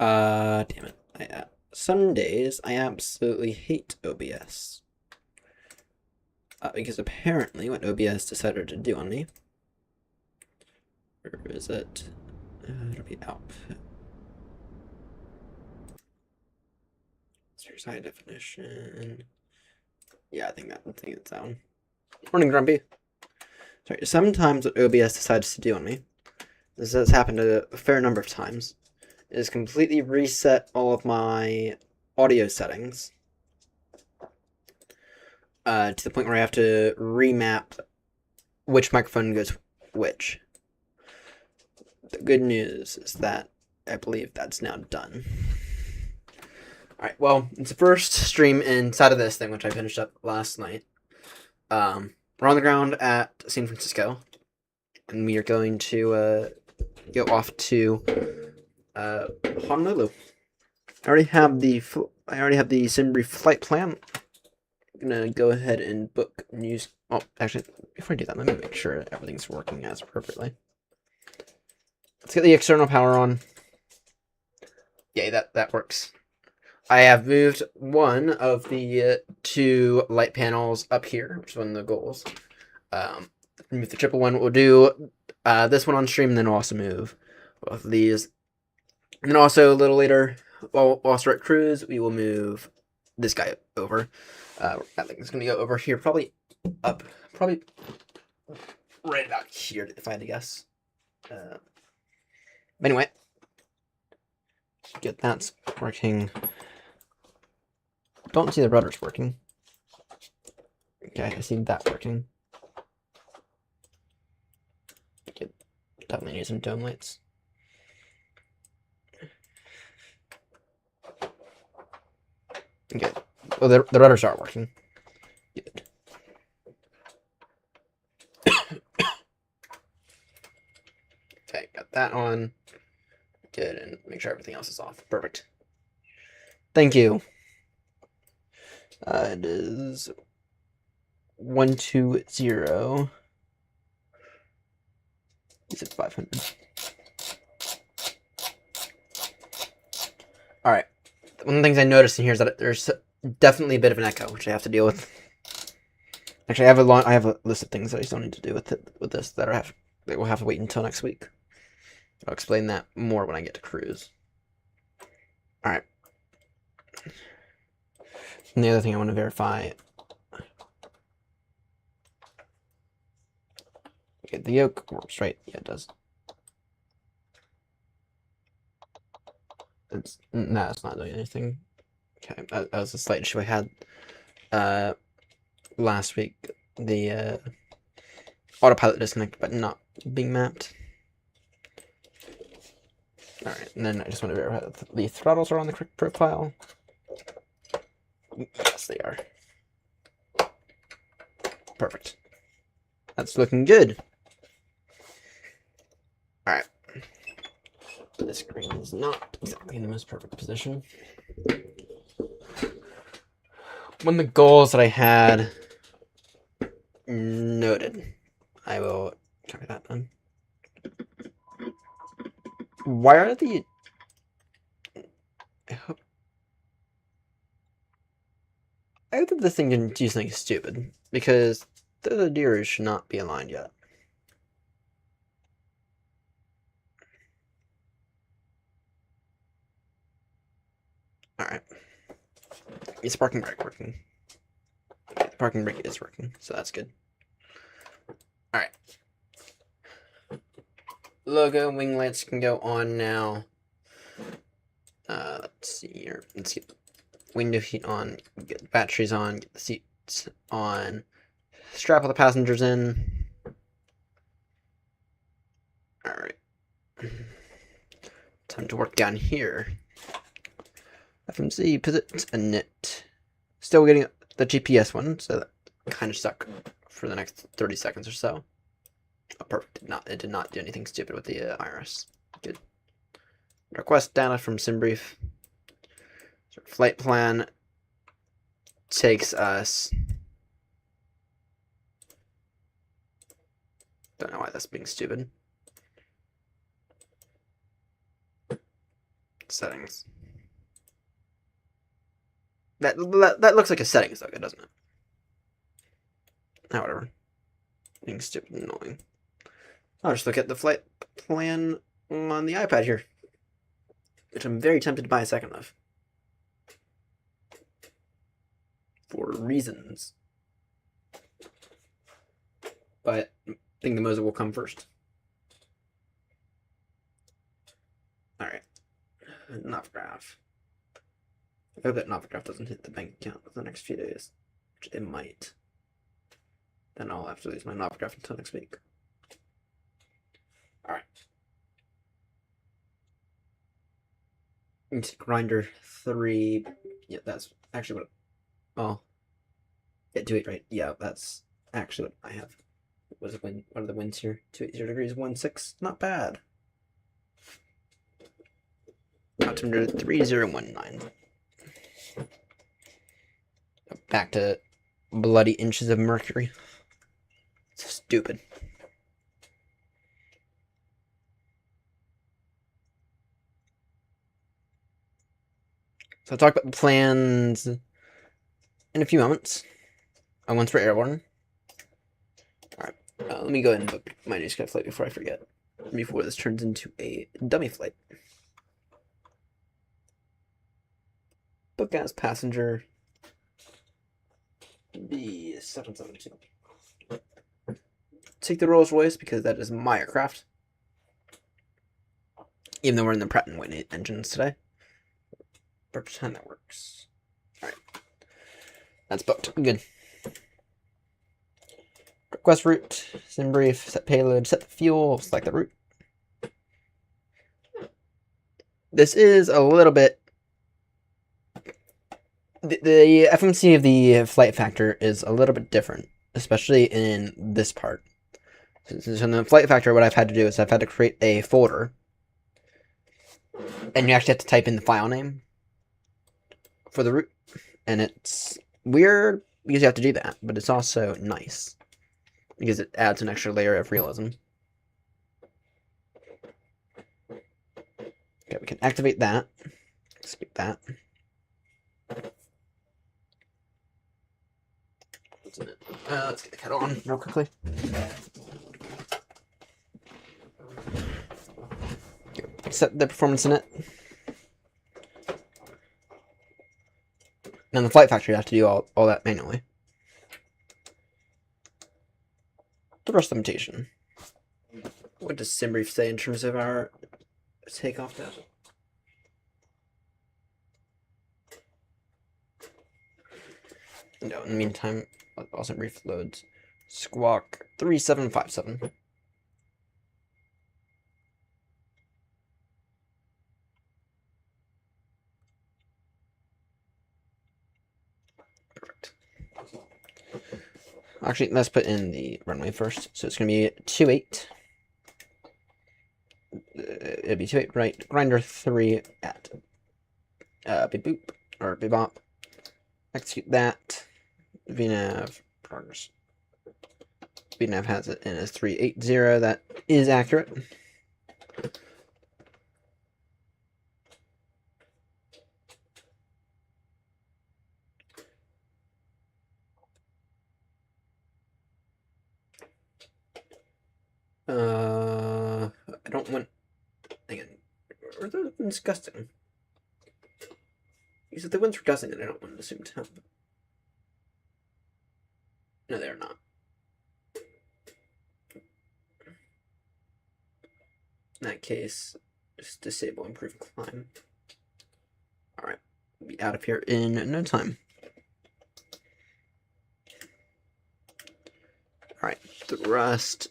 Damn it. Some days I absolutely hate OBS. Because apparently what OBS decided to do on me, or is it? It'll be output. Here's high definition. Yeah, I think it's that one. Morning, Grumpy. Sorry, sometimes what OBS decides to do on me, this has happened a fair number of times, is completely reset all of my audio settings to the point where I have to remap which microphone goes which. The good news is that I believe that's now done. Alright, well, it's the first stream inside of this thing, which I finished up last night. We're on the ground at San Francisco, and we are going to go off to Honolulu. I already have the SimBrief flight plan. I'm gonna go ahead and book news. Oh, actually, before I do that, let me make sure everything's working as appropriately. Let's get the external power on. Yay, that works. I have moved one of the two light panels up here, which is one of the goals. Move the triple one. We'll do this one on stream, and then we'll also move both of these. And then also a little later, while we're at cruise, we will move this guy over. I think it's going to go over here, probably right about here, if I had to guess. Anyway, get that working. Don't see the rudders working. Okay, I see that working. Definitely need some dome lights. Okay. Oh, the rudders are working. Good. Okay, got that on. Good, and make sure everything else is off. Perfect. Thank you. It is 120. Is it 500? All right. One of the things I noticed in here is that there's definitely a bit of an echo, which I have to deal with. Actually, I have a list of things that I still need to do with this that will have to wait until next week. I'll explain that more when I get to cruise. All right. And the other thing I want to verify. Okay, the yoke works, right? Yeah, it does. It's not doing anything. Okay, that was a slight issue I had last week. The autopilot disconnected, but not being mapped. All right, and then I just want to verify that the throttles are on the correct profile. Yes, they are. Perfect. That's looking good. All right. This screen is not exactly in the most perfect position. One of the goals that I had noted. I will copy that then. Why are the... I hope that this thing can do something stupid, because the deer should not be aligned yet. Alright. Is the parking brake working? Okay, the parking brake is working, so that's good. Alright. Logo wing lights can go on now. Let's see here. Let's get window heat on, get the batteries on, get the seats on, strap all the passengers in. Alright. Time to work down here. FMC, pivot, and knit. Still getting the GPS one, so that kind of stuck for the next 30 seconds or so. Oh, perfect. It did not do anything stupid with the iris. Good. Request data from SimBrief. So flight plan takes us... Don't know why that's being stupid. Settings. That looks like a settings logo, doesn't it? Oh, whatever. Being stupid and annoying. I'll just look at the flight plan on the iPad here, which I'm very tempted to buy a second of. For reasons. But I think the Moza will come first. Alright. Novograph. I hope that Novograph doesn't hit the bank account for the next few days. Which it might. Then I'll have to lose my Novograph until next week. Alright. Grinder 3. Yeah, that's actually what. Oh. Yeah, 28, right? Yeah, that's actually what I have. What are the winds here? 280 degrees, 16. Not bad. Altimeter 3019. Back to bloody inches of mercury. So stupid. So I'll talk about the plans in a few moments. Once we're airborne. Alright, let me go ahead and book my new sky flight before I forget. Before this turns into a dummy flight. Book as passenger B772. Take the Rolls Royce because that is my aircraft. Even though we're in the Pratt & Whitney engines today. But pretend that works. Alright. That's booked. Good. Request route, sim brief, set payload, set the fuel, select the route. This is a little bit... The FMC of the flight factor is a little bit different, especially in this part. So in the flight factor, what I've had to do is I've had to create a folder, and you actually have to type in the file name for the route, and it's weird because you have to do that, but it's also nice because it adds an extra layer of realism. Okay, we can activate that. Skip that. What's in it? Let's get the kettle on real quickly. Set the performance in it. And in the flight factory, you have to do all that manually. Thrust limitation. What does SimBrief say in terms of our takeoff data? No, in the meantime, also brief loads. Squawk 3757. Perfect. Actually, let's put in the runway first. So it's going to be 28. It'll be 28, right? Grinder 3 at beep boop or beep bop. Execute that. VNAV progress. VNAV has it in as 380. That is accurate. I don't want. Again, are those disgusting? Because if the winds were gusting, then I don't want to assume temp. No, they're not. In that case, just disable improve climb. Alright, we'll be out of here in no time. Alright, thrust.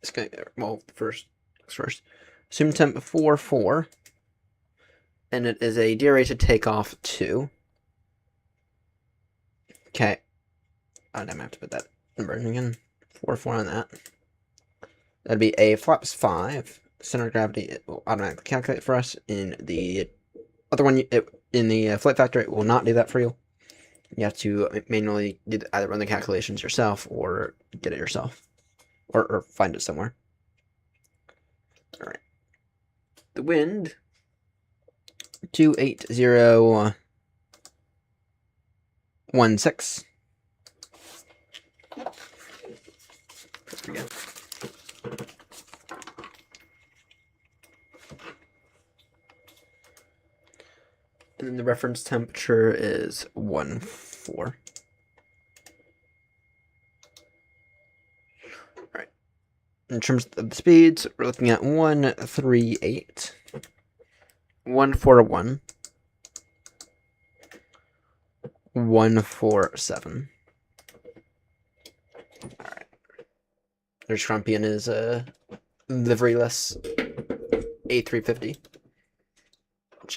It's going to, well, first. Assume temp 4.4. And it is a derated takeoff 2. Okay. Oh, damn, I have to put that number in again. 4.4 on that. That'd be a flaps 5. Center of gravity, it will automatically calculate for us. In the other one, in the flight factor, it will not do that for you. You have to manually either run the calculations yourself or get it yourself. Or find it somewhere. Alright. The wind 28016. There we go. And then the reference temperature is 14. Alright. In terms of the speeds, we're looking at 138, 141, 147. Alright. There's Grumpy and his liveryless A350.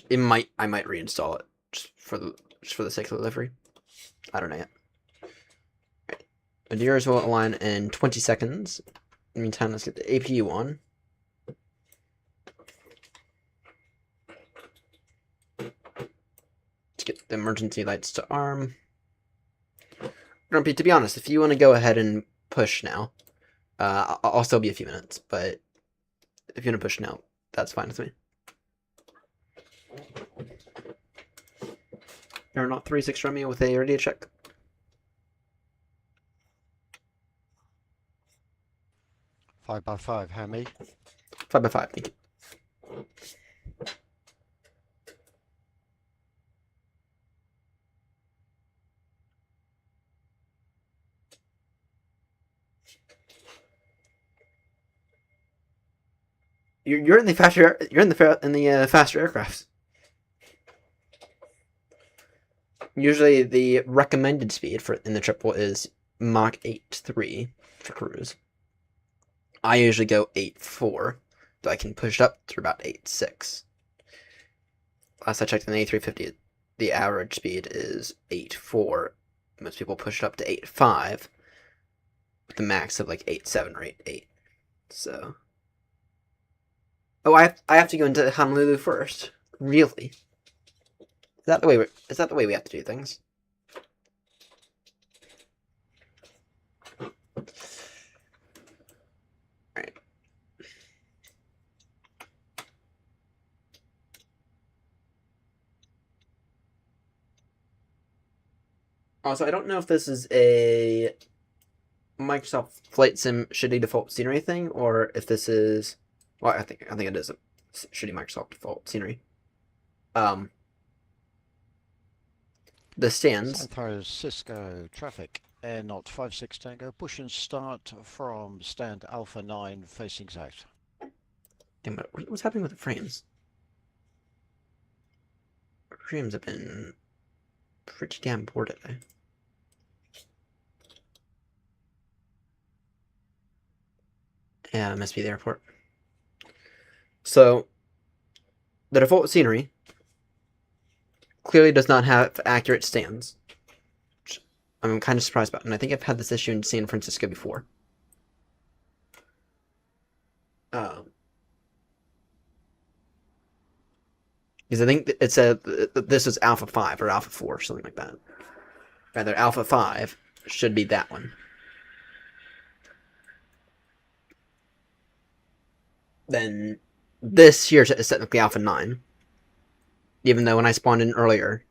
I might reinstall it just for the sake of the livery. I don't know yet. Right. Adheres will align in 20 seconds. In the meantime, let's get the APU on. Let's get the emergency lights to arm. Grumpy, to be honest, if you want to go ahead and push now, I'll still be a few minutes, but if you want to push now, that's fine with me. Aeronaut 36 Romeo with a radio check. 5x5, how many? 5x5, thank you. You're in the faster faster aircraft. Usually the recommended speed in the triple is Mach 8.3 for cruise. I usually go 8.4, though I can push it up to about 8.6. Last I checked in the A350, the average speed is 8.4. Most people push it up to 8.5, with the max of like 8.7 or 8.8. So, oh, I have to go into Honolulu first. Really? Is that the way we have to do things? Right. Also, I don't know if this is a Microsoft Flight Sim shitty default scenery thing, or if this is, well, I think it is a shitty Microsoft default scenery. The stands. San Francisco traffic, Air Knot 56 Tango, push and start from stand Alpha 9 facing south. Damn, what's happening with the frames? The frames have been pretty damn poor today. Yeah, it must be the airport. So, the default scenery clearly does not have accurate stands. Which I'm kind of surprised about, and I think I've had this issue in San Francisco before. Because I think it said this is Alpha 5 or Alpha 4, or something like that. Rather, Alpha 5 should be that one. Then this here is technically Alpha 9. Even though when I spawned in earlier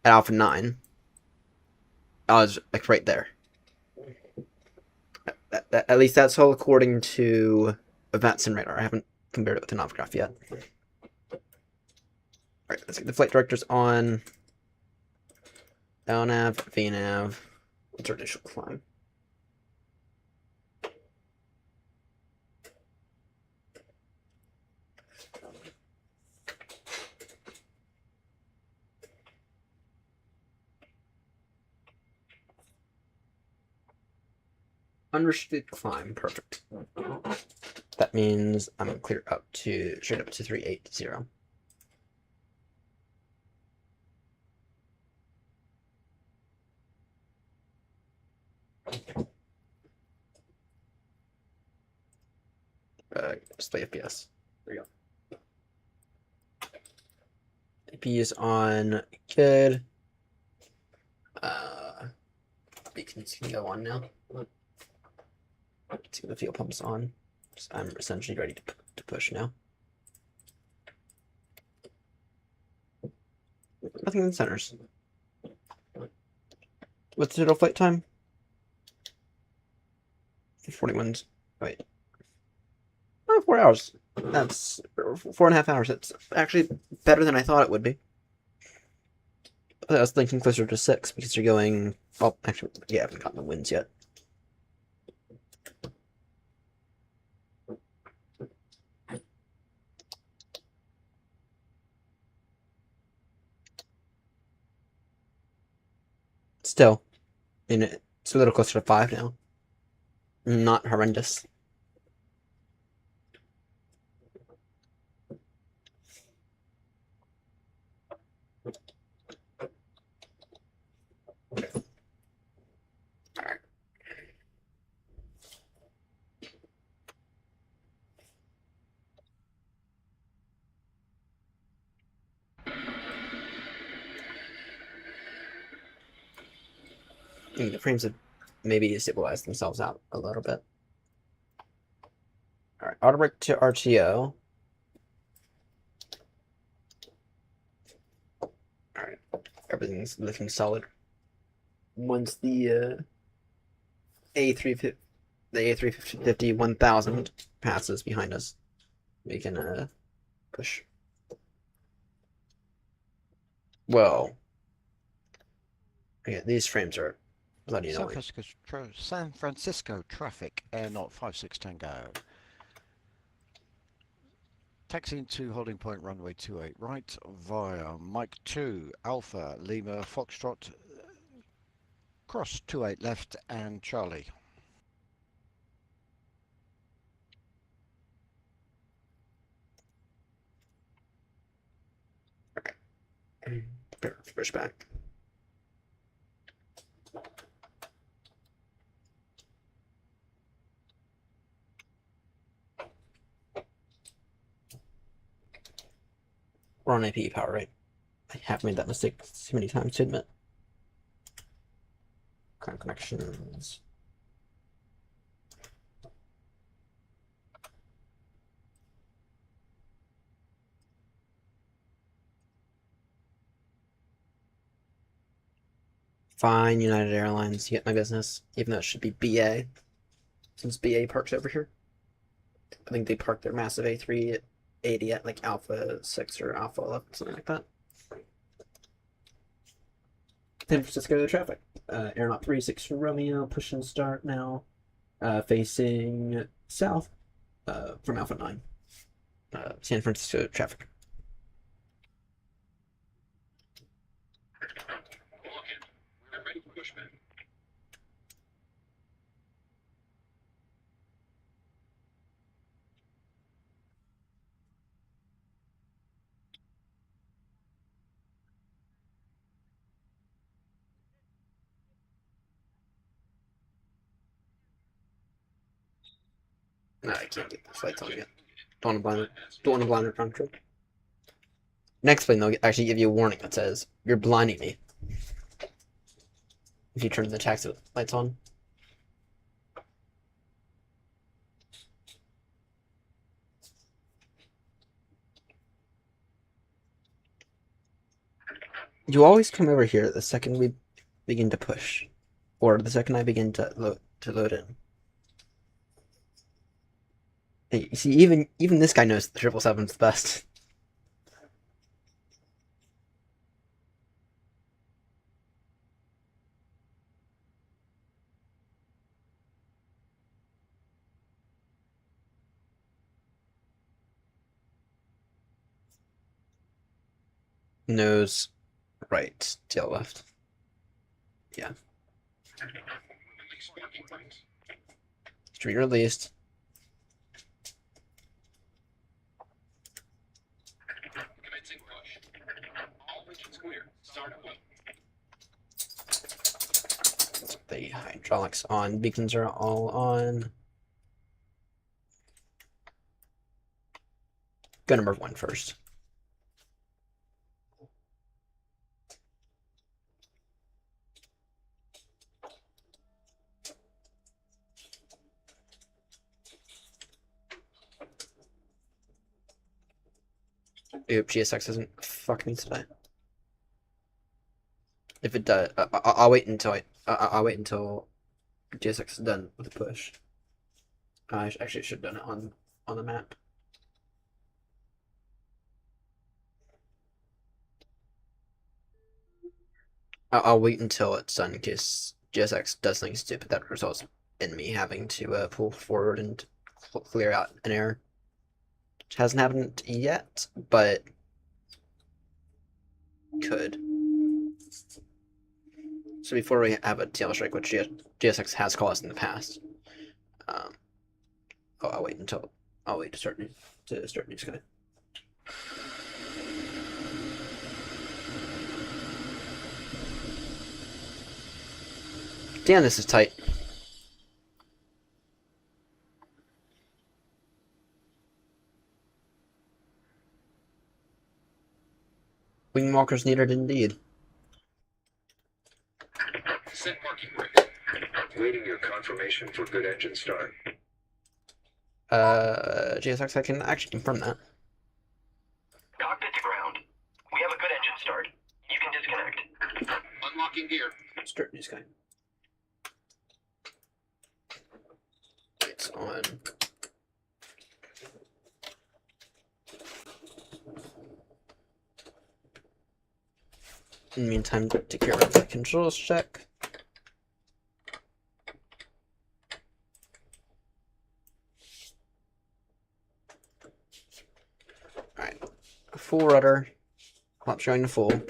at Alpha 9, I was like right there. At least that's all according to Events and Radar. I haven't compared it with the Novgraph yet. Alright, let's get the flight directors on. LNAV, VNAV. What's our initial climb? Unrestricted climb, perfect. That means I'm clear up to straight up to 380. Display FPS. There we go. AP is on. Good. Beacons can go on now. Let's see the fuel pump's on. So I'm essentially ready to push now. Nothing in the centers. What's the total flight time? 41. Wait. Oh, 4 hours. That's 4.5 hours. It's actually better than I thought it would be. I was thinking closer to 6 because you're going. Well, actually, yeah, I haven't gotten the winds yet. Still, it's a little closer to 5 now. Not horrendous. The frames have maybe stabilized themselves out a little bit. All right, auto brake to RTO. All right, everything's looking solid. Once the A350, the A350 1000 passes behind us, we can push. Well, yeah, these frames are bloody annoying. San Francisco traffic, Air Knot 56 Tango. Taxiing to holding point runway 28 right via Mike 2 Alpha Lima Foxtrot cross 28 left and Charlie. Push back. We're on APE power, right? I have made that mistake too many times to admit. Current connections. Fine, United Airlines, you get my business. Even though it should be BA, since BA parks over here. I think they park their massive A380 at like Alpha 6 or Alpha 11, something like that. San Francisco traffic. Aeronaut 36 Romeo, push and start now. Facing south from Alpha 9. San Francisco traffic. No, I can't get the lights on yet. Don't want to blind the control. Next plane, they'll actually give you a warning that says, "You're blinding me." If you turn the taxi lights on. You always come over here the second we begin to push, or the second I begin to load in. Hey, you see, even this guy knows the 777's the best. Nose right, tail left. Yeah. Street released. The hydraulics on. Beacons are all on. Go number 1 first. Oop, GSX doesn't fuck me today. If it does, I'll wait until I'll wait until GSX is done with the push. I actually should have done it on the map. I'll wait until it's done in case GSX does something stupid that results in me having to pull forward and clear out an error. Which hasn't happened yet, but could. So before we have a TL strike, which GSX has caused in the past, um, I'll wait to start new sky. Damn, this is tight. Wing walkers needed indeed. Set marking brakes. Waiting your confirmation for good engine start. GSX, I can actually confirm that. Cockpit to ground. We have a good engine start. You can disconnect. Unlocking gear. Start new sky. It's on. In the meantime, take care of the controls check. Alright. Full rudder. Flap showing to full.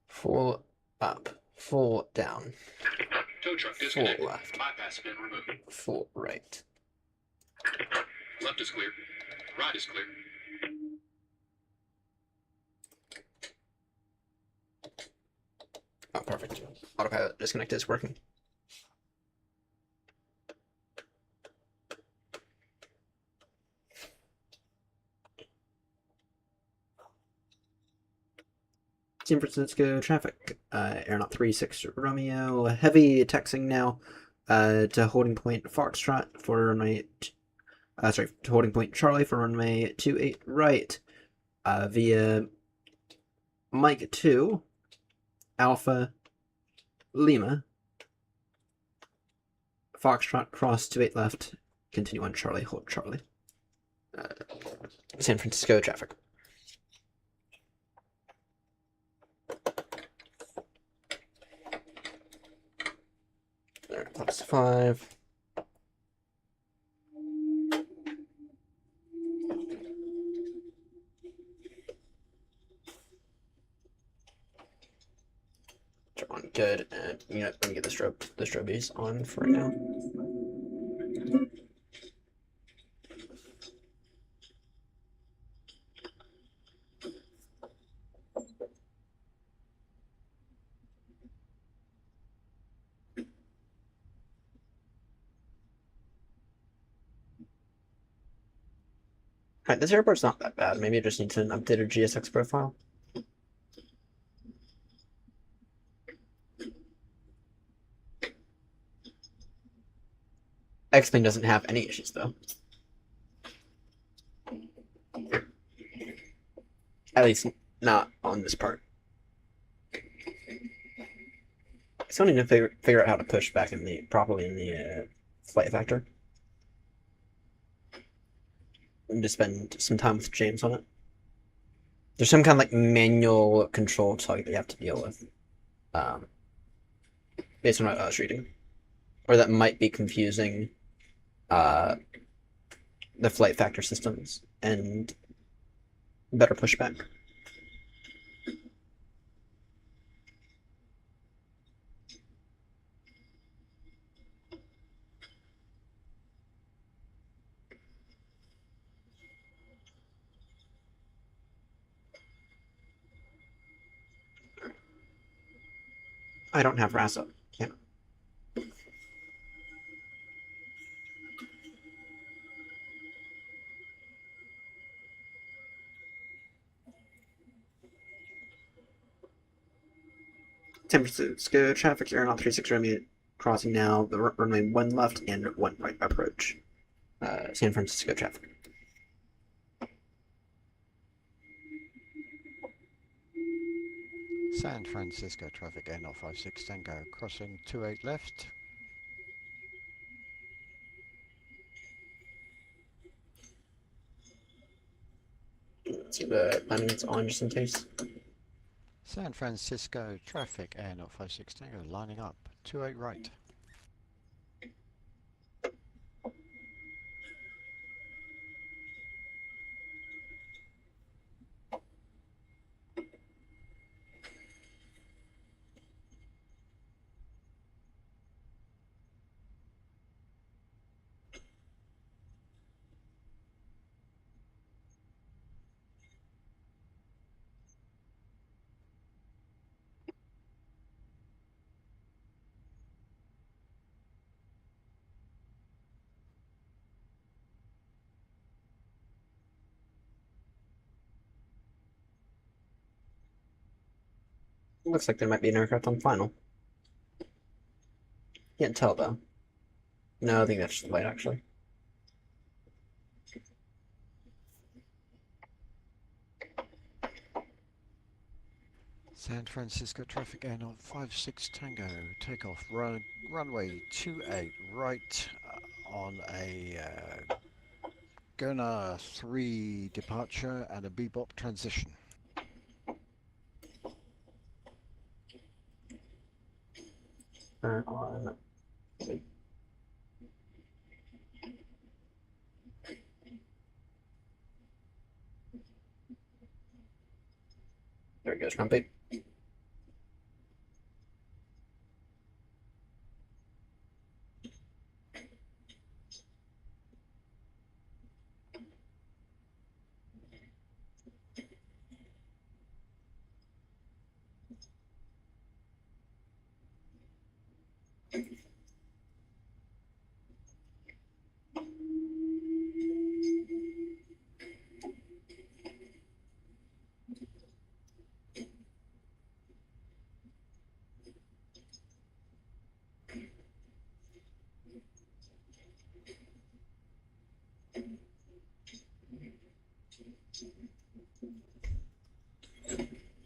Full up. Full down. Tow truck Full disconnected. left. Bypass bin removed. Full right. Left is clear. Right is clear. Oh, perfect. Autopilot disconnect is working. San Francisco traffic. Aeronaut 36 Romeo. Heavy taxing now. To holding point Foxtrot for runway. To holding point Charlie for runway 28 right. Via Mike 2. Alpha. Lima. Foxtrot cross 28 left. Continue on Charlie. Hold Charlie. San Francisco traffic. There, plus 5. Turn on good, and you know, let me get the strobies on for right now. Alright, this airport's not that bad. Maybe it just needs an updated GSX profile. X-Plane doesn't have any issues, though. At least not on this part. I still need to figure out how to push back properly in the flight factor. And to spend some time with James on it. There's some kind of like manual control tug that you have to deal with, based on what I was reading, or that might be confusing the flight factor systems and better pushback. I don't have RAS up. Yeah. San Francisco traffic, Aeronaut 36 Romeo crossing now, the runway 1 left and 1 right approach. San Francisco traffic. San Francisco traffic N056 Tango crossing 28 left. Let's see the landing's on just in case. San Francisco traffic N056 Tango lining up 28 right. Looks like there might be an aircraft on final. Can't tell though. No, I think that's just the light actually. San Francisco traffic N056 Tango takeoff runway 28 right on a Gona 3 departure and a bebop transition. Turn on. There it goes, Grumpy.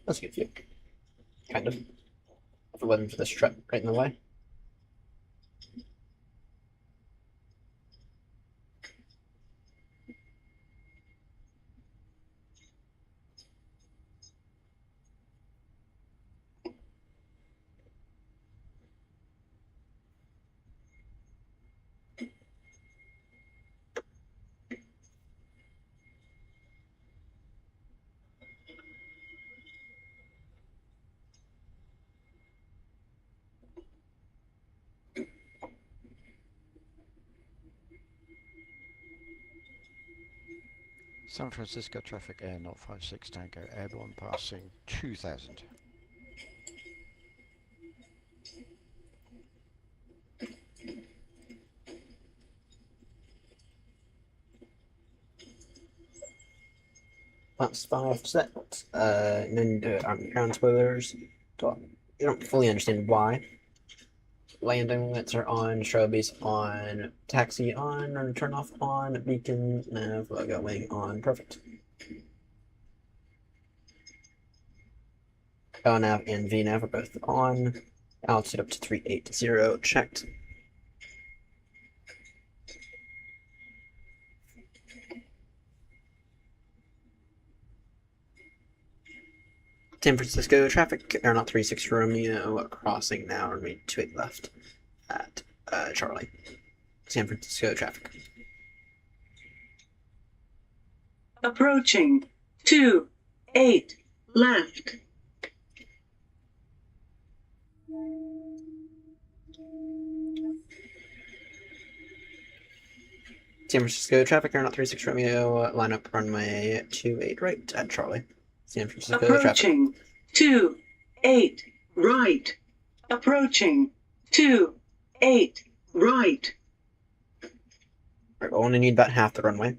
That's a good view. Kind of. If it wasn't for the strut right in the way. San Francisco traffic N056 Tango airborne passing 2000. That's 5%. And then ground spoilers. You don't fully understand why. Landing lights are on, strobies on, taxi on, or turn off on, beacon, nav, logo wing on. Perfect. LNAV and VNAV are both on. Altitude up to 380, checked. San Francisco traffic, Aeronaut 36 Romeo, crossing now, runway 28 left at Charlie. San Francisco traffic. Approaching 28 left. San Francisco traffic, Aeronaut 36 Romeo, line up runway 28 right at Charlie. San Francisco traffic. Approaching 28 right. Approaching 28 right. Right, we'll only need about half the runway.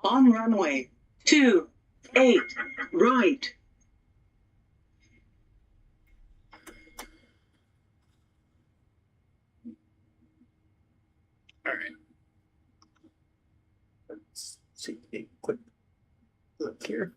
On runway 28 right. All right. Let's see a quick look here.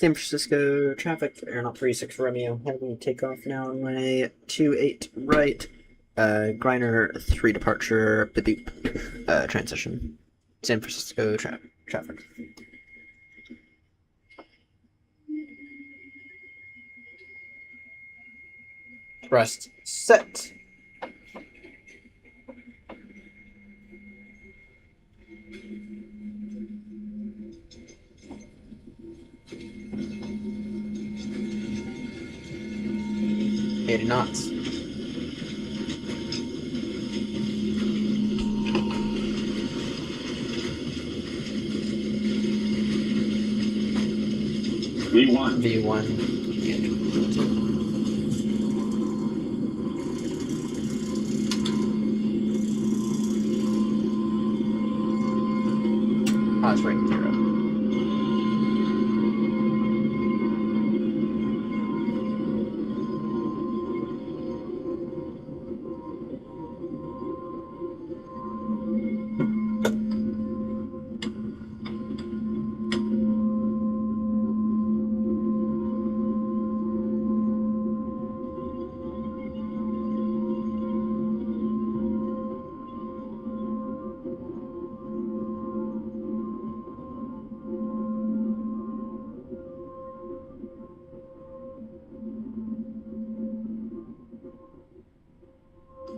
San Francisco traffic, Aeronaut 36 Romeo, heavy takeoff now runway 28 right, Griner 3 departure, beep beep, transition. San Francisco traffic. Thrust set. Eighty knots. V1. V1. Oh, it's right 0.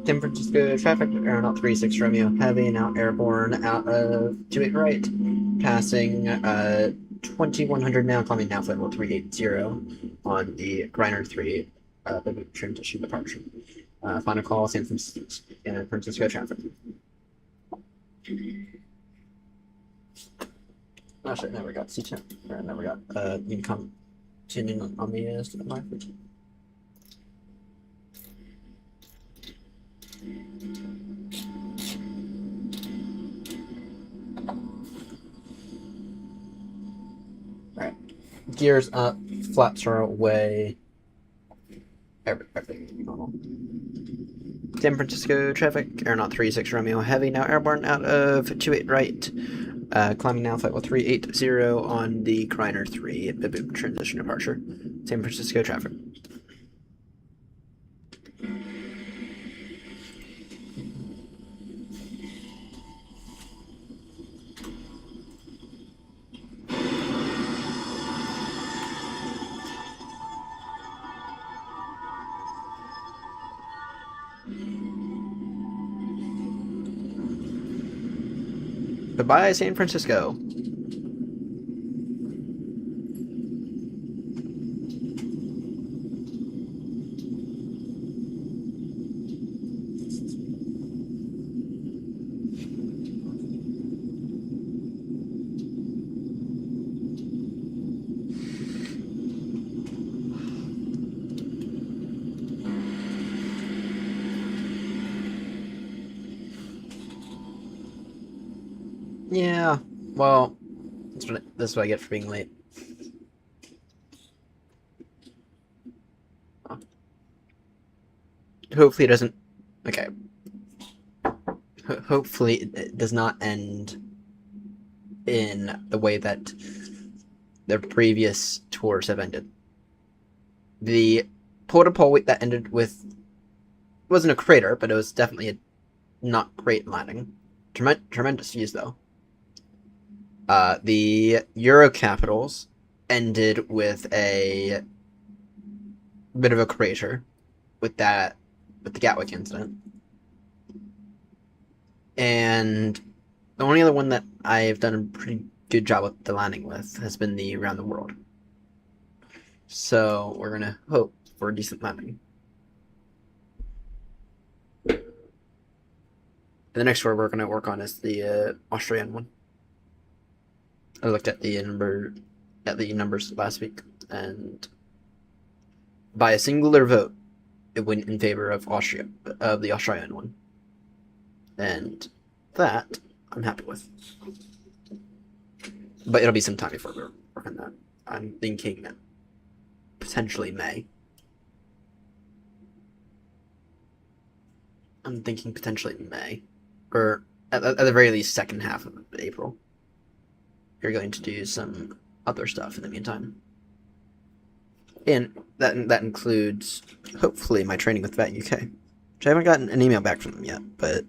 San Francisco traffic, Aeronaut 36 Romeo, heavy, now airborne, out of 28 right, passing 2100 now, climbing now flight level 380 on the Griner 3 transition departure. Final call, San Francisco traffic. Oh shit, never got C10, or never got income continuing on the standby. Alright. Gears up, flaps are away. Everything normal. San Francisco traffic, Aeronaut 36 Romeo heavy, now airborne out of 28 right. Climbing now flight level 380 on the Griner 3 transition departure. San Francisco traffic. Goodbye, San Francisco. Yeah, well, this is what I get for being late. Hopefully it doesn't... Okay. Hopefully it does not end in the way that the previous tours have ended. The pole-to-pole week that ended with... It wasn't a crater, but it was definitely a not great landing. Tremendous views, though. The Euro Capitals ended with a bit of a crater with the Gatwick incident. And the only other one that I've done a pretty good job with the landing with has been the Around the World. So we're gonna hope for a decent landing. And the next one we're gonna work on is the Australian one. I looked at the numbers last week, and by a singular vote, it went in favor of the Australian one, and that I'm happy with. But it'll be some time before we work on that. I'm thinking potentially May. Or at the very least second half of April. You're going to do some other stuff in the meantime. And that includes, hopefully, my training with VAT UK. Which I haven't gotten an email back from them yet, but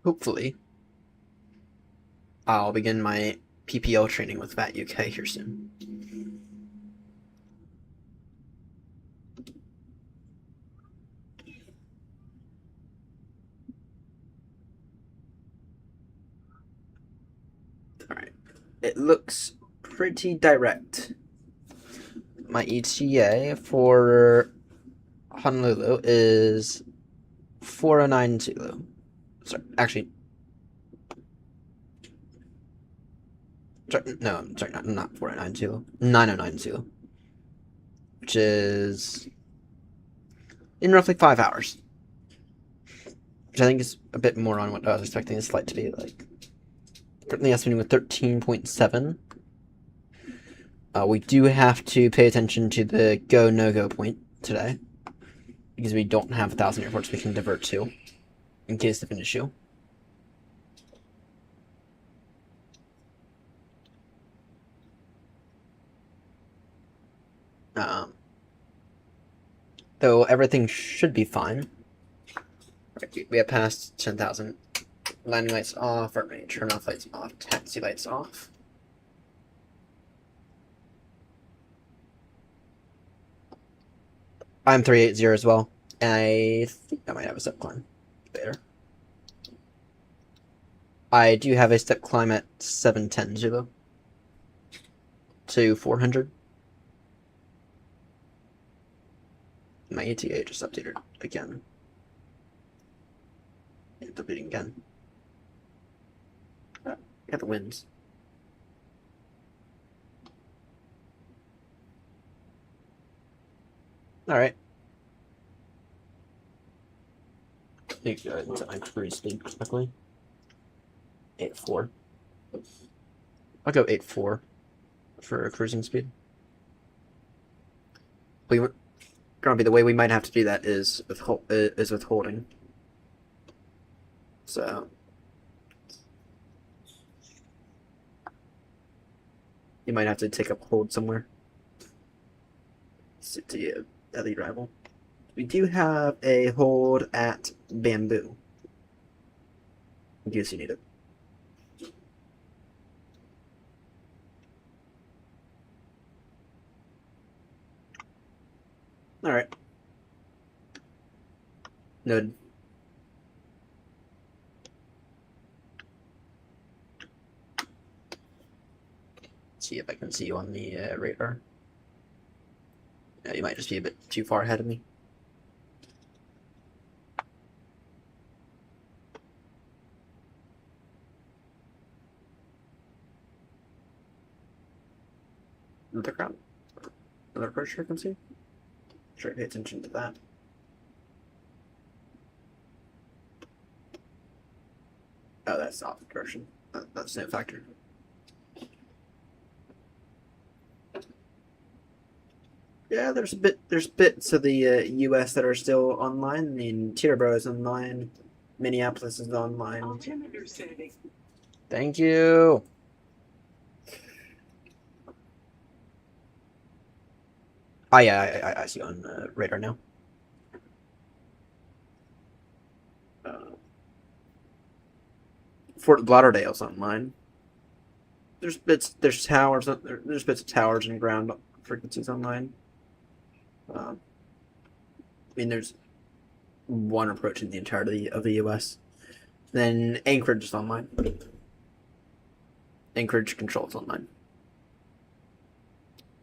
hopefully I'll begin my PPL training with VAT UK here soon. Alright. It looks pretty direct. My ETA for Honolulu is 409 Zulu. Sorry, actually. Sorry, no, I'm sorry, not 409 Zulu. 909 Zulu. Which is in roughly 5 hours. Which I think is a bit more on what I was expecting this flight to be like. Currently estimating with 13.7. We do have to pay attention to the go no go point today, because we don't have 1,000 airports we can divert to in case of an issue. Though everything should be fine. Right, we have passed 10,000. Landing lights off, turn off lights off, taxi lights off. I'm 380 as well. And I think I might have a step climb later. I do have a step climb at 710 Zulu to 400. My ETA just updated again. It's updating again. Got the winds. Alright. Let me go into my cruise speed quickly. 8.4. I'll go 8.4 for cruising speed. Grumpy, the way we might have to do that is with holding. So you might have to take up hold somewhere. Sit to the arrival. We do have a hold at Bamboo, in case you need it. Alright. Noted. See if I can see you on the radar. Yeah, you might just be a bit too far ahead of me. Another crowd. Another approach I can see. Try to pay attention to that. Oh, that's off direction. That's no factor. Yeah, there's bits of the U.S. that are still online. I mean, Teterboro is online. Minneapolis is online. Altimeter setting. Thank you. Oh yeah, I see you on radar now. Fort Lauderdale's online. There's bits of towers and ground frequencies online. I mean, there's one approach in the entirety of the U.S. Then Anchorage is online. Anchorage controls online.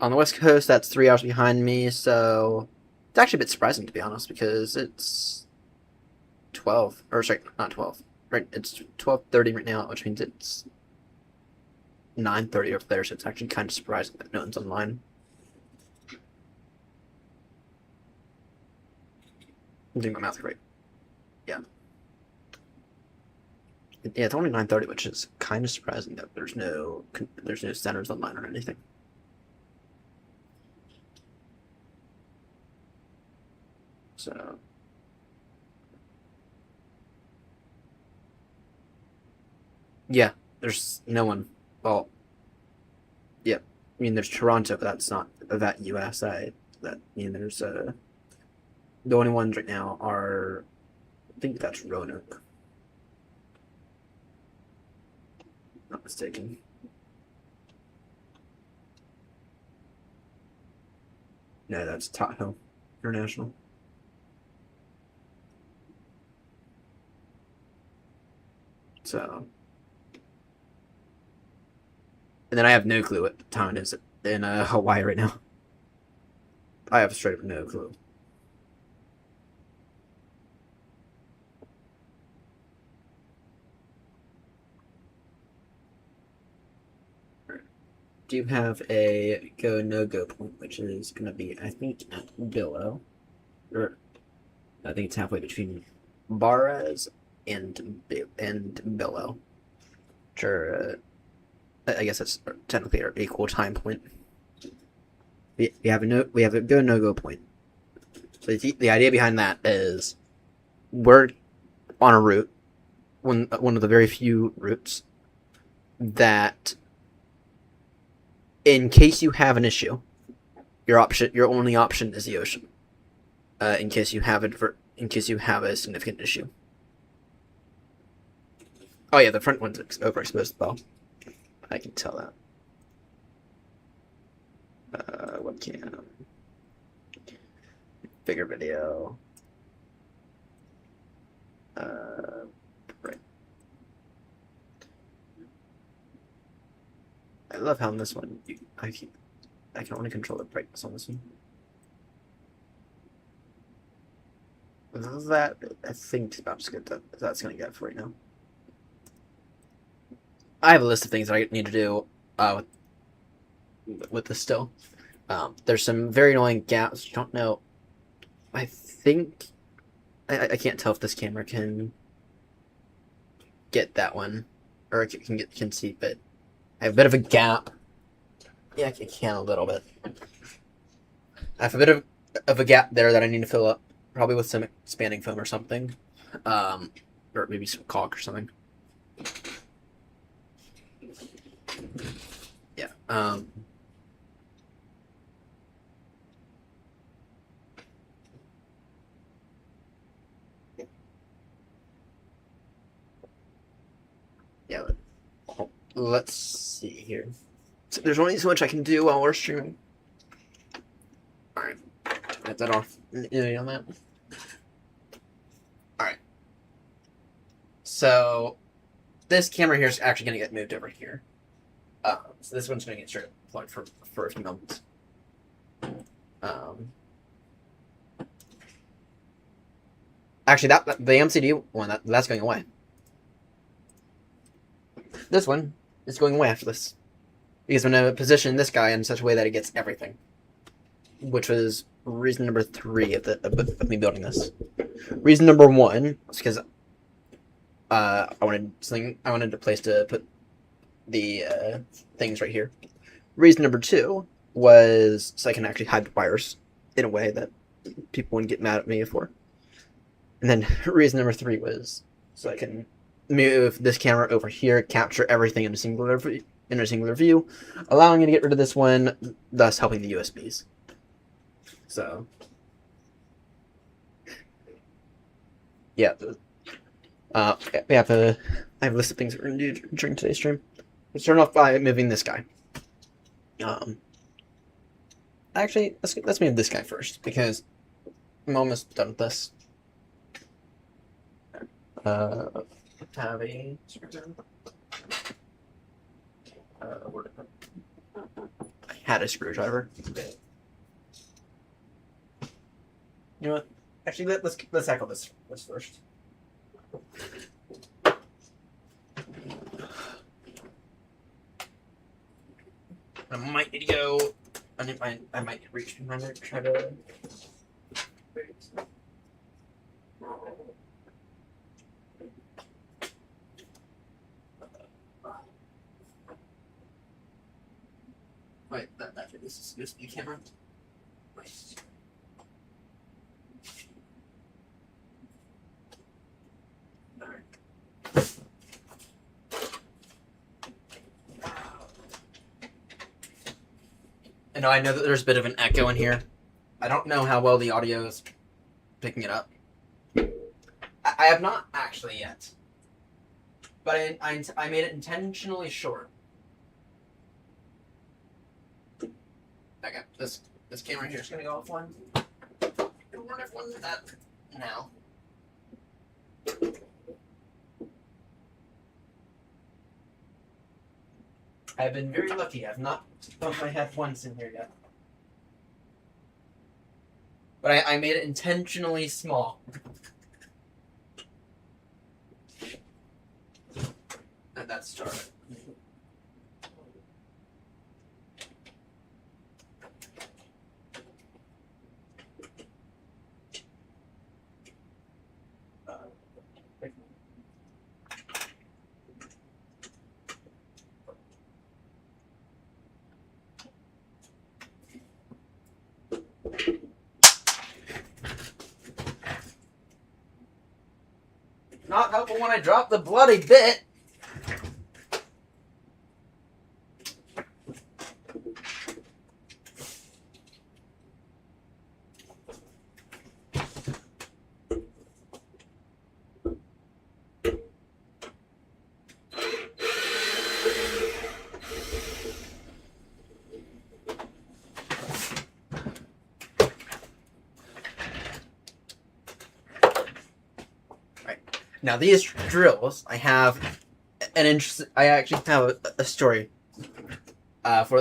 On the West Coast, that's 3 hours behind me, so it's actually a bit surprising, to be honest, because it's 12, or sorry, not 12. Right, it's 12:30 right now, which means it's 9:30 over there, so it's actually kind of surprising that no one's online. I'm doing my math right. Yeah. Yeah, it's only 9:30, which is kind of surprising that there's no centers online or anything. So Yeah, there's no one. Well, yeah. I mean, there's Toronto, but that's not that USA. That there's the only ones right now are. I think that's Roanoke. Not mistaken. No, that's Tahoe International. So, and then I have no clue what town it is in Hawaii right now. I have straight up no clue. Do have a go no go point, which is going to be, I think, at Billow. Or I think it's halfway between Barres and Billow. Which are, I guess that's technically our equal time point. We have a go no go point. So the idea behind that is we're on a route, one of the very few routes that, in case you have an issue, your only option is the ocean. In case you have a significant issue. Oh yeah, the front one's overexposed though. I can tell that. Webcam. Bigger video. Right. I love how on this one I can only control the brightness on this one. That I think about as good as that's gonna get for right now. I have a list of things that I need to do with this still. There's some very annoying gaps. You don't know. I think I can't tell if this camera can get that one, or it can see, but I have a bit of a gap. Yeah, I can a little bit. I have a bit of a gap there that I need to fill up, probably with some expanding foam or something, or maybe some caulk or something. Yeah. Yeah. Let's see here. So there's only so much I can do while we're streaming. All right. Get that off. You on that. All right. So this camera here is actually going to get moved over here. So this one's going to get straight plugged for a few moments. Actually, the MCD one that's going away. This one is going away after this, because I'm going to position this guy in such a way that it gets everything, which was reason number 3 of me building this. Reason number 1 was because I wanted a place to put the things right here. Reason number 2 was so I can actually hide the wires in a way that people wouldn't get mad at me for. And then reason number 3 was so I can move this camera over here, capture everything in a singular view, allowing you to get rid of this one, thus helping the USBs. So, yeah. I have a list of things we're going to do during today's stream. Let's start off by moving this guy. Actually, let's move this guy first, because I'm almost done with this. Have a screwdriver. I had a screwdriver. You know what? Actually, let's tackle this first. I might need to go. I might reach behind it, try to. Wait, this is USB camera. Wait. Alright. And I know that there's a bit of an echo in here. I don't know how well the audio is picking it up. I have not actually yet. But I made it intentionally short. Okay, this camera here is going to go offline. I wonder if one that now. I've been very lucky. I've not bumped my head once in here yet. But I made it intentionally small. And that's started. Not helpful when I drop the bloody bit. Now these drills, I have an interest. I actually have a story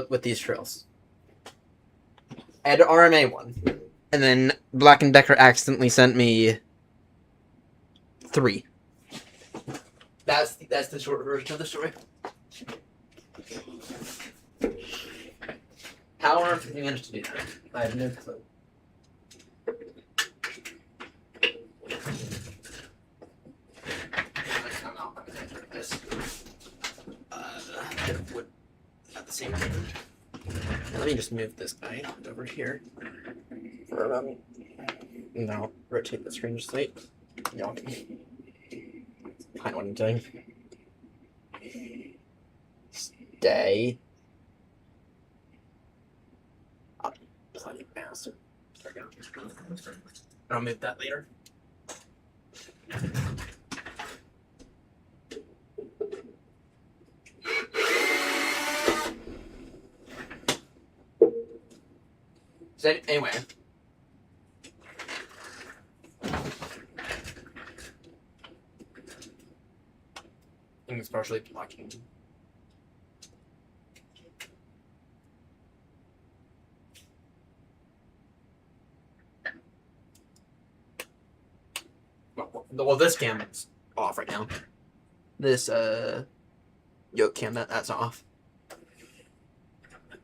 with these drills. I had an RMA one, and then Black & Decker accidentally sent me 3. That's the short version of the story. How on earth did you manage to do that? I have no clue. At the same time. Now let me just move this guy over here. Now rotate the screen just slightly. Y'all can find what I'm doing. Stay. Up, bloody bastard. There we go. I'll move that later. So anyway, I think it's partially blocking. Well, this cam is off right now. This yoke cam that's off,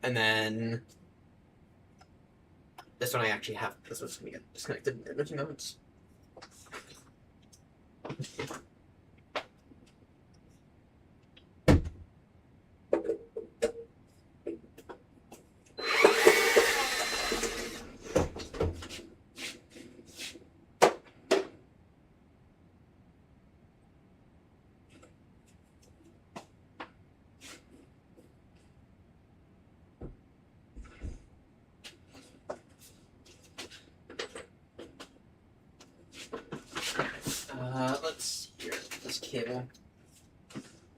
and then. This one I actually have. This one's going to get disconnected in a few moments. Let's see here. This cable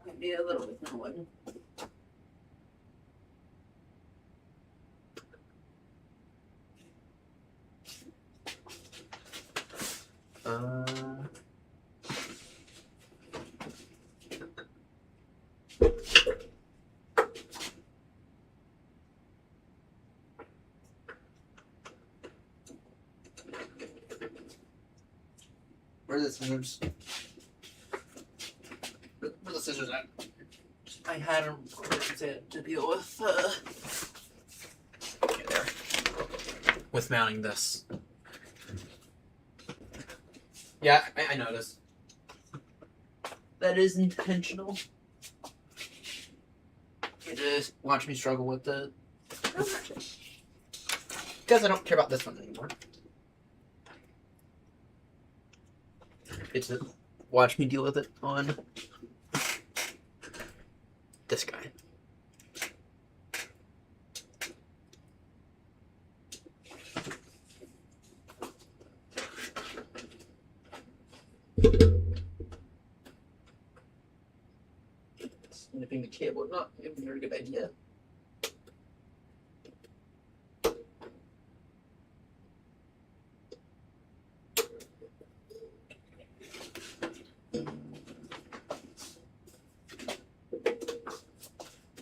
might be a little bit annoying. Where are the scissors? Where are the scissors at? I had them to deal with, okay, there. With mounting this. Yeah, I noticed. That is intentional. You just watch me struggle with the... Because I don't care about this one anymore. It's to watch me deal with it on this guy. cable, not a very good idea.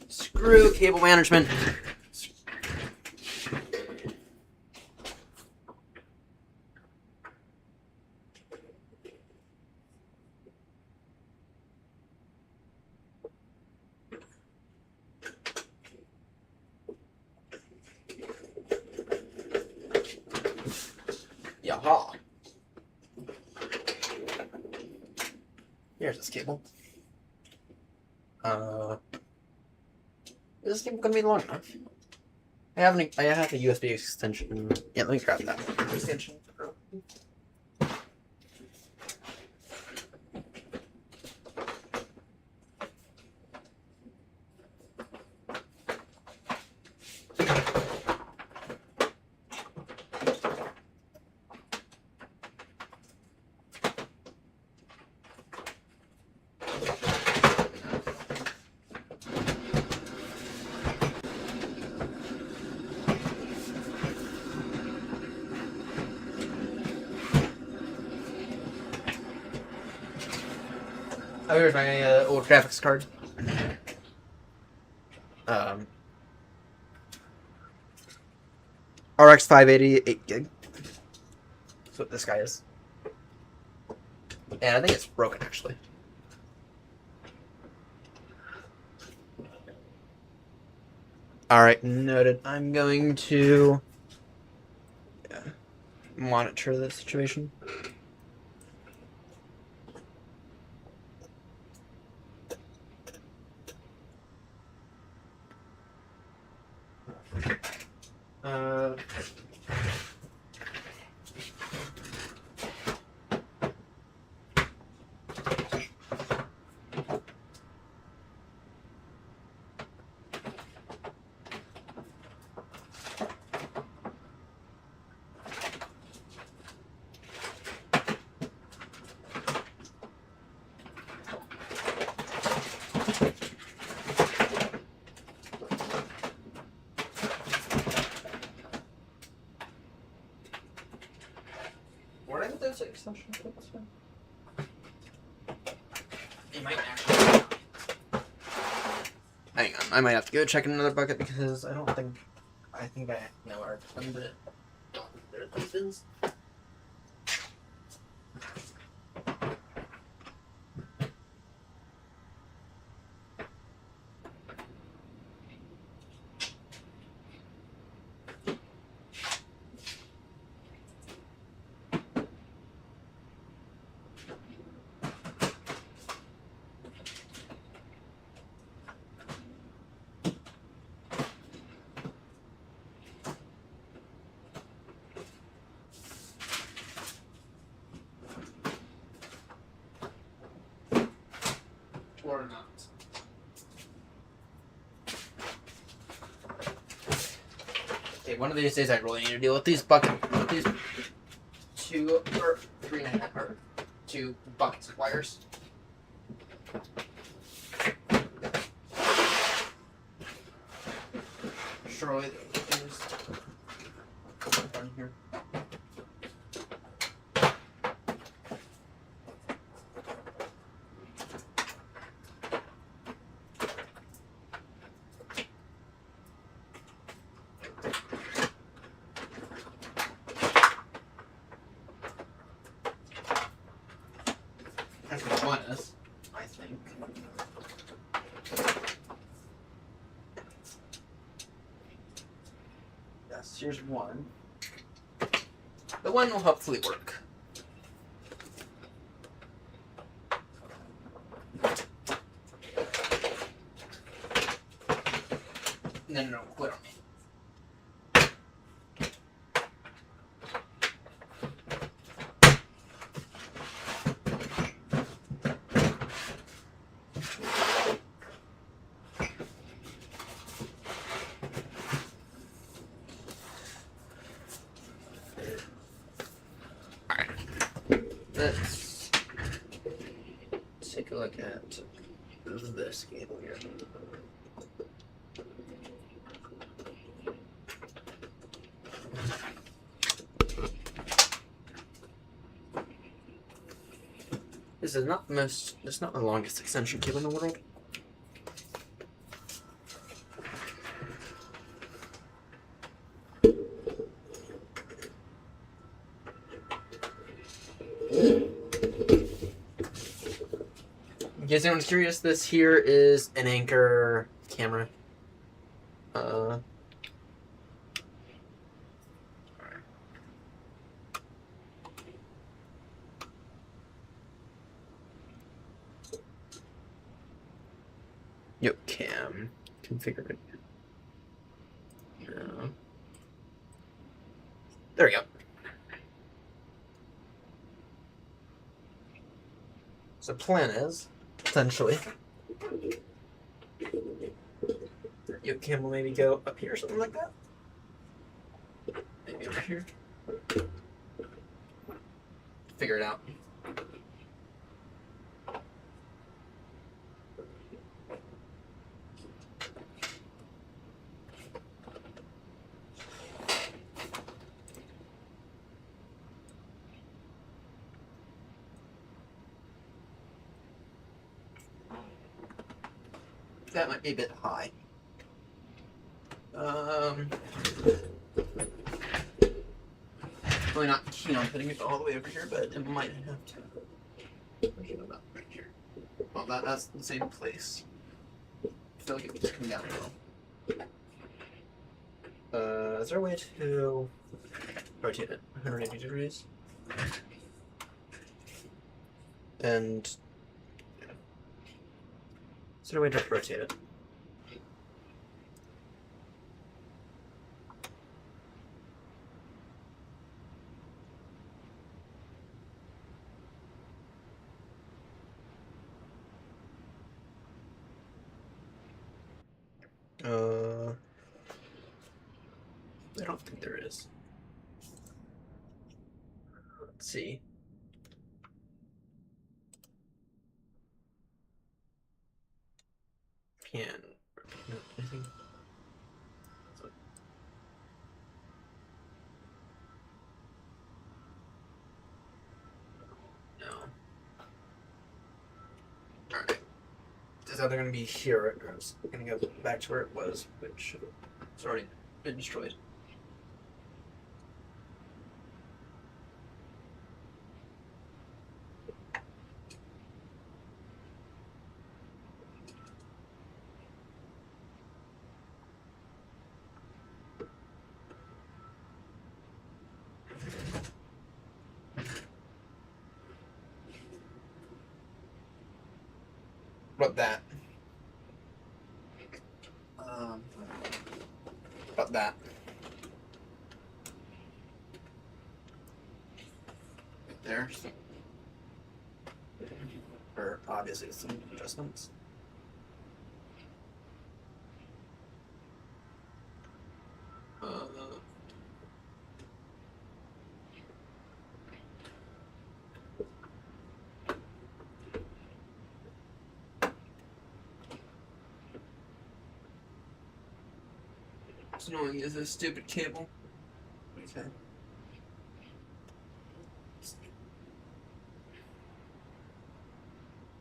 Screw cable management. Yaha. Here's this cable. Is this cable gonna be long enough? I have a USB extension. Yeah, let me grab that extension. Oh, here's my old graphics card. RX 580, 8 gig. That's what this guy is. And I think it's broken, actually. Alright, noted. I'm going to monitor the situation. Where did those extension clips from? They might actually. Hang on, I might have to go check in another bucket because I think I know where to put it. There it is. Or not. Okay, one of these days I really need to deal with these buckets. With these 2 or 3.5 or 2 buckets of wires. Surely there's one here. That's what one is, I think. Yes, here's one. The one will hopefully work. And then it'll quit on me. Let's take a look at is this cable here. This is not the most. This is not the longest extension cable in the world. In case anyone's curious, this here is an Anchor camera. Yep, cam configured. There we go. So plan is, essentially, your cam will maybe go up here or something like that. Maybe over here. Figure it out. That might be a bit high. Really not keen on putting it all the way over here, but it might have to. Push it about right here. Well, that's the same place. I feel like it was coming down well. Is there a way to rotate it 180 degrees? And is there a way to rotate it? I don't think there is. Let's see. Can no, anything? No. Alright. It's either gonna be here or it's gonna go back to where it was, which it's already been destroyed. About that. About that. Right there. Or obviously some adjustments. What's annoying is this stupid cable. Okay.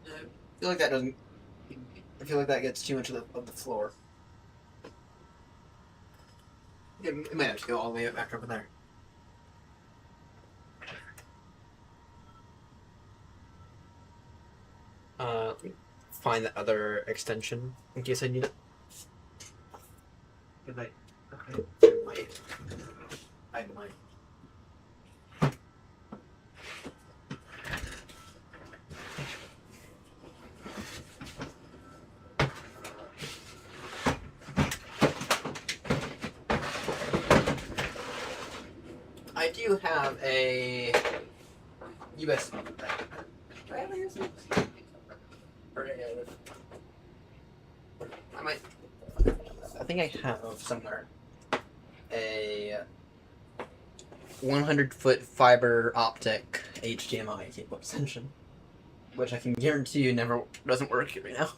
I feel like that doesn't. I feel like that gets too much of the floor. It might have to go all the way back over there. Find the other extension in case I need it. Good night. Okay. I might. I do have a USB. Do I have a USB? I might. I think I have somewhere a 100-foot fiber optic HDMI cable extension, which I can guarantee you never doesn't work right now.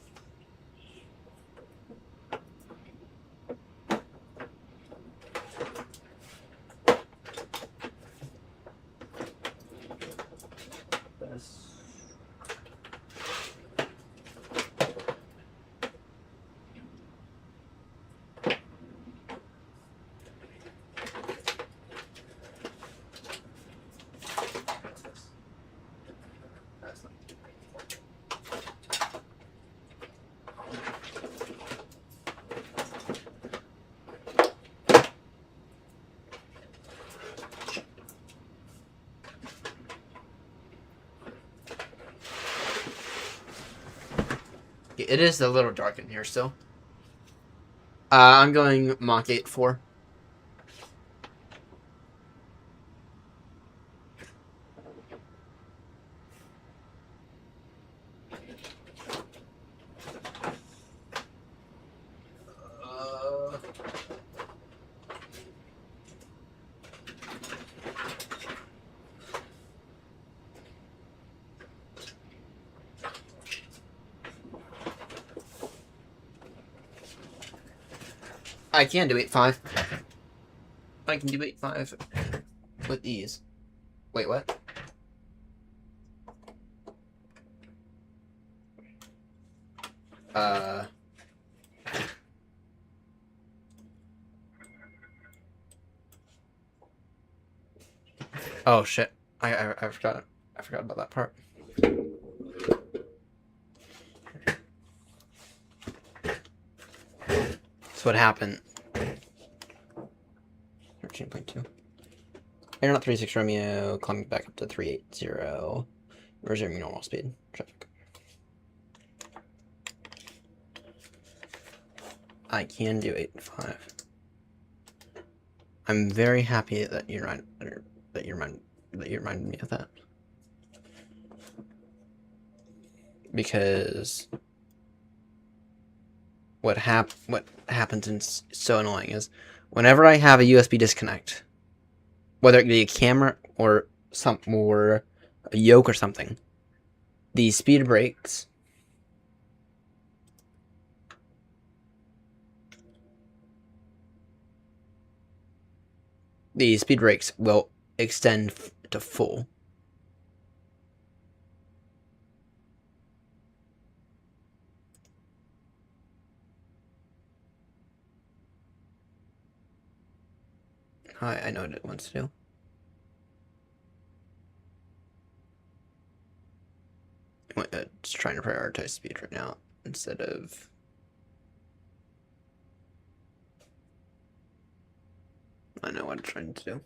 It is a little dark in here still. I'm going Mach 8-4. I can do 8.5. I can do 8.5 with ease. Wait, what? Oh shit! I forgot. I forgot about that part. So what happened? 13.2. Aeronaut 36 Romeo climbing back up to 380. Resuming normal speed. Traffic. I can do 8.5. I'm very happy that you reminded me of that. Because what happens and it's so annoying is whenever I have a USB disconnect, whether it be a camera or a yoke or something, the speed brakes will extend to full. I know what it wants to do. It's trying to prioritize speed right now instead of... I know what it's trying to do.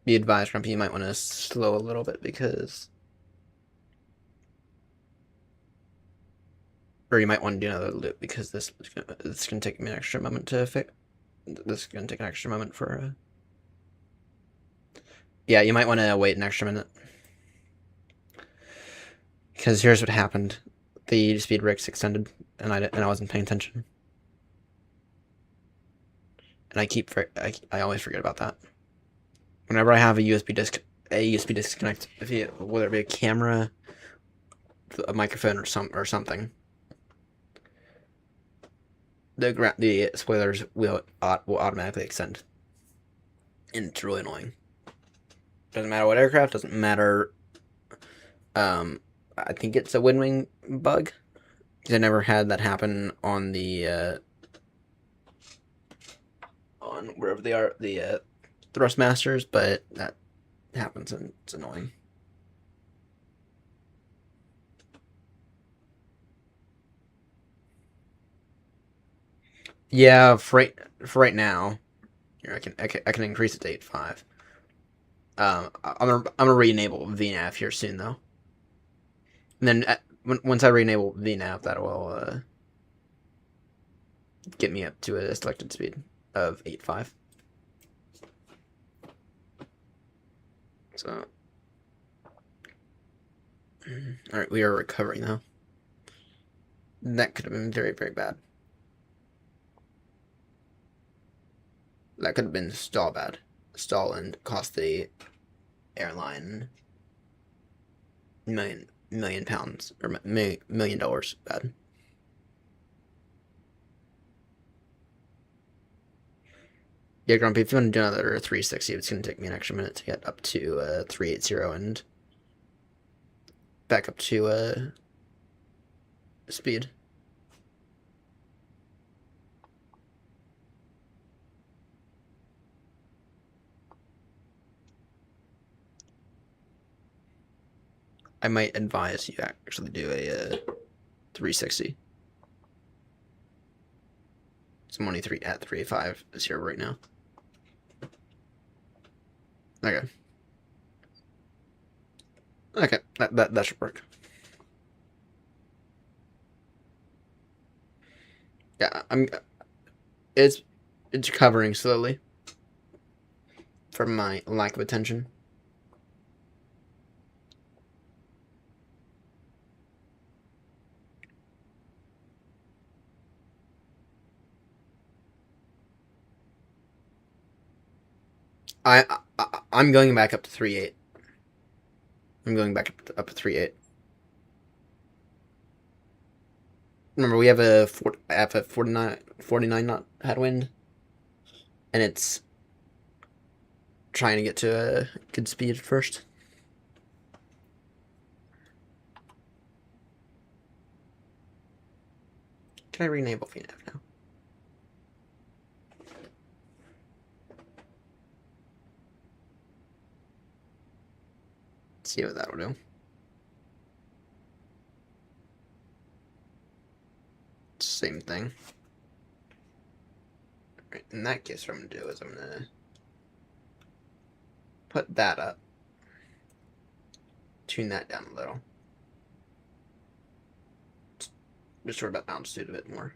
Be advised, Grumpy, you might want to slow a little bit because... Or you might want to do another loop because this is going to take me an extra moment to fix. This is going to take an extra moment for... Yeah, you might want to wait an extra minute. Because here's what happened. The speed brakes extended, and I wasn't paying attention. And I always forget about that. Whenever I have a USB disconnect, whether it be a camera, a microphone, or something, the spoilers will automatically extend. And it's really annoying. Doesn't matter what aircraft, doesn't matter. I think it's a wind-wing bug. Because I never had that happen on the on wherever they are, the Thrustmasters, but that happens and it's annoying. Yeah, for right now, here I can increase it to 8.5. I'm gonna re-enable VNAV here soon though, and then once I re-enable VNAV, that will get me up to a selected speed of 8.5. So, all right, we are recovering now. That could have been very, very bad. That could have been bad. Stall and cost the airline million pounds or $1 million bad. Yeah, Grumpy, if you want to do another 360, it's going to take me an extra minute to get up to 380 and back up to speed. I might advise you actually do a 360. So I'm only at 3.5 is here right now. Okay. Okay, that should work. Yeah, it's recovering slowly from my lack of attention. I'm going back up to 3.8. I'm going back up to 3.8. Remember, we have a 49 knot headwind, and it's trying to get to a good speed first. Can I re-enable VNAV now? See what that'll do. Same thing. Right, in that case, what I'm gonna do is I'm gonna put that up, tune that down a little, just sort of altitude a bit more.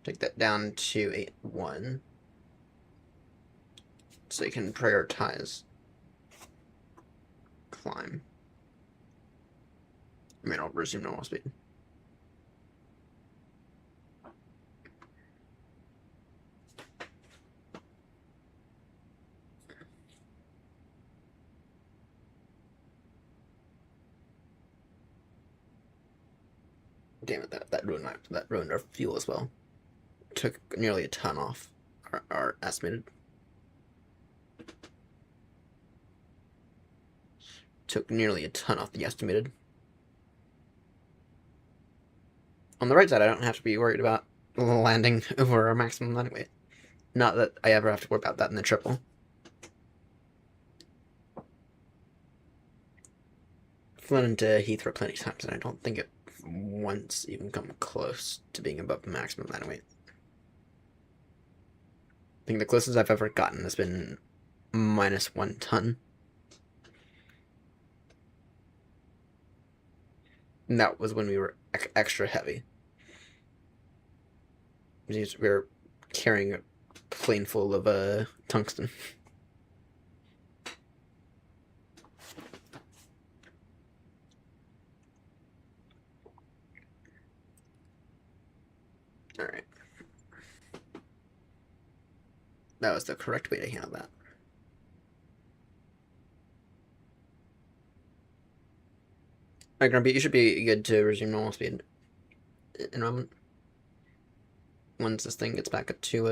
Take that down to 8.1, so you can prioritize climb. I mean, I'll resume normal speed. Damn it, that ruined our fuel as well. Took nearly a ton off our estimated. Took nearly a ton off the estimated. On the right side, I don't have to be worried about landing over our maximum landing weight. Not that I ever have to worry about that in the triple. Flown into Heathrow plenty of times, and I don't think it once even come close to being above the maximum landing weight. I think the closest I've ever gotten has been -1 ton. And that was when we were extra heavy. We were carrying a plane full of tungsten. Alright. That was the correct way to handle that. Alright, Grumpy, you should be good to resume normal speed in a moment. Once this thing gets back up to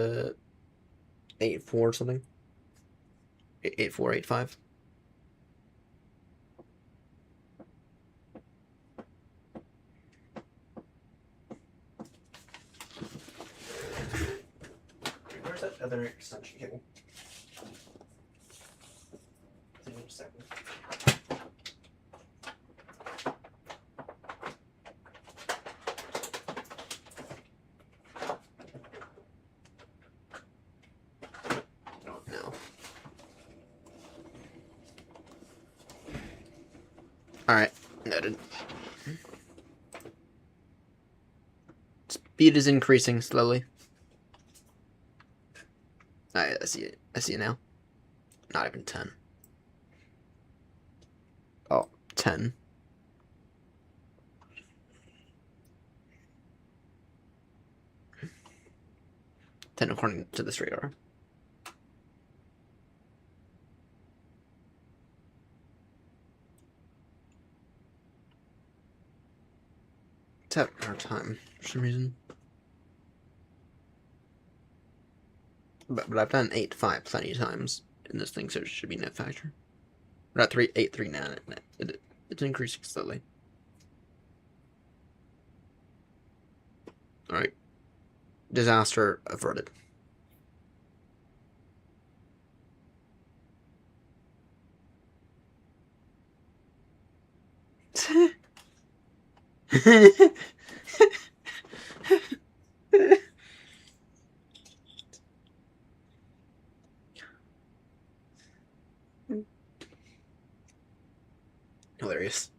8.4 or something. 8.4, 8.5. Where's that other extension cable? In a second. Don't know. Alright, noted. Speed is increasing slowly. Alright, I see it. I see it now. Not even 10. Oh, 10. 10 according to this radar. It's having a hard time for some reason. But I've done 8.5 plenty of times in this thing, so it should be net factor. We're at 8.3 now. It's increasing slowly. Alright. Disaster averted. Hilarious.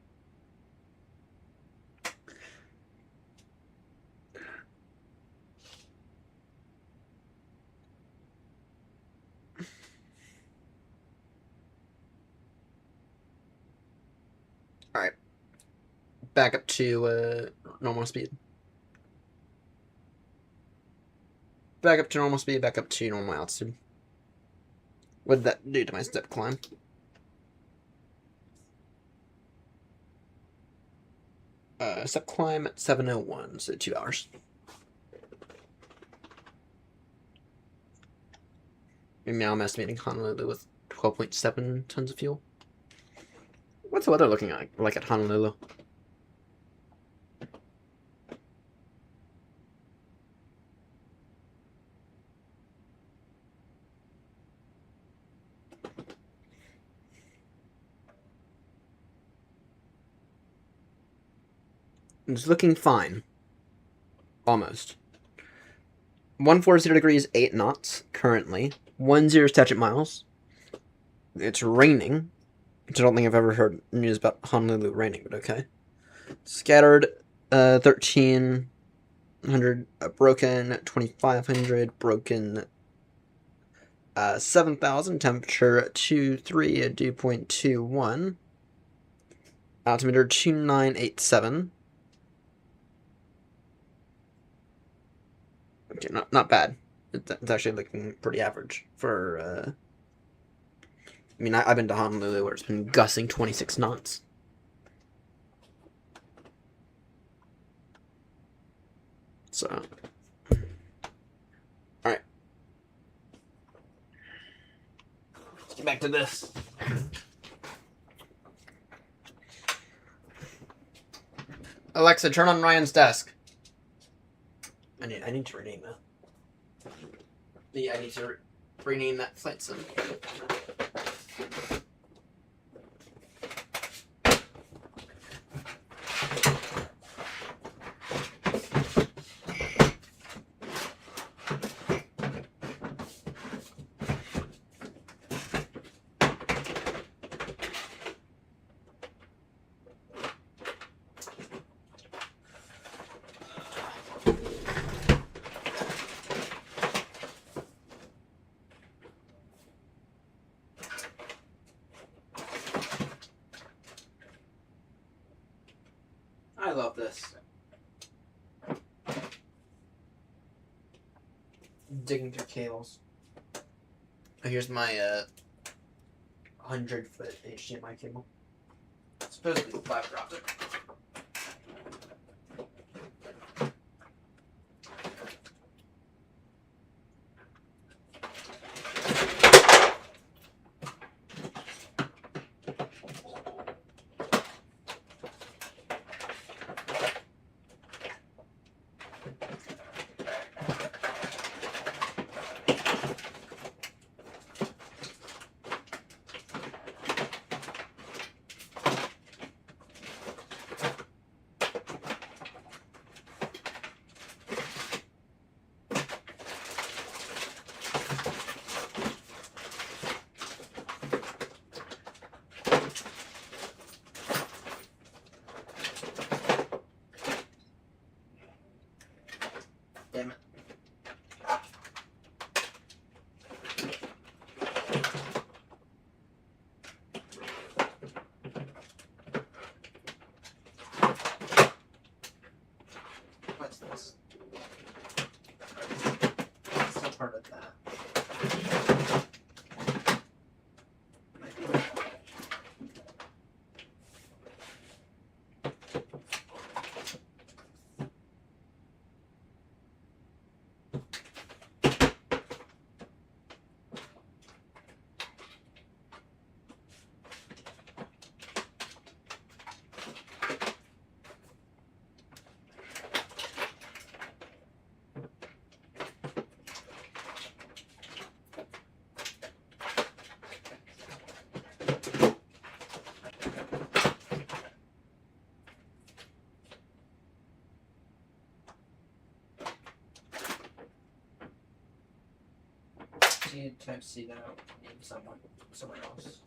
Alright. Back up to normal speed. Back up to normal speed, back up to normal altitude. What did that do to my step climb? Step climb at 7:01, so 2 hours. And now I'm estimating Honolulu with 12.7 tons of fuel. What's the weather looking like at Honolulu? It's looking fine. Almost. 140 degrees, 8 knots, currently. 10 statute miles. It's raining. Which I don't think I've ever heard news about Honolulu raining, but okay. Scattered, 1,300, broken, 2,500, broken, 7,000, temperature 23, dew point 21, altimeter 2987. Okay, not bad. It's actually looking pretty average for, I mean, I've been to Honolulu where it's been gusting 26 knots. So, alright. Let's get back to this. Alexa, turn on Ryan's desk. I need to rename that. Yeah, I need to rename that flight sim. I love this. Digging through cables. Oh, here's my 100-foot HDMI cable. Supposedly fiber optic. Damn it. What's this? Still part of that. Type C that out somewhere else.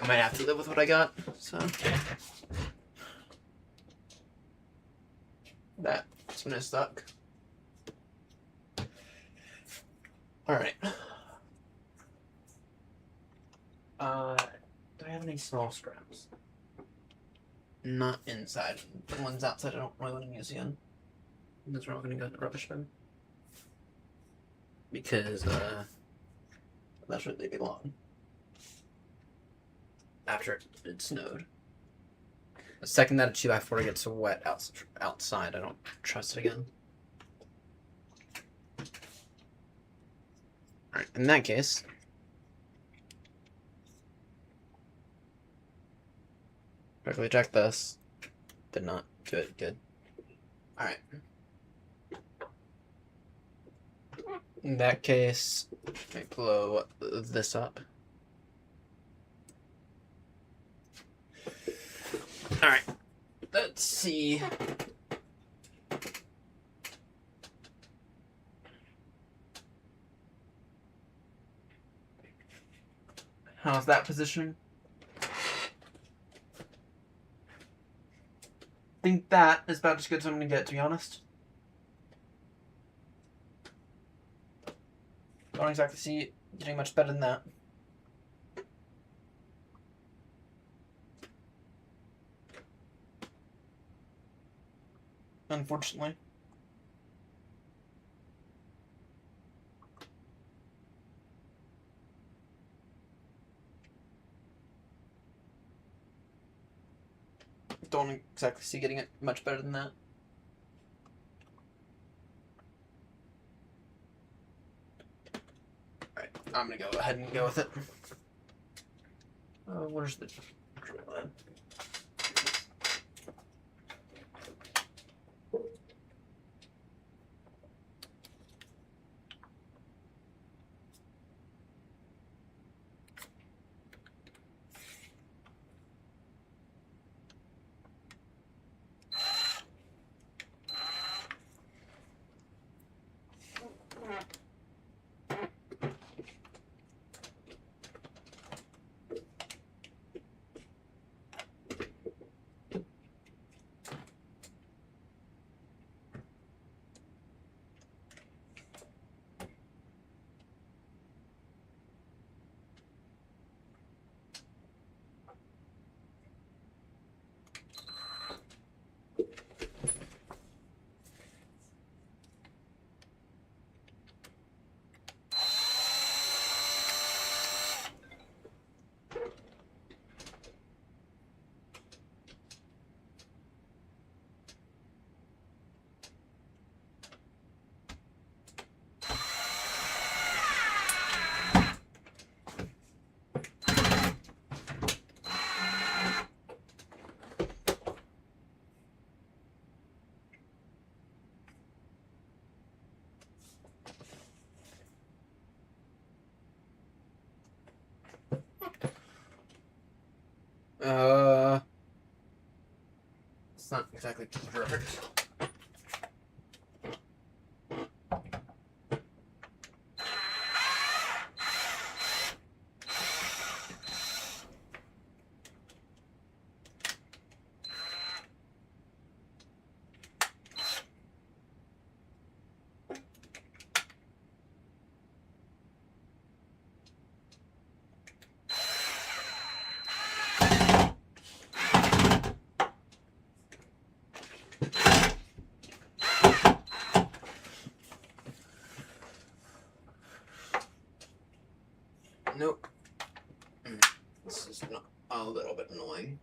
might have to live with what I got, so. That's when it stuck. Alright. Do I have any small scraps? Not inside. The ones outside I don't really want to use again. Those are all going to go in the rubbish bin. Because, that's where they belong. After it snowed. The second that a 2x4 gets wet outside, I don't trust it again. Alright, in that case... quickly check this. Did not do it good. Alright. In that case, let me blow this up. Alright. Let's see. How's that position? I think that is about as good as I'm going to get, to be honest. Don't exactly see it getting much better than that. Unfortunately. Don't exactly see getting it much better than that. Alright, I'm gonna go ahead and go with it. Where's the drill at? It's not exactly perfect. Nope. This is not a little bit annoying.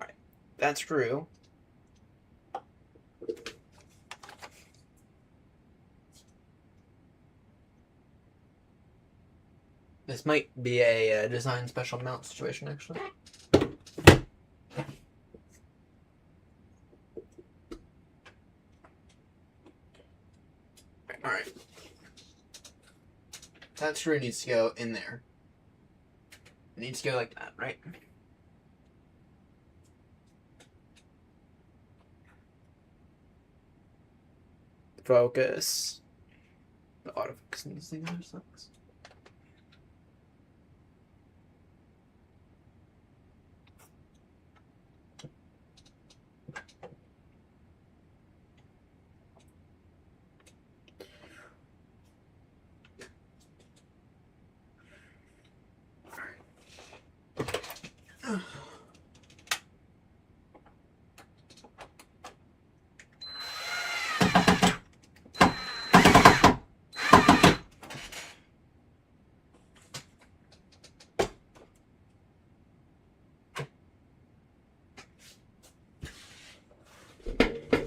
Alright, that's true. This might be a design special mount situation, actually. Alright. that screw needs to go in there. It needs to go like that, right? Focus. The autofocus in these things sucks.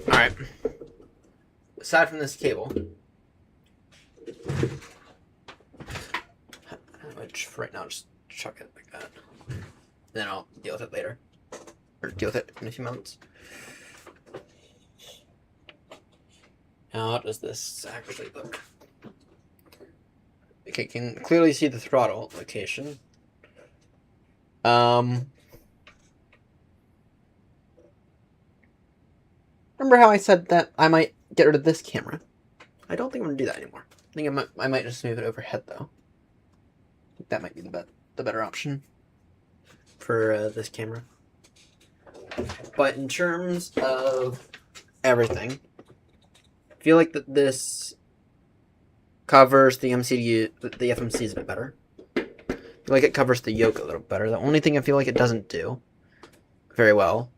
Alright. Aside from this cable, which for right now, just chuck it like that. Then I'll deal with it later. Or deal with it in a few months. How does this actually look? Okay, you can clearly see the throttle location. Remember how I said that I might get rid of this camera? I don't think I'm gonna do that anymore. I think I might just move it overhead though. I think that might be the better option for this camera. But in terms of everything, I feel like that this covers the MCU, the FMCs a bit better. I feel like it covers the yoke a little better. The only thing I feel like it doesn't do very well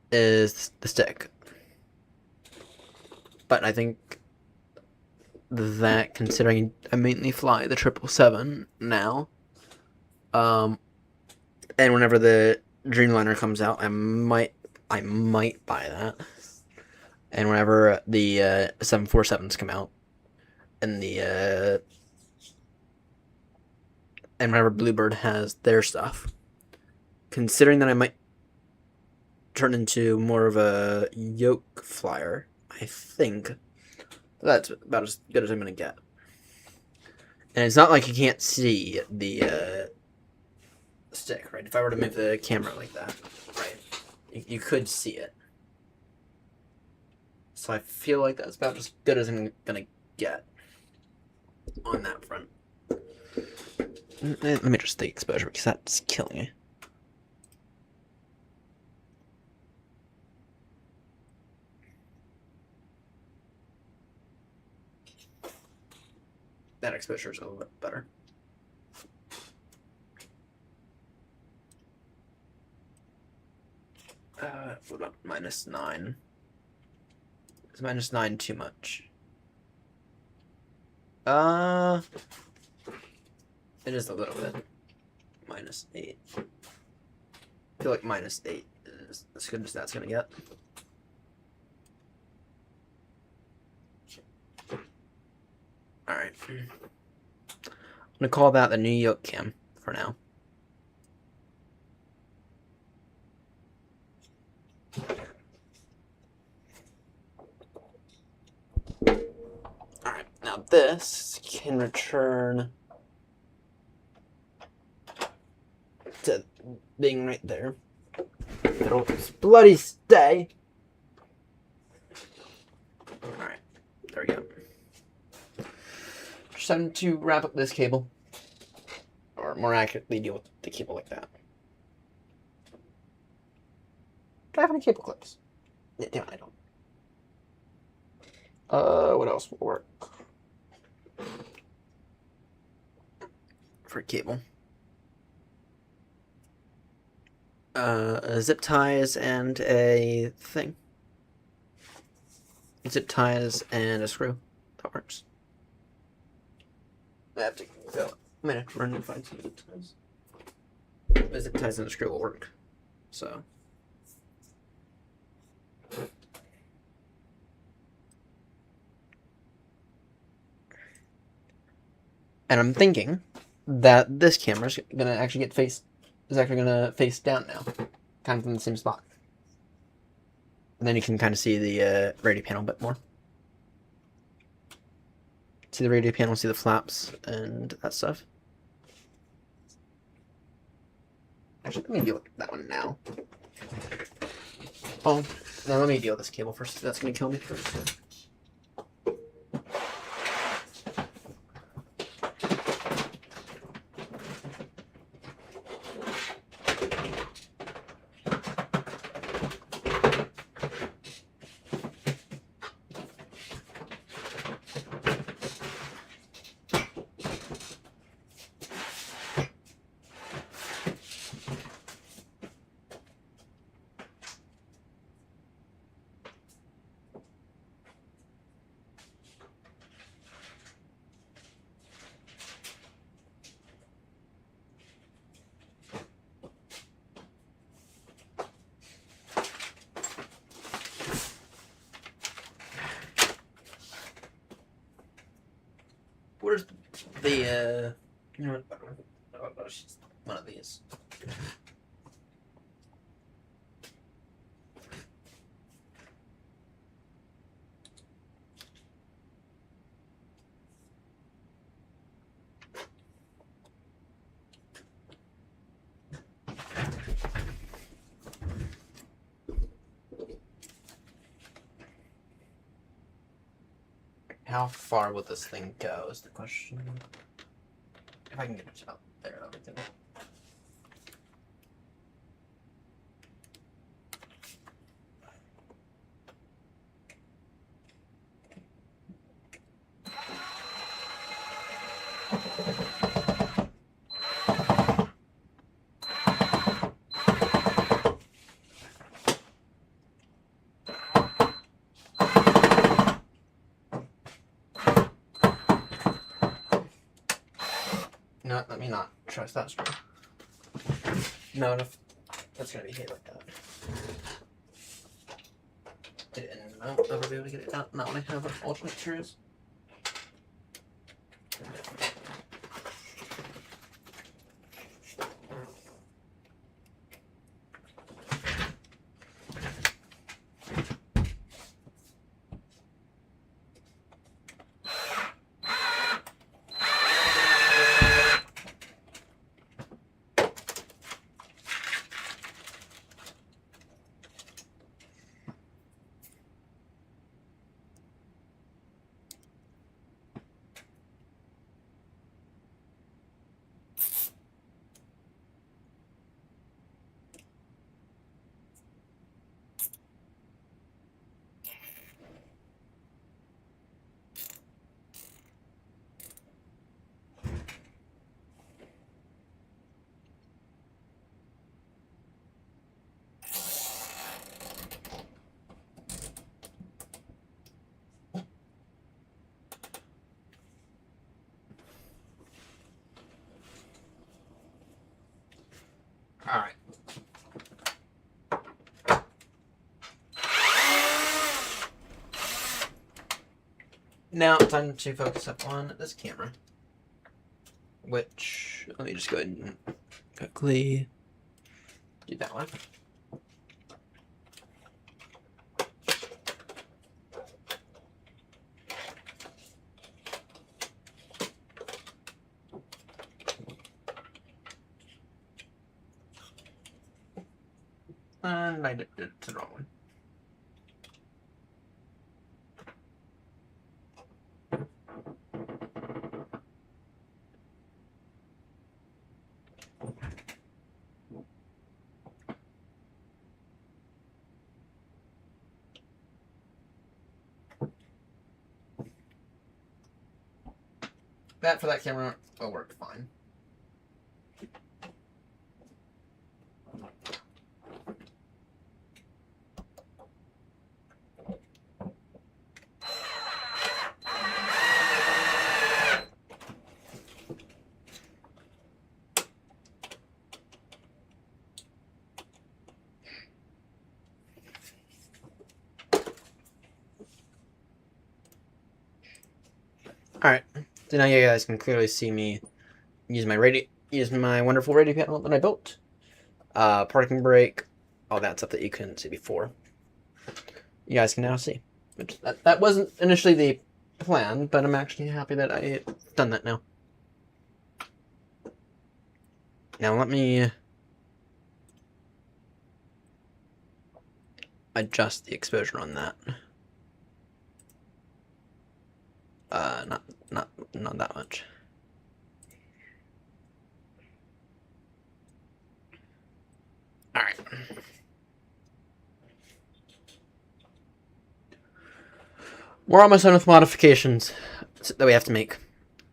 is the stick. But I think that, considering I mainly fly the 777 now, and whenever the Dreamliner comes out, I might buy that. And whenever the 747s come out, and and whenever Bluebird has their stuff, considering that I might turn into more of a yoke flyer, I think that's about as good as I'm gonna get. And it's not like you can't see the stick, right? If I were to move the camera like that, right, you could see it. So I feel like that's about as good as I'm gonna get on that front. Let me just the exposure because that's killing me. That exposure is a little bit better. What about -9? Is -9 too much? It is a little bit. -8. I feel like -8 is as good as that's gonna get. Alright. I'm gonna call that the new yoke cam for now. Alright, now this can return to being right there. It'll bloody stay. Alright, there we go. Just having to wrap up this cable. Or more accurately, deal with the cable like that. Do I have any cable clips? Yeah, damn it, I don't. What else will work? For cable. Zip ties and a thing. Zip ties and a screw. That works. I have to go. I'm gonna run and find some zip ties. The zip ties and the screw will work. So. And I'm thinking that this camera is gonna actually face down now, kind of in the same spot. And then you can kind of see the radio panel a bit more. See the radio panel, see the flaps, and that stuff. Actually, let me deal with that one now. Oh, no, let me deal with this cable first. That's going to kill me first. Where's the, you know what? Oh, she's one of these. How far will this thing go is the question. If I can get it out there, everything. No, let me not trust that screw. No, enough. That's gonna be hit like that. And I'll never be able to get it out. Not when I have an alternate screws. Alright. Now, time to focus up on this camera. Which, let me just go ahead and quickly do that one. And I did it to the wrong one. That for that camera will work fine. Alright, so now you guys can clearly see me use my wonderful radio panel that I built. Parking brake, all that stuff that you couldn't see before. You guys can now see. Which that wasn't initially the plan, but I'm actually happy that I've done that now. Now let me adjust the exposure on that. Not that much. All right. We're almost done with modifications that we have to make.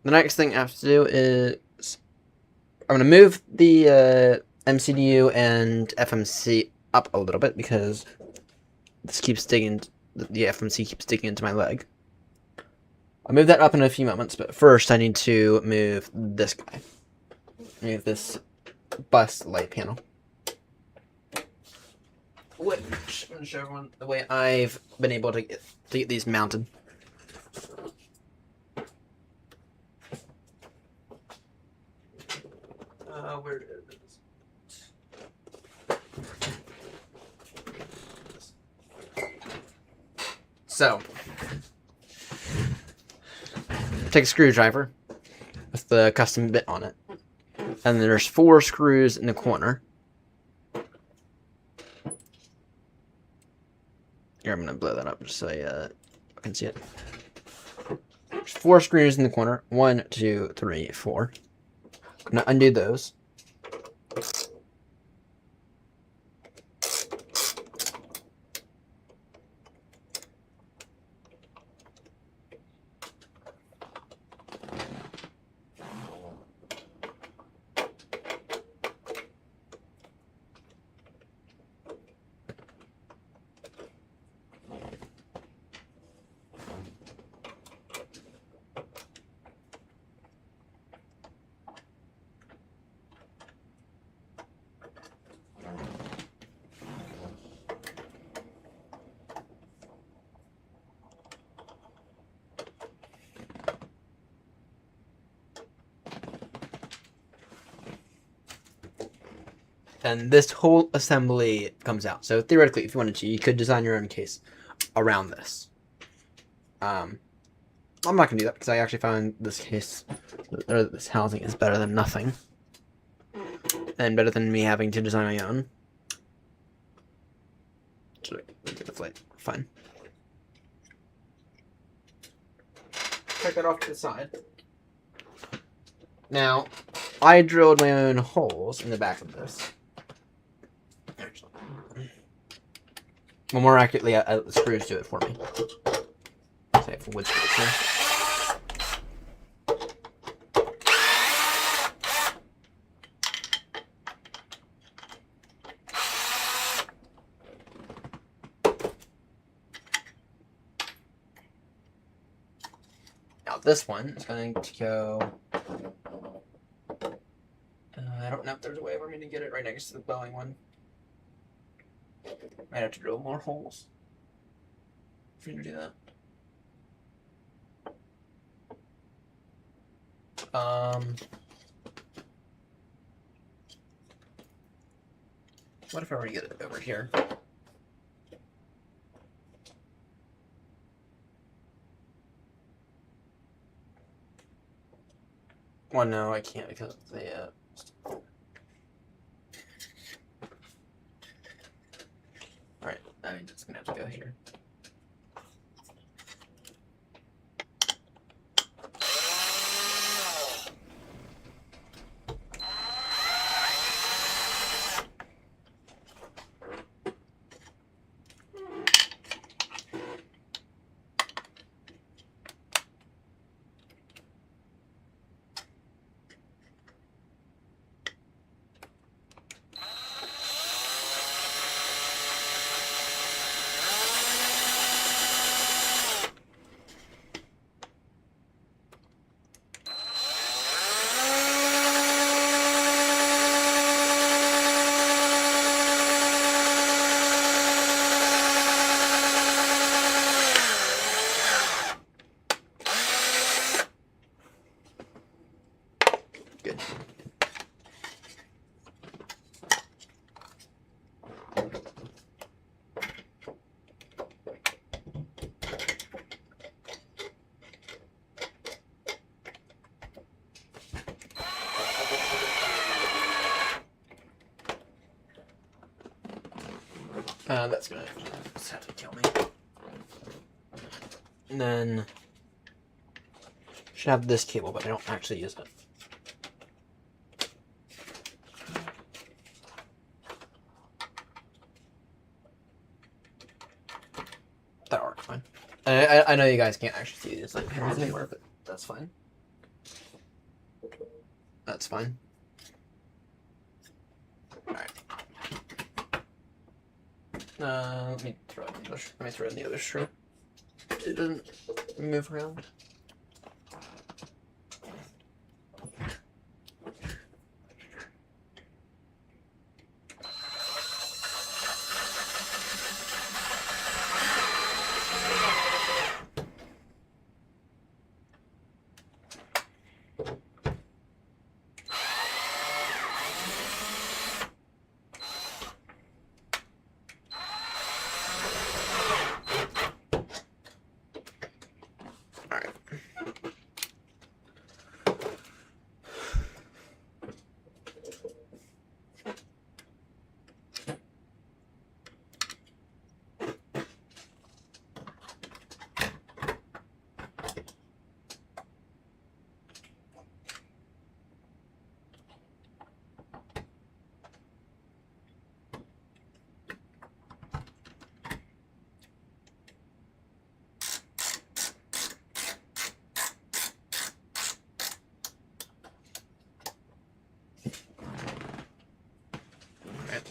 The next thing I have to do is I'm going to move the MCDU and FMC up a little bit because this keeps digging. The FMC keeps digging into my leg. I'll move that up in a few moments, but first I need to move this guy. Move this bus light panel. Which I'm going to show everyone the way I've been able to get these mounted. Where is so, take a screwdriver with the custom bit on it, and there's 4 screws in the corner. Here, I'm gonna blow that up just so you can see it. There's 4 screws in the corner. 1, 2, 3, 4. I'm gonna undo those. And this whole assembly comes out. So theoretically, if you wanted to, you could design your own case around this. I'm not gonna do that because I actually found this case, or this housing, is better than nothing, and better than me having to design my own. So get the flight. Fine. Take that off to the side. Now, I drilled my own holes in the back of this. Well, more accurately, the screws do it for me. Say for wood screws here. Now this one is going to go. I don't know if there's a way for me to get it right next to the Boeing one. Might have to drill more holes for you to do that. What if I were to get it over here? Well, no, I can't because of the Alright, I'm just gonna have to go here. Good. That's gonna sadly kill me. And then should have this cable, but I don't actually use it. That'll work fine. I know you guys can't actually see these panels anymore, but that's fine. That's fine. Alright. Let me throw in the other screw. It doesn't move around.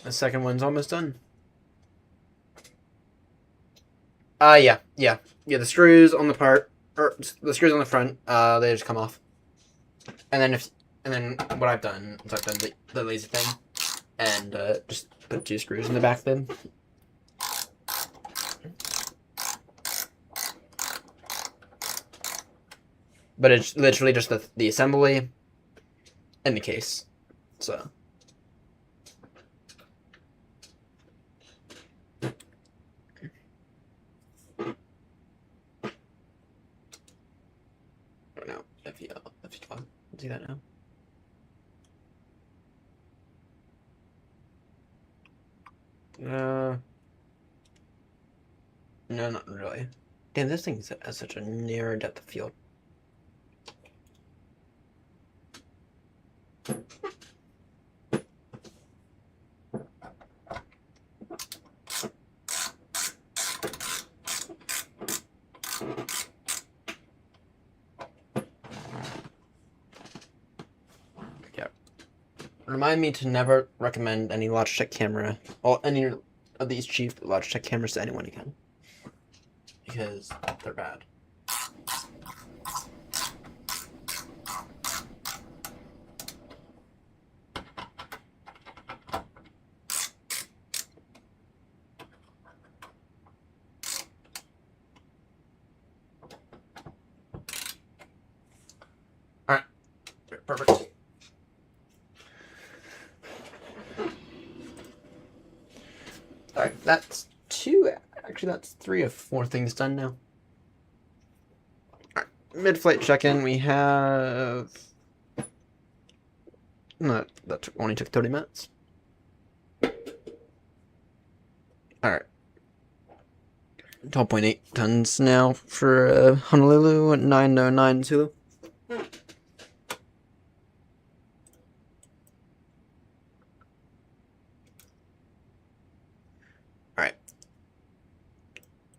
The second one's almost done. Yeah. The screws on the the screws on the front, they just come off. And then what I've done is I've done the lazy thing, and just put 2 screws in the back then. But it's literally just the assembly and the case, so. If you see that now. No, not really. Damn, this thing has such a narrow depth of field. Remind me to never recommend any Logitech camera or any of these cheap Logitech cameras to anyone again, because they're bad. All right, perfect. Alright, that's 2. Actually, that's 3 of 4 things done now. Alright, mid-flight check-in, we have. No, that only took 30 minutes. Alright. 12.8 tons now for Honolulu at 909 Zulu.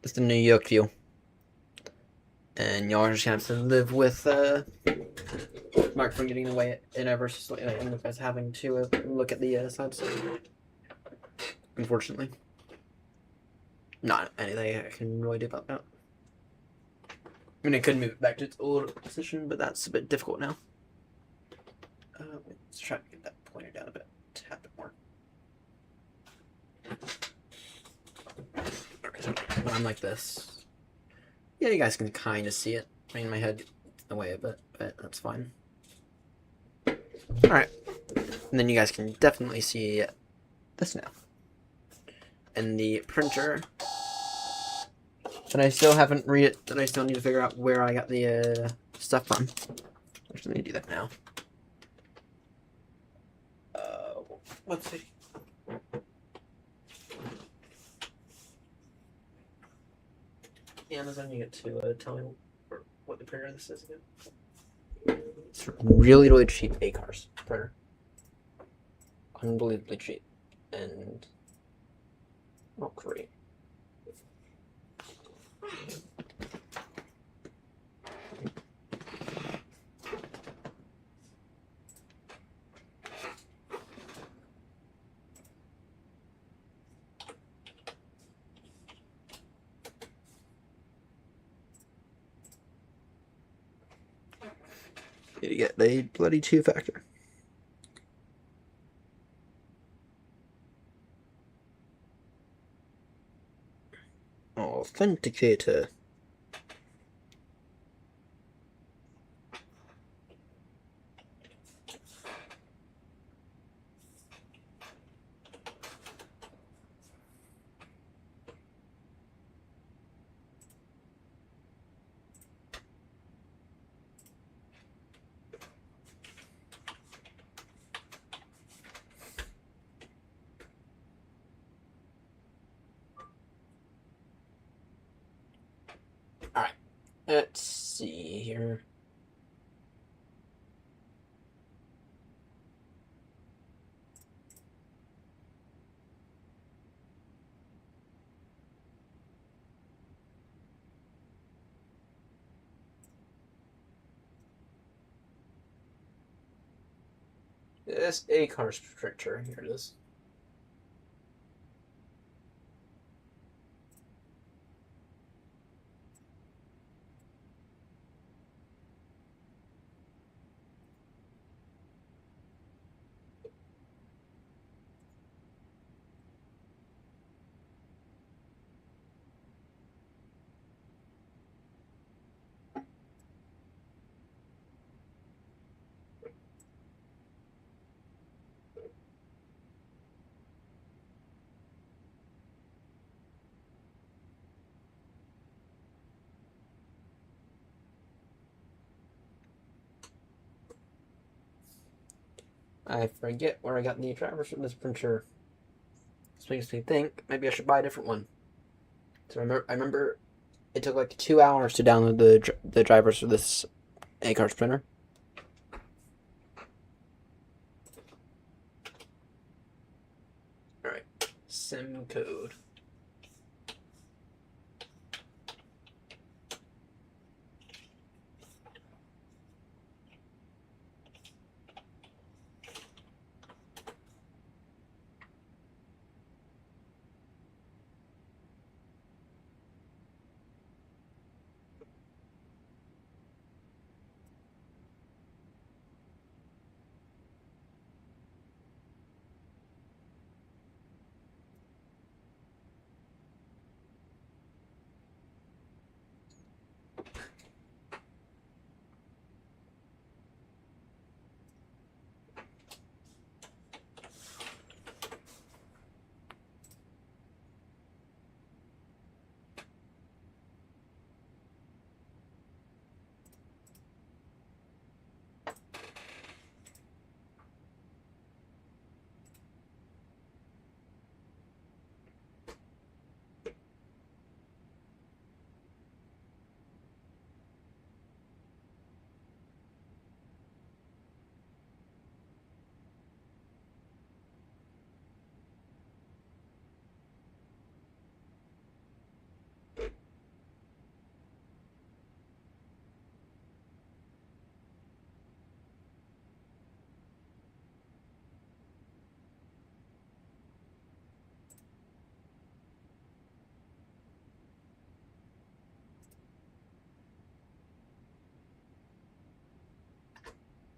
It's the New York view. And y'all are just gonna have to live with microphone getting in the way and us having to look at the sides. Unfortunately. Not anything I can really do about that. I mean, I could move it back to its old position, but that's a bit difficult now. Let's try to get that pointer down a bit. Tap it more. When I'm like this, yeah, you guys can kind of see it. I mean, my head gets in the way a bit, but that's fine. Alright. And then you guys can definitely see this now. And the printer that I still haven't read it, that I still need to figure out where I got the stuff from. Actually, let me do that now. Let's see. Amazon, you get to tell me what the printer this is again. It's really, really cheap ACARS printer. Unbelievably cheap. And great. Need to get the bloody 2-factor. Authenticator. Alright, let's see here. This ACARS printer, here it is. I forget where I got the drivers from this printer. This makes me think maybe I should buy a different one. So I remember it took like 2 hours to download the drivers for this ACARS printer. Alright, sim code.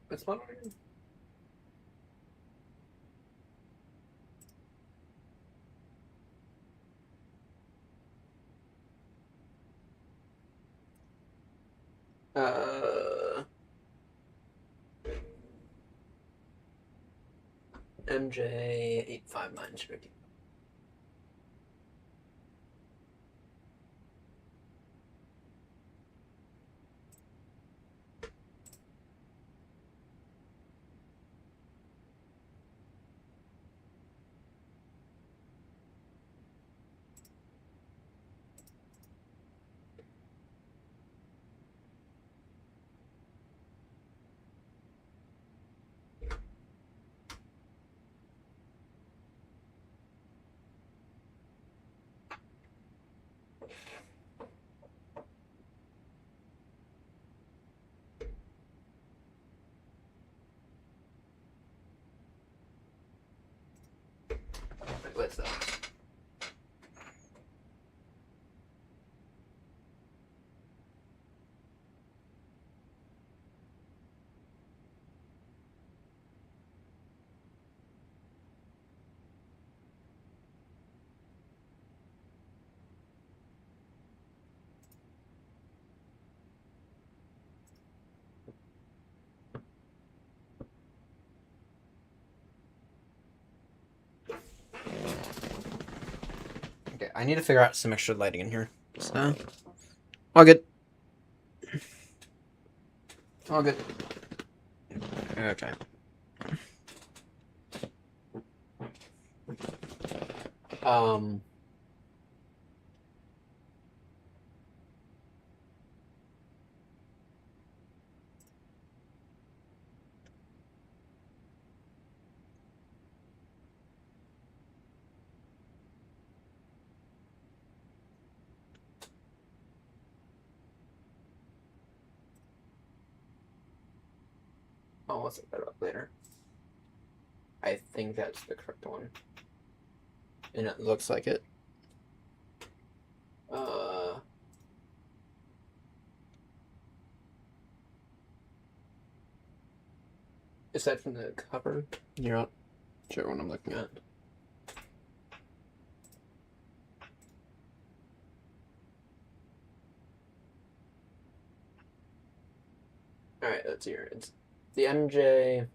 What's my name? MJ85950. with those. Okay, I need to figure out some extra lighting in here. So, all good. All good. Okay. Um. Oh, what's it better up later? I think that's the correct one. And it looks like it. Is that from the cover? You're not sure what I'm looking at. Alright, that's here. It's the MJ.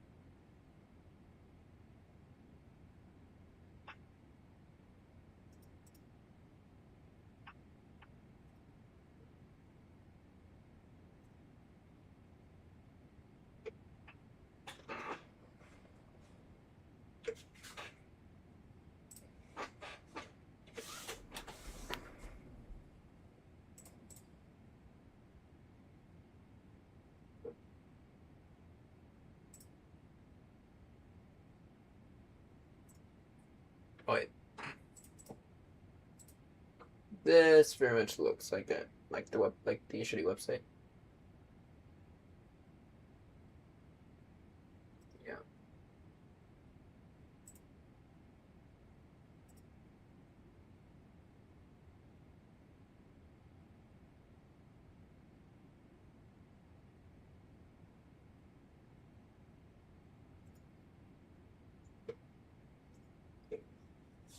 Oh, wait. This very much looks like it, like the shitty website. Yeah.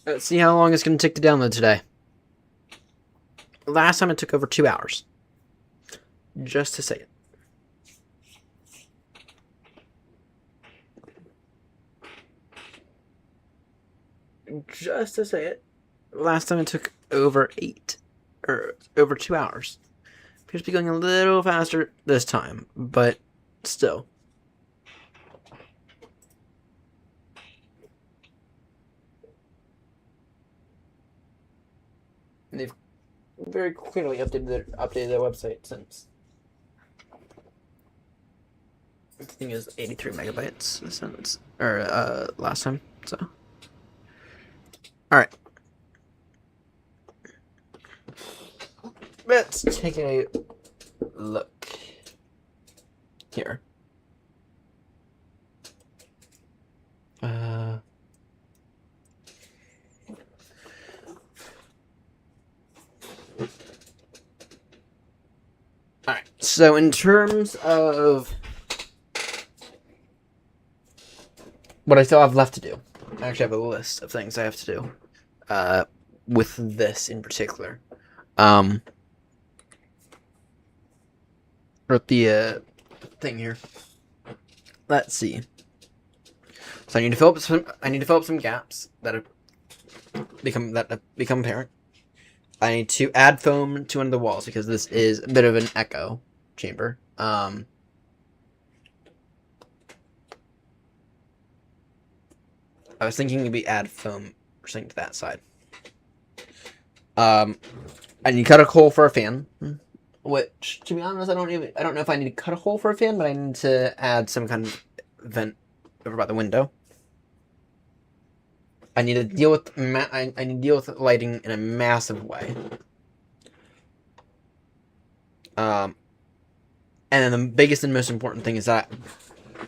Let's see how long it's going to take to download today. Last time it took over 2 hours. Just to say it. Just to say it. Last time it took over 2 hours. Appears to be going a little faster this time, but still. They've very clearly updated their website since. The thing is 83 megabytes since last time. So, all right. Let's take a look here. Alright, so in terms of what I still have left to do, I actually have a list of things I have to do with this in particular. Wrote the thing here. Let's see. So I need to fill up some gaps that have become apparent. I need to add foam to one of the walls because this is a bit of an echo chamber. I was thinking maybe add foam or something to that side. I need to cut a hole for a fan, which, to be honest, I don't know if I need to cut a hole for a fan, but I need to add some kind of vent over by the window. I need to deal with lighting in a massive way. And then the biggest and most important thing is that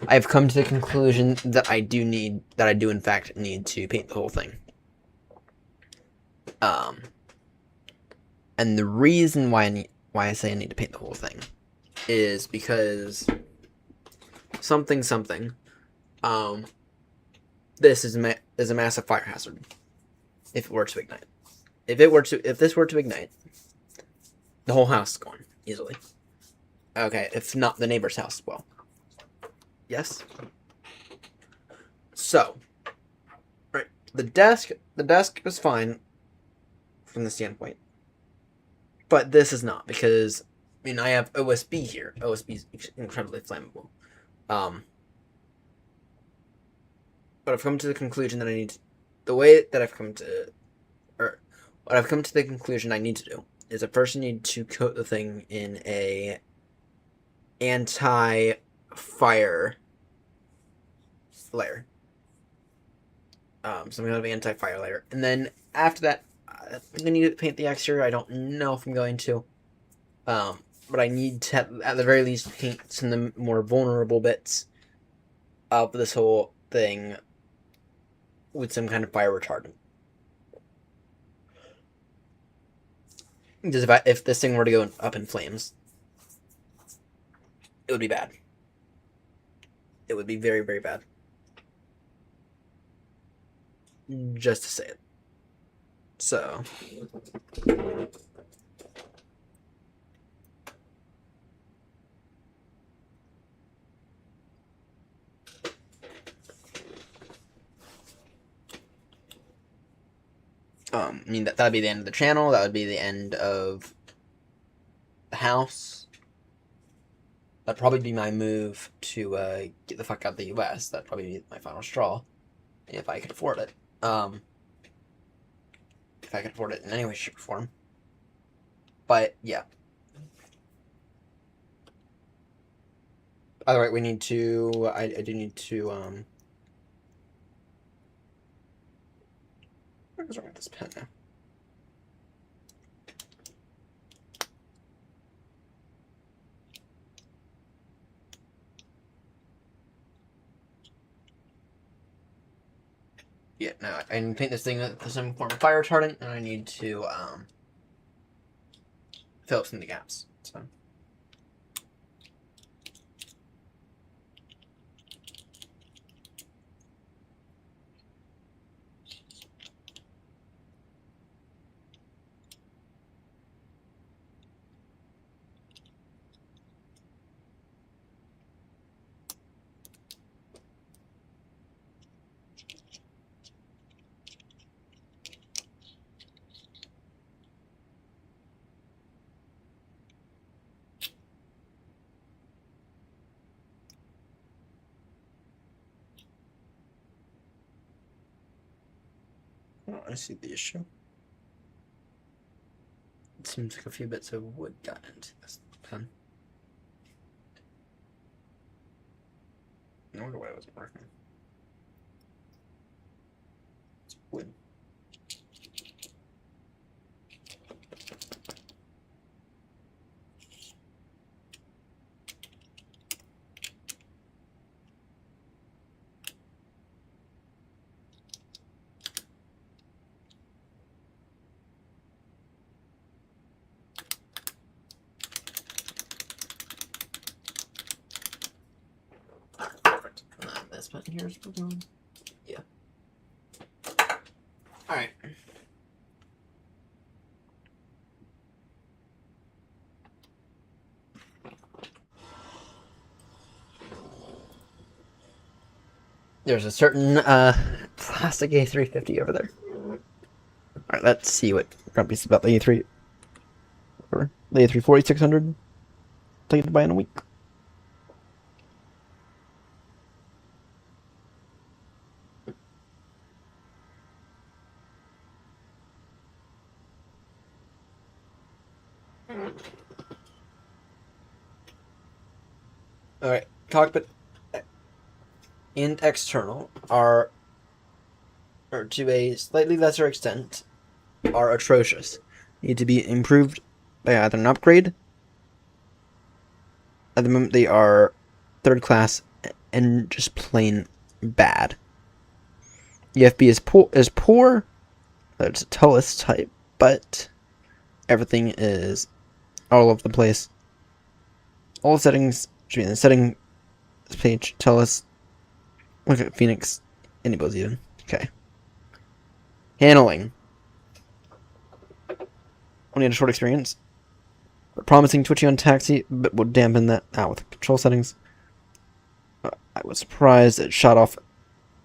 I've come to the conclusion that I do in fact need to paint the whole thing. And the reason why I say I need to paint the whole thing is because something. This is a massive fire hazard if it were to ignite. If this were to ignite, the whole house is gone easily. Okay, if not the neighbor's house as well. Yes. So, right, the desk is fine from the standpoint, but this is not, because I have OSB here. OSB is incredibly flammable. But I've come to the conclusion that what I've come to the conclusion I need to do is I first need to coat the thing in a anti-fire layer. Some kind of anti-fire layer. And then after that, I think I need to paint the exterior. I don't know if I'm going to. But I need to, at the very least, paint some of the more vulnerable bits of this whole thing with some kind of fire retardant. Because if this thing were to go up in flames, it would be bad. It would be very, very bad. Just to say it. So. That would be the end of the channel. That would be the end of the house. That'd probably be my move to get the fuck out of the U.S. That'd probably be my final straw, if I could afford it. If I could afford it in any way, shape, or form. But yeah. By the way, we need to. I do need to. What's wrong with this pen now? Yeah, no, I need to paint this thing with some form of fire retardant, and I need to fill up some of the gaps. So. Oh, I see the issue. It seems like a few bits of wood got into this pen. I wonder why it wasn't working. It's wood. Perfect. This button here is doing. Yeah. Alright. There's a certain plastic A350 over there. Alright, let's see what Grumpy's about the A3. Or the A340 600. Take it to buy in a week. Alright, cockpit and external are, or to a slightly lesser extent, are atrocious. Need to be improved by either an upgrade. At the moment, they are third class and just plain bad. EFB is poor. It's a Tullus type. but everything is all over the place. All settings should be in the settings page. Tell us. Look at Phoenix. Enables even. Okay. Handling. Only had a short experience. But promising twitchy on taxi, but would dampen that out with control settings. I was surprised it shot off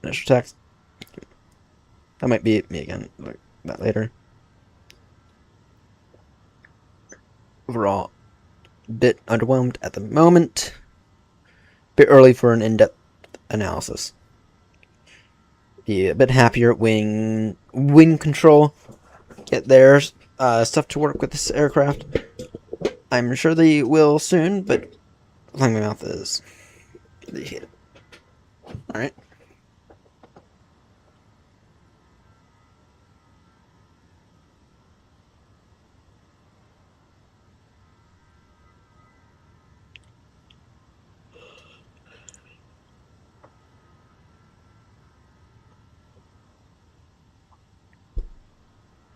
initial text. That might be me again. Look that later. Overall, bit underwhelmed at the moment. Bit early for an in-depth analysis. Be a bit happier at wing control. Get their stuff to work with this aircraft. I'm sure they will soon, but my mouth is. They hate it. Alright.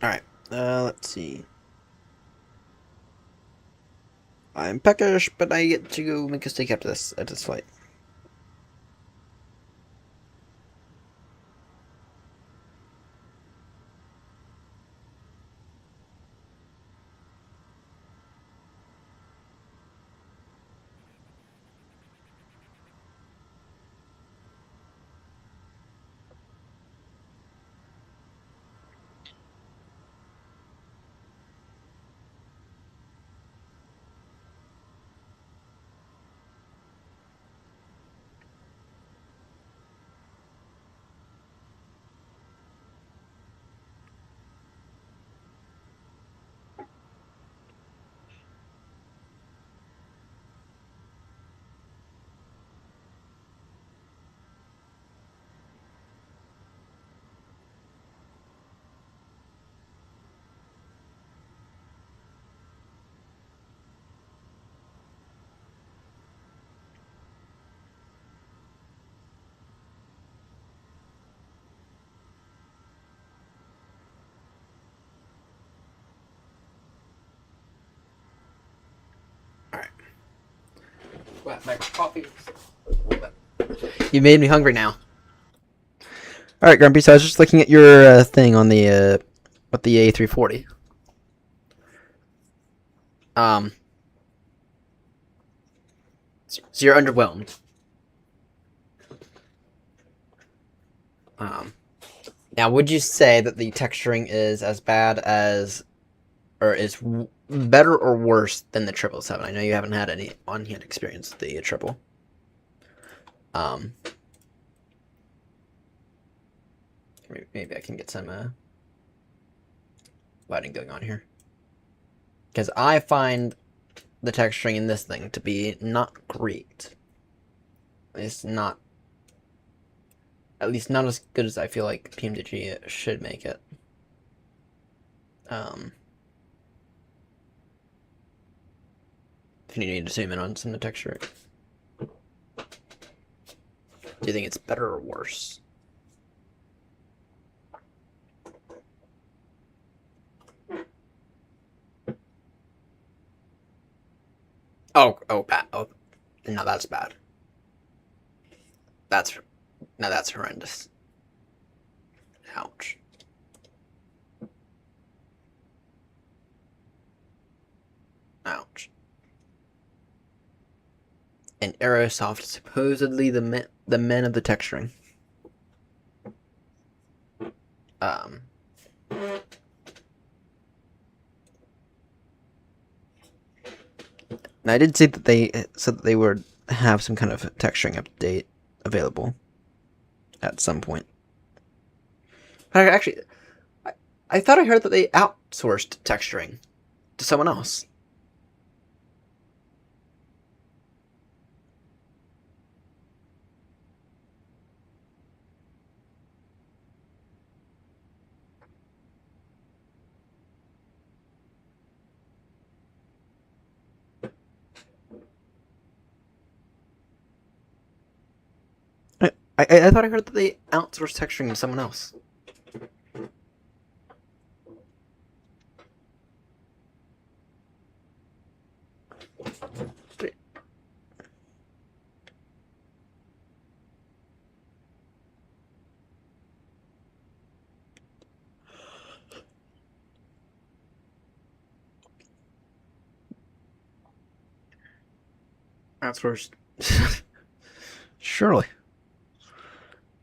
Alright, let's see. I'm peckish, but I get to go make a steak after this flight. My coffee. You made me hungry now. Alright, Grumpy, so I was just looking at your thing on the with the A340. So you're underwhelmed. Now would you say that the texturing is as bad as, or is better or worse than the 777? I know you haven't had any on-hand experience with the triple. Maybe I can get some lighting going on here, because I find the texturing in this thing to be not great. It's not, at least not as good as I feel like PMDG should make it. If you need to zoom in on some of the texture, do you think it's better or worse? Oh, bad. Oh, no, that's bad. That's horrendous. Ouch. Ouch. And Aerosoft, supposedly the men of the texturing. I did see that they said that they would have some kind of texturing update available at some point. Actually, I thought I heard that they outsourced texturing to someone else. I thought I heard that they outsourced texturing to someone else. That's first. Surely.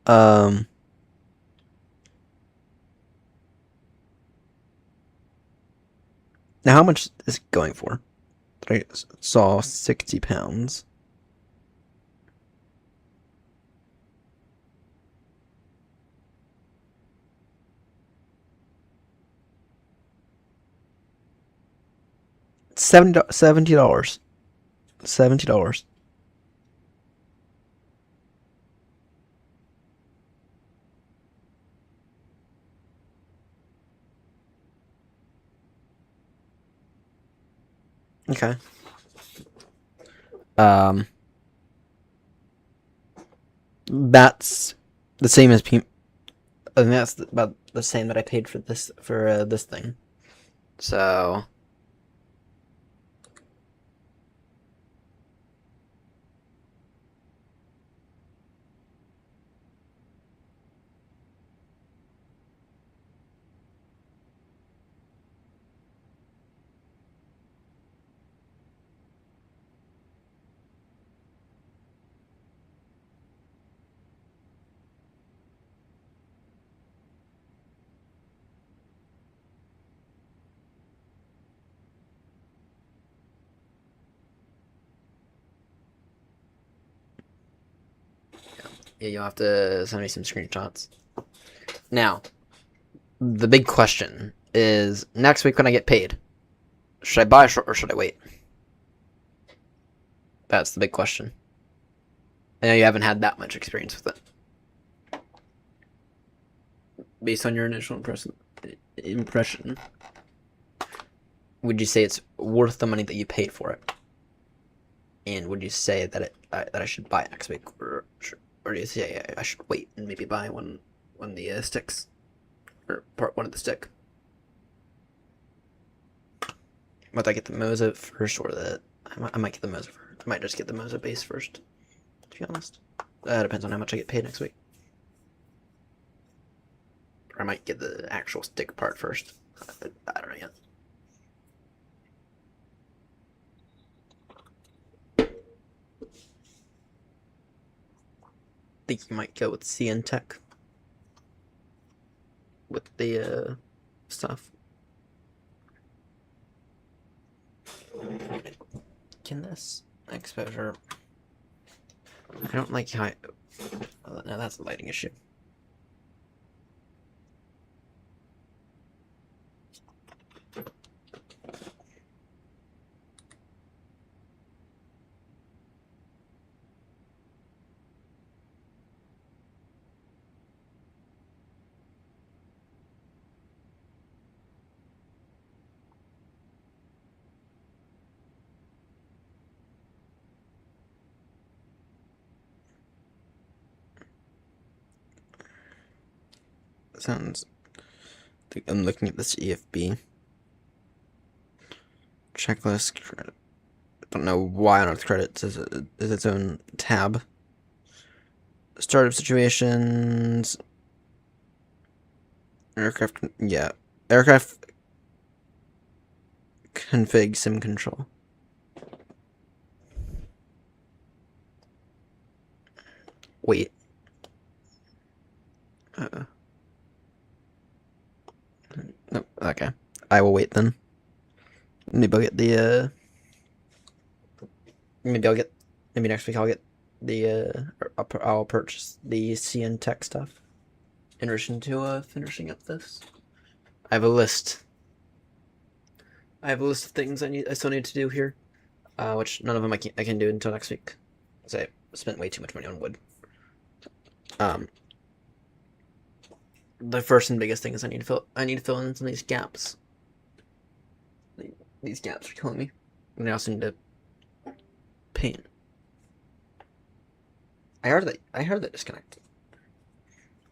Now how much is it going for? I saw 60 pounds. $70. $70. Okay. That's the same as I think that's about the same that I paid for this thing. So yeah, you'll have to send me some screenshots. Now, the big question is next week when I get paid, should I buy or should I wait? That's the big question. I know you haven't had that much experience with it. Based on your initial impression, would you say it's worth the money that you paid for it? And would you say that that I should buy it next week, or do you say I should wait and maybe buy when the sticks, or part one of the stick? Whether I get the Moza first or I might get the Moza first. I might just get the Moza base first. To be honest, that depends on how much I get paid next week. Or I might get the actual stick part first. I don't know yet. Think you might go with CN Tech with the stuff. Can this exposure? I don't like how. No, that's a lighting issue. Sounds. I'm looking at this EFB checklist. I don't know why on Earth credits is its own tab. Startup situations. Aircraft. Yeah, aircraft config sim control. Wait. No, okay. I will wait then. Maybe I'll get the maybe next week I'll get the I'll purchase the CN Tech stuff in addition to finishing up this. I have a list. I have a list of things I still need to do here, which none of them I can do until next week, because I spent way too much money on wood. The first and biggest thing is I need to fill in some of these gaps. These gaps are killing me. And I also need to paint. I heard that disconnect.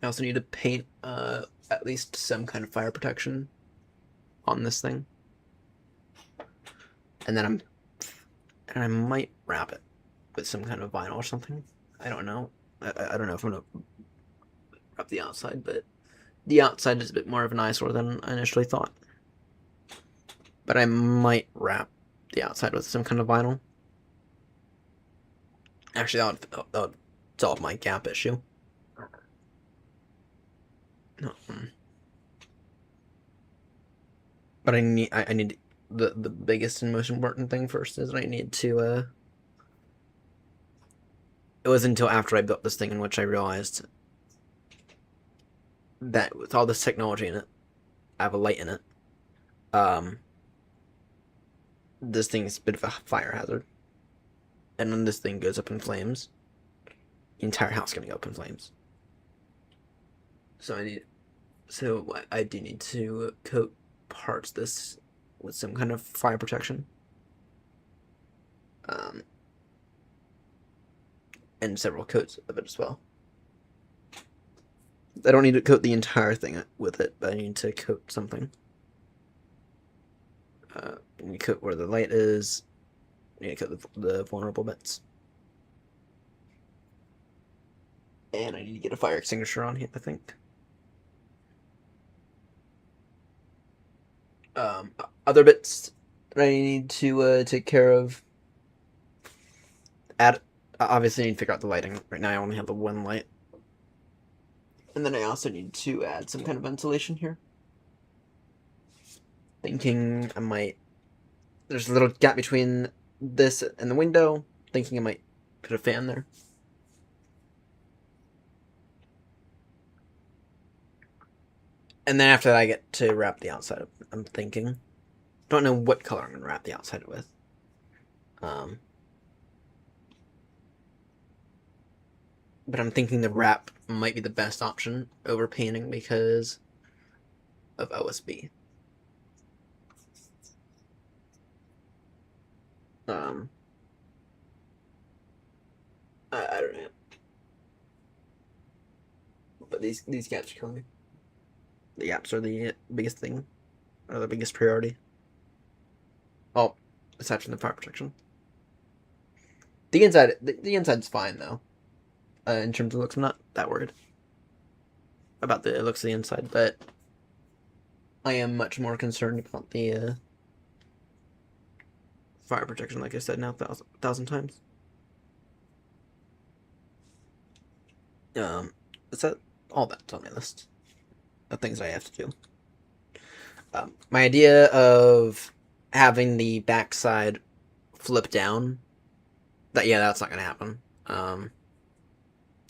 I also need to paint at least some kind of fire protection on this thing. And then And I might wrap it with some kind of vinyl or something. I don't know. I don't know if I'm gonna wrap the outside, but the outside is a bit more of an eyesore than I initially thought. But I might wrap the outside with some kind of vinyl. Actually, that would solve my gap issue. But I need the biggest and most important thing first is I need to it was until after I built this thing in which I realized that with all this technology in it, I have a light in it. This thing is a bit of a fire hazard. And when this thing goes up in flames, the entire house is gonna go up in flames. So I do need to coat parts this with some kind of fire protection. And several coats of it as well. I don't need to coat the entire thing with it, but I need to coat something. I need to coat where the light is. I need to coat the vulnerable bits. And I need to get a fire extinguisher on here, I think. Other bits that I need to take care of. Obviously, I need to figure out the lighting. Right now, I only have the one light. And then I also need to add some kind of ventilation here. Thinking I might... There's a little gap between this and the window. Thinking I might put a fan there. And then after that, I get to wrap the outside up. I'm thinking. Don't know what color I'm going to wrap the outside with. But I'm thinking the wrap might be the best option over painting because of OSB. I don't know. But these gaps are killing me. The gaps are the biggest thing, or the biggest priority. Oh, aside from the fire protection. The inside's fine though. In terms of looks, I'm not that worried about the looks of the inside, but I am much more concerned about the fire protection, like I said now a thousand times. Is that all that's on my list of things I have to do? My idea of having the backside flip down, that's not gonna happen.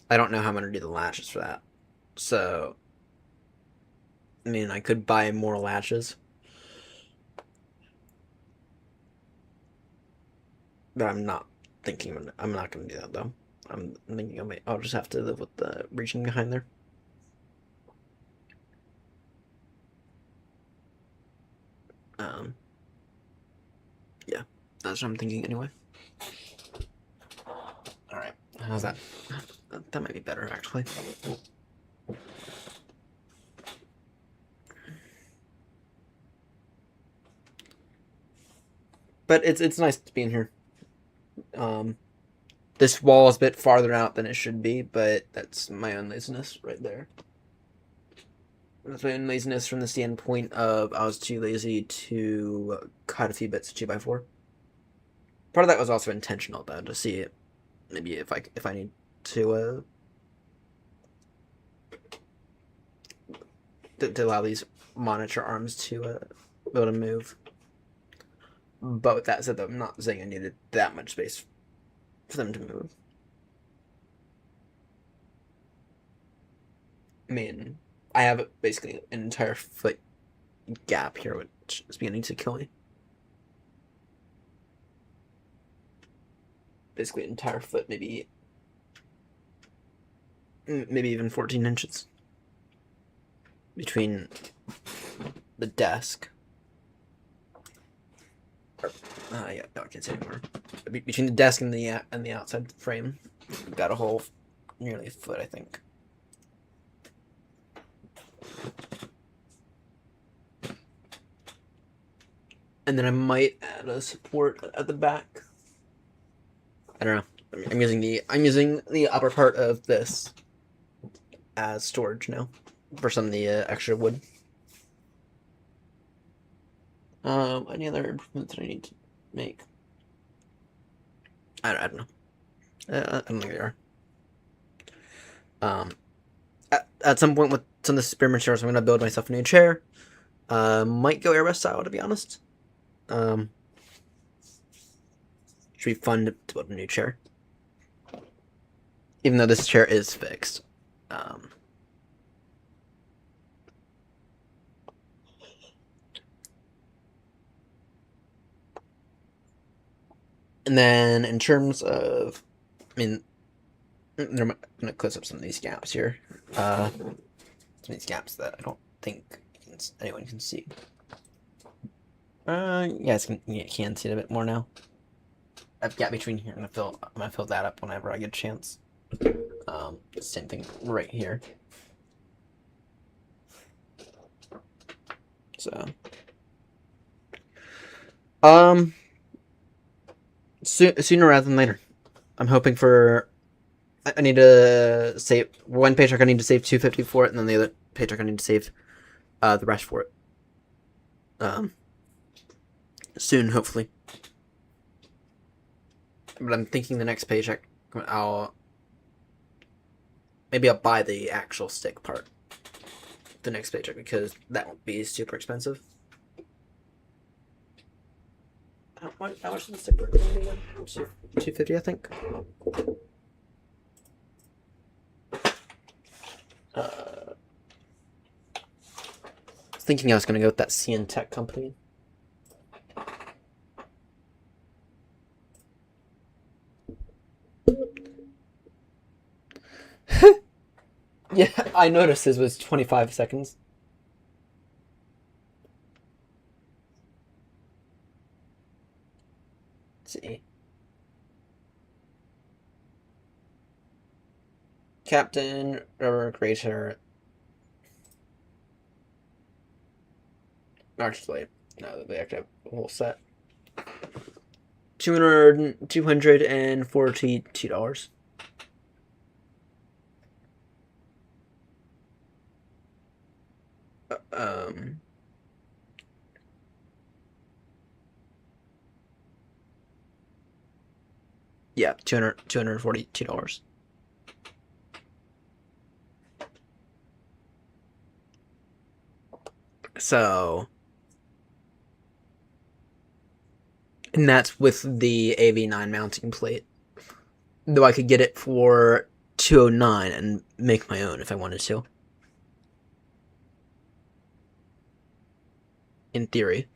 I don't know how I'm gonna do the latches for that. So, I mean, I could buy more latches, but I'm not gonna do that though. I'm thinking I'll just have to live with the reaching behind there. Yeah, that's what I'm thinking anyway. All right, how's that? That might be better actually. But it's nice to be in here. This wall is a bit farther out than it should be, but that's my own laziness right there. That's my own laziness from the standpoint of I was too lazy to cut a few bits of 2x4. Part of that was also intentional though, to see it. Maybe if I need to allow these monitor arms to be able to move. But with that said, though, I'm not saying I needed that much space for them to move. I mean, I have basically an entire foot gap here, which is beginning to kill me. Basically an entire foot, maybe even 14 inches between the desk. I can't say anymore. Between the desk and the outside frame, we've got a whole nearly a foot, I think. And then I might add a support at the back I don't know. I'm using the upper part of this as storage now for some of the extra wood. Any other improvements that I need to make? I don't know. I don't think there are. At some point with some of the spearman chairs, I'm gonna build myself a new chair. Might go airbus style, to be honest. Should be fun to build a new chair, even though this chair is fixed. And then in terms of, I mean, I'm gonna close up some of these gaps here. Some of these gaps that I don't think anyone can see. Yeah, you can see it a bit more now. I've gap between here. I'm gonna fill that up whenever I get a chance. Same thing right here. So, sooner rather than later. I'm hoping for. I need to save one paycheck. I need to save $250 for it, and then the other paycheck I need to save the rest for it. Soon, hopefully. But I'm thinking the next paycheck, maybe I'll buy the actual stick part the next paycheck because that won't be super expensive. How much is the stick part going to be again? $250, I think. I was thinking I was going to go with that CN Tech company. Yeah, I noticed this was 25 seconds. Let's see. Captain, Rubber Creator. Actually, no, they actually have a whole set. $242. Yeah, $242. So, and that's with the AV9 mounting plate. Though I could get it for $209 and make my own if I wanted to. In theory.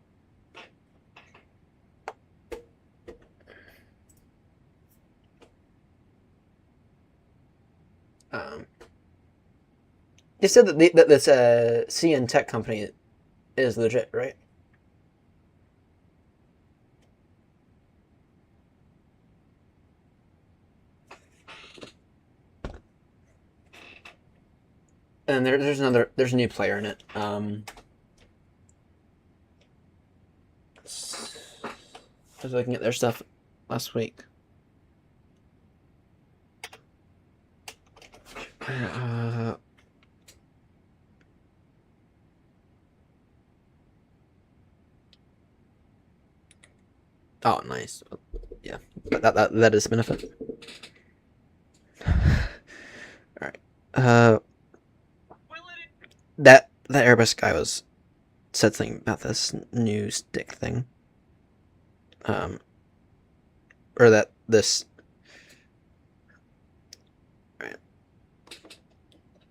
They said that this CN Tech company is legit, right? And there's a new player in it. I was looking at their stuff last week. Oh, nice. Yeah, that is a benefit. All right. That Airbus guy said something about this new stick thing. Or that this. All right.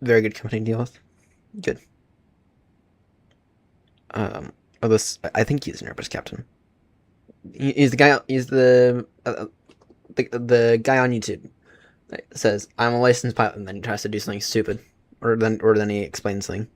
Very good company to deal with. Good. I think he's an Airbus captain. He's the guy. He's the guy on YouTube that says I'm a licensed pilot, and then he tries to do something stupid, or then he explains something.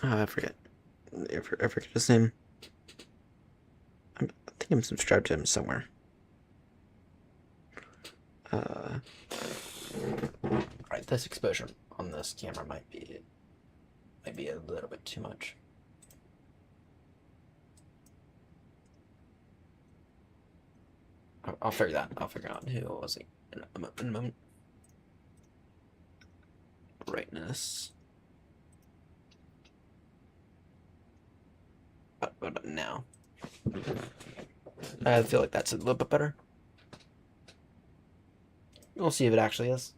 I forget. I forget his name. I think I'm subscribed to him somewhere. Alright, this exposure on this camera might be a little bit too much. I'll figure that. I'll figure out who it was in a moment. Brightness. What about now? I feel like that's a little bit better. We'll see if it actually is.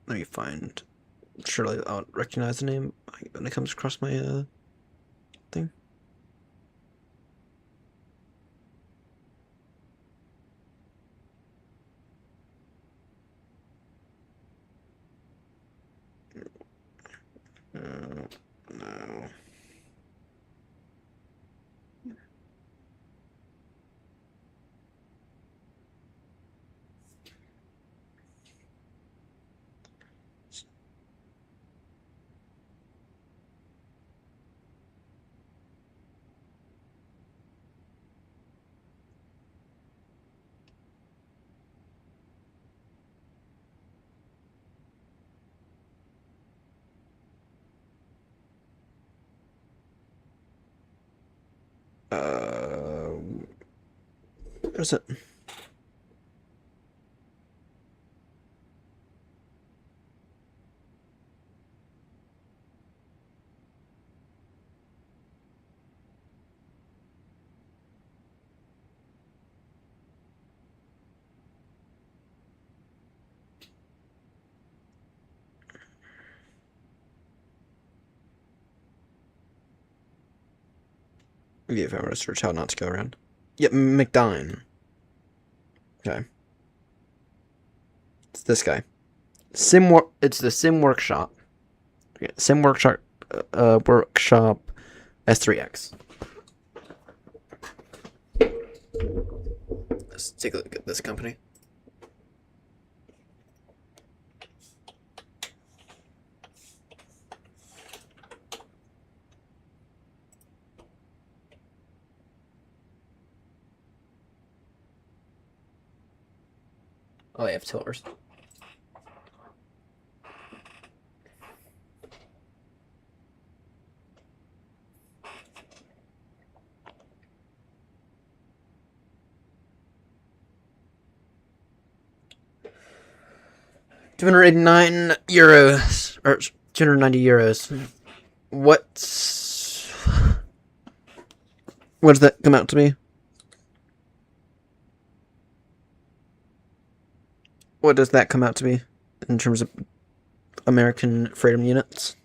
Let me find. Surely I'll recognize the name when it comes across my thing. No. What is it? Okay, if I were to search how not to go around. Yep, McDine. Okay. It's this guy. It's the Sim Workshop. Yeah, Sim Workshop Workshop S3X. Let's take a look at this company. Oh, they have tillers. €289 or €290. What does that come out to be? What does that come out to be in terms of American freedom units?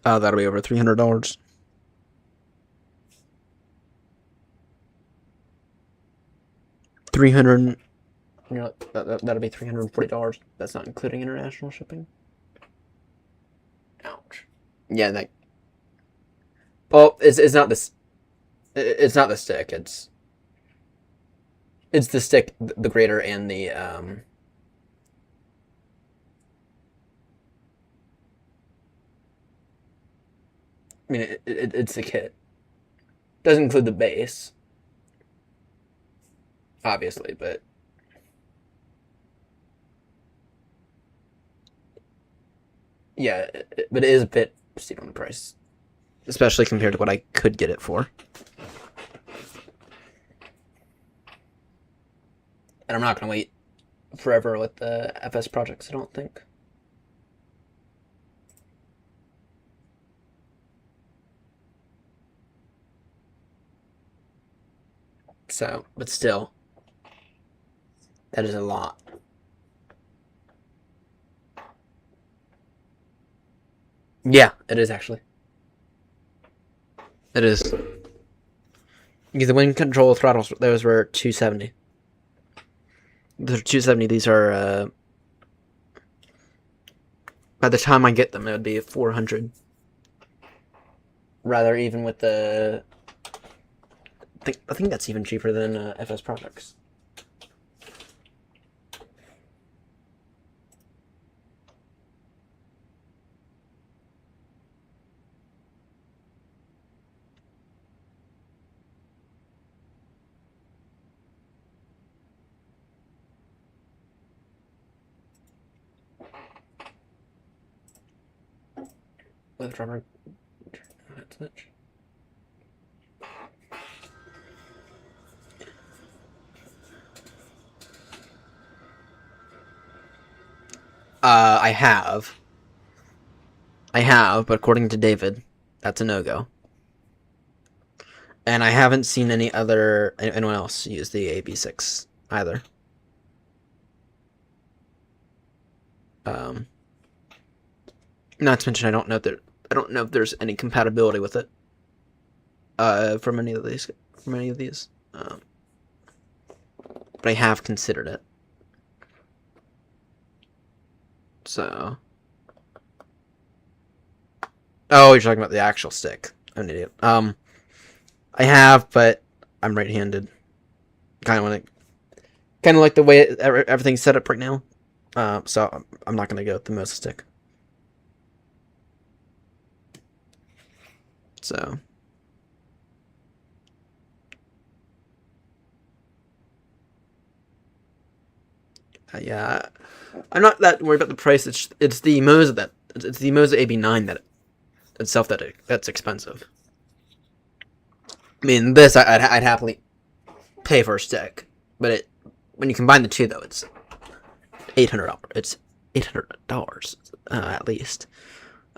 That'll be over $300. $300. You know, that'll be $340. That's not including international shipping. Ouch. Yeah, that. Well, it's not this. It's not the stick. It's the stick, the grater, and the I mean, it's the kit. Doesn't include the base, obviously, but yeah, but it is a bit steep on the price, especially compared to what I could get it for. And I'm not gonna wait forever with the FS projects, I don't think. So, but still, that is a lot. Yeah, it is actually. It is. Because the wind control throttles, those were 270. Those are 270. These are, by the time I get them, it would be 400. Rather, even with the... I think that's even cheaper than FS products. With drummer switch. I have, but according to David, that's a no-go. And I haven't seen anyone else use the AB6 either. Not to mention, I don't know if there's any compatibility with it. From any of these. But I have considered it. So. Oh, you're talking about the actual stick. I'm an idiot. I have, but I'm right-handed. Kind of like the way everything's set up right now. So I'm not gonna go with the Mosa stick. So. Yeah, I'm not that worried about the price. It's the Mosa it's the Mosa AB9 that's expensive. I mean, this I'd happily pay for a stick, but when you combine the two though, it's $800. It's $800 at least.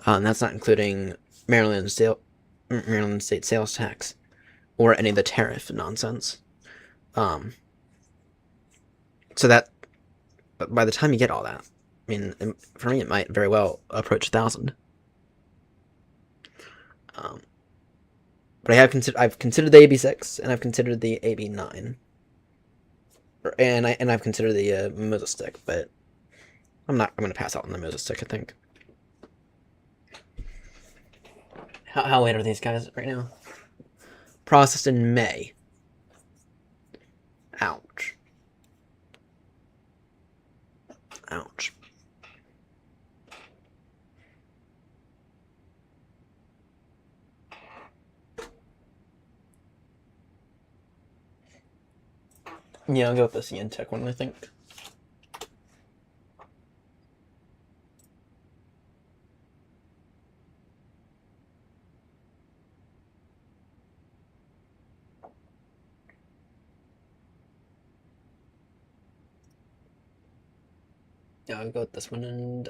That's not including Maryland State sales tax or any of the tariff nonsense. So that. But by the time you get all that, I mean, for me, it might very well approach 1,000. But I've considered the AB6 and I've considered the AB9, and I've considered the Mosa stick, but I'm gonna pass out on the Mosa stick. I think. How late are these guys right now? Processed in May. Ouch. Ouch. Yeah, I'll go with the CNTech one, I think. Yeah, I'll go with this one and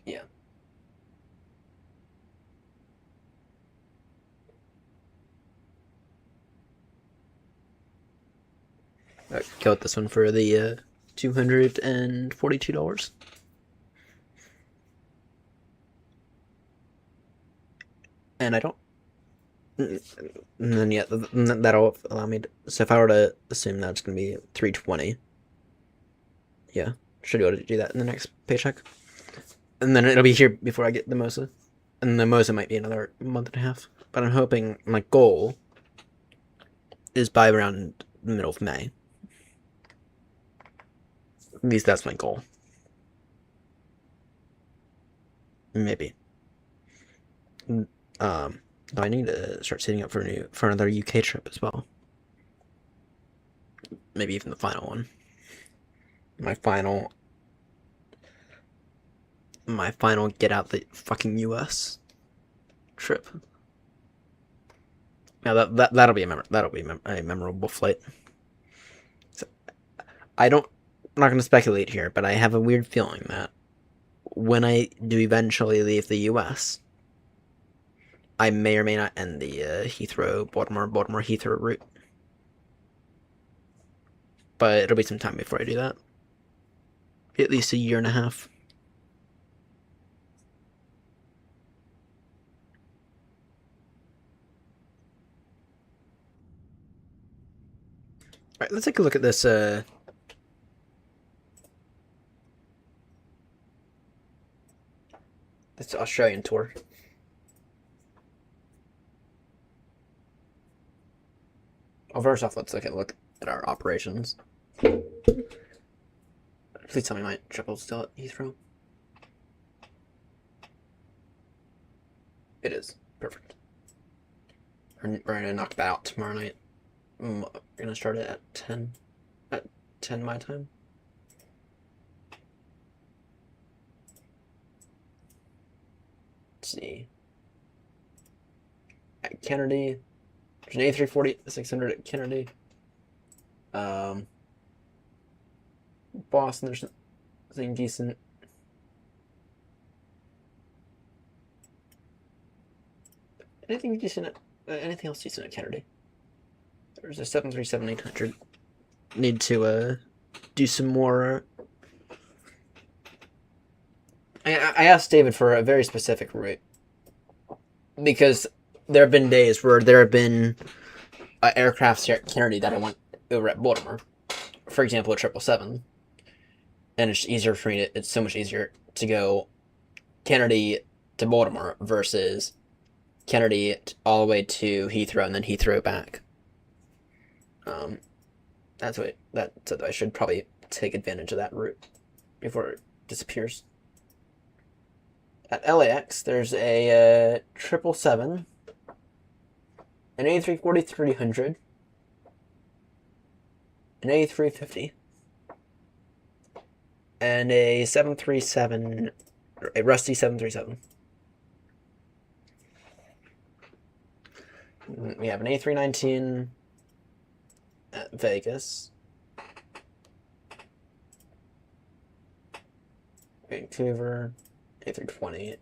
yeah. I'll go with this one for the $242. And I don't. And then yeah, that'll allow me to. So if I were to assume that's going to be 320, yeah, should be able to do that in the next paycheck. And then it'll be here before I get the Mosa, and the Mosa might be another month and a half. But I'm hoping my goal is by around the middle of May. At least that's my goal. Maybe. I need to start setting up for another UK trip as well. Maybe even the final one. My final get out the fucking US trip. Now that'll be a memorable flight. So, I'm not going to speculate here, but I have a weird feeling that when I do eventually leave the US, I may or may not end the Baltimore Heathrow route. but it'll be some time before I do that. At least a year and a half. Alright, let's take a look at this, this Australian tour. Well, first off, let's look at our operations. Please tell me my triple's still at Heathrow. It is. Perfect. We're gonna knock that out tomorrow night. We're gonna start it at 10. At 10 my time. Let's see. At Kennedy. There's an A340 600 at Kennedy. Boston, there's something decent. Anything decent at, anything else decent at Kennedy? There's a 737-800. Need to do some more. I asked David for a very specific route because there have been days where there have been aircrafts here at Kennedy that I went over at Baltimore. For example, a 777. And it's easier for me to, it's so much easier to go Kennedy to Baltimore versus Kennedy all the way to Heathrow and then Heathrow back. So I should probably take advantage of that route before it disappears. At LAX, there's a 777, an A340-300, an A350, and a 737, a rusty 737. We have an A319 at Vegas, Vancouver, A320,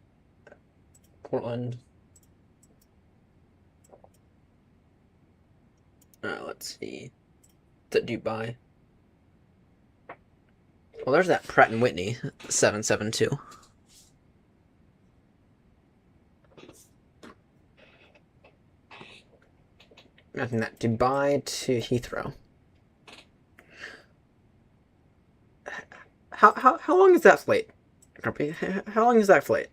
Portland. Let's see. It's at Dubai. Well, there's that Pratt & Whitney 772. Nothing that Dubai to Heathrow. How long is that flight? How long is that flight?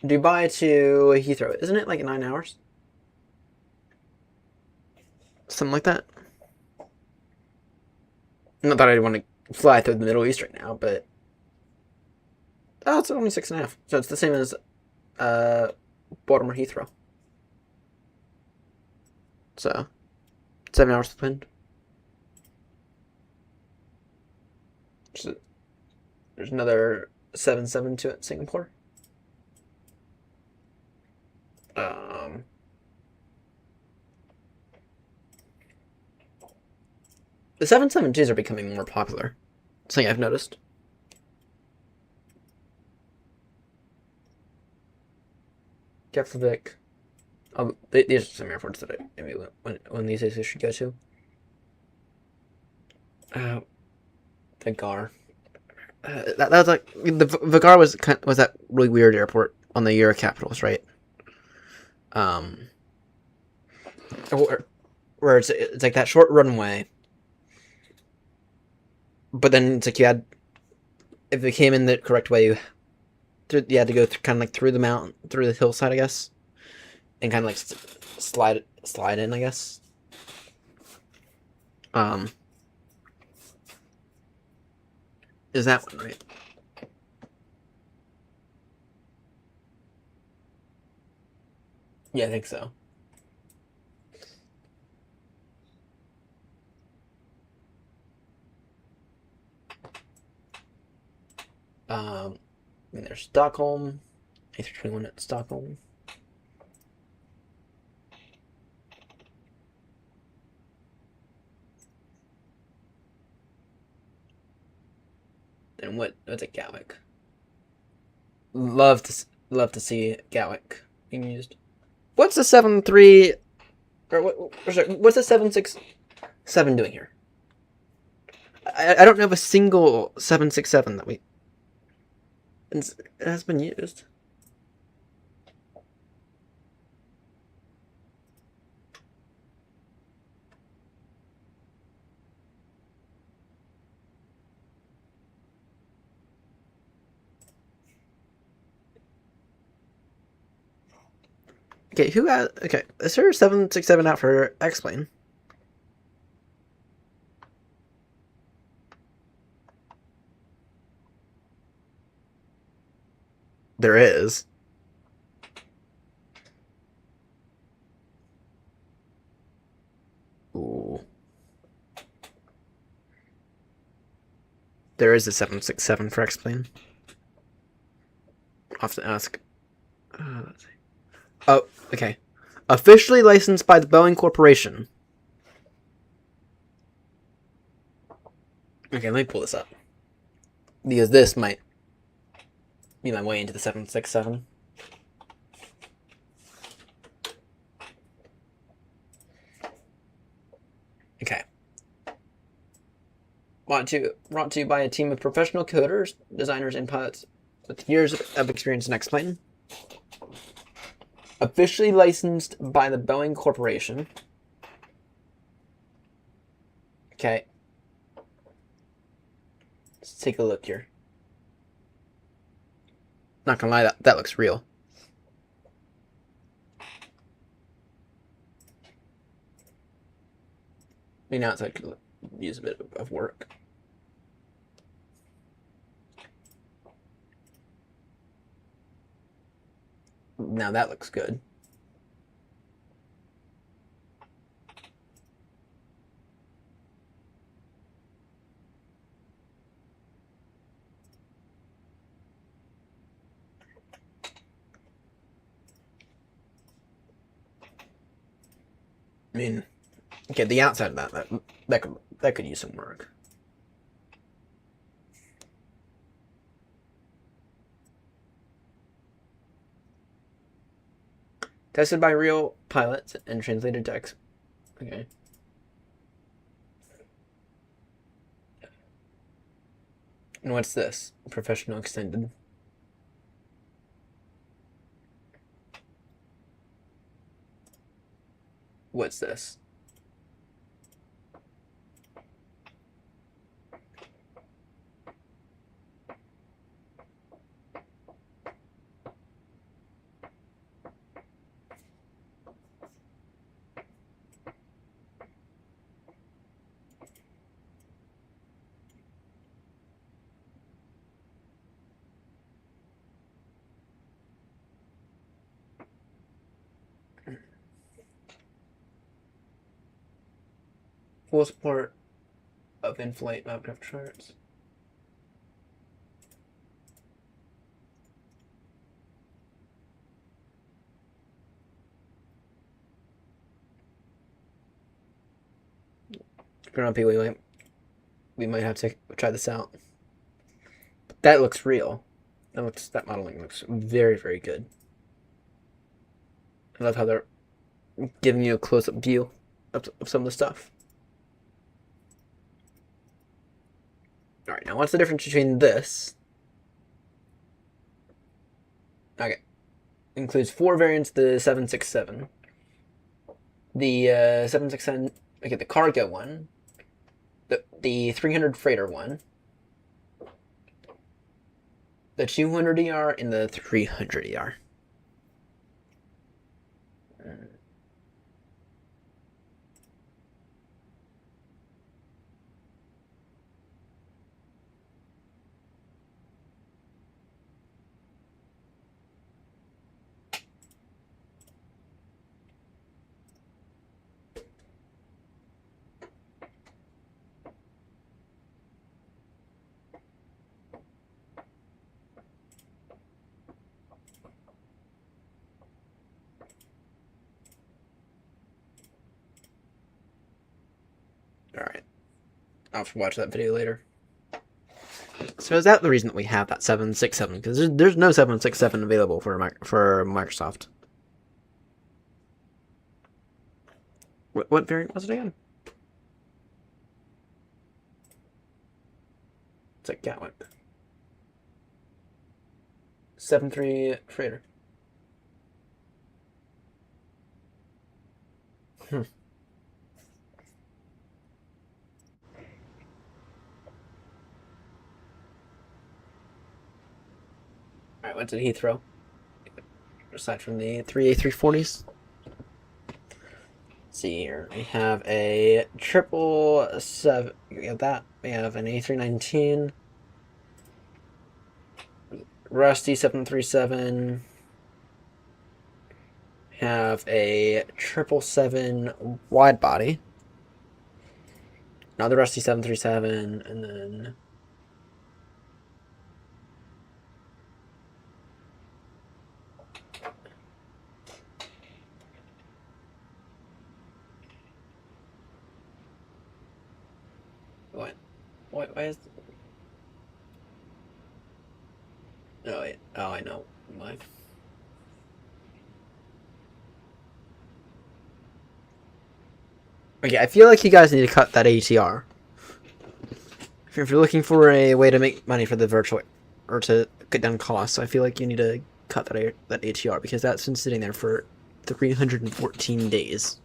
Dubai to Heathrow, isn't it like 9 hours? Something like that. Not that I want to fly through the Middle East right now, but it's only 6.5. So it's the same as Baltimore Heathrow. So 7 hours to the wind. There's another 772 at Singapore. The 772s are becoming more popular. Something I've noticed. Keflavik. These are some airports that I maybe one of these days I should go to. Vigar. That was like the Vigar was that really weird airport on the Euro capitals, right? Where it's like that short runway, but then it's like you had, if it came in the correct way, you had to go kind of like through the mountain, through the hillside, I guess, and kind of like slide in, I guess. Is that one right? Yeah, I think so. And there's Stockholm, A321 at Stockholm. And what's a Gatwick? Love to see Gatwick being used. What's the 73 or what's the 767 doing here? I don't know of a single 767 that it has been used. Okay, who has... Okay, is there a 767 out for X-Plane? There is. Ooh. There is a 767 for X-Plane. I'll have to ask. Let's see. Oh, okay. Officially licensed by the Boeing Corporation. Okay, let me pull this up. Because this might be my way into the 767. Okay. Brought to you by a team of professional coders, designers, and pilots with years of experience in X-Plane. Officially licensed by the Boeing Corporation. Okay. Let's take a look here. Not gonna lie, that looks real. I mean, now I could use a bit of work. Now that looks good. I mean, okay, the outside of that could use some work. Tested by real pilots and translated text. Okay. And what's this? Professional extended. What's this? Full support of in-flight map charts. Grumpy, we might have to try this out. But that looks real. That modeling looks very, very good. I love how they're giving you a close-up view of some of the stuff. Alright, now what's the difference between this? Okay. Includes 4 variants of the 767. The 767, okay, the cargo one. The 300 freighter one. The 200 ER and the 300 ER. Alright. I'll have to watch that video later. So is that the reason that we have that 767? Because there's no 767 available for Microsoft. What variant was it again? It's like Gatwick. 7-3 freighter. Alright, went to Heathrow. Aside from the 3 A340s. Let's see here. We have a 777. We have that. We have an A319. Rusty 737. Have a 777 wide body. Another Rusty 737, and then what? Why is? Oh wait. Oh, I know. Why? Okay, I feel like you guys need to cut that ATR. If you're looking for a way to make money for the virtual, or to cut down costs, I feel like you need to cut that ATR, because that's been sitting there for 314 days.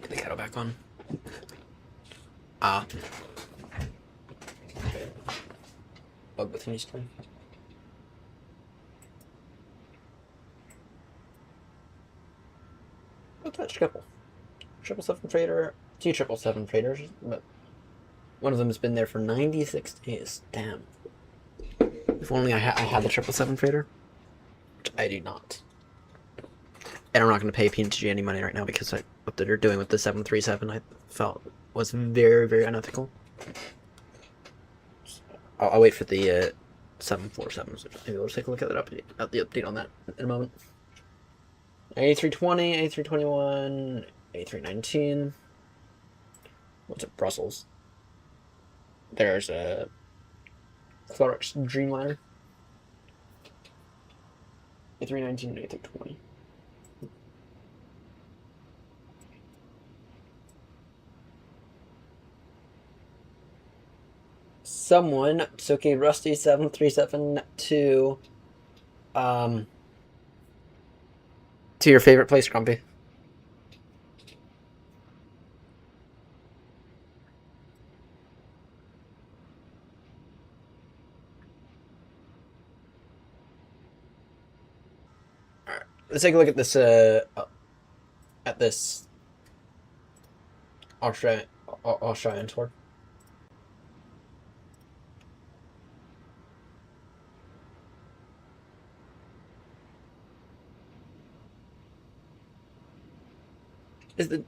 Get the kettle back on. Ah. Bug with new screen. What's that triple? 777 freighter, 2 777 freighters, but one of them has been there for 96 days. Damn. If only I had the 777 freighter, which I do not. And I'm not going to pay PNTG any money right now, because what they're doing with the 737 I felt was very, very unethical. So I'll wait for the 747s. Maybe we'll take a look at the update on that in a moment. A320, A321, A319. What's it? Brussels. There's a Clark's Dreamliner. A319 and A320. Someone took a Rusty 737 to your favorite place, Grumpy. Alright, let's take a look at this Australian tour. Is the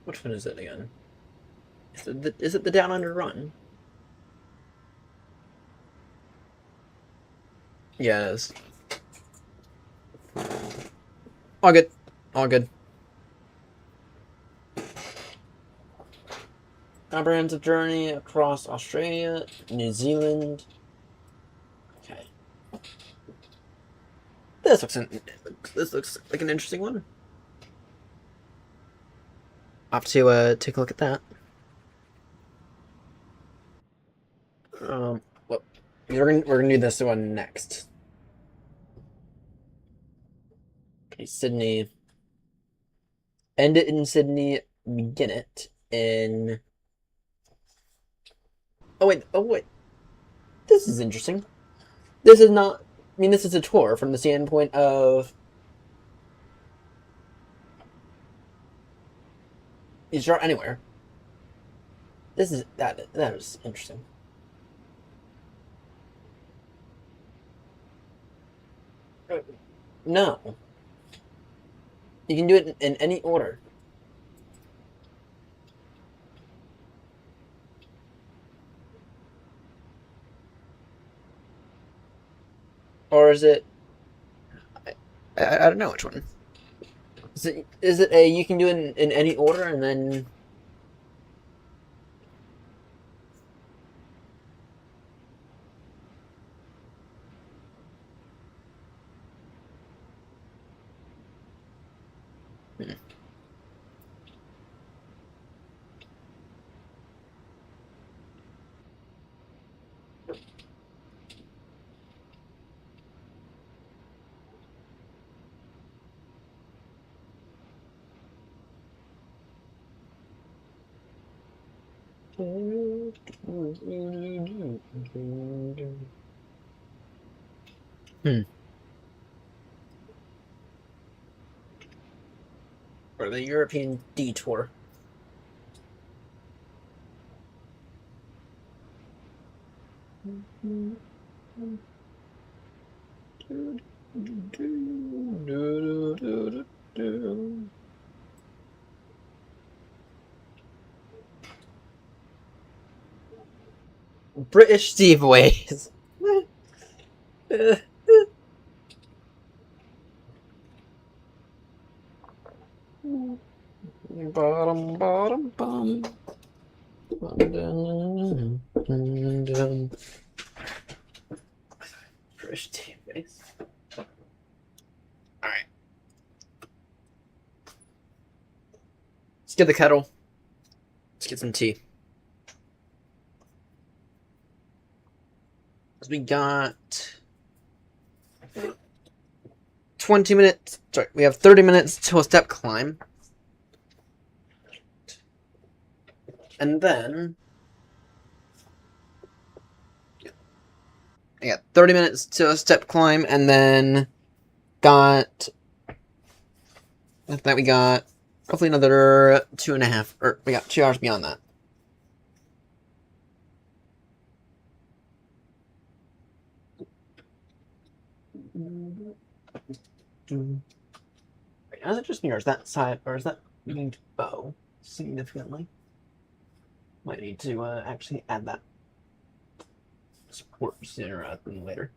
which one is it again? Is it the Down Under run? Yeah, it is. All good. All good. Comprehensive journey across Australia, New Zealand. Okay. This looks like an interesting one. I'll have to take a look at that. Well, we're gonna do this one next. Okay, Sydney. End it in Sydney. Begin it in. Oh wait. This is interesting. This is not. I mean, this is a tour from the standpoint of. You start anywhere. This is that is interesting. No. You can do it in any order. Or is it... I don't know which one. Is it a you can do it in any order and then... Or the European detour. British Steve ways. Bottom, bottom, bum. British Steve ways. Alright. Let's get the kettle. Let's get some tea. We got 20 minutes. Sorry, we have 30 minutes to a step climb. And then I got 30 minutes to a step climb, and then we got roughly another 2.5, or we got 2 hours beyond that. As it just mirrors that side, or is that beginning to bow significantly? Might need to actually add that support sooner rather than later.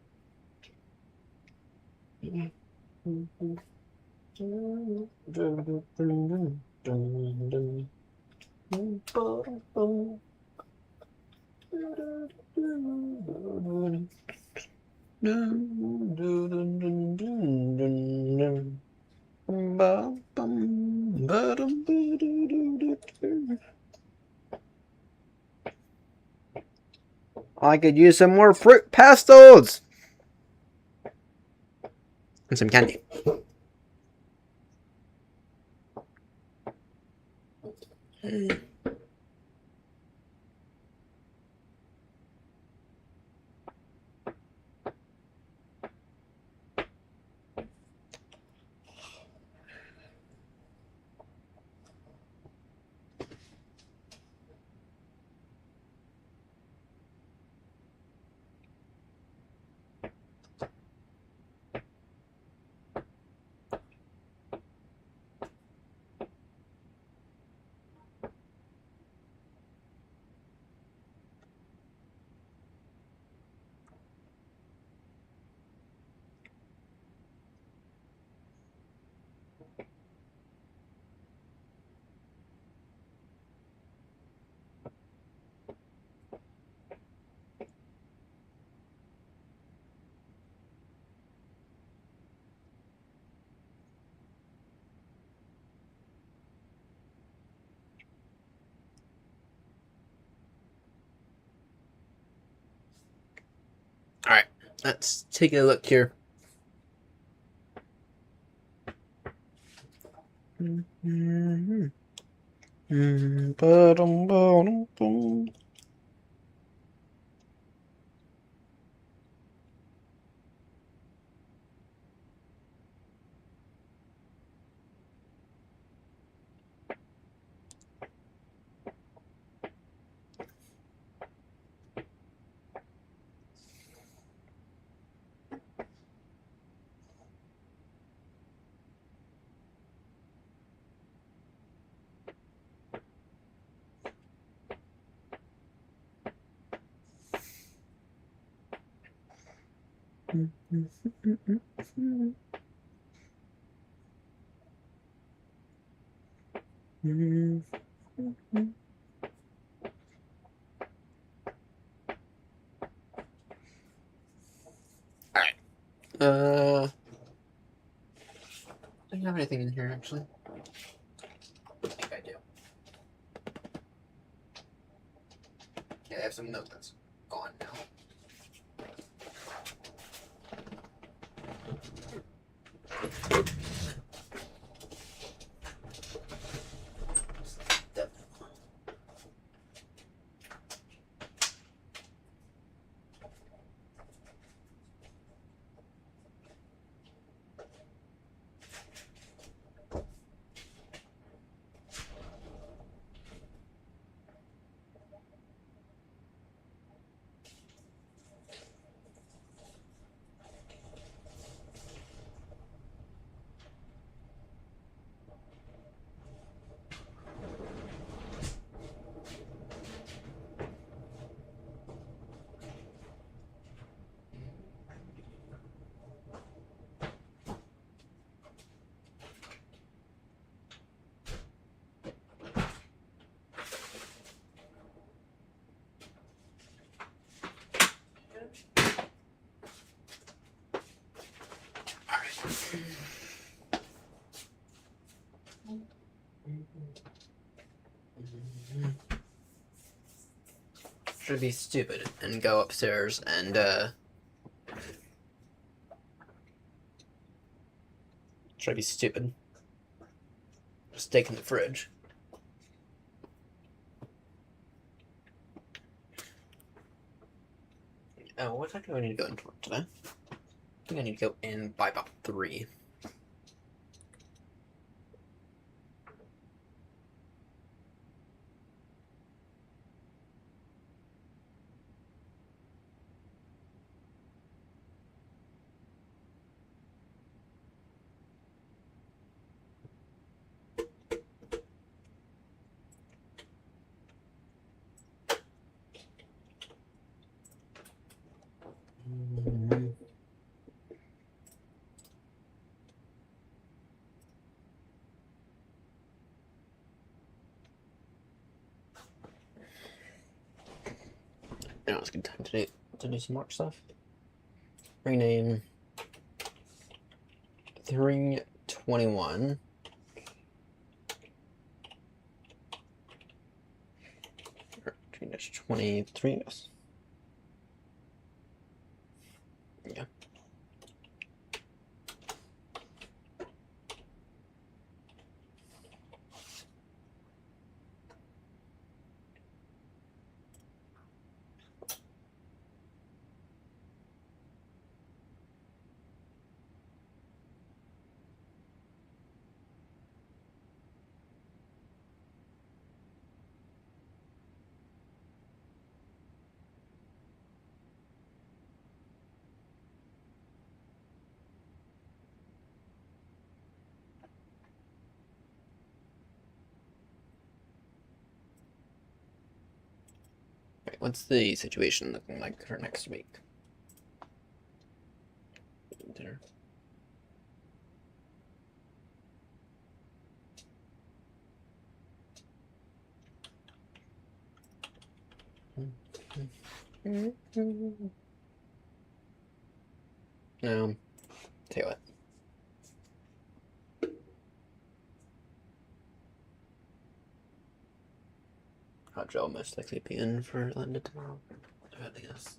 I could use some more fruit pastilles and some candy. Alright, let's take a look here. Alright. Do you have anything in here actually? I think I do. Yeah, I have some milk that's gone now. Should be stupid and go upstairs and should I be stupid? Just take in the fridge. Oh, what time do I need to go into work today? I think I need to go in by about 3. Now it's a good time to do some work stuff. Rename 321. Dash 23. Yes. Yeah. Right, what's the situation looking like for next week? Dinner. No. Tell you what. Roger will most likely be in for Linda tomorrow. I guess.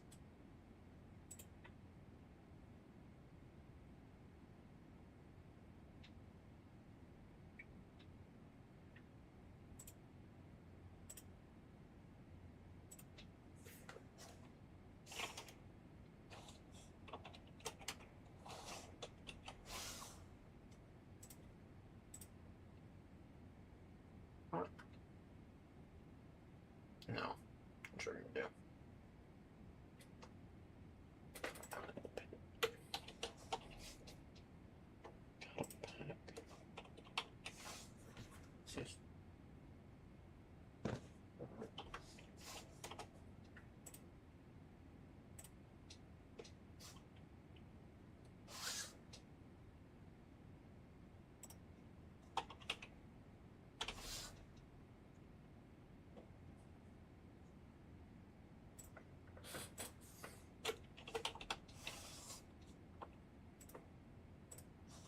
No. I'm sure you do.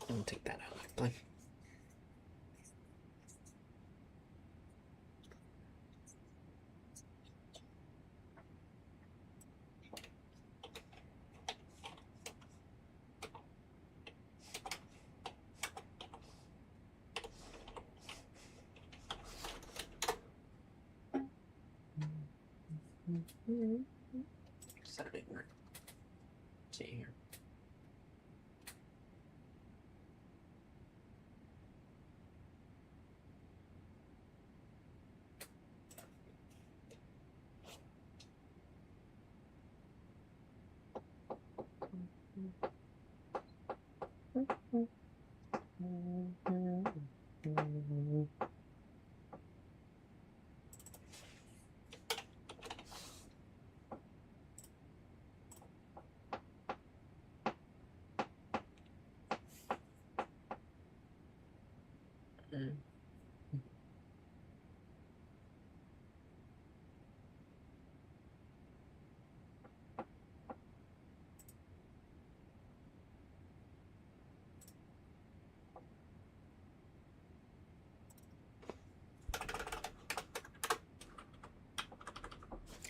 I'll take that out actually. Saturday morning. See here.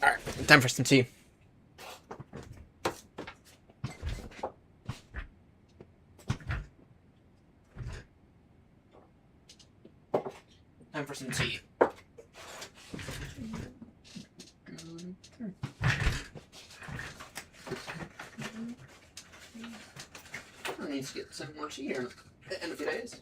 All right, time for some tea. Time for some tea. I need to get some more tea here in a few days.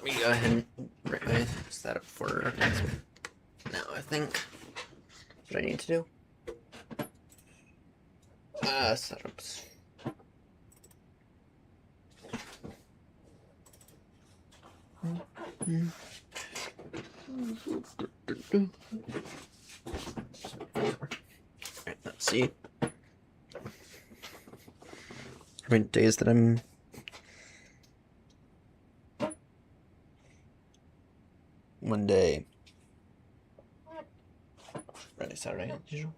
Let me go ahead and write my setup for now, I think. What I need to do? Setups. Alright, let's see. How many days that I'm one day. Friday, Saturday, as usual.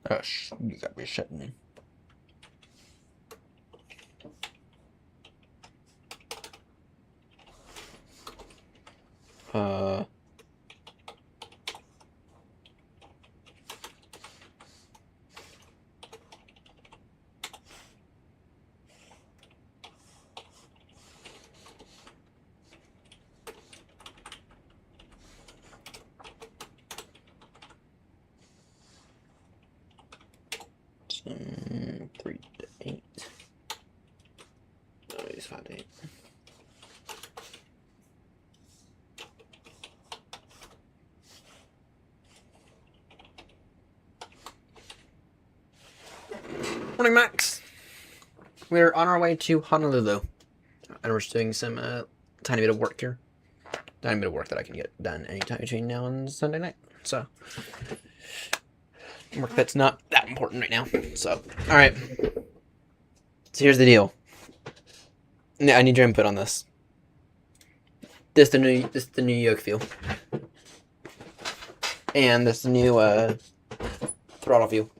Gosh, you gotta be shitting me. Some 3 to 8. No, it's 5 to 8. Morning, Max. We're on our way to Honolulu, and we're just doing some tiny bit of work here. Tiny bit of work that I can get done anytime between now and Sunday night. So, work that's not that important right now. So, all right. So here's the deal. Yeah, I need your input on this. This is the new yoke feel, and this is the new throttle view.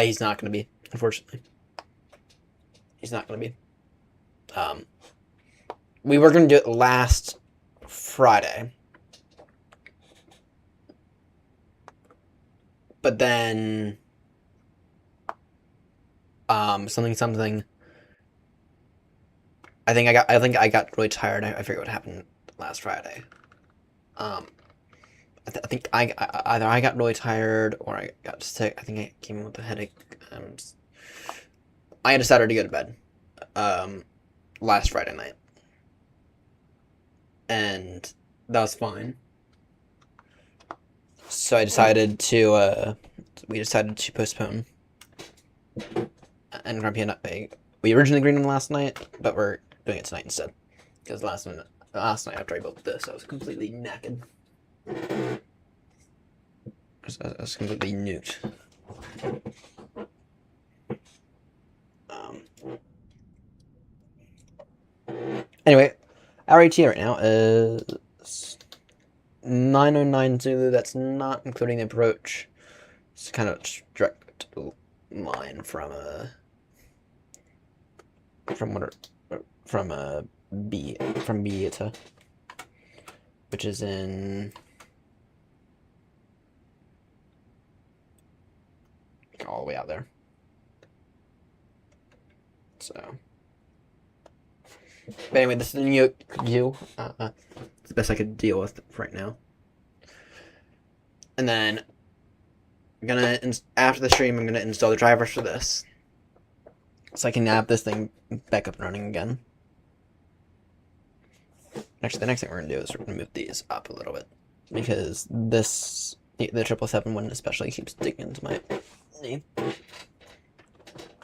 He's not going to be, unfortunately. He's not going to be. We were going to do it last Friday. But then, something. I think I got really tired. I forget what happened last Friday. I think either I got really tired or I got sick. I think I came in with a headache. I decided to go to bed last Friday night. and that was fine. So we decided to postpone. And Grumpy and we originally agreed on last night, but we're doing it tonight instead. Because last night after I built this, I was completely knackered. I was completely nuked. Anyway, our ATA right now is 909 Zulu. That's not including the approach. It's kind of direct line from B to, which is in all the way out there. So, but anyway, this is the new view. It's the best I could deal with right now. And then after the stream, I'm gonna install the drivers for this, so I can have this thing back up and running again. Actually, the next thing we're gonna do is we're gonna move these up a little bit, because the 777 one especially keeps digging into my knee.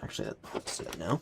Actually, let's do it now.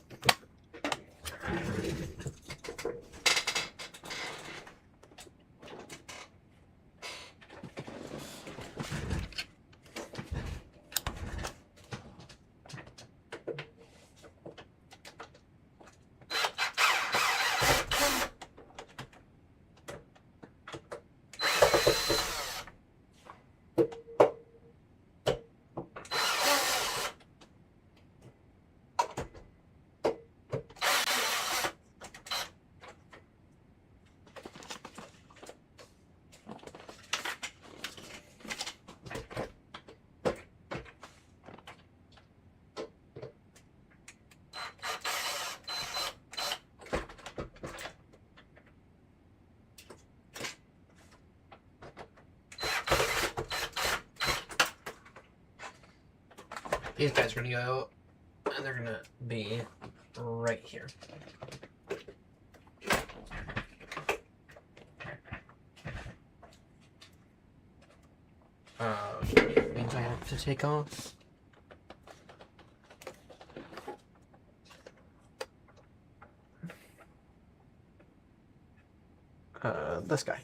These guys are gonna go, and they're gonna be right here. Means I have to take off. This guy.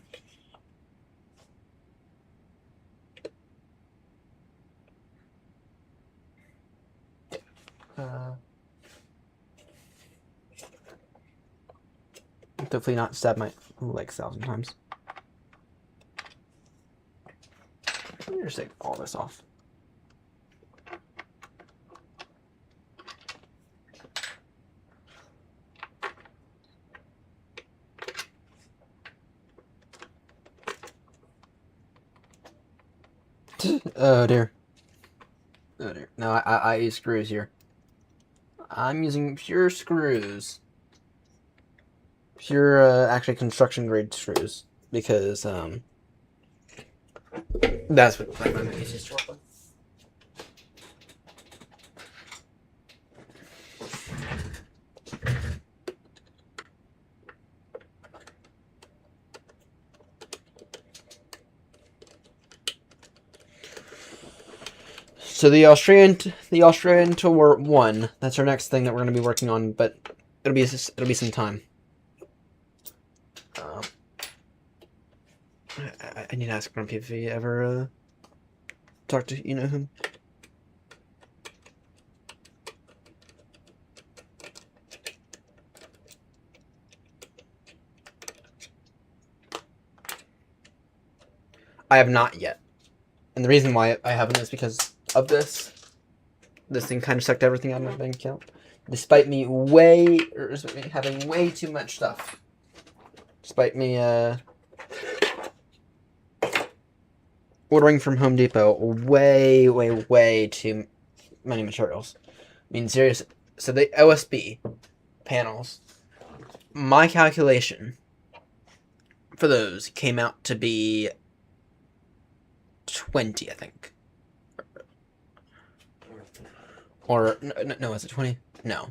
Hopefully not stab my legs 1,000 times. Let me just take all this off. Oh dear. Oh dear. No, I use screws here. I'm using pure screws. Pure, actually construction grade screws. Because, that's what I'm easiest to work with. So the Australian Tour 1. That's our next thing that we're going to be working on, but it'll be some time. I need to ask Grumpy if he ever talked to you know whom. I have not yet, and the reason why I haven't is because of this. This thing kind of sucked everything out of my bank account, despite me having way too much stuff. Despite me ordering from Home Depot way too many materials. I mean, seriously. So the OSB panels, my calculation for those came out to be 20, I think. Or, no, is it 20? No. I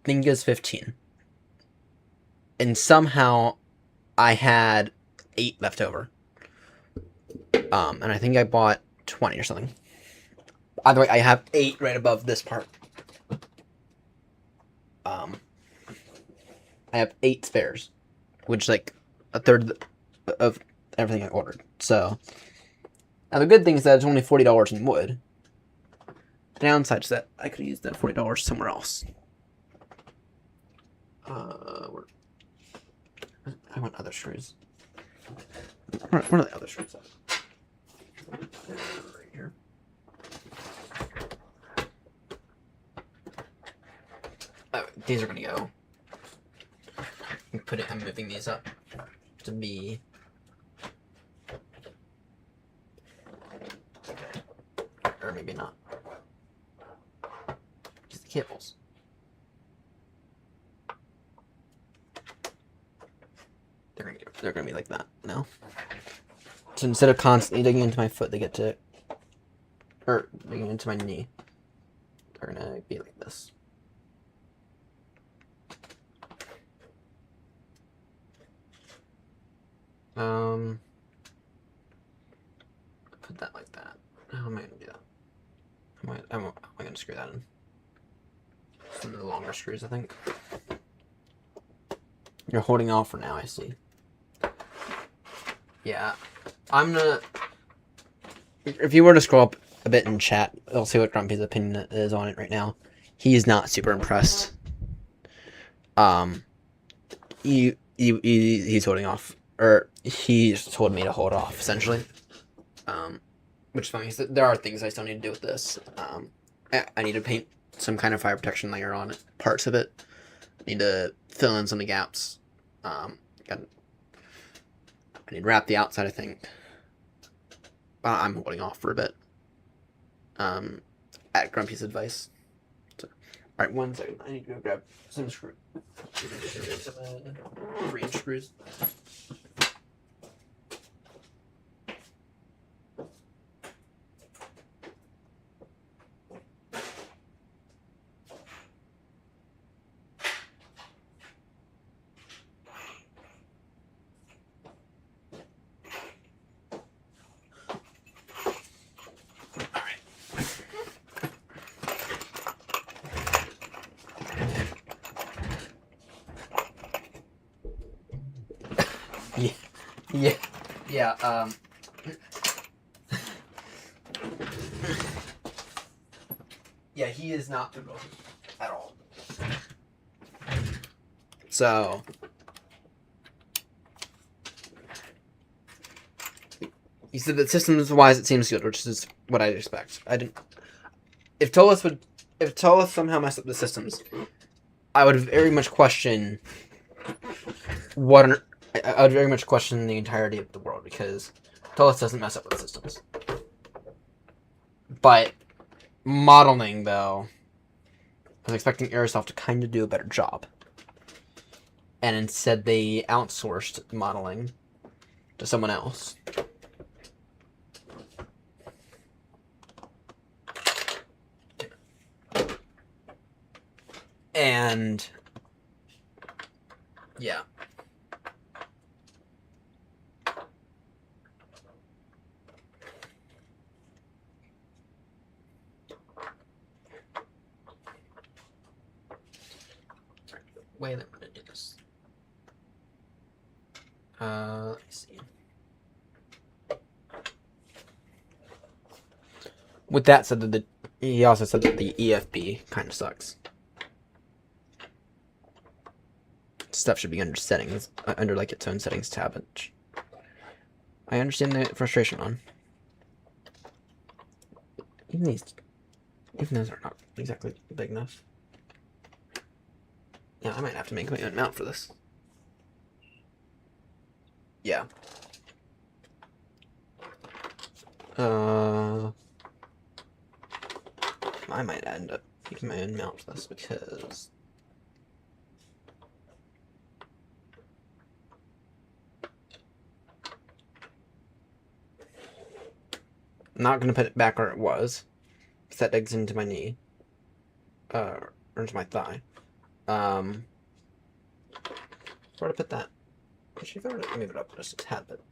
think it was 15. And somehow I had 8 left over. And I think I bought 20 or something. Either way, I have 8 right above this part. I have 8 spares, which is like a third of everything I ordered. So, now the good thing is that it's only $40 in wood. The downside is that I could use that $40 somewhere else. I want other screws. Where are the other screws at? Right here. Oh, these are gonna go. I'm moving these up to be. Or maybe not. Just the cables. They're gonna be like that now. So instead of constantly digging into my foot, they get to, or digging into my knee. They're gonna be like this. Put that like that. How am I gonna do that? How am I gonna screw that in? Some of the longer screws, I think. You're holding off for now, I see. Yeah, I'm gonna. If you were to scroll up a bit in chat, I'll see what Grumpy's opinion is on it right now. He's not super impressed. He's holding off, or he's told me to hold off essentially. Which is funny. There are things I still need to do with this. I need to paint some kind of fire protection layer on it, parts of it. I need to fill in some of the gaps. I need to wrap the outside, I think. I'm holding off for a bit. At Grumpy's advice. So, alright, 1 second. I need to go grab some screws. 3-inch screws. Yeah, yeah, he is not too good at all. So, he said that systems-wise it seems good, which is what I'd expect. If Tolis somehow messed up the systems, I would very much question I would very much question the entirety of the world, because Tolis doesn't mess up with systems. But modeling, though, I was expecting Aerosoft to kind of do a better job. And instead they outsourced modeling to someone else. And yeah. Way that I'm gonna do this. Let me see. With that said, he also said that the EFB kind of sucks. Stuff should be under settings, under like its own settings tab, which I understand the frustration on. Even those are not exactly big enough. Yeah, I might have to make my own mount for this. Yeah. I might end up making my own mount for this because I'm not gonna put it back where it was, because that digs into my knee, or into my thigh. Where'd I put that? Actually, if I were to move it up just a tad bit,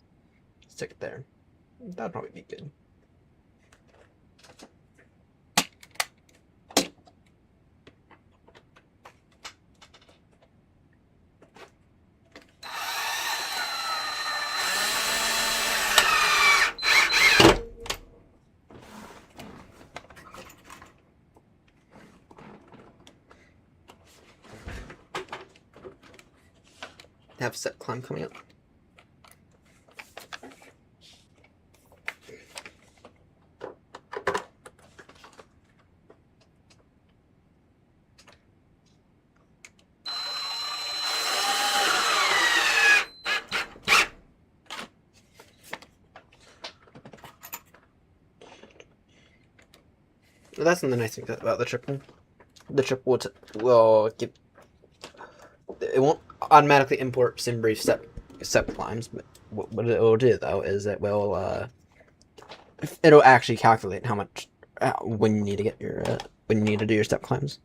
stick it there. That'd probably be good. Have step climb coming up. Well, that's the nice thing about the triple. The triple will give. It won't automatically import SimBrief step climbs, but what it will do though is it will it'll actually calculate how much when you need to get your when you need to do your step climbs.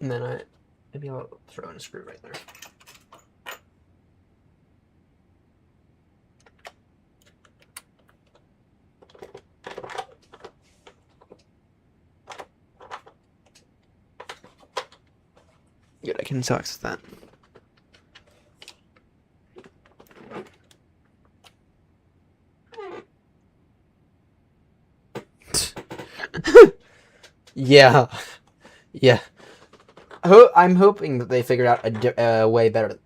And then maybe I'll throw in a screw right there. Good, I can still access that. Yeah. Yeah. I'm hoping that they figured out a way better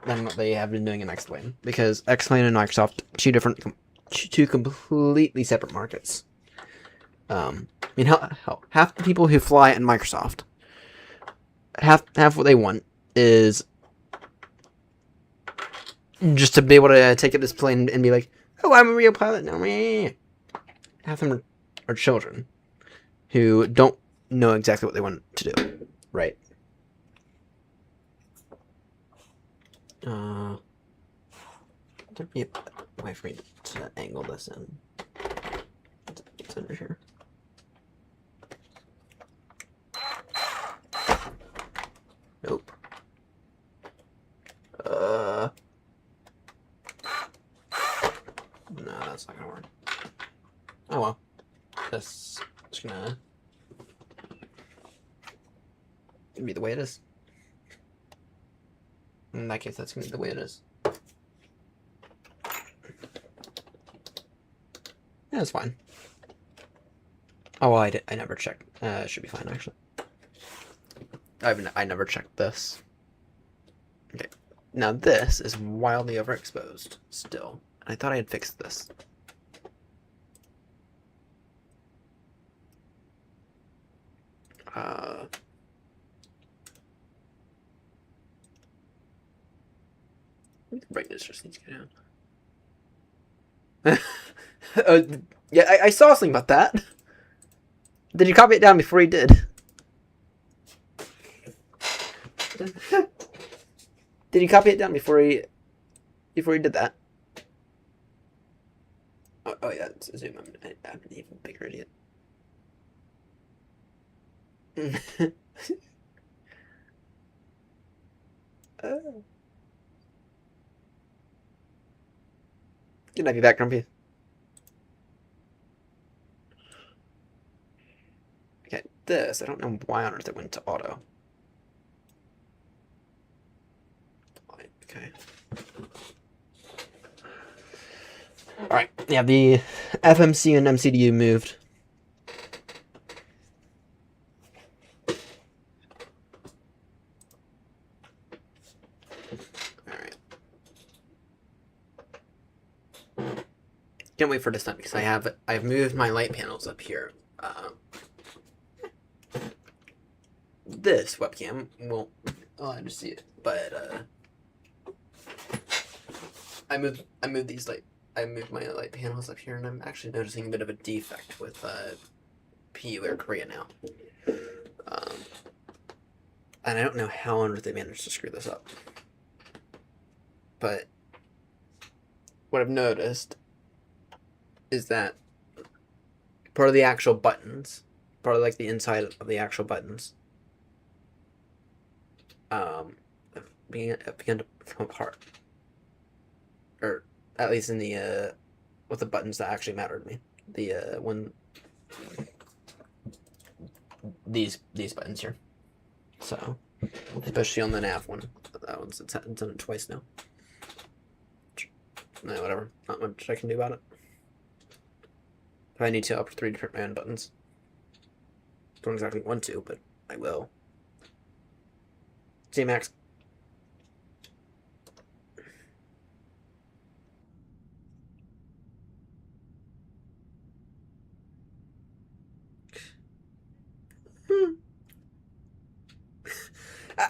than what they have been doing in X-Plane, because X-Plane and Microsoft, two completely separate markets. I mean, half the people who fly in Microsoft, half what they want is just to be able to take up this plane and be like, oh, I'm a real pilot now. Half of them are children who don't know exactly what they want to do, right? There'd be a way for me to angle this in. It's under here. Nope. No, that's not gonna work. Oh well. That's just gonna be the way it is. In that case, that's gonna be the way it is. Yeah, it's fine. Oh, well, I never checked. It should be fine, actually. I never checked this. Okay. Now this is wildly overexposed still. I thought I had fixed this. The brightness just needs to get down. Yeah, I saw something about that. Did you copy it down before he did? Did you copy it down before he did that? Oh yeah, zoom. I'm an even bigger idiot. Good night, be back, Grumpy. Okay, this, I don't know why on earth it went to auto. Okay. Alright, yeah, the FMC and MCDU moved. Alright. Can't wait for this time because I've moved my light panels up here. This webcam won't allow you to see it, but I moved my light panels up here, and I'm actually noticing a bit of a defect with PU Air Korea now. And I don't know how on earth they managed to screw this up. But what I've noticed is that part of the actual buttons, part of like the inside of the actual buttons, began to come apart. Or at least in the with the buttons that actually mattered to me. The when these buttons here. So especially on the nav one. That one's it's done it twice now. No, whatever. Not much I can do about it. If I need to, I'll put 3 different man buttons. Don't exactly want to, but I will. See, Max.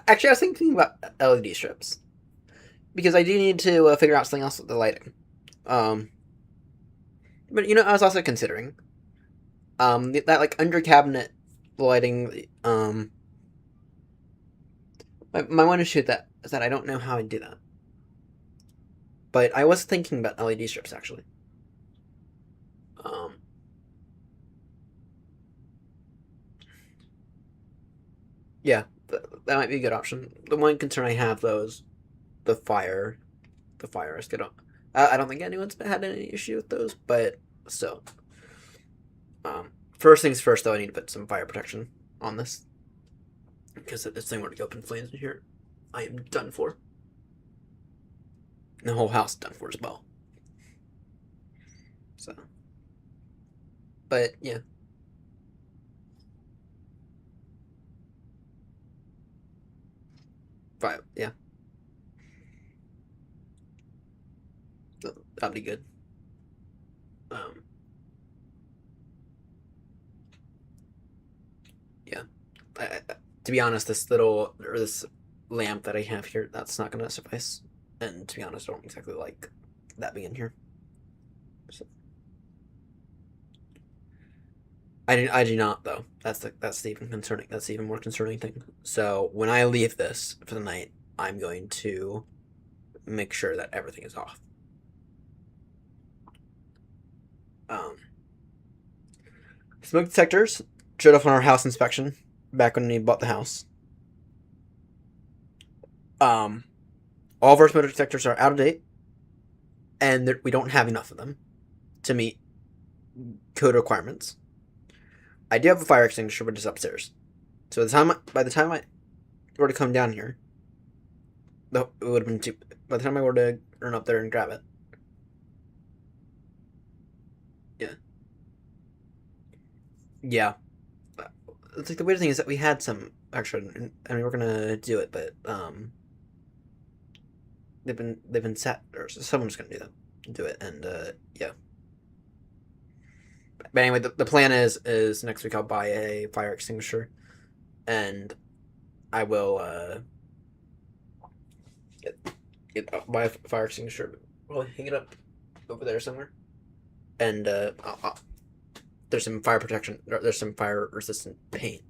Actually, I was thinking about LED strips. Because I do need to figure out something else with the lighting. But, you know, I was also considering that, like, under cabinet lighting, my one issue is that I don't know how I do that. But I was thinking about LED strips, actually. Yeah, that might be a good option. The one concern I have, though, is the fire risk. I don't think anyone's had any issue with those, but still. First things first, though, I need to put some fire protection on this. Because if this thing were to go up in flames in here, I am done for. And the whole house is done for as well. So. But, yeah. Fire, yeah. That'd be good. Yeah. To be honest, this lamp that I have here, that's not gonna suffice. And to be honest, I don't exactly like that being here. So. I do not though. That's the even more concerning thing. So when I leave this for the night, I'm going to make sure that everything is off. Smoke detectors showed up on our house inspection back when we bought the house. All of our smoke detectors are out of date, and we don't have enough of them to meet code requirements. I do have a fire extinguisher, but it's upstairs. So by the time I were to come down here, it would have been too. By the time I were to run up there and grab it, yeah. It's like the weird thing is that we had some extra, and we were gonna do it, but they've been set, or someone's gonna do it, and yeah. But anyway, the plan is next week I'll buy a fire extinguisher, and I will buy a fire extinguisher. We'll hang it up over there somewhere, and there's some fire protection. There's some fire resistant paint,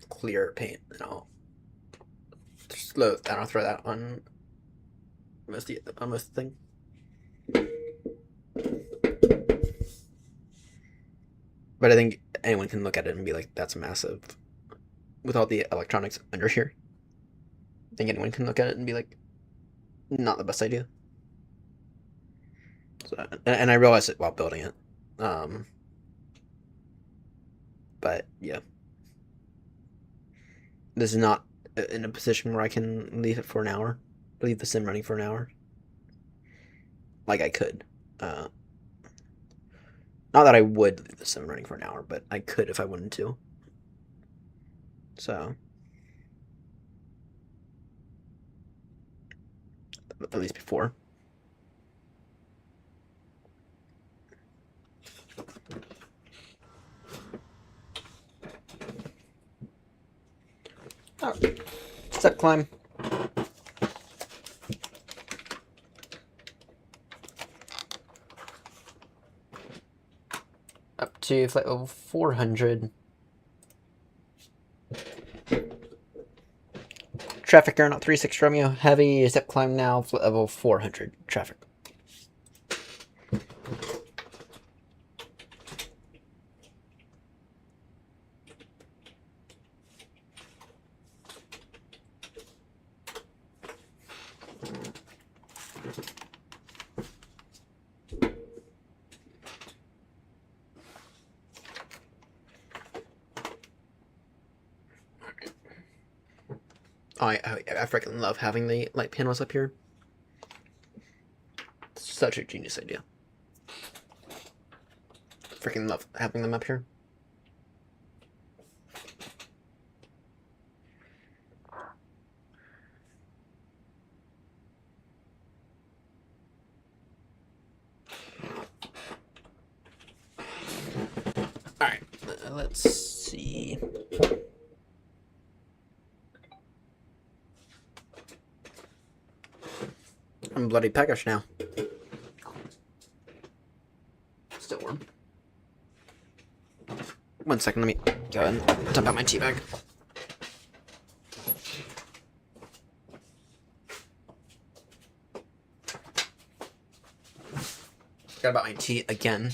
clear paint, and I'll throw that on most of the thing. But I think anyone can look at it and be like, "That's massive." With all the electronics under here, I think anyone can look at it and be like, "Not the best idea." So, and I realized it while building it. But yeah, this is not in a position where I can leave it for an hour, leave the sim running for an hour. Like I could. Not that I would leave the sim running for an hour, but I could if I wanted to. So, at least before. Oh, step climb. to flight level 400. Traffic aeronaut 36 Romeo heavy, step climb now, flight level 400 traffic. I freaking love having the light panels up here. Such a genius idea. Freaking love having them up here. Alright, let's see. I'm bloody peckish now. Still warm. 1 second, let me go and dump out my tea bag. Forgot about my tea again.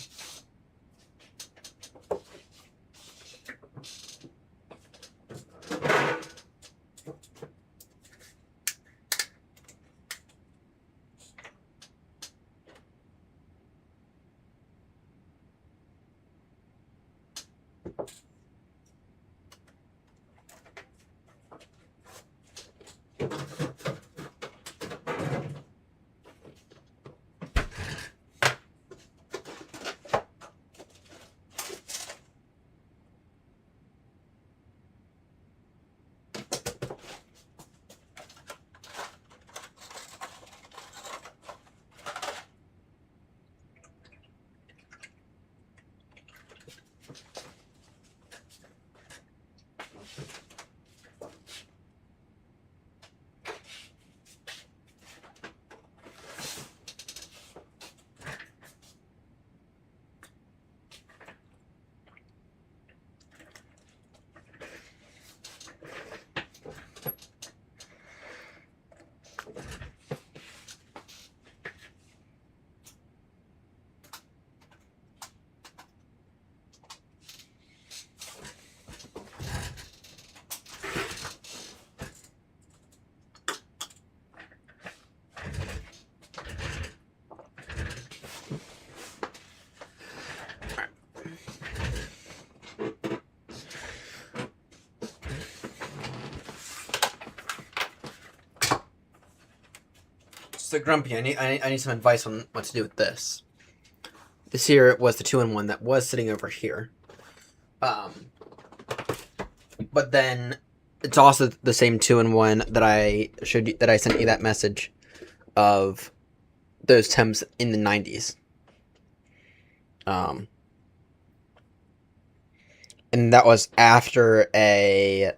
So Grumpy, I need some advice on what to do with this. This here was the 2-in-1 that was sitting over here. But then it's also the same 2-in-1 that I showed you, that I sent you that message of those temps in the 90s. And that was after a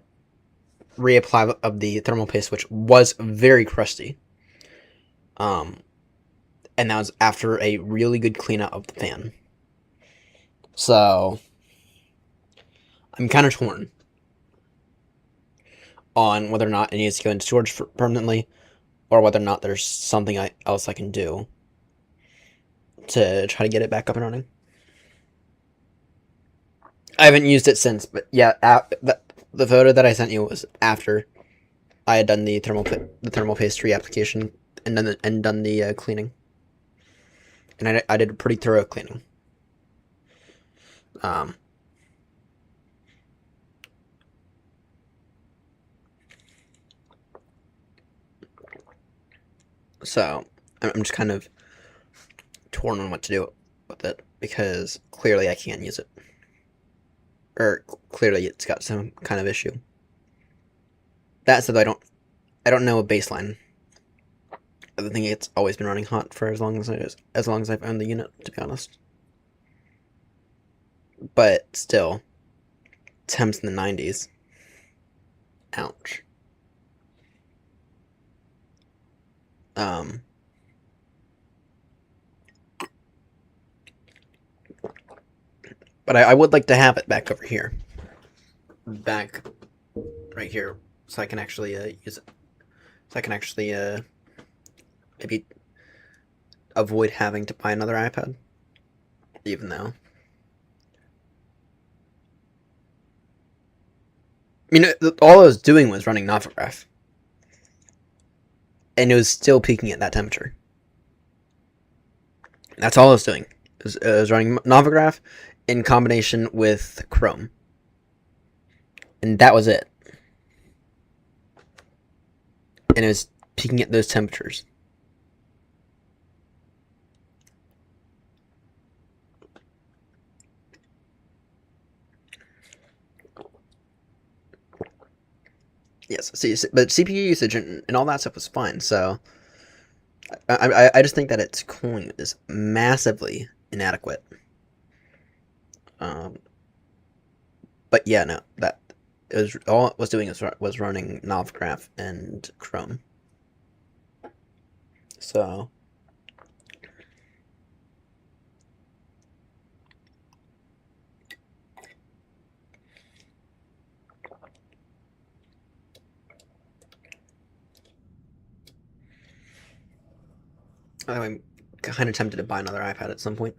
reapply of the thermal paste, which was very crusty. And that was after a really good cleanout of the fan. So I'm kind of torn on whether or not it needs to go into storage permanently, or whether or not there's something else I can do to try to get it back up and running. I haven't used it since, but yeah, the photo that I sent you was after I had done the thermal paste reapplication and done the cleaning, and I did a pretty thorough cleaning. So I'm just kind of torn on what to do with it, because clearly I can't use it, or clearly it's got some kind of issue. That said, I don't know a baseline. I think it's always been running hot for as long as I've owned the unit, to be honest. But still, temps in the 90s. Ouch. But I would like to have it back over here. Back right here. So I can actually use it. So I can actually maybe avoid having to buy another iPad. Even though. I mean, all I was doing was running Novograph. And it was still peaking at that temperature. That's all I was doing. It was running Novograph in combination with Chrome. And that was it. And it was peaking at those temperatures. Yes, but CPU usage and all that stuff was fine, so I just think that its cooling is massively inadequate. But yeah, no, that it was all it was doing was running Novograph and Chrome. So I'm kind of tempted to buy another iPad at some point.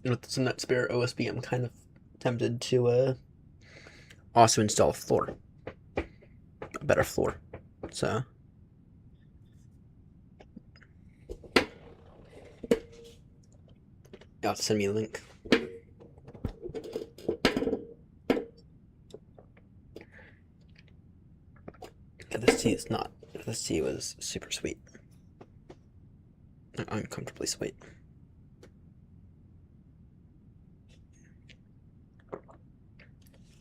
With some NetSpare OSB, I'm kind of tempted to also install a better floor. So you'll have to send me a link. Yeah, this tea is not. This tea was super sweet. Uncomfortably sweet.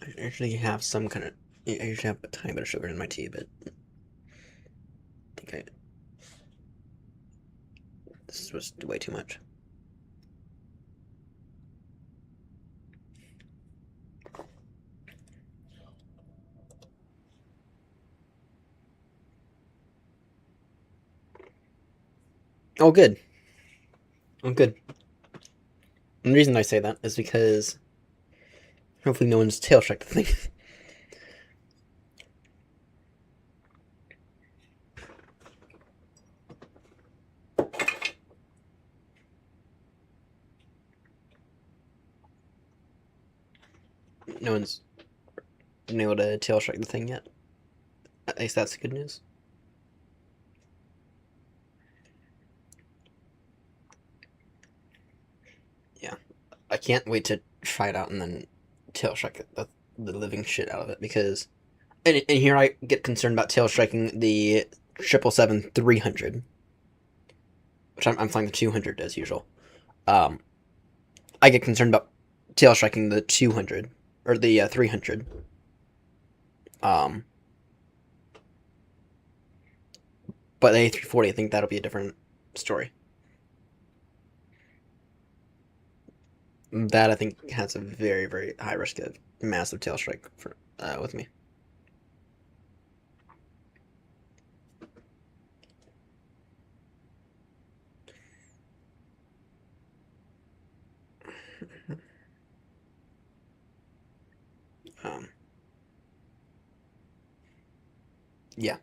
I usually have some kind of. I usually have a tiny bit of sugar in my tea, but I think this was way too much. Oh, good. Oh, good. And the reason I say that is because hopefully no one's tail struck the thing. No one's been able to tail strike the thing yet. At least that's good news. Yeah. I can't wait to try it out and then tail strike the living shit out of it because. And here I get concerned about tail striking the 777-300, which I'm flying the 200 as usual. I get concerned about tail striking the 200 or the 300. But the A340, I think that'll be a different story. That I think has a very, very high risk of massive tail strike with me. Yeah,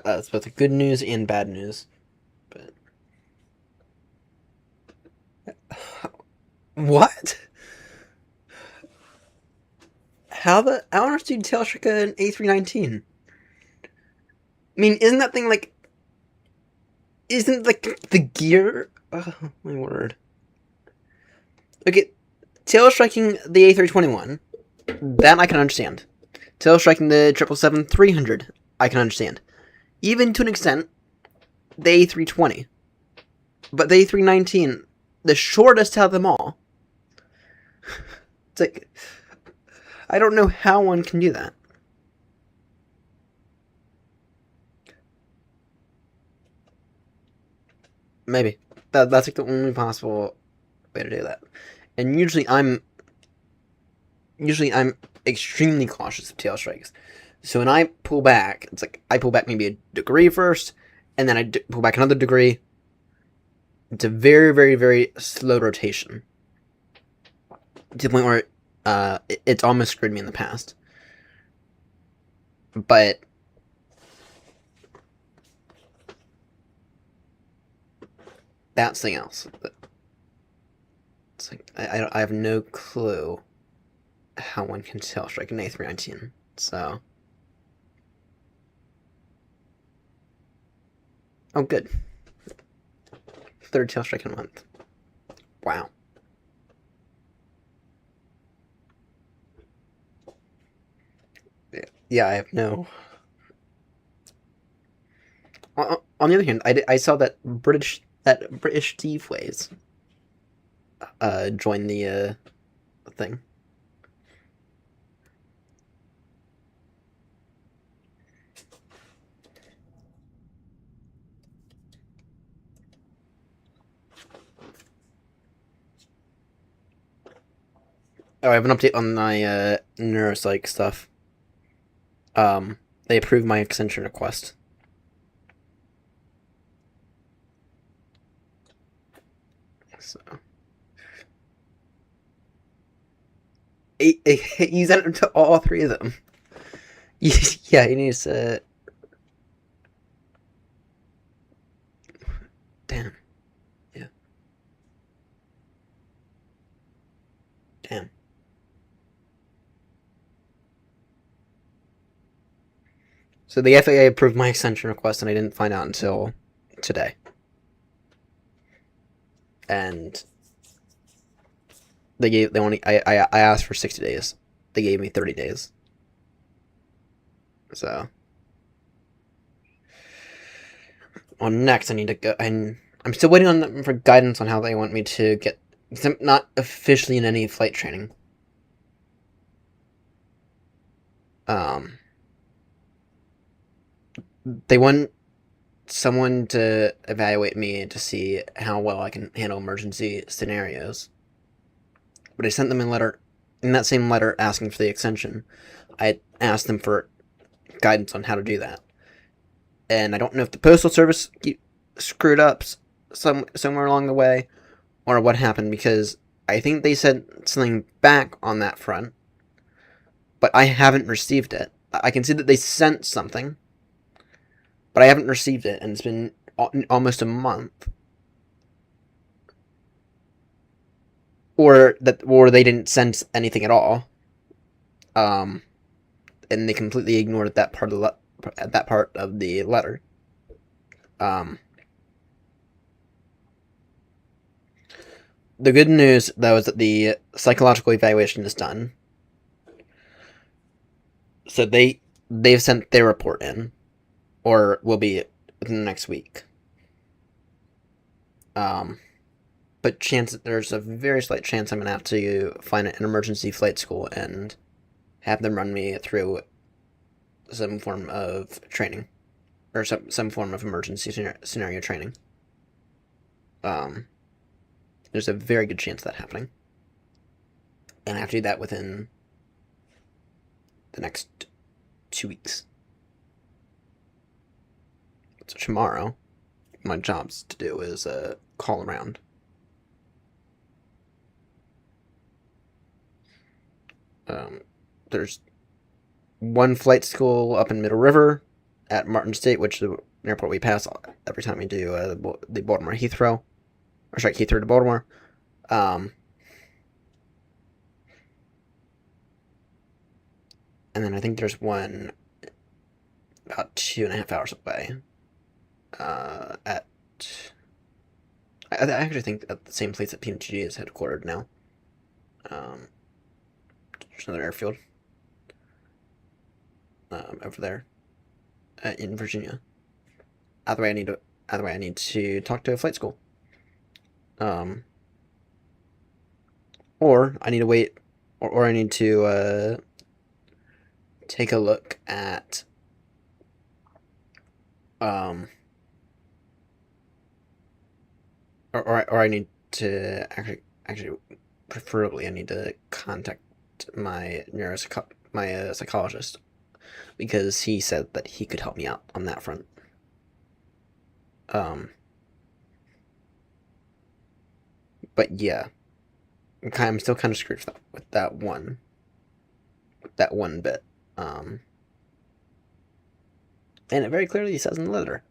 that's both good news and bad news, but what? How the? I don't understand tail strike an A319. I mean, isn't that thing like? Isn't like the gear? Oh my word. Okay, tail striking the A321, that I can understand. Tail striking the 777-300, I can understand. Even to an extent, the A320. But the A319, the shortest out of them all. It's like, I don't know how one can do that. Maybe. That's like the only possible way to do that. And usually I'm extremely cautious of tail strikes. So when I pull back, it's like I pull back maybe a degree first, and then I pull back another degree. It's a very, very, very slow rotation. To the point where it's almost screwed me in the past. But that's something else. It's like I have no clue how one can tail strike an A319. So, oh, good. Third tail strike in a month. Wow. Yeah, I have no. On the other hand, I saw that British Thiefways join the thing. Oh, I have an update on my neuropsych stuff. They approved my extension request. So he sent it to all three of them. Yeah, he needs to. Damn. Yeah. Damn. So the FAA approved my extension request, and I didn't find out until today. And I asked for 60 days. They gave me 30 days. So on next, I need to go, and I'm still waiting on them for guidance on how they want me to get. Because I'm not officially in any flight training. They want someone to evaluate me to see how well I can handle emergency scenarios. But I sent them a letter, in that same letter asking for the extension, I asked them for guidance on how to do that. And I don't know if the Postal Service screwed up somewhere along the way, or what happened, because I think they sent something back on that front, but I haven't received it. I can see that they sent something, but I haven't received it, and it's been almost a month. Or they didn't send anything at all, and they completely ignored that part of the letter. The good news, though, is that the psychological evaluation is done. So they've sent their report in, or will be within the next week. But there's a very slight chance I'm gonna have to find an emergency flight school and have them run me through some form of training, or some form of emergency scenario training. There's a very good chance of that happening, and I have to do that within the next 2 weeks. So tomorrow, my job's to do is call around. There's one flight school up in Middle River at Martin State, which is the airport we pass every time we do the Baltimore Heathrow, or sorry, Heathrow to Baltimore. And then I think there's one about 2.5 hours away. I actually think at the same place that PNG is headquartered now. There's another airfield over there in Virginia. Either way, I need to talk to a flight school. Or I need to wait, or I need to take a look at or I need to actually preferably I need to contact my psychologist, because he said that he could help me out on that front. But yeah, I'm still kind of screwed with that one bit. And it very clearly says in the letter,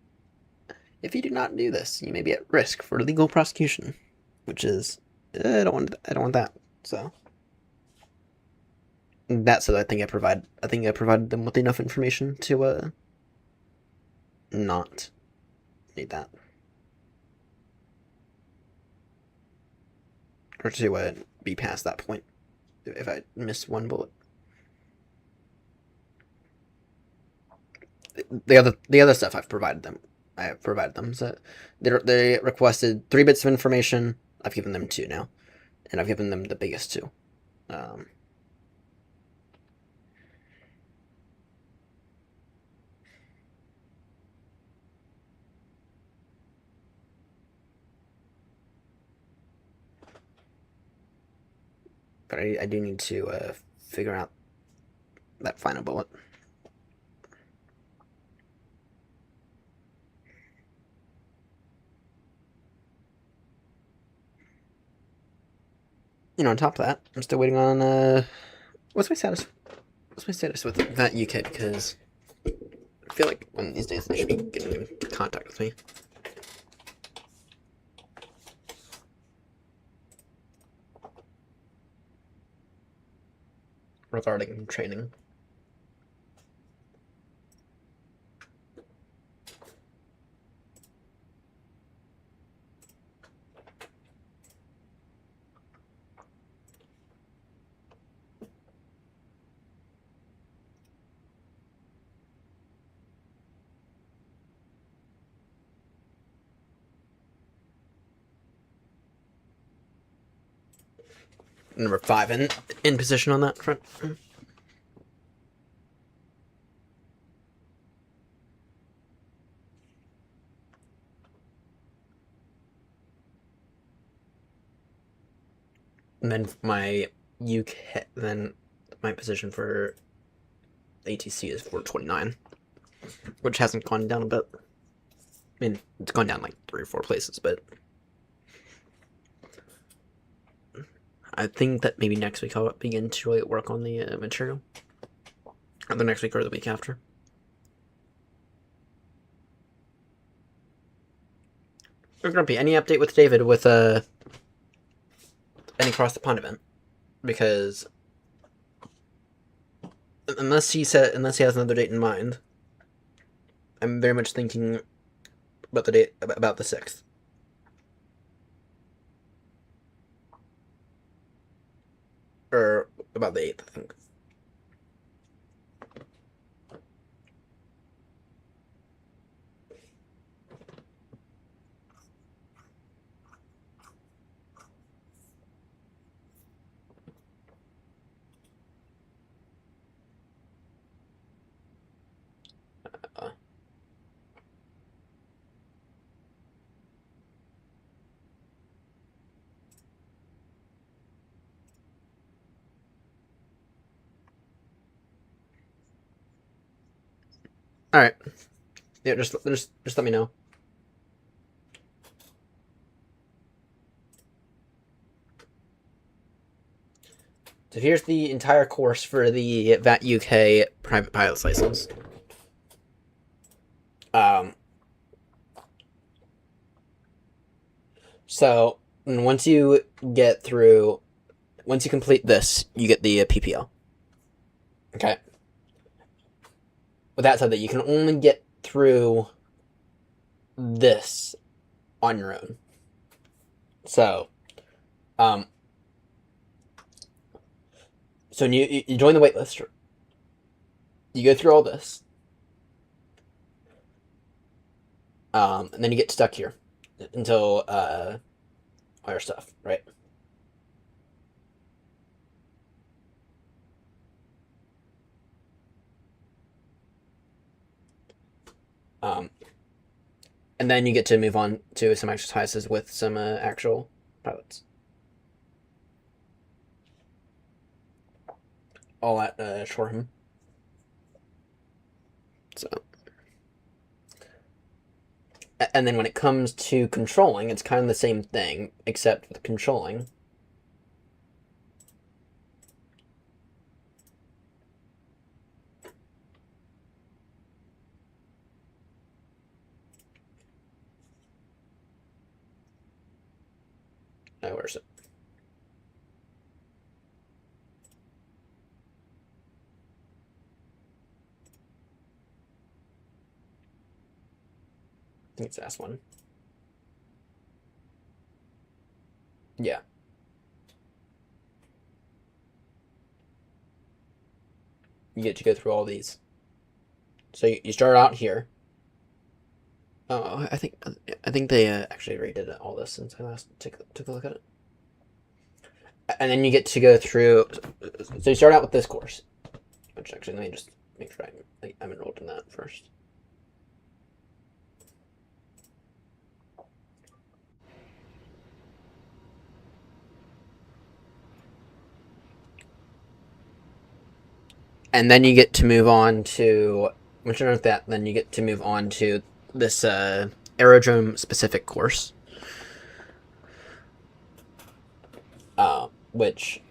if you do not do this, you may be at risk for legal prosecution, which is I don't want that. So that's what I think I provided them with enough information to not need that, or to be past that point if I miss one bullet. The other stuff I've provided them. I have provided them. So they requested 3 bits of information. I've given them 2 now, and I've given them the biggest 2. But I do need to figure out that final bullet. On top of that, I'm still waiting on what's my status with that UK, because I feel like one of these days they should be getting in contact with me. Regarding training. Number 5 in position on that front. And then my position for ATC is 429, which hasn't gone down a bit. I mean, it's gone down like 3 or 4 places, but I think that maybe next week I'll begin to work on the material. Either next week or the week after. Grumpy, any update with David with any cross the pond event? Because unless he has another date in mind, I'm very much thinking about the date about the 6th. Or about the 8th, I think. All right. Yeah, just let me know. So here's the entire course for the VAT UK private pilot's license. So once you complete this, you get the PPL. Okay. With that said, that you can only get through this on your own. So, so when you join the waitlist, you go through all this, and then you get stuck here until all your stuff, right? And then you get to move on to some exercises with some actual pilots. all at Shoreham. So, and then when it comes to controlling, it's kind of the same thing, except with controlling. Oh, where's it? I think it's S1. Yeah. You get to go through all these. So you start out here. Oh, I think they actually redid all this since I last took a look at it. And then you get to go through. So you start out with this course, which actually let me just make sure I'm enrolled in that first. And then you get to move on to, once you're done with that, then you get to move on to this aerodrome specific course, which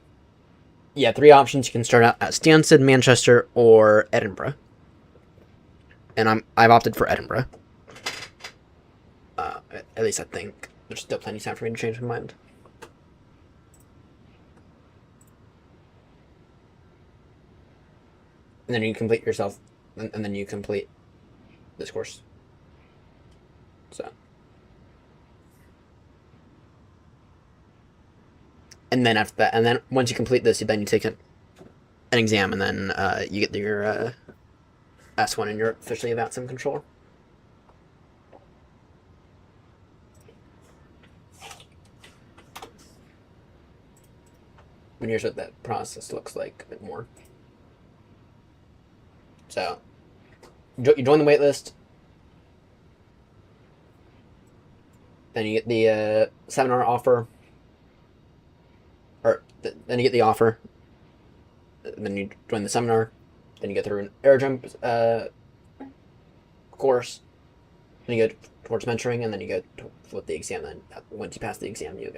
you have 3 options. You can start out at Stansted, Manchester, or Edinburgh, and I've opted for Edinburgh. At least I think there's still plenty of time for me to change my mind. And then you complete yourself, and then you complete this course. So, and then after that, and then once you complete this, then you take an exam, and then you get your S1, and you're officially a VATSIM controller. And here's what that process looks like a bit more. So, you join the waitlist. Then you get the seminar offer. Or, then you get the offer. Then you join the seminar. Then you go through an aerodrome course. Then you go towards mentoring, and then you go with the exam. Then once you pass the exam, you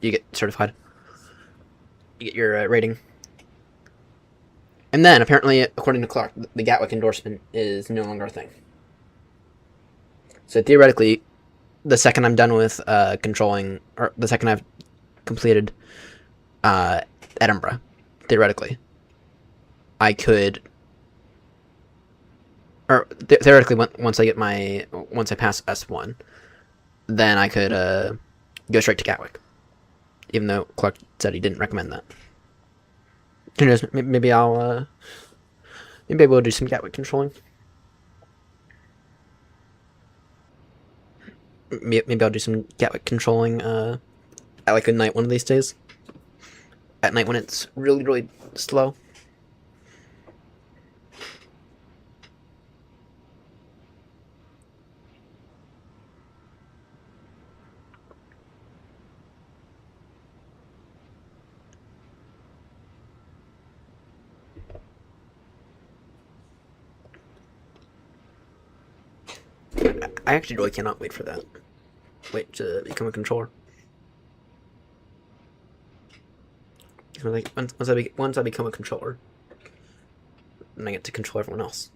get certified. You get your rating. And then, apparently, according to Clark, the Gatwick endorsement is no longer a thing. So theoretically, the second I'm done with controlling, or the second I've completed Edinburgh, theoretically, I could, or theoretically, once I pass S1, then I could go straight to Gatwick, even though Clark said he didn't recommend that. Who knows? Maybe we'll do some Gatwick controlling. Maybe I'll do some Gatwick controlling at like a night one of these days. At night when it's really, really slow. I actually really cannot wait for that. Wait to become a controller. Like once I become a controller, then I get to control everyone else.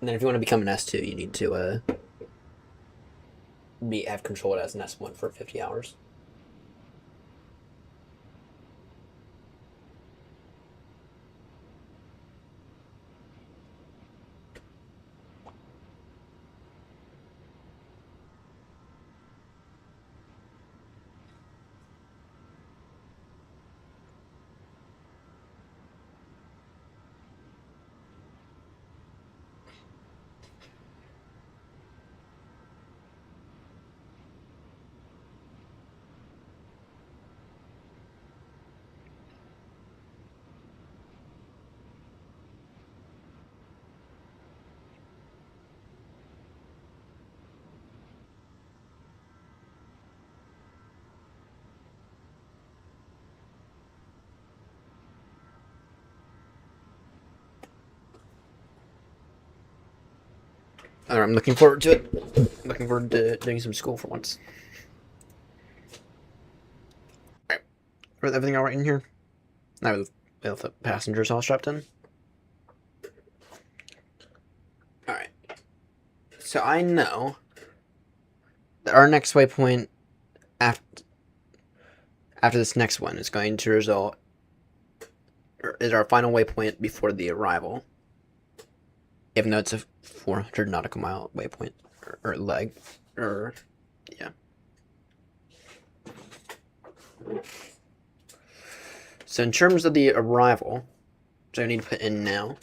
And then if you want to become an S2, you need to have control as an S1 for 50 hours. I'm looking forward to it. Looking forward to doing some school for once. Alright. Everything alright in here? Now with the passengers all strapped in? Alright. So I know that our next waypoint after this next one is going to result, or is our final waypoint before the arrival. Even though it's a 400 nautical mile waypoint, or leg, or, yeah. So in terms of the arrival, which I need to put in now,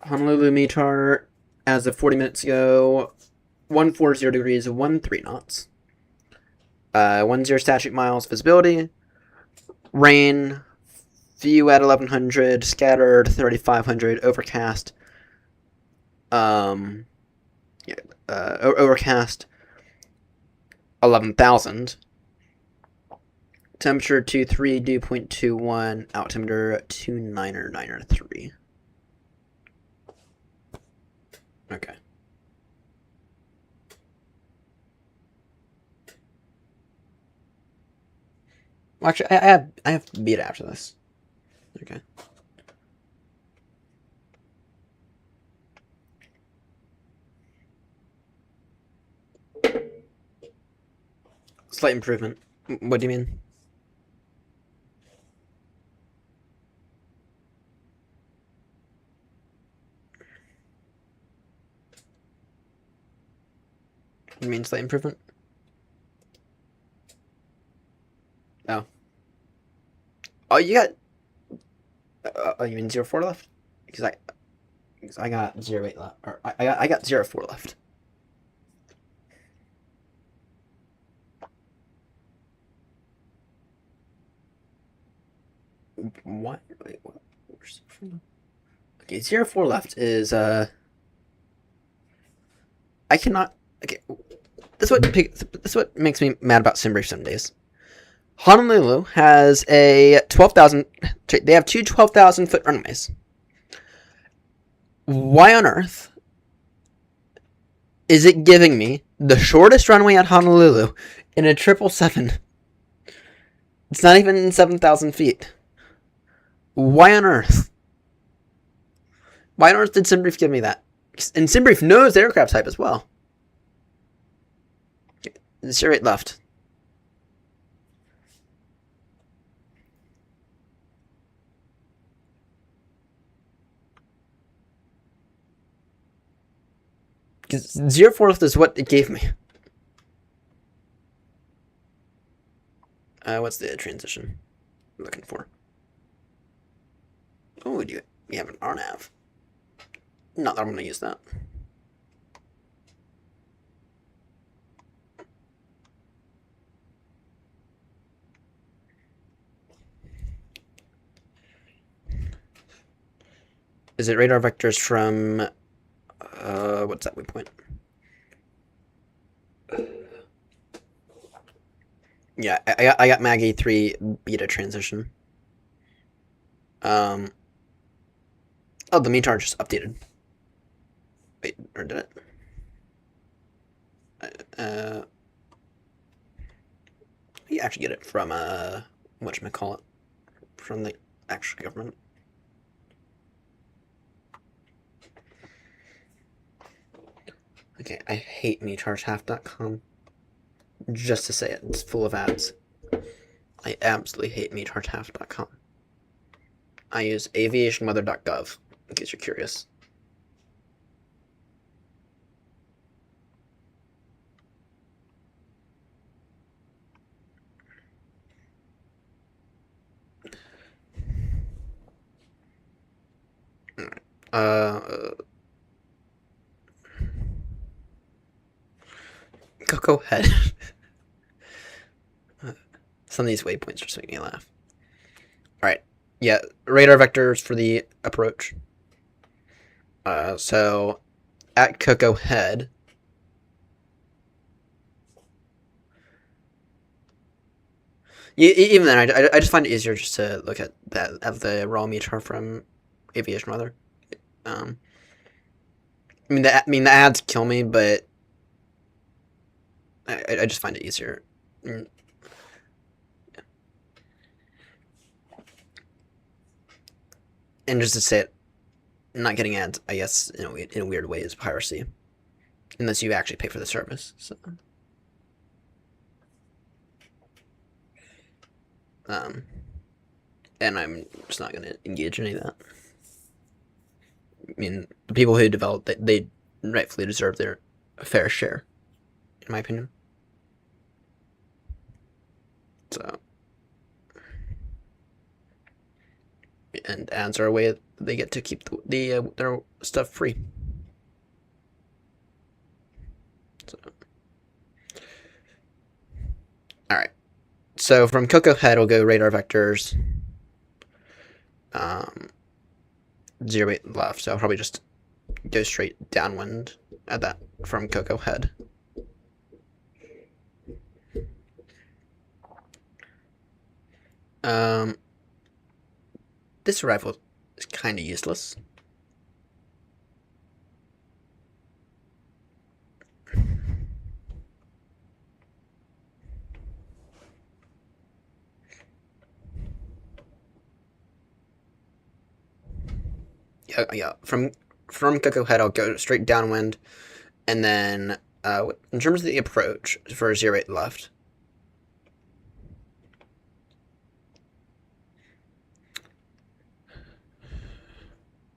Honolulu METAR, as of 40 minutes ago, 140 degrees, 13 knots. 10 statute miles visibility. Rain, view at 1100, scattered 3500, overcast. Overcast 11,000. Temperature 23, dew point 21, altimeter 2993. Okay. Well, actually, I have beta after this. Okay. Slight improvement. What do you mean? You mean slight improvement? Oh. Oh, you got. Oh, you mean 04 left? Because I got 08 left, or I got 04 left. What? Wait, what? Okay, 04 left is I cannot. Okay, this is what makes me mad about SimBrief some days. Honolulu has a 12,000. They have two 12,000-foot runways. Why on earth is it giving me the shortest runway at Honolulu in a 777? It's not even 7,000 feet. Why on earth? Why on earth did SimBrief give me that? And SimBrief knows the aircraft type as well. 08 left. Because 04 left is what it gave me. What's the transition I'm looking for? Oh, you have an RNAV. Not that I'm going to use that. Is it radar vectors from, what's that waypoint? Yeah, I got Maggie 3 beta transition. Oh, the METAR just updated. Wait, or did it? You actually get it from, whatchamacallit, from the actual government. Okay, I hate METARTAF.com. Just to say it, it's full of ads. I absolutely hate METARTAF.com. I use aviationweather.gov, in case you're curious. Go ahead. Some of these waypoints just make me laugh. Alright. Yeah, radar vectors for the approach. So, at Cocoa Head. Even then, I just find it easier just to look at that, at the raw METAR from Aviation Weather. the ads kill me, but I just find it easier. And just to say it, not getting ads, I guess, in a weird way, is piracy, unless you actually pay for the service. So, and I'm just not going to engage in any of that. I mean, the people who develop it, they rightfully deserve their fair share, in my opinion. So, and ads are a way they get to keep their stuff free. So, all right. So from Cocoa Head, we'll go radar vectors. 0-8 left, so I'll probably just go straight downwind at that from Cocoa Head. This rifle is kind of useless. Yeah. From Cocoa Head, I'll go straight downwind, and then in terms of the approach for 0-8 left.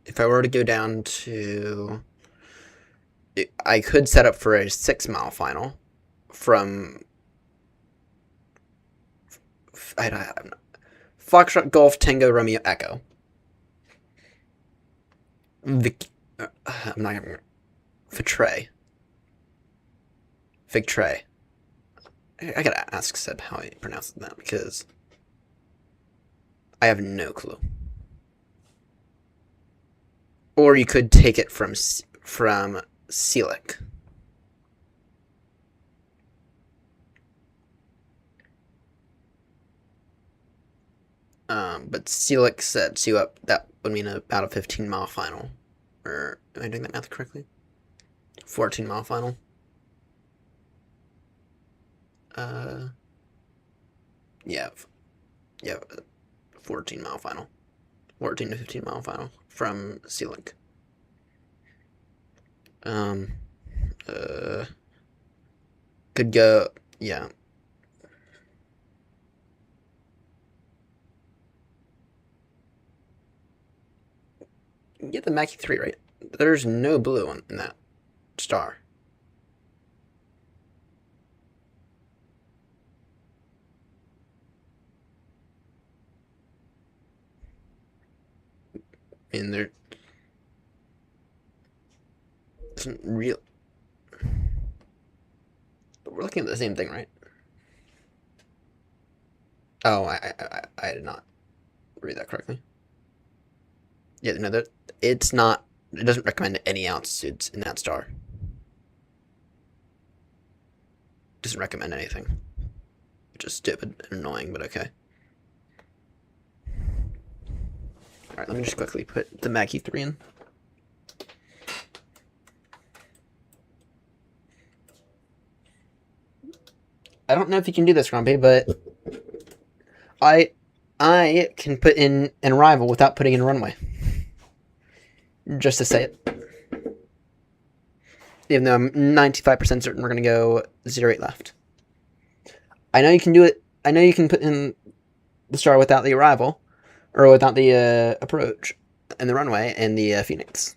If I were to go down to, I could set up for a 6-mile final from Foxtrot Golf Tango Romeo Echo. I'm not gonna Victray. I gotta ask Seb how he pronounces that because I have no clue. Or you could take it from Celic. But Celic sets you up. That would mean about a 15-mile final. Or am I doing that math correctly? 14-mile final. Yeah, 14-mile final. 14 to 15-mile final from Celic. Could go, yeah. Get the Mackie 3, right? There's no blue in that star. I mean, there isn't real. We're looking at the same thing, right? Oh, I did not read that correctly. Yeah, no, that it's not. It doesn't recommend any altitudes in that star. It doesn't recommend anything, which is stupid and annoying, but okay. All right, let me just quickly put the Mackie 3 in. I don't know if you can do this, Grumpy, but I can put in an arrival without putting in runway. Just to say it. Even though I'm 95% certain we're going to go 0-8 left. I know you can do it. I know you can put in the star without the arrival. Or without the approach. And the runway and the Phoenix.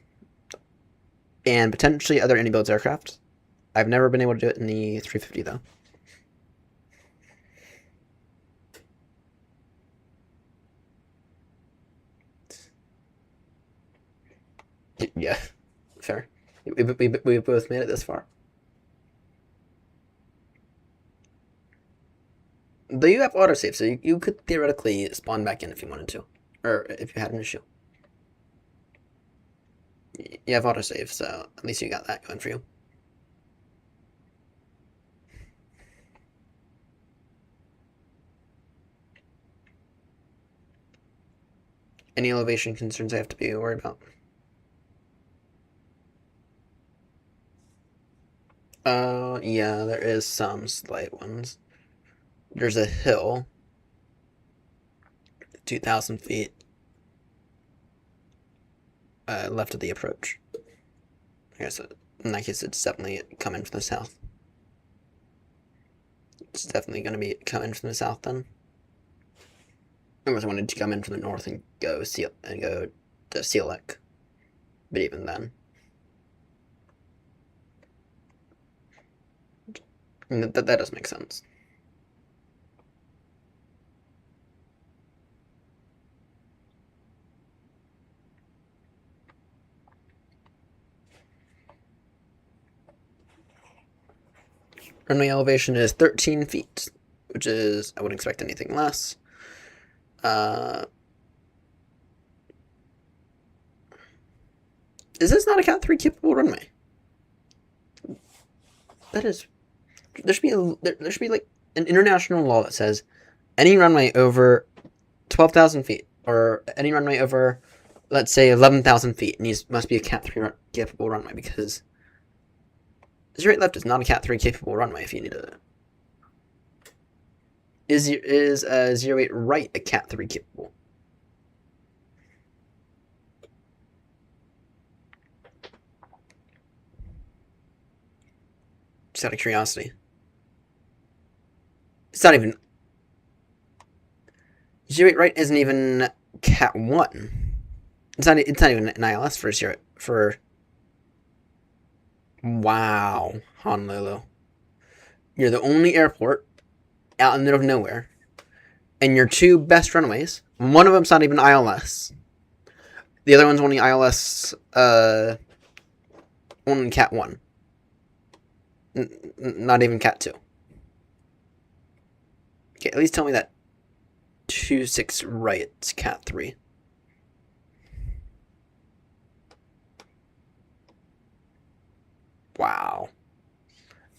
And potentially other Indy-builds aircraft. I've never been able to do it in the 350 though. Yeah, fair. We both made it this far. Though you have autosave, so you could theoretically spawn back in if you wanted to. Or if you had an issue. You have autosave, so at least you got that going for you. Any elevation concerns I have to be worried about? Yeah, there is some slight ones. There's a hill, 2,000 feet left of the approach. I guess in that case, it's definitely coming from the south. It's definitely going to be coming from the south then. Unless I wanted to come in from the north and go to Sealek, but even then, that does make sense. Runway elevation is 13 feet, which is, I wouldn't expect anything less. Is this not a Cat 3 capable runway? That is, there should be like an international law that says any runway over 12,000 feet, or any runway over, let's say, 11,000 feet, must be a Cat 3 capable runway, because 08 left is not a Cat 3 capable runway if you need a... Is 08 right a Cat 3 capable? Just out of curiosity. It's not even... 08 right isn't even Cat 1. It's not even an ILS for... Wow, Honolulu. You're the only airport out in the middle of nowhere, and your two best runways, one of them's not even ILS. The other one's only ILS, only Cat 1. Not even Cat 2. Okay, at least tell me that 26 right's Cat 3. Wow.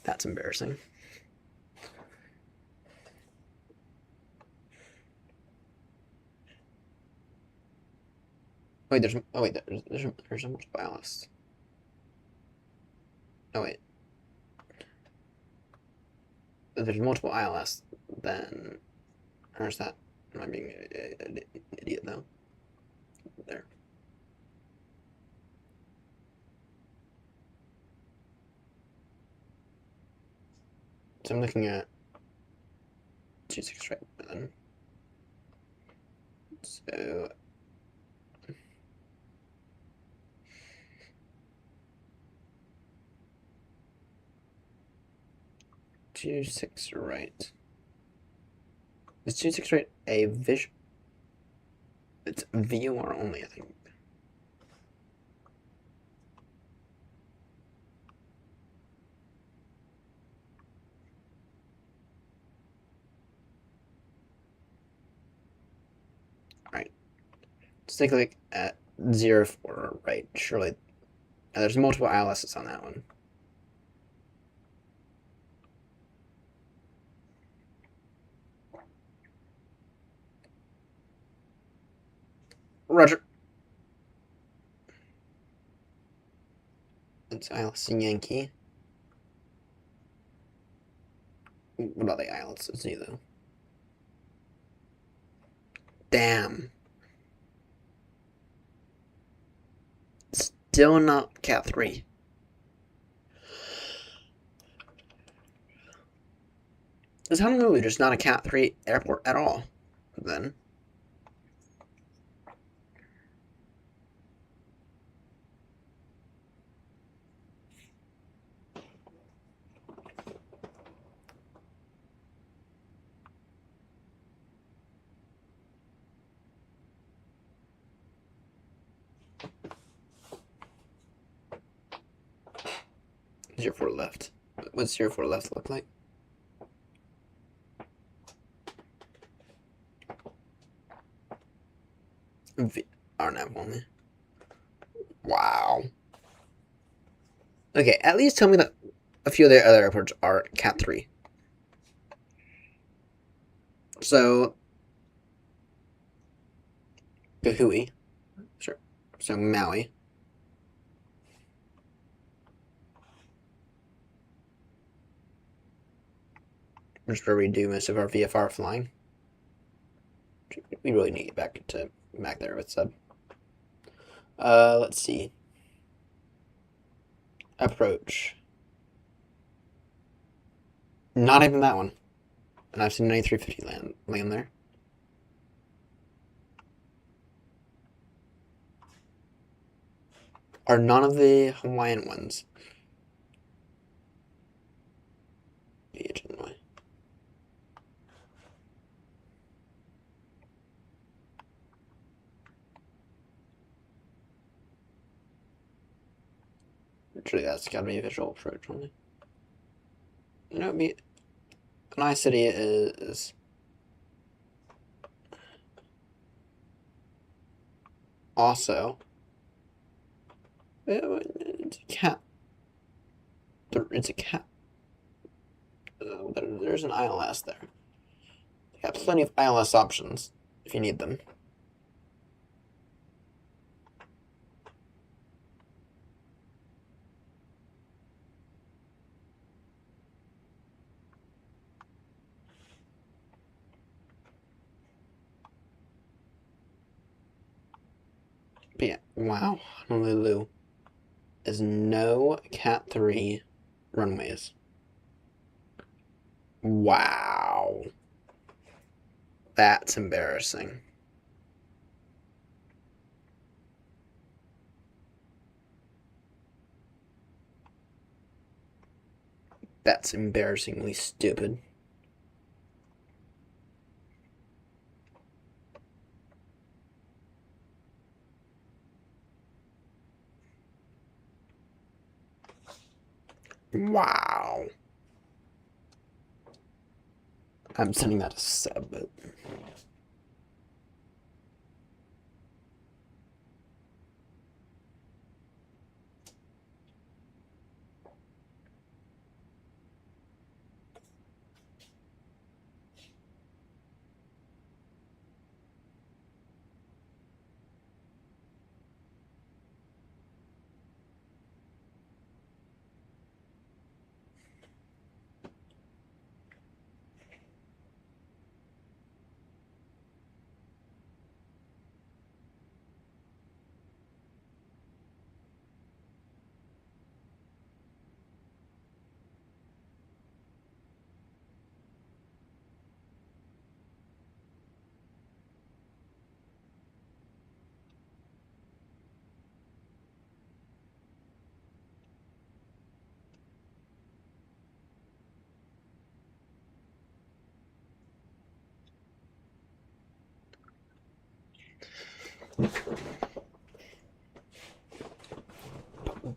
That's embarrassing. Wait, there's a multiple ILS. Oh wait. If there's multiple ILS, then where's that? Am I being an idiot though? There. So I'm looking at 26 right then. So 26 right. Is 26 right a vision? It's VOR only, I think. Alright. Let's take a look at 04 right. Surely. There's multiple ILSs on that one. Roger. It's ILS Yankee. What about the ILS? It's neither. Damn. Still not Cat 3. Is Honolulu just not a Cat 3 airport at all, then? Zero 4 left. What's 04 left look like? RNAV only. Wow. Okay, at least tell me that a few of the other airports are Cat 3. So, Kahui. Sure. So, Maui. which is where we do most of our VFR flying. We really need to get back there with sub. Let's see. Approach. Not even that one. And I've seen an A350 land there. Are none of the Hawaiian ones PHNL? Actually, that's gotta be a visual approach only. You know, an I-City is also it's a cat. It's a cat. There's an ILS there. You got plenty of ILS options if you need them. But yeah, wow, Honolulu is no Cat 3 runways. Wow. That's embarrassing. That's embarrassingly stupid. Wow. I'm sending that to Seb, but...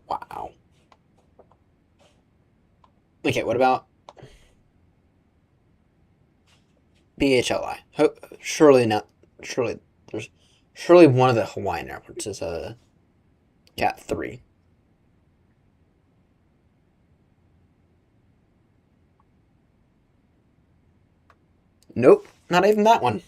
Wow. Okay, what about BHLI? Surely not. Surely one of the Hawaiian airports is a Cat 3. Nope, not even that one.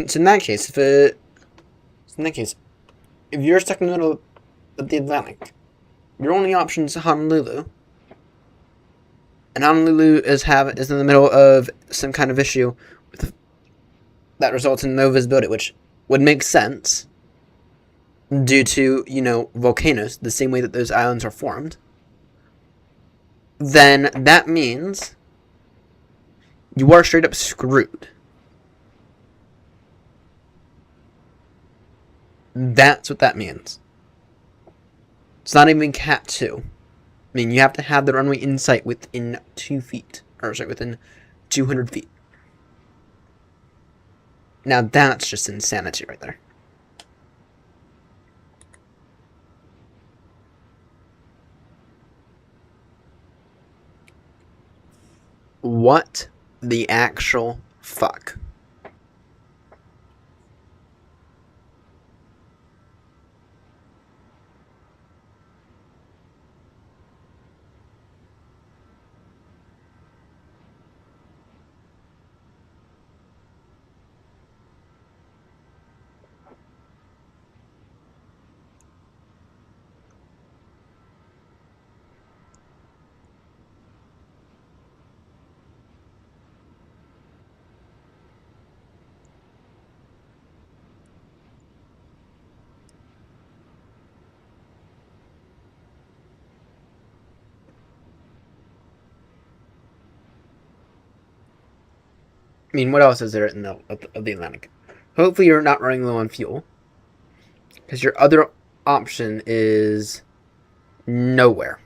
So in that case, if you're stuck in the middle of the Atlantic, your only option is Honolulu, and Honolulu is in the middle of some kind of issue that results in no visibility, which would make sense due to, volcanoes, the same way that those islands are formed. Then that means you are straight up screwed. That's what that means. It's not even Cat 2. I mean, you have to have the runway in sight within 2 feet. Or, sorry, within 200 feet. Now, that's just insanity right there. What the actual fuck? I mean, what else is there in the Atlantic? Hopefully, you're not running low on fuel, because your other option is nowhere.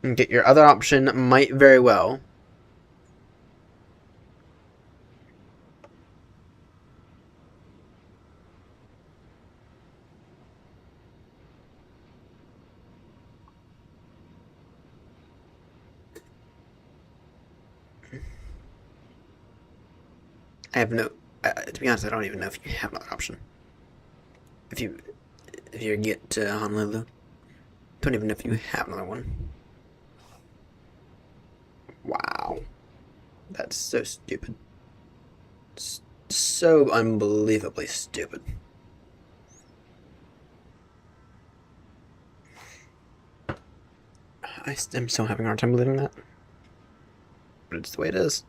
Okay, your other option might very well. I have no. To be honest, I don't even know if you have another option. If you get to Honolulu, don't even know if you have another one. Wow, that's so stupid. So unbelievably stupid. I'm still having a hard time believing that, but it's the way it is.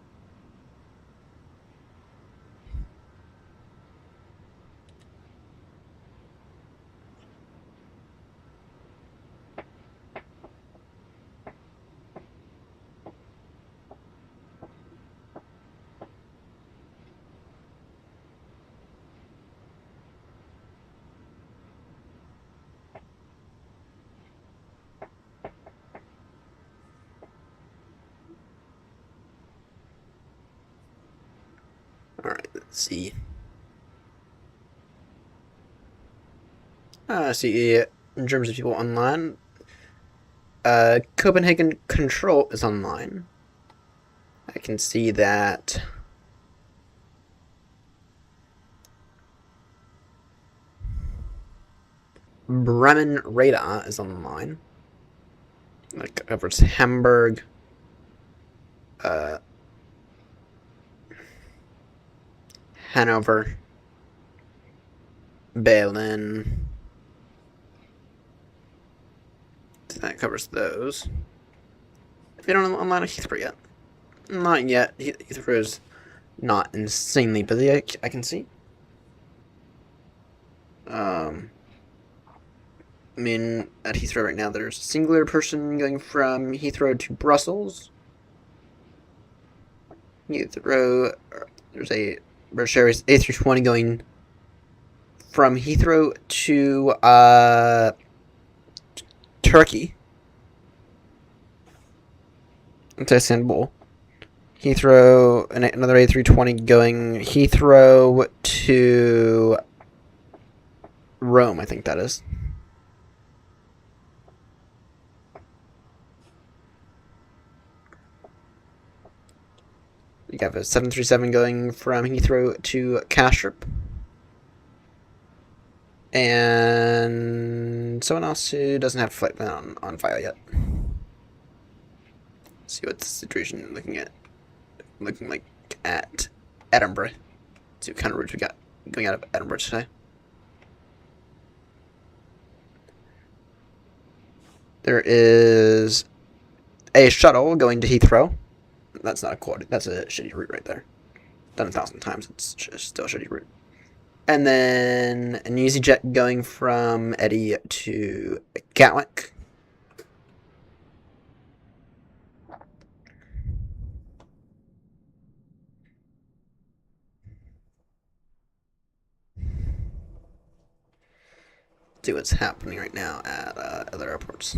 Alright, let's see. See, in terms of people online, Copenhagen Control is online. I can see that. Bremen Radar is online. That covers Hamburg, Hanover, Berlin. That covers those. They don't online at Heathrow yet. Not yet. Heathrow is not insanely busy, I can see. I mean, at Heathrow right now, there's a singular person going from Heathrow to Brussels. Heathrow, there's a British Airways A320 going from Heathrow to Turkey. To Istanbul. Heathrow, and another A320 going Heathrow to Rome, I think that is. You have a 737 going from Heathrow to Kastrup. And someone else who doesn't have a flight plan on file yet. See what the situation looking like at Edinburgh. See what kind of routes we got going out of Edinburgh today. There is a shuttle going to Heathrow. That's not a quality. That's a shitty route right there. Done 1,000 times. It's just still a shitty route. And then an EasyJet going from Eddie to Gatwick. See what's happening right now at other airports.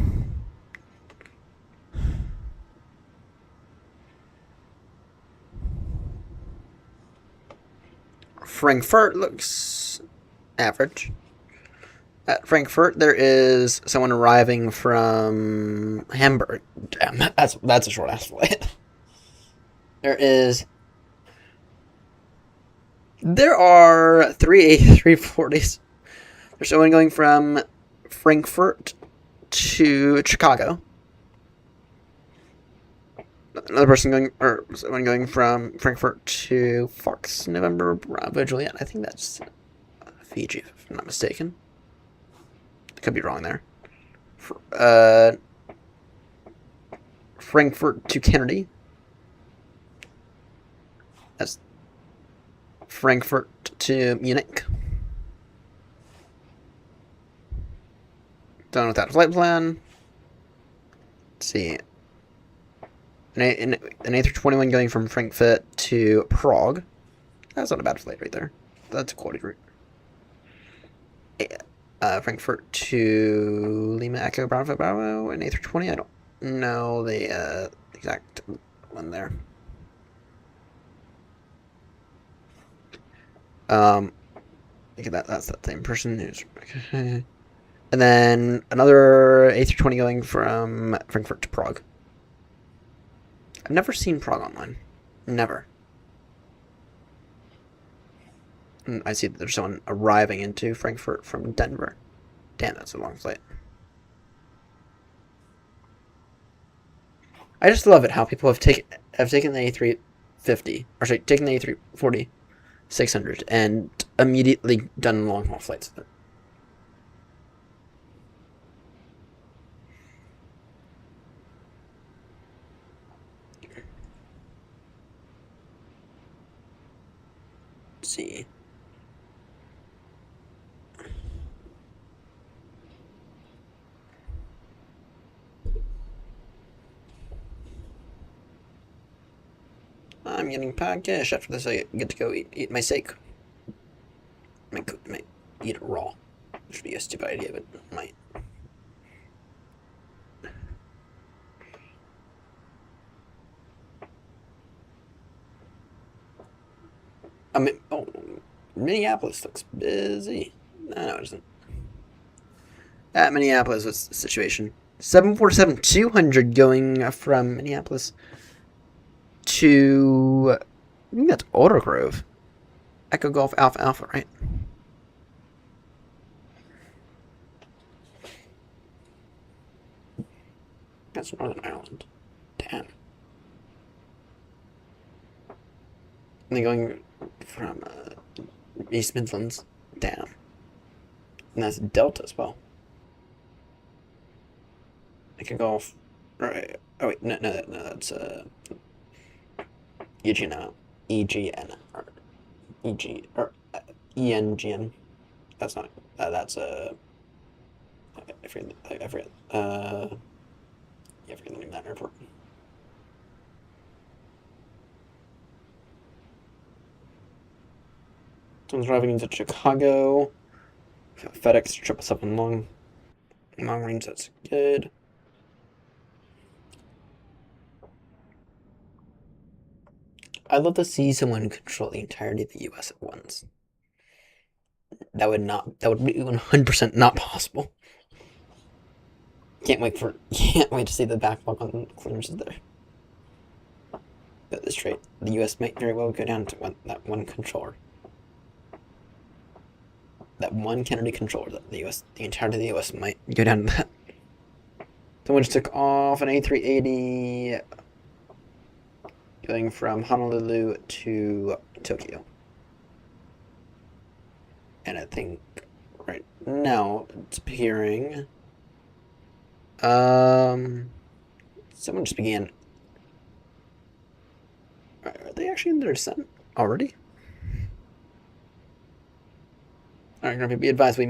Frankfurt looks average. At Frankfurt, there is someone arriving from Hamburg. Damn, that's a short ass flight. There are 3 A340s. There's someone going from Frankfurt to Chicago. Another person someone going from Frankfurt to Fox November Bravo Juliet. I think that's Fiji, if I'm not mistaken. I could be wrong there. Frankfurt to Kennedy. That's Frankfurt to Munich. Done with that flight plan. Let's see. An A321 going from Frankfurt to Prague. That's not a bad flight right there. That's a quality route. Frankfurt to Lima Echo Bravo Bravo and A320. I don't know the exact one there. Okay, that's that same person who's okay. And then another A320 going from Frankfurt to Prague. I've never seen Prague online. Never. And I see that there's someone arriving into Frankfurt from Denver. Damn, that's a long flight. I just love it how people have taken the A350, or sorry, taken the A340 600 and immediately done long haul flights with it. Let's see. I'm getting packish. After this, I get to go eat my steak. Might eat it raw. Which would be a stupid idea, but might. I mean, oh, Minneapolis looks busy. No, it doesn't. At Minneapolis, what's the situation? 747-200 going from Minneapolis to, I think that's Alder Grove. Echo Golf Alpha Alpha, right? That's Northern Ireland. Damn. And then going from East Midlands down. And that's Delta as well. Echo Golf. Right. Oh wait, no, that's EGN, EGN, or EG, or ENGN. That's not. That's I forget. I forget. Yeah, I forget the name of that airport. Someone's driving into Chicago. FedEx 777 long range. That's good. I'd love to see someone control the entirety of the U.S. at once. That would be 100% not possible. Can't wait to see the backlog on clearances there. At this rate, the U.S. might very well go down to that one controller. That one Kennedy controller that the entirety of the U.S. might go down to that. Someone just took off an A380 going from Honolulu to Tokyo. And I think right now it's appearing. Someone just began. Are they actually in their descent already? Alright, gonna be advised we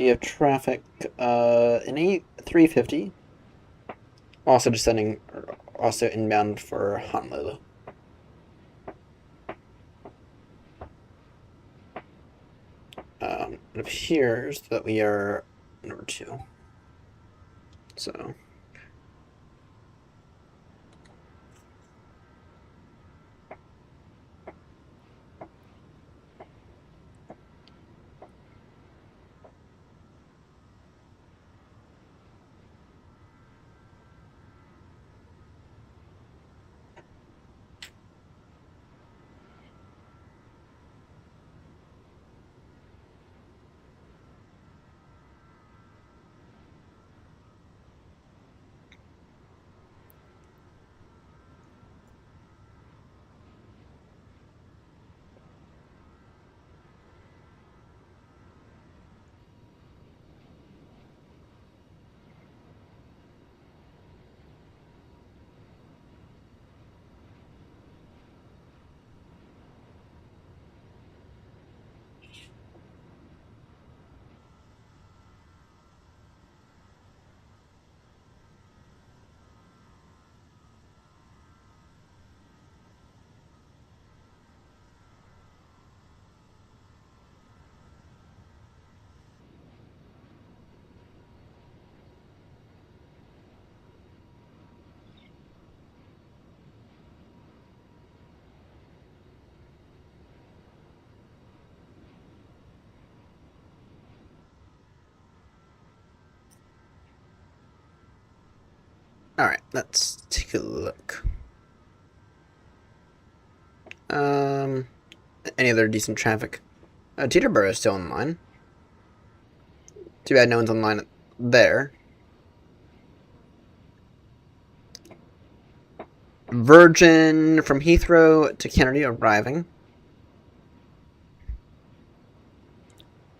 have traffic in A350. Also descending, also inbound for Honolulu. It appears that we are number 2. So. Alright, let's take a look. Any other decent traffic? Teterboro is still online. Too bad no one's online there. Virgin from Heathrow to Kennedy arriving.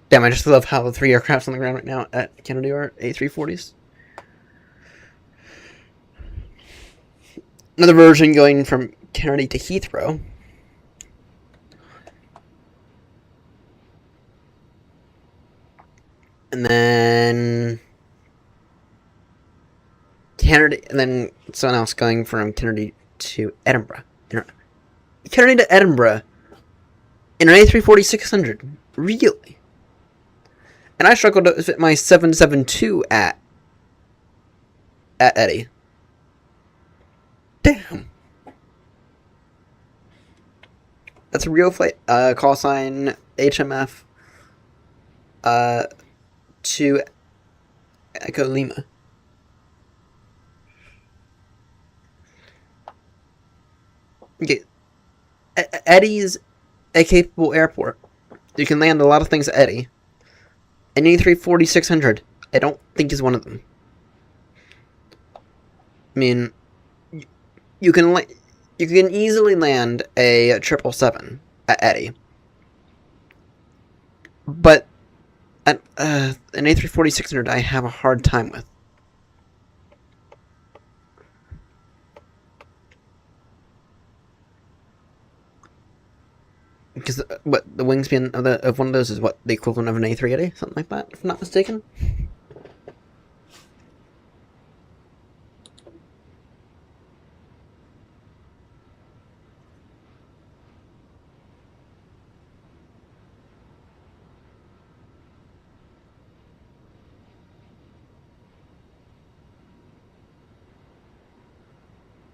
Damn, I just love how the 3 aircrafts on the ground right now at Kennedy are A340s. Another Virgin going from Kennedy to Heathrow. And then Kennedy, and then someone else going from Kennedy to Edinburgh. Kennedy to Edinburgh in an A340-600. Really? And I struggled to fit my 772 at Eddie. Damn. That's a real flight. Call sign HMF to Echo Lima. Okay. Eddie's a capable airport. You can land a lot of things at Eddie. An A340-600, I don't think is one of them. I mean, you can easily land a 777 at Eddie. But an A340-600 I have a hard time with. Because the wingspan of one of those is what, the equivalent of an A380, something like that, if I'm not mistaken.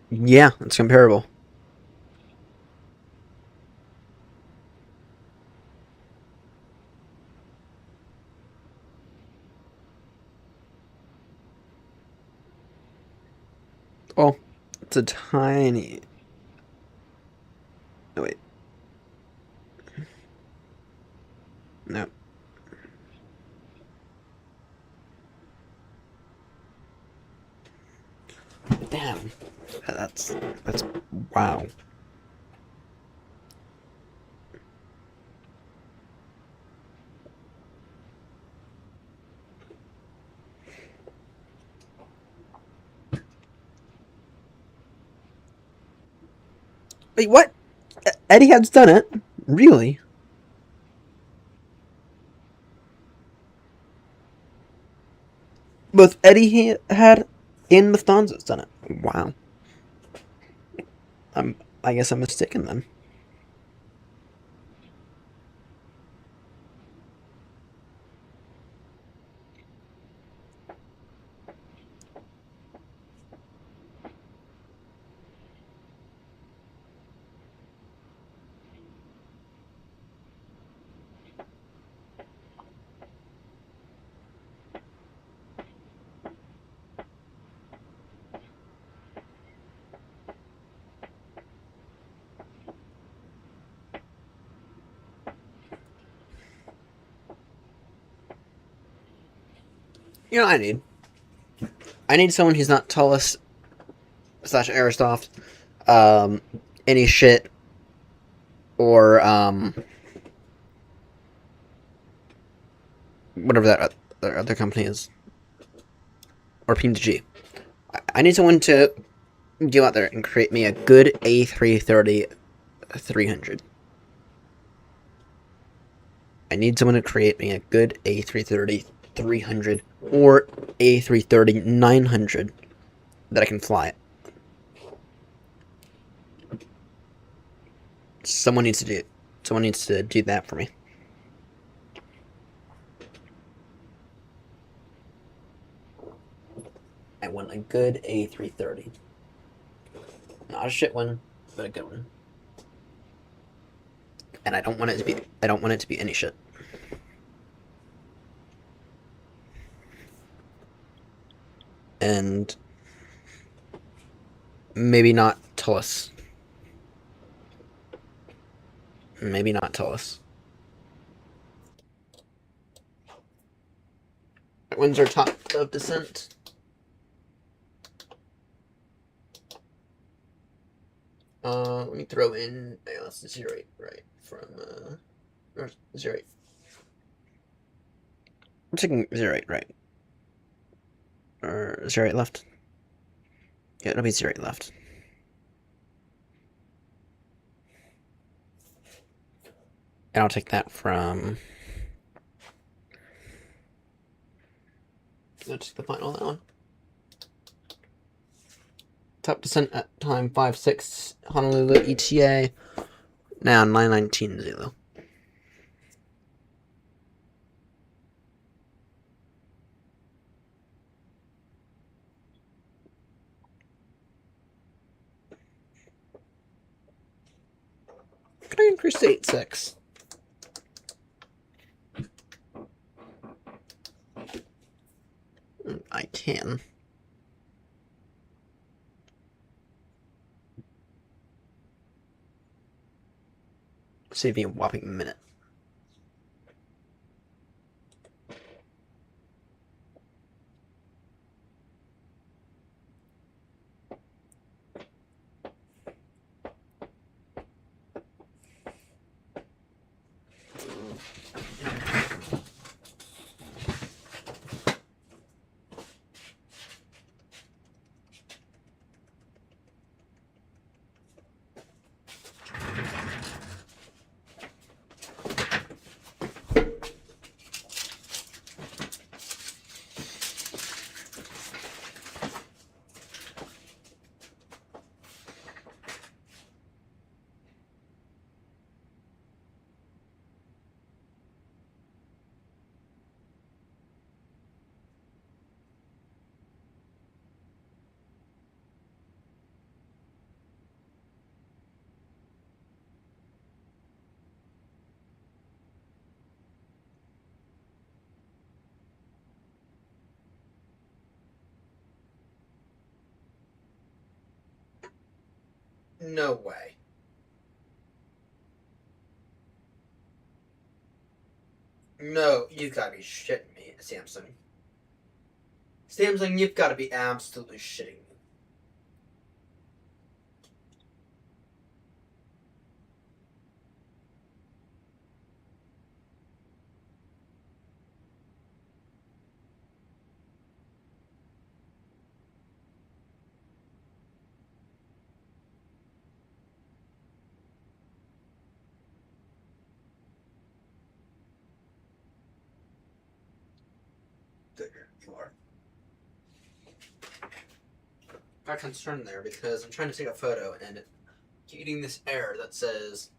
Yeah, it's comparable. Oh, it's a tiny... Oh, wait. No. Damn. That's wow. Wait, what? Eddie had's done it? Really? Both Eddie had and Lufthansa's done it. Wow. I guess I'm mistaken then. You know what I need? I need someone who's not tallest / Aristoft, any shit, or whatever that other company is, or P&G. I need someone to go out there and create me a good A330-300. I need someone to create me a good A330-300 or A330-900 that I can fly it. Someone needs to do it. Someone needs to do that for me. I want a good A330. Not a shit one, but a good one. And I don't want it to be any shit. And Maybe not Tullus. Maybe not Tullus. When's our top of descent? Let me throw in. Yeah, that's 08 right from or 08. I'm taking 08 right. Or 08 left. Yeah, it'll be 08 left. And I'll take that from. That's the final that one. Top descent at time 5-6 Honolulu ETA. Now 9:19 Zulu. Can I increase to 8-6? I can. Save me a whopping minute. No way. No, you've got to be shitting me, Samsung. Samsung, you've got to be absolutely shitting me. There you are. Got concerned there because I'm trying to take a photo and getting this error that says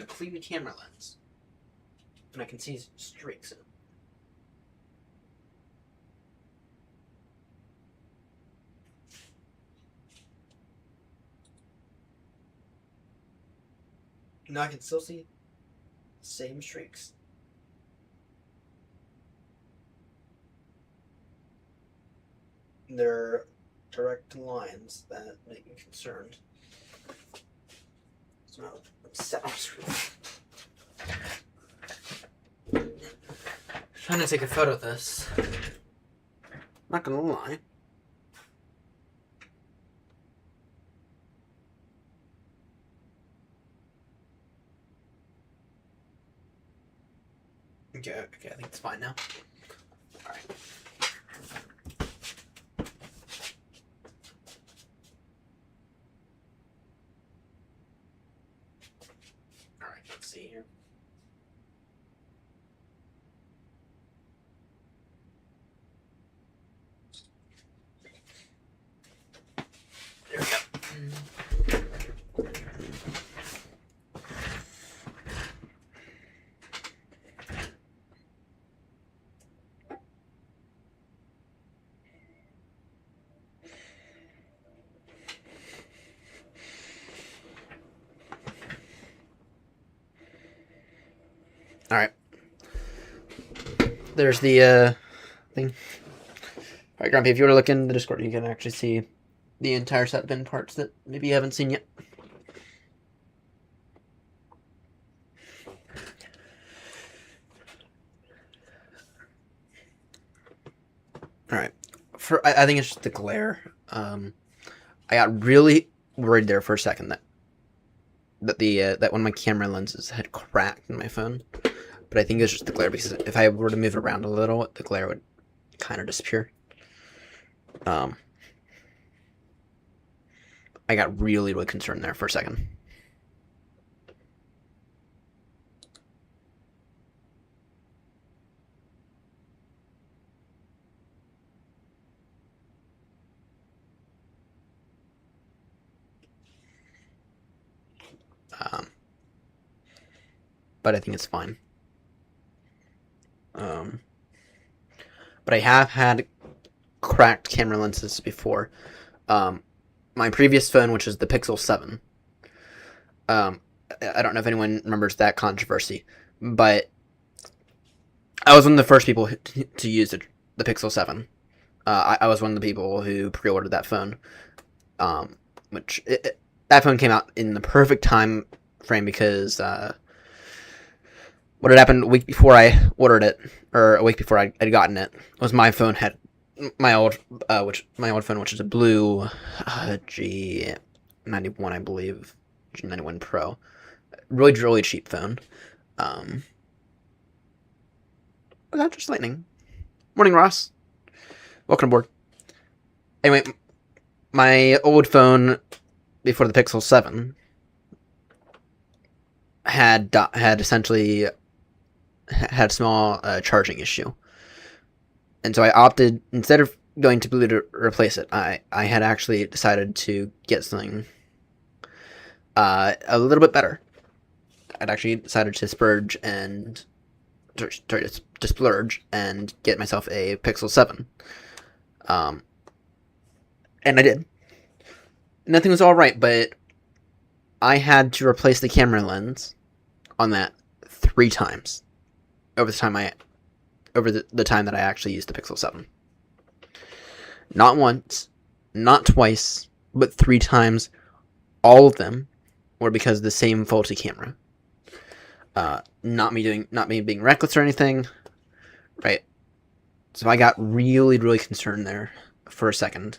clean camera lens, and I can see streaks in it. No, I can still see the same streaks. They're direct lines that make me concerned. So I'm upset on screen. Trying to take a photo of this. Not gonna lie. Okay, I think it's fine now. Alright. Alright, let's see here. There we go. Alright. There's the thing. Alright, Grumpy, if you want to look in the Discord, you can actually see the entire set bin parts that maybe you haven't seen yet. Alright. I think it's just the glare. I got really worried there for a second that one of my camera lenses had cracked in my phone. But I think it's just the glare, because if I were to move around a little, the glare would kind of disappear. I got really, really concerned there for a second. But I think it's fine. But I have had cracked camera lenses before. My previous phone, which is the Pixel 7. I don't know if anyone remembers that controversy, but I was one of the first people to use the Pixel 7. I was one of the people who pre-ordered that phone. That phone came out in the perfect time frame, because what had happened a week before I ordered it, or a week before I'd gotten it, was my phone had my old phone, which is a blue G91, I believe, G91 Pro, really, really cheap phone. Was that just lightning? Morning, Ross. Welcome aboard. Anyway, my old phone before the Pixel 7 had essentially had a small charging issue, and so I opted, instead of going to Blue to replace it, I had actually decided to get something a little bit better. I'd actually decided to splurge and get myself a Pixel 7, and I did. Nothing was all right, but I had to replace the camera lens on that 3 times over the time that I actually used the Pixel 7. Not once, not twice, but 3 times. All of them were because of the same faulty camera. Not me being reckless or anything, right? So I got really, really concerned there for a second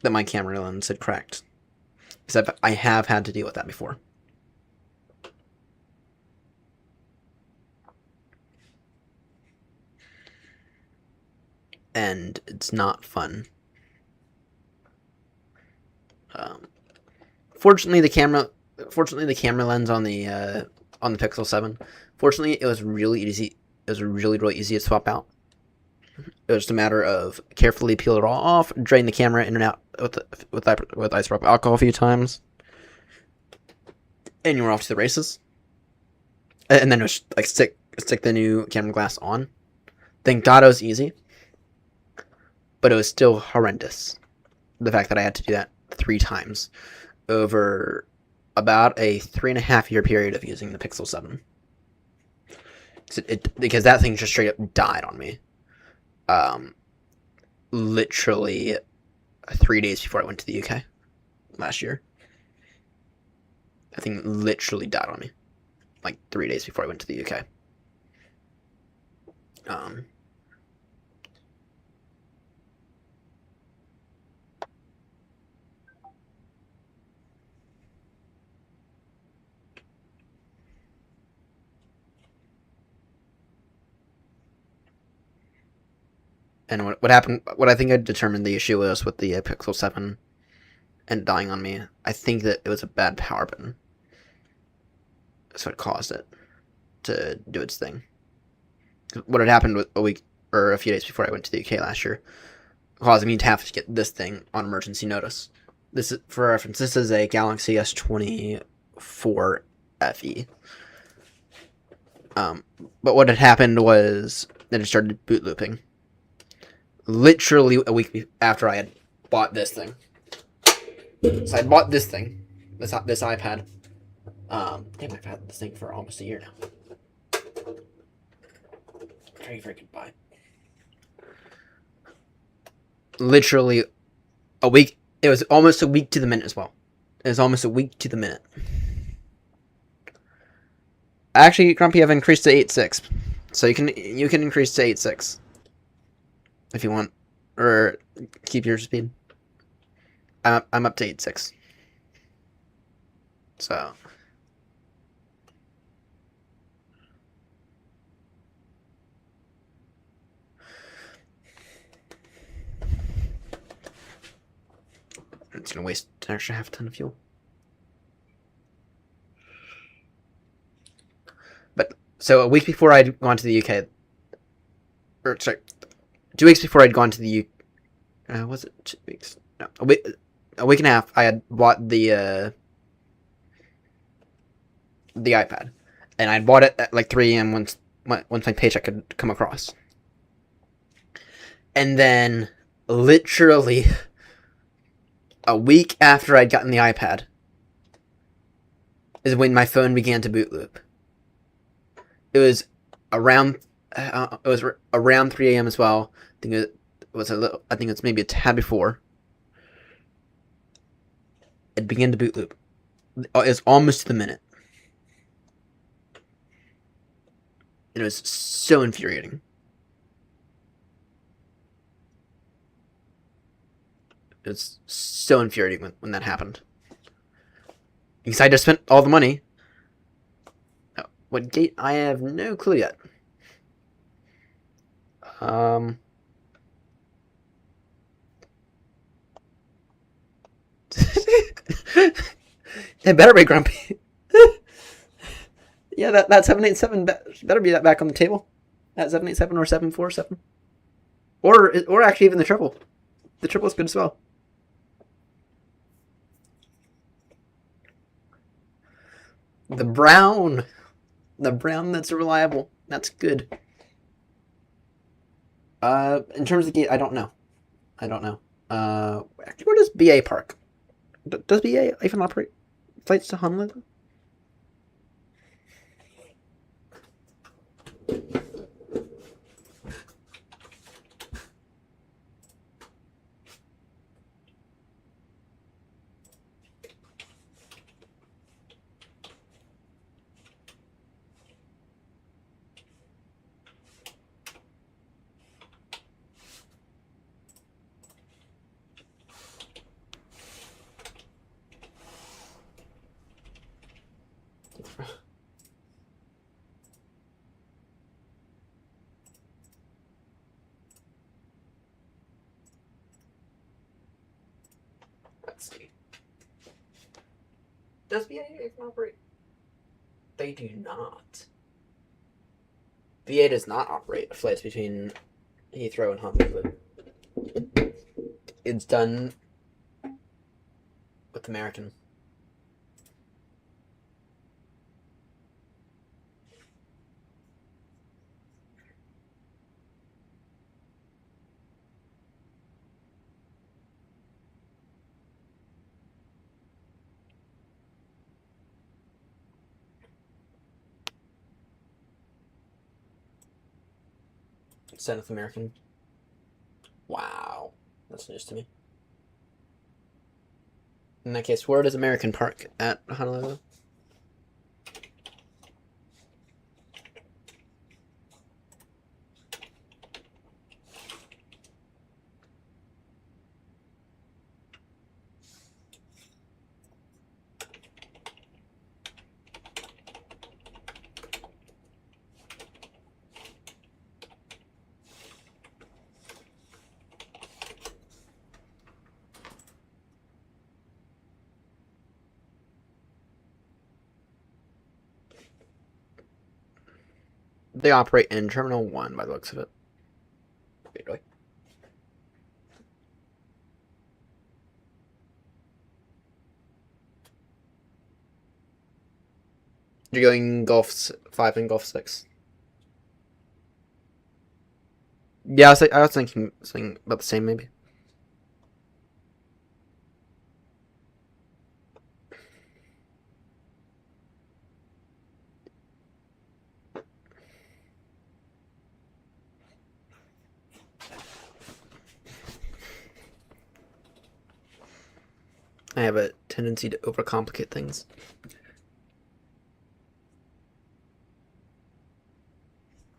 that my camera lens had cracked, because I have had to deal with that before. And it's not fun. Fortunately, the camera lens on the Pixel 7, fortunately, it was really easy. It was really, really easy to swap out. It was just a matter of carefully peel it all off, drain the camera in and out with isopropyl alcohol a few times, and you were off to the races. And then it was like stick the new camera glass on. Thank God it was easy, but it was still horrendous. The fact that I had to do that 3 times over about a 3.5-year period of using the Pixel 7. Because that thing just straight up died on me. Literally 3 days before I went to the UK last year. That thing literally died on me. Like 3 days before I went to the UK. And what happened, what I think I determined the issue was with the Pixel 7 and dying on me, I think that it was a bad power button. So it caused it to do its thing. What had happened with a few days before I went to the UK last year caused me to have to get this thing on emergency notice. This is, for reference, this is a Galaxy S24 FE. But what had happened was that it started boot looping. Literally a week after I had bought this thing. So I bought this thing, this iPad. Damn, I've had this thing for almost a year now. Very, very good buy. literally a week. It was almost a week to the minute as well. It was almost a week to the minute. Actually, Grumpy, I've increased to 8.6, so you can increase to 8.6 if you want, or keep your speed. I'm up to 8.6, so. It's gonna waste an extra half a ton of fuel. But so a week before I'd gone to the UK, or sorry, 2 weeks before I'd gone to the UK, was it 2 weeks? No, a week and a half. I had bought the iPad, and I'd bought it at like 3 a.m. once my paycheck had come across, and then literally a week after I'd gotten the iPad is when my phone began to boot loop. It was around 3 a.m. as well. I think it was maybe a tad before. It began to boot loop. It was almost to the minute. And it was so infuriating. It was so infuriating when that happened. Because I just spent all the money. What gate? I have no clue yet. It better be Grumpy. Yeah, that 787 better be that back on the table. That 787 or 747. Or actually even the triple. The triple is good as well. The brown that's reliable. That's good. In terms of gate, I don't know. Actually, where does BA park? Does BA even operate flights to Honolulu? Let's see. Does VA even operate? They do not. VA does not operate flights between Heathrow and Honolulu. It's done with American. South American. Wow. That's news to me. In that case, where does American park at Honolulu? They operate in Terminal 1 by the looks of it. Wait. You're going Gulf 5 and Gulf 6. Yeah, I was thinking something about the same, maybe. I have a tendency to overcomplicate things.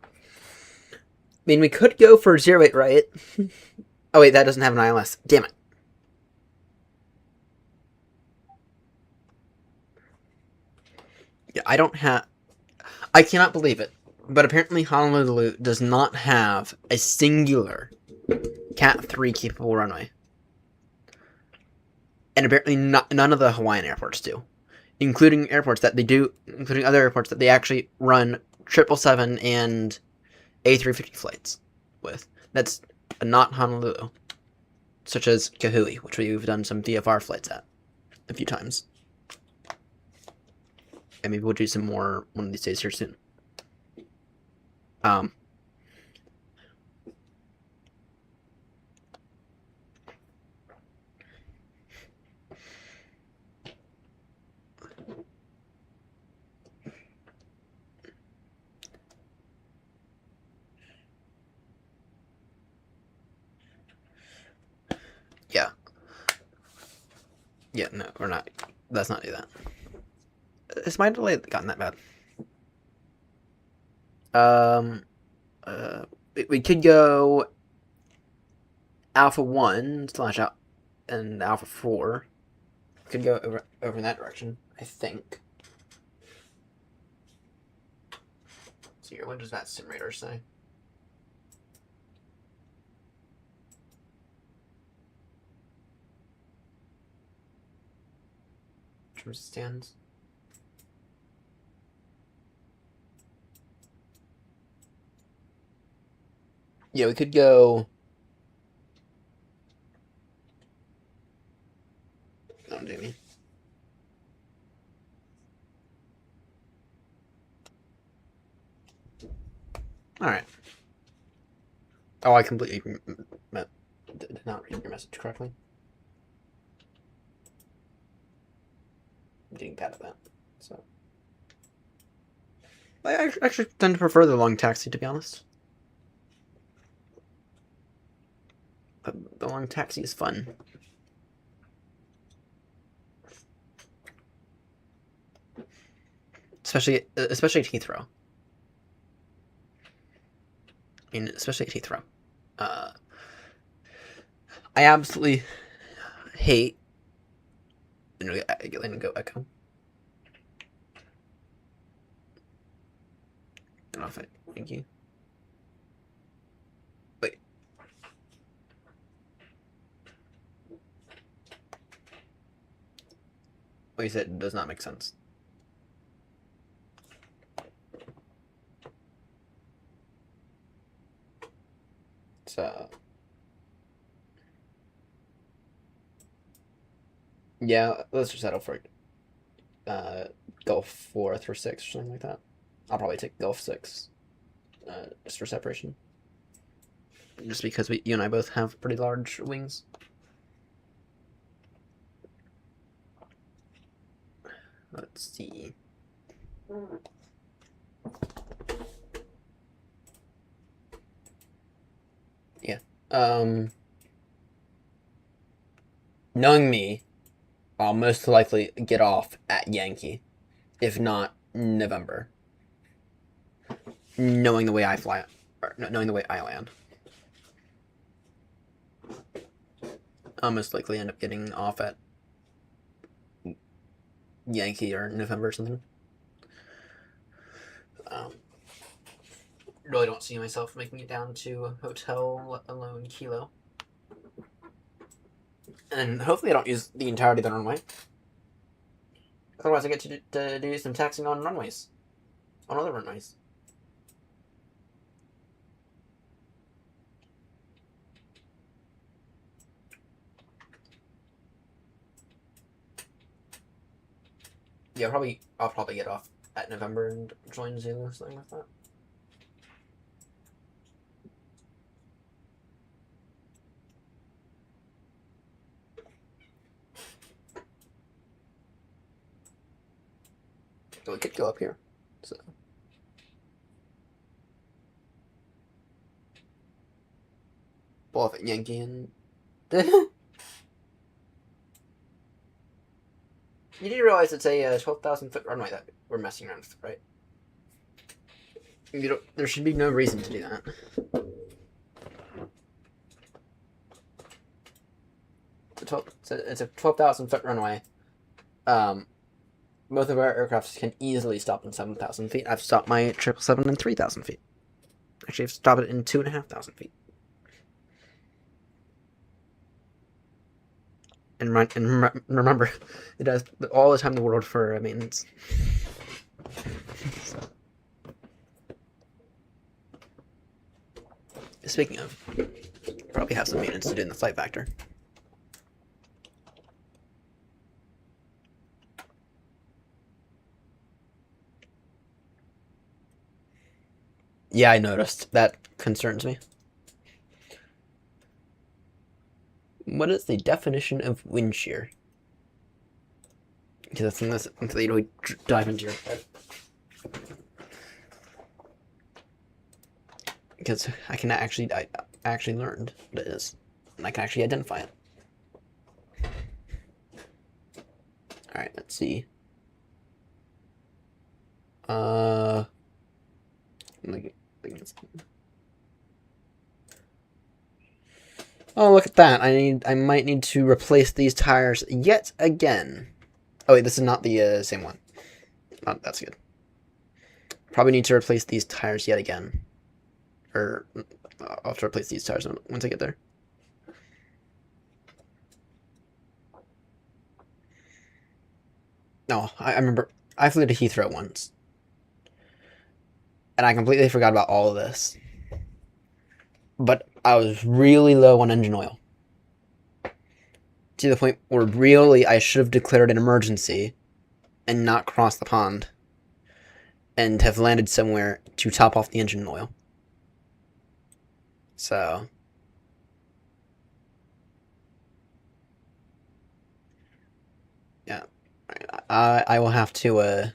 I mean, we could go for 08 right. Oh wait, that doesn't have an ILS. Damn it. Yeah, I cannot believe it, but apparently Honolulu does not have a singular Cat 3 capable runway. And apparently none of the Hawaiian airports do. Including airports that they do, including other airports that they actually run 777 and A350 flights with. That's not Honolulu. Such as Kahului, which we've done some VFR flights at a few times. And maybe we'll do some more one of these days here soon. Yeah. Yeah, no, we're not. Let's not do that. Is my delay gotten that bad? We could go Alpha 1 / Alpha and Alpha 4. Could go over in that direction, I think. So here, what does that simulator say? In terms of stands. Yeah, we could go. Don't do me. Alright. Oh, I completely did not read your message correctly. I'm getting bad at that. So I actually tend to prefer the long taxi, to be honest. The long taxi is fun. Especially at Heathrow. I mean, especially at Heathrow. I absolutely hate. Go echo. Get off it. Thank you. Wait. What you said does not make sense. So. Yeah, let's just settle for Gulf 4th or 6th or something like that. I'll probably take Gulf 6 just for separation. Just because you and I both have pretty large wings. Let's see. Yeah. Knowing me, I'll most likely get off at Yankee, if not November. Knowing the way I fly, or knowing the way I land. I'll most likely end up getting off at Yankee or November or something. Really don't see myself making it down to a hotel, let alone Kilo. And hopefully I don't use the entirety of the runway. Otherwise I get to do some taxiing on runways. On other runways. Yeah, I'll probably get off at November and join Zulu or something like that. So we could go up here. So pull off at Yankee and You do realize it's a 12,000-foot runway that we're messing around with, right? There should be no reason to do that. It's a 12,000-foot runway. Both of our aircrafts can easily stop in 7,000 feet. I've stopped my 777 in 3,000 feet. Actually, I've stopped it in 2,500 feet. And remember, it does all the time in the world for maintenance. So. Speaking of, probably have some maintenance to do in the flight factor. Yeah, I noticed. That concerns me. What is the definition of wind shear? Because that's until you really dive into your head. Because I actually learned what it is, and I can actually identify it. All right, let's see. Oh, look at that! I might need to replace these tires yet again. Oh wait, this is not the same one. Oh, that's good. Probably need to replace these tires yet again. Or I'll have to replace these tires once I get there. No, I remember I flew to Heathrow once. And I completely forgot about all of this. But I was really low on engine oil. To the point where really I should have declared an emergency and not crossed the pond. And have landed somewhere to top off the engine oil. So... yeah. I will have to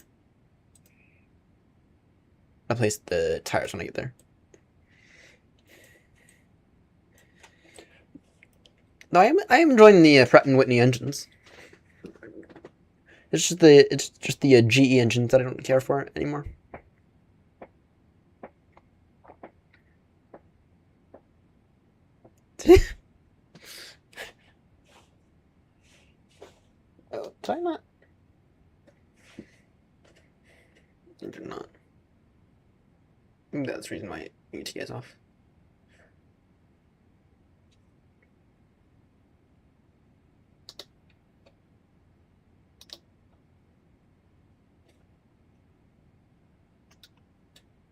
replace the tires when I get there. No, I am enjoying the Pratt & Whitney engines. It's just the GE engines that I don't care for anymore. Oh, did I not? I did not. Maybe that's the reason why ETA is off.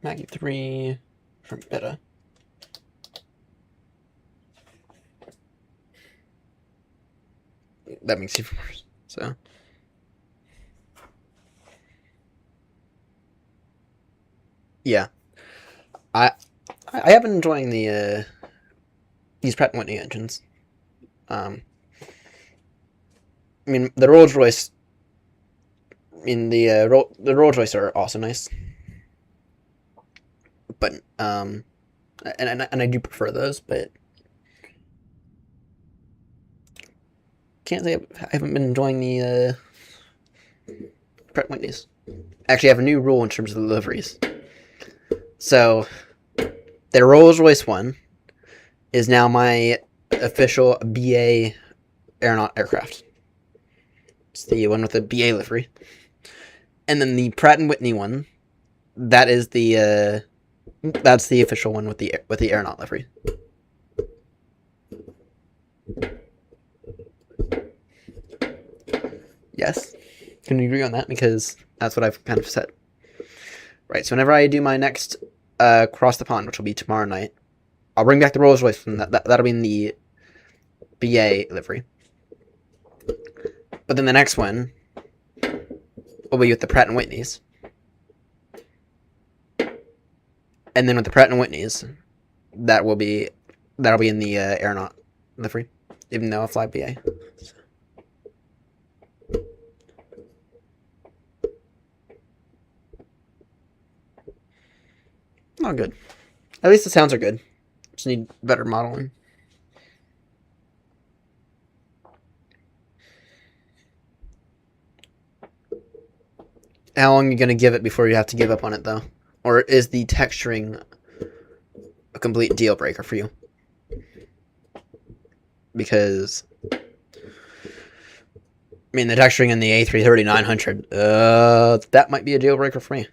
Maggie 3 from Beta. That makes it worse. So. Yeah. I have been enjoying the these Pratt & Whitney engines. I mean, the Rolls Royce. I mean, the Rolls Royce are also nice, but and I do prefer those, but can't say I haven't been enjoying the Pratt & Whitneys. Actually, I have a new rule in terms of the liveries. So, the Rolls Royce one is now my official BA aeronaut aircraft. It's the one with the BA livery. And then the Pratt & Whitney one, that is that's the official one with the aeronaut livery. Yes, can we agree on that? Because that's what I've kind of said. Right, so whenever I do my next cross the pond, which will be tomorrow night, I'll bring back the Rolls Royce from that'll be in the BA livery. But then the next one will be with the Pratt & Whitneys. And then with the Pratt & Whitneys, that'll be in the aeronaut livery, even though I fly BA. Oh, good. At least the sounds are good. Just need better modeling. how long are you going to give it before you have to give up on it, though? Or is the texturing a complete deal breaker for you? Because, I mean, the texturing in the A330-900, that might be a deal breaker for me.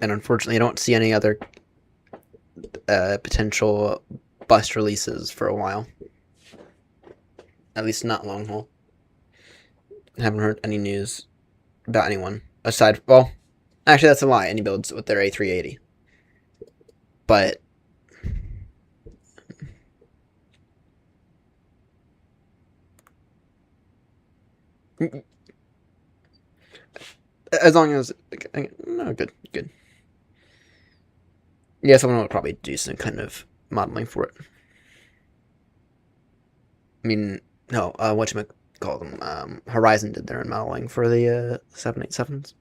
And unfortunately, I don't see any other potential bust releases for a while. At least not long haul. I haven't heard any news about anyone aside. Well, actually, that's a lie. Any builds with their A380, but as long as no, good. Yeah, someone will probably do some kind of modeling for it. I mean, no, whatchamacall them? Horizon did their own modeling for the 787s.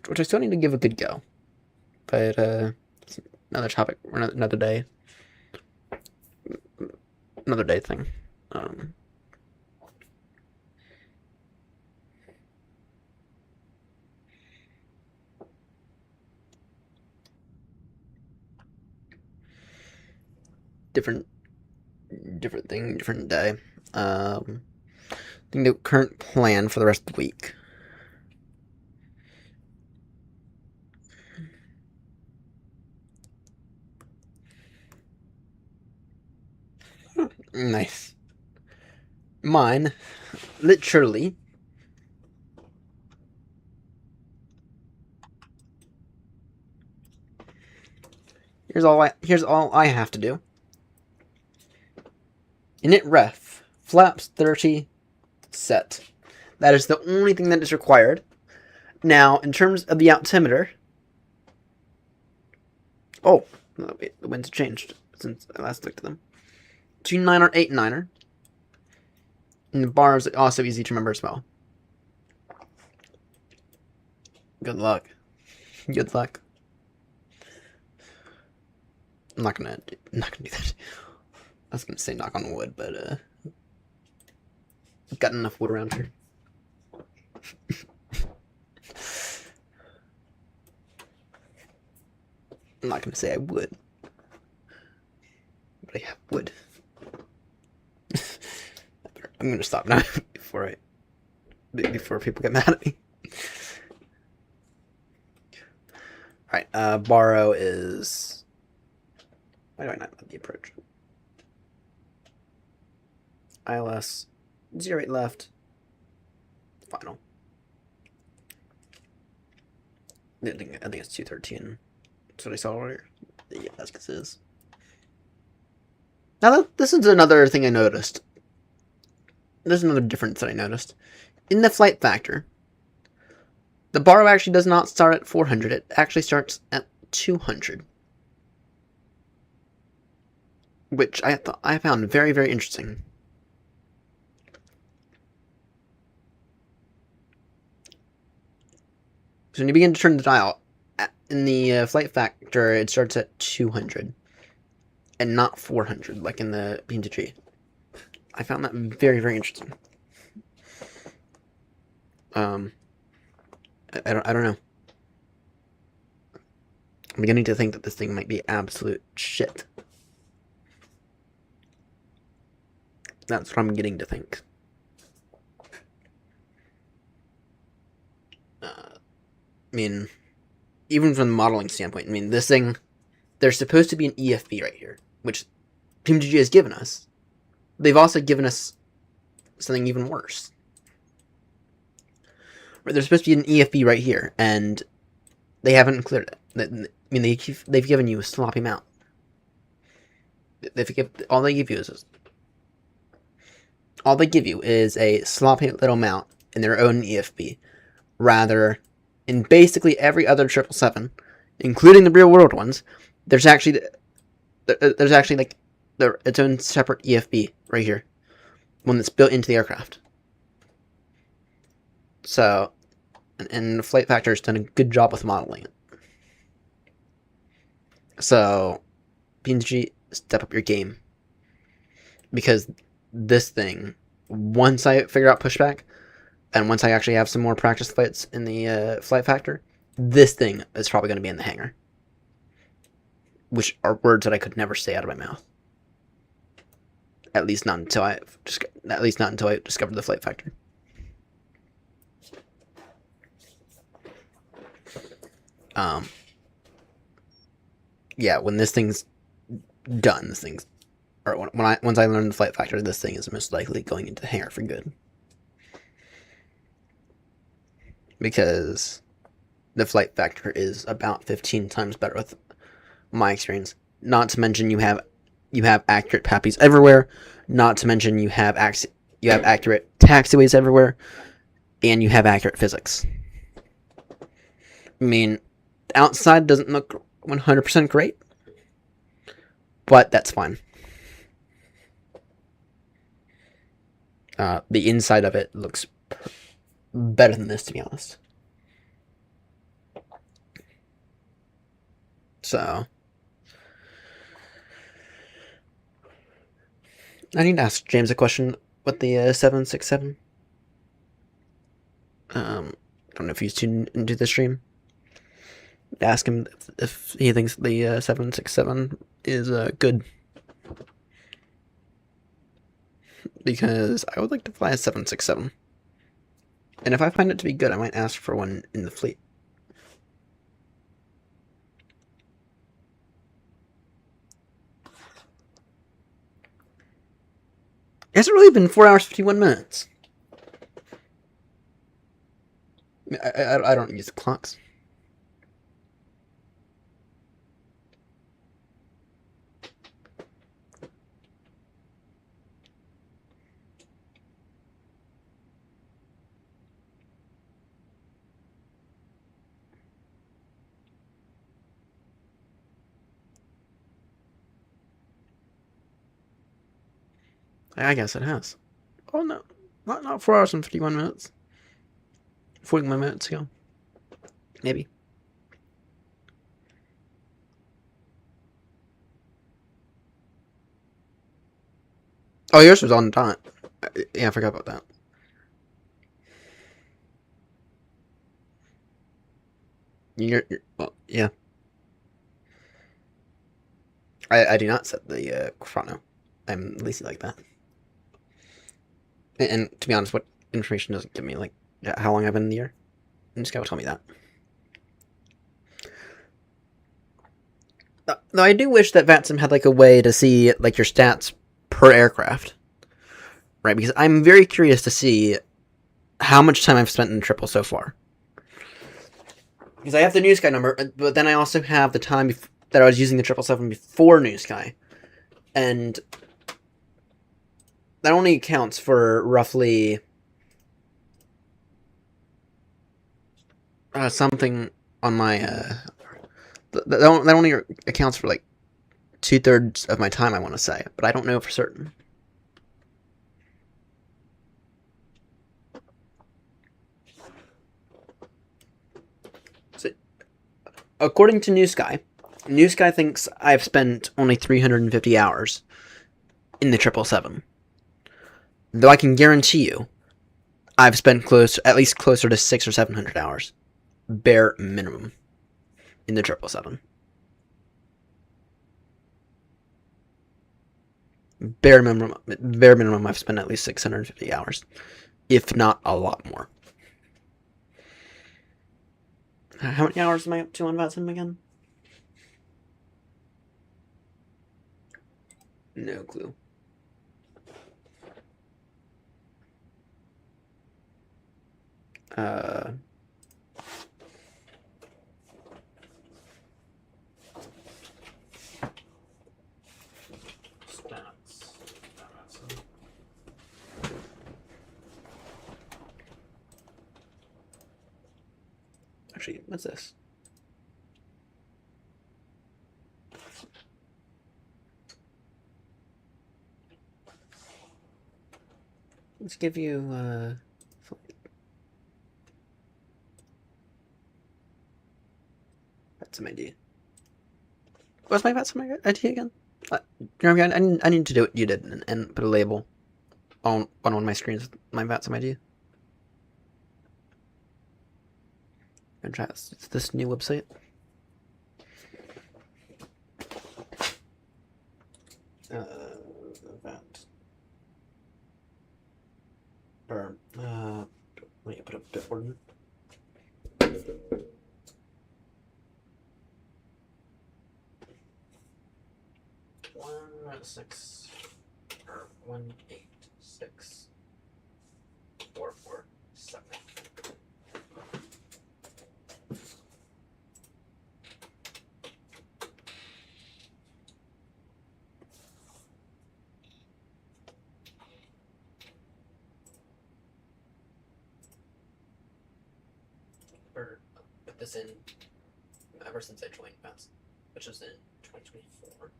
Which I still need to give a good go. But, it's another topic, or another day. Another day thing. Different thing, different day. I think the current plan for the rest of the week. Nice. Mine, literally, here's all I have to do. Init ref, flaps 30, set. That is the only thing that is required. Now, in terms of the altimeter, oh, wait, the winds changed since I last looked at them. 2.9er, 8.9er. And the bars are also easy to remember as well. Good luck. Good luck. I'm not gonna do that. I was gonna say knock on wood, but I've got enough wood around here. I'm not gonna say I would, but I have wood. I'm gonna stop now before people get mad at me. Alright, borrow is... Why do I not have the approach? ILS 08 left. Final. I think it's 213. That's what I saw earlier. Yeah, that's what it is. Now, this is another thing I noticed. There's another difference that I noticed. In the flight factor, the borrow actually does not start at 400. It actually starts at 200. Which I found very, very interesting. So when you begin to turn the dial, in the flight factor, it starts at 200. And not 400, like in the P&G. I found that very, very interesting. I don't know. I'm beginning to think that this thing might be absolute shit. That's what I'm getting to think. I mean, even from the modeling standpoint, I mean, this thing, there's supposed to be an EFB right here, which PMGG has given us. They've also given us something even worse. There's supposed to be an EFB right here, and they haven't included it. I mean, they've given you a sloppy mount. All they give you is a sloppy little mount in their own EFB. Rather, in basically every other 777, including the real world ones, there's actually like its own separate EFB right here, one that's built into the aircraft. So, and the Flight Factor has done a good job with modeling it. So, P&G, step up your game. because this thing, once I figure out pushback, and once I actually have some more practice flights in the flight factor, this thing is probably going to be in the hangar. Which are words that I could never say out of my mouth. At least not until I discovered the flight factor. Yeah, when this thing's done, once I learn the flight factor, this thing is most likely going into the hangar for good. Because the flight factor is about 15 times better with my experience. Not to mention you have accurate PAPIs everywhere. Not to mention you have accurate taxiways everywhere, and you have accurate physics. I mean, the outside doesn't look 100% great, but that's fine. The inside of it looks better than this, to be honest. So, I need to ask James a question with the 767. I don't know if he's tuned into the stream. Ask him if he thinks the 767 is good. Because I would like to fly a 767. And if I find it to be good, I might ask for one in the fleet. It hasn't really been 4 hours 51 minutes. I don't use the clocks. I guess it has. Oh no, not 4 hours and 51 minutes. 41 minutes ago, maybe. Oh, yours was on time. Yeah, I forgot about that. Well, yeah. I do not set the chrono. I'm lazy like that. And to be honest, what information doesn't give me, like, how long I've been in the year? This guy will tell me that. Though I do wish that VATSIM had, like, a way to see, like, your stats per aircraft. Right? Because I'm very curious to see how much time I've spent in triple so far. Because I have the New Sky number, but then I also have the time that I was using the 777 before New Sky. And that only accounts for roughly something on my that only accounts for like 2/3 of my time, I want to say, but I don't know for certain. So, according to New Sky thinks I've spent only 350 hours in the 777. Though I can guarantee you, I've spent at least closer to 600 or 700 hours, bare minimum, in the 777. Bare minimum, I've spent at least 650 hours, if not a lot more. How many hours am I up to on VATSIM again? No clue. Stats. Actually, what's this? Let's give you VATSIM ID. What's my VATSIM ID again? I need to do what you did and put a label on one of my screens with my VATSIM ID. And try this new website. VAT. Or let me put a bit order. One 6 or 1864447. Or put this in ever since I joined VATS, which was in 2024.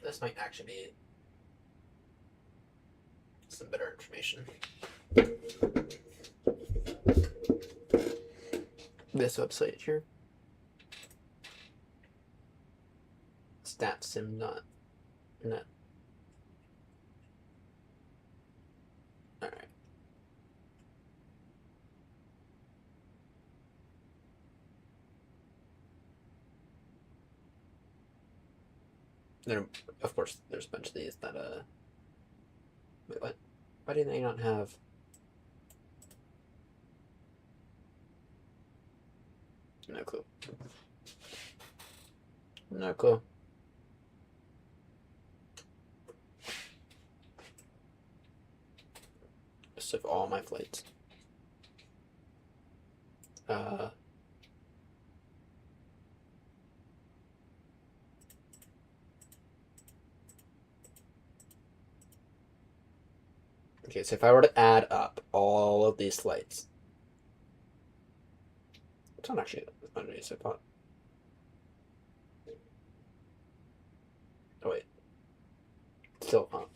This might actually be some better information. This website here. Statsim.net. Alright. Then, of course, there's a bunch of these that, wait, what? Why do they not have... No clue. No clue. List of all my flights. Okay, so if I were to add up all of these flights, it's not actually underneath so far. Oh wait, still not.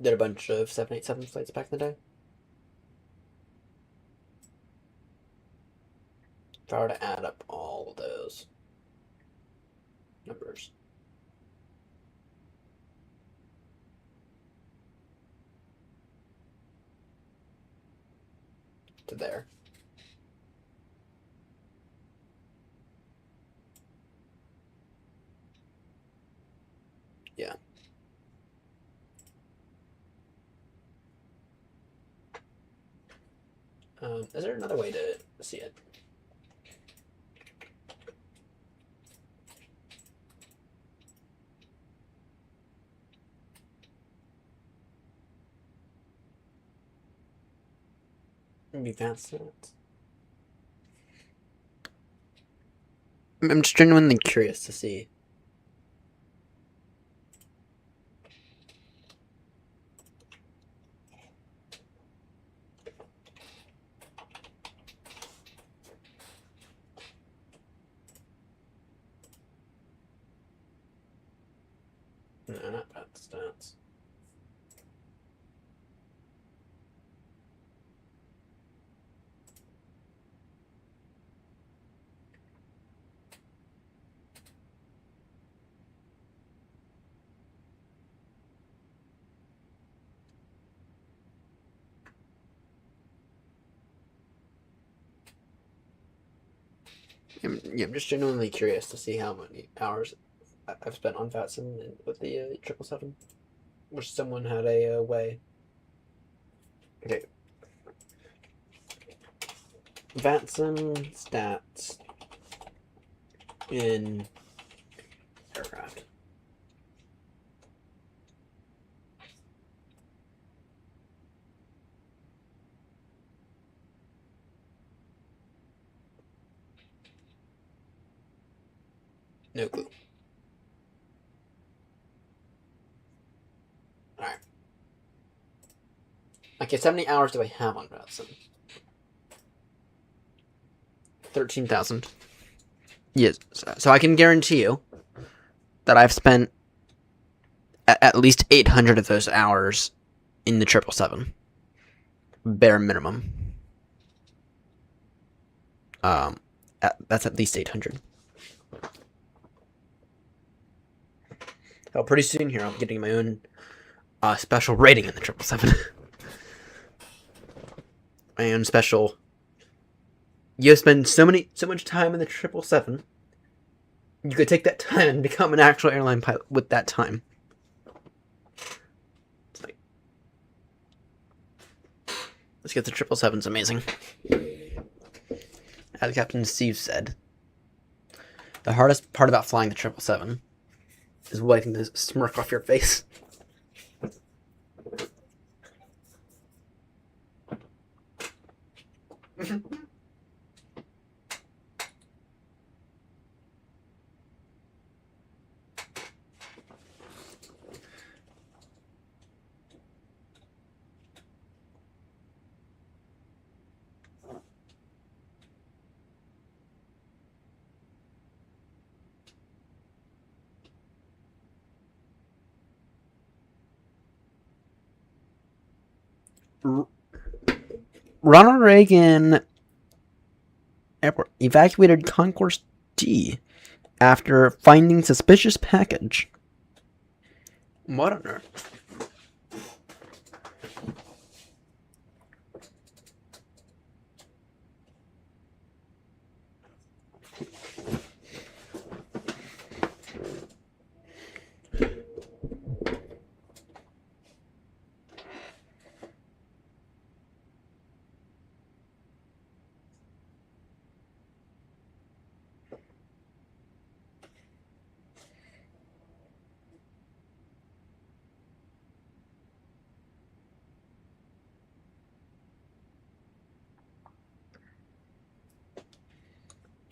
Did a bunch of 787 flights back in the day. If I were to add up all of those numbers. To there. Yeah. Is there another way to see it? Maybe that's it. I'm just genuinely curious to see. No, not bad stats. I'm just genuinely curious to see how many hours I've spent on VATSIM with the 777. Wish someone had a way. Okay. VATSIM stats in aircraft. No clue. Alright. Okay, so how many hours do I have on VATSIM? 13,000. Yes, so I can guarantee you that I've spent at least 800 of those hours in the 777. Bare minimum. That's at least 800. Oh, pretty soon here, I'm getting my own special rating in the 777. My own special. You spend so much time in the 777. You could take that time and become an actual airline pilot with that time. It's like, let's get the 777's amazing. As Captain Steve said, the hardest part about flying the 777 is wiping the smirk off your face. Ronald Reagan Airport evacuated Concourse D after finding suspicious package. What on earth?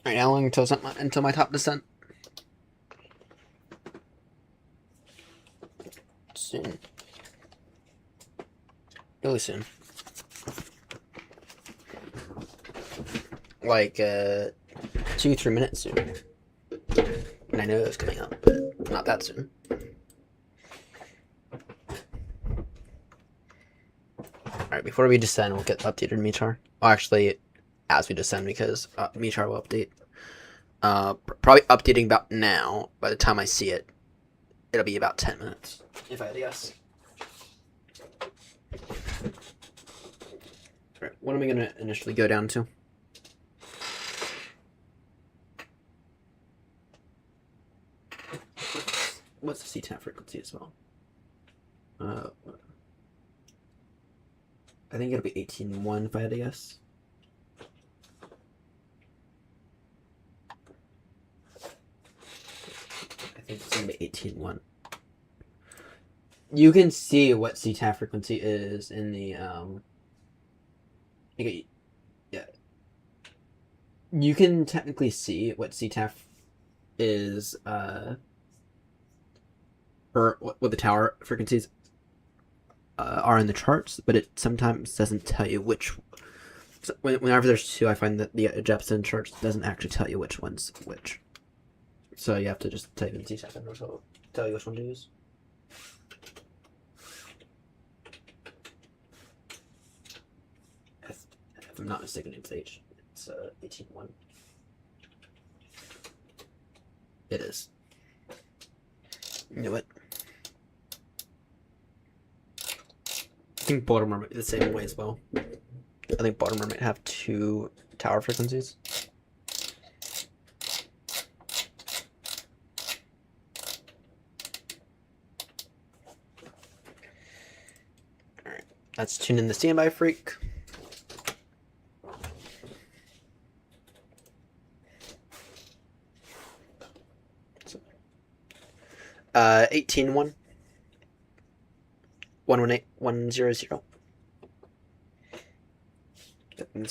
Alright, how long until my top descent? Soon. Really soon. Like, 2-3 minutes soon. And I know it's coming up, but not that soon. Alright, before we descend, we'll get updated METAR. Well, actually, as we descend, because METAR will update. Probably updating about now. By the time I see it, it'll be about 10 minutes, if I had to guess. Alright, what am I going to initially go down to? What's the CTAF frequency as well? I think it'll be 18.1 if I had to guess. I think it's going to be 18.1. You can see what CTAF frequency is in the, yeah. You can technically see what CTAF is, or what the tower frequencies are in the charts, but it sometimes doesn't tell you which. So whenever there's two, I find that the Jepson charts doesn't actually tell you which one's which. So you have to just type in CTAF and it'll tell you which one to use. If I'm not mistaken, it's 18.1. It is. You know what? I think Baltimore might be the same way as well. I think Baltimore might have 2 tower frequencies. Alright, let's tune in the standby freak. So, 18.1. 118, 100.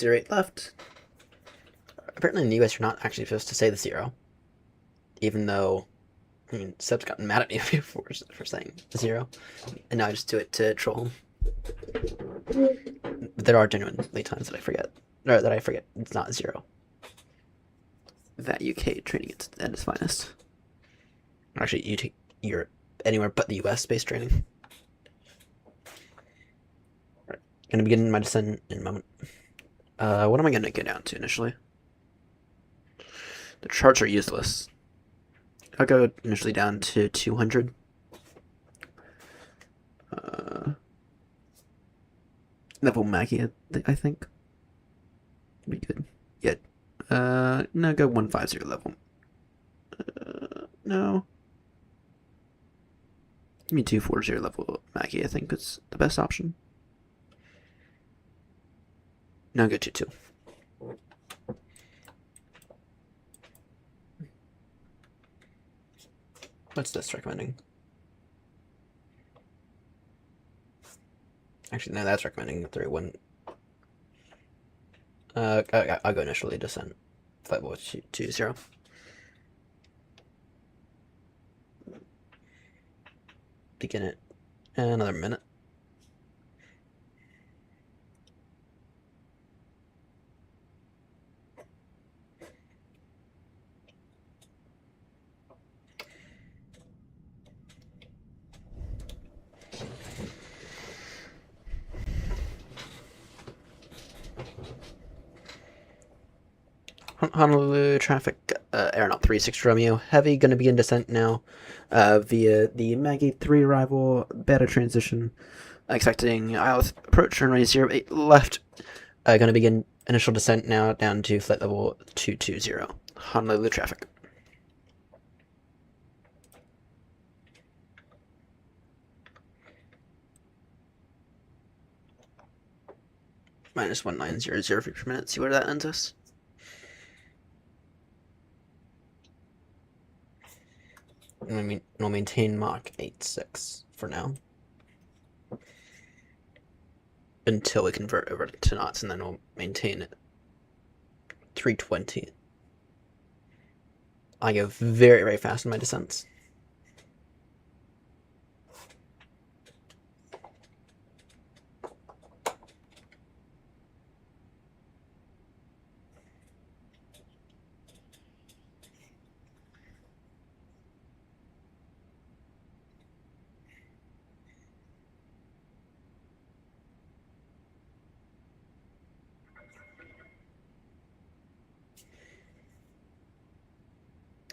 08 left. Apparently in the US you're not actually supposed to say the 0. Even though, I mean, Seb's gotten mad at me before for saying 0. And now I just do it to troll him. But there are genuinely times that I forget. Or that I forget it's not 0. That UK training at its finest. Actually, you take Europe, anywhere but the US based training. Gonna begin my descent in a moment. What am I gonna go down to initially? The charts are useless. I'll go initially down to 200. Level Maggie, I think. Be good. Yeah. No, go 150 level. No. Give me 240 level Maggie, I think is the best option. No, go 2-2. What's this recommending? Actually, no, that's recommending 3-1. I'll go initially descent. Flight level 2-0. Begin it. Another minute. Honolulu traffic, Aeronaut 36 Romeo Heavy, going to begin descent now via the Maggie 3 arrival, beta transition, expecting ILS approach, runway 08 left, going to begin initial descent now down to flight level 220, Honolulu traffic. Minus 1900 feet per minute, see where that ends us. We'll maintain Mach 8.6 for now. Until we convert over to knots, and then we'll maintain it 320. I go very, very fast in my descents.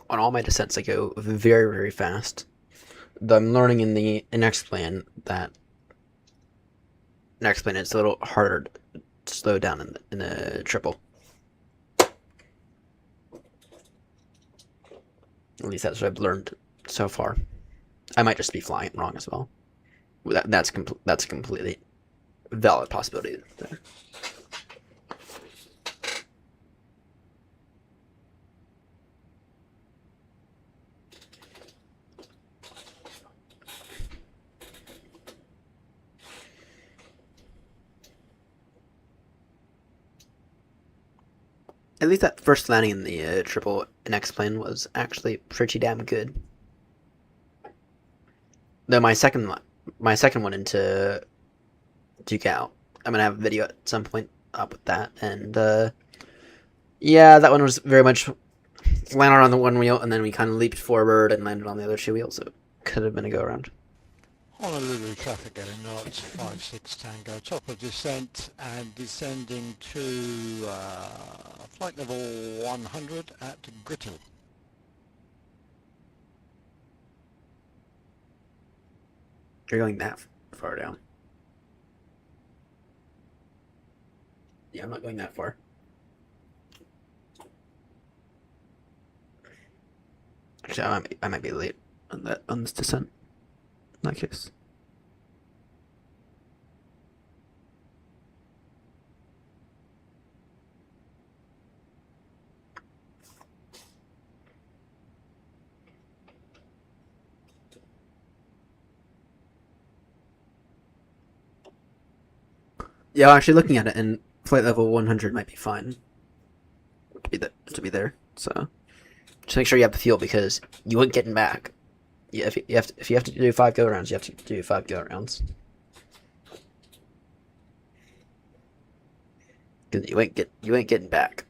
On all my descents, I go very, very fast. Though I'm learning in the next plan that next plan it's a little harder to slow down in the triple. At least that's what I've learned so far. I might just be flying it wrong as well. That's a completely valid possibility there. At least that first landing in the triple next plane was actually pretty damn good. Though my second one into Duke Out, I'm gonna have a video at some point up with that, and yeah, that one was very much landed on the one wheel, and then we kind of leaped forward and landed on the other two wheels, so it could have been a go around. Honolulu traffic getting knots, 56 Tango, top of descent and descending to flight level 100 at Grittle. You're going that far down. Yeah, I'm not going that far. Actually, I might be late on this descent. In that case. Yeah, actually looking at it, and flight level 100 might be fine to be there. So just make sure you have the fuel, because you ain't getting back. Yeah, if you have to do 5 go rounds, you have to do 5 go rounds. Because you ain't getting back.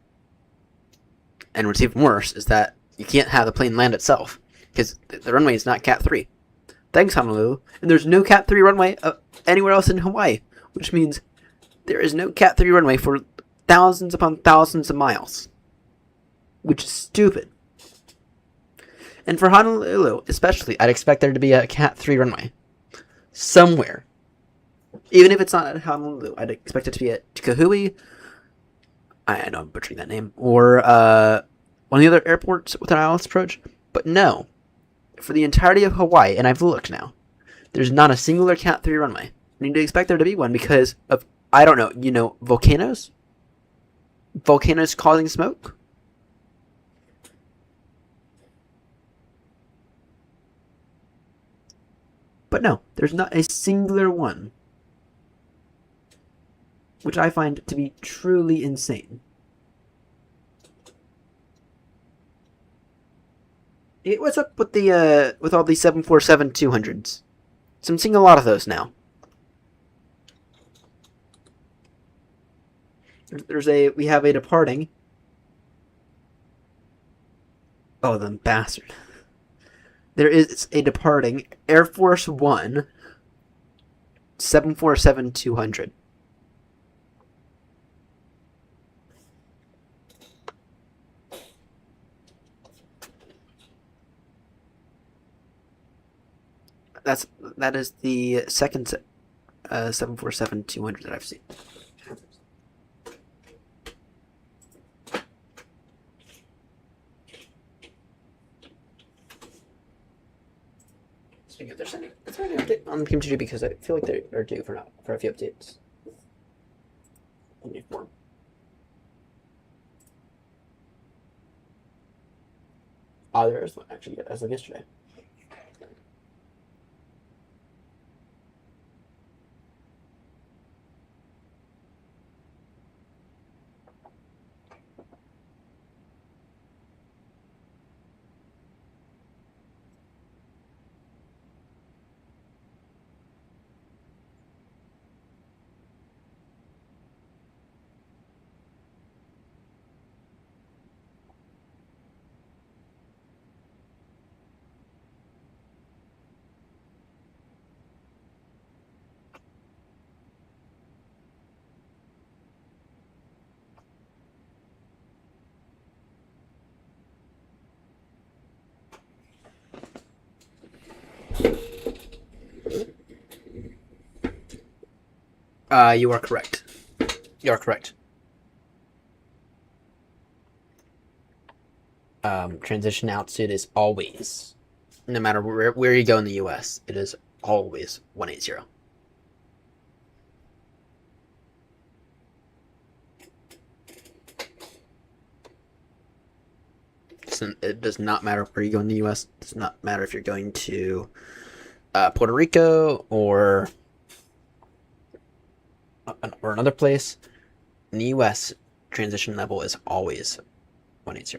And what's even worse is that you can't have the plane land itself, because the runway is not Cat 3. Thanks, Honolulu. And there's no Cat 3 runway anywhere else in Hawaii, which means there is no Cat 3 runway for thousands upon thousands of miles, which is stupid. And for Honolulu, especially, I'd expect there to be a Cat 3 runway somewhere. Even if it's not at Honolulu, I'd expect it to be at Kahui. I know I'm butchering that name. Or one of the other airports with an ILS approach. But no. For the entirety of Hawaii, and I've looked now, there's not a singular Cat 3 runway. I need to expect there to be one because of, I don't know, volcanoes? Volcanoes causing smoke? But no, there's not a singular one. Which I find to be truly insane. What's up with the with all these 747-200s? So I'm seeing a lot of those now. We have a departing. Oh, the bastard. There is a departing Air Force One 747-200. That is the second 747-200 that I've seen. Speaking of, there's any update on PM2G because I feel like they are due for a few updates. I need more. Oh, there is one actually as of yesterday. You are correct. You are correct. Transition altitude is always, no matter where you go in the U.S., it is always 180. So it does not matter where you go in the U.S. It does not matter if you're going to Puerto Rico or another place. In the U.S., transition level is always 180.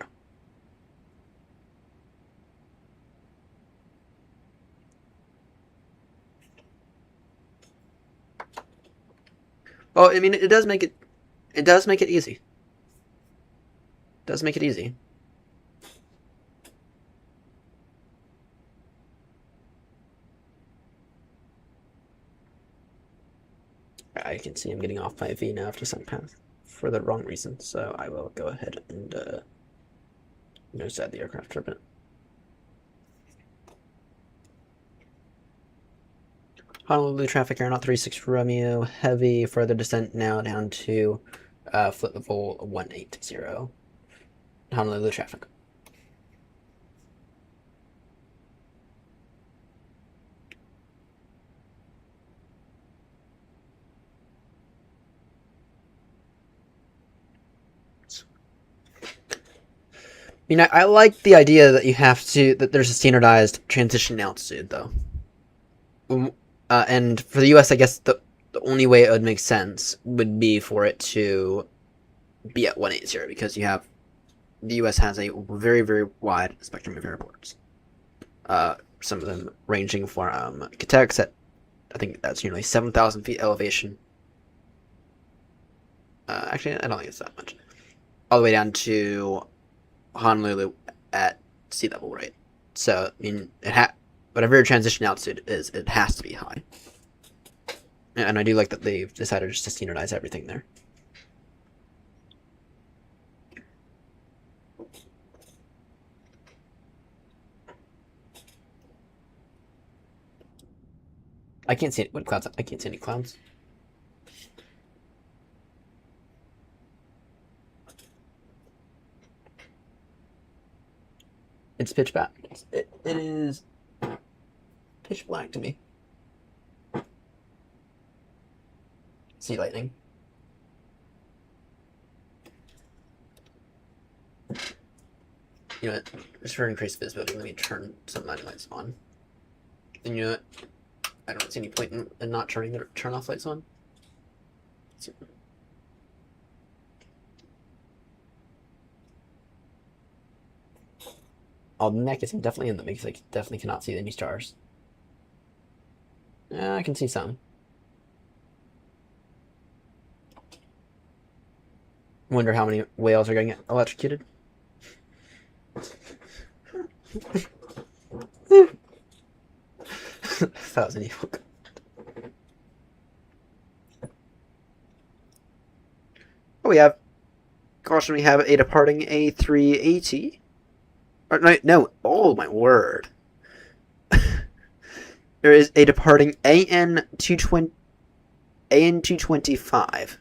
Well, I mean, it does make it easy. It does make it easy. I can see I'm getting off my V now after some path for the wrong reason, so I will go ahead and nose-add the aircraft for a bit. Honolulu traffic, Aeronaut 36 Romeo, heavy, further descent now down to flight level 180. Honolulu traffic. I mean, I like the idea that that there's a standardized transition altitude, though. And for the U.S., I guess the only way it would make sense would be for it to be at 180, because the U.S. has a very, very wide spectrum of airports. Some of them ranging from KTEX at, I think that's nearly 7,000 feet elevation. Actually, I don't think it's that much. All the way down to Honolulu at sea level, right? So, I mean, whatever your transition altitude is, it has to be high. And I do like that they've decided just to standardize everything there. I can't see it. What clouds? I can't see any clouds. It's pitch black. It is pitch black to me. See lightning. You know what? Just for increased visibility, let me turn some of my lights on. And you know what? I don't see any point in not turning the turn off lights on. Oh, the neck is definitely in them because I definitely cannot see any stars. I can see some. Wonder how many whales are going to get electrocuted. That was an evil. Oh, we have. Caution, we have a departing A380. Or, no. Oh, my word. There is a departing AN225.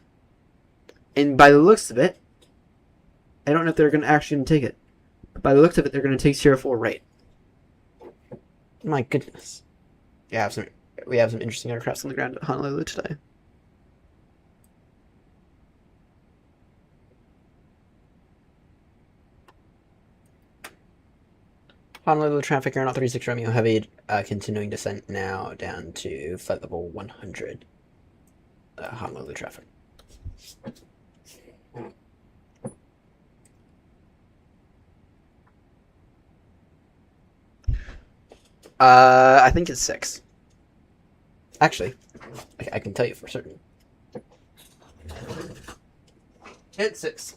And by the looks of it, I don't know if they're going to actually take it. But by the looks of it, they're going to take 04 right. My goodness. We have some interesting aircrafts on the ground at Honolulu today. Honolulu traffic, Aeronaut 36 Romeo Heavy, continuing descent now down to flight level 100. Honolulu traffic. I think it's 6. Actually, I can tell you for certain. It's 6.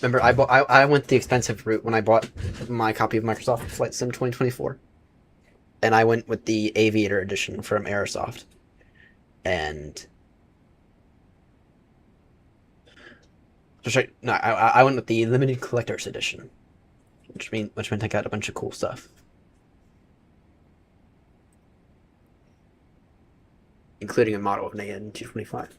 Remember, I went the expensive route when I bought my copy of Microsoft Flight Sim 2024, and I went with the Aviator edition from Airsoft, and I went with the limited collector's edition, which meant I got a bunch of cool stuff, including a model of an AN225.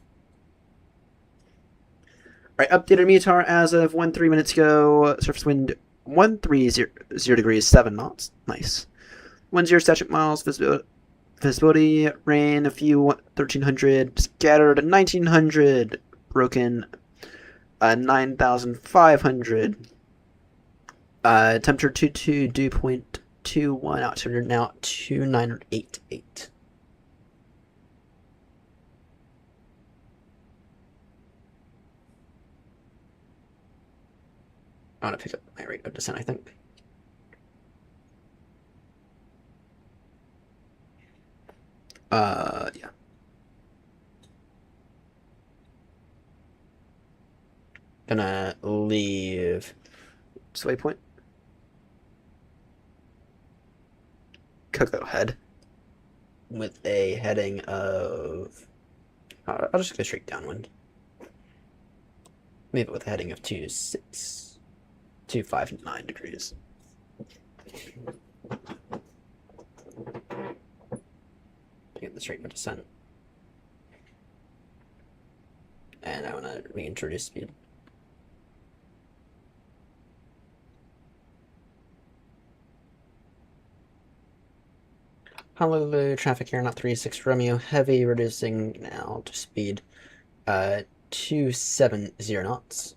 Right, updated METAR as of 13 minutes ago. Surface wind 130 degrees, 7 knots. Nice. 10 static miles. Visibility, rain, a few 1,300. Scattered 1,900. Broken 9,500. Temperature 22, dew point 21. Altitude now 2988. I want to pick up my rate of descent, I think. Yeah. Gonna leave this waypoint. Cocoa Head. With a heading of... I'll just go straight downwind. Leave it with a heading of 259 degrees. Get the straight of descent. And I want to reintroduce speed. Honolulu traffic, Aeronaut 36 Romeo Heavy, reducing now to speed 270 knots.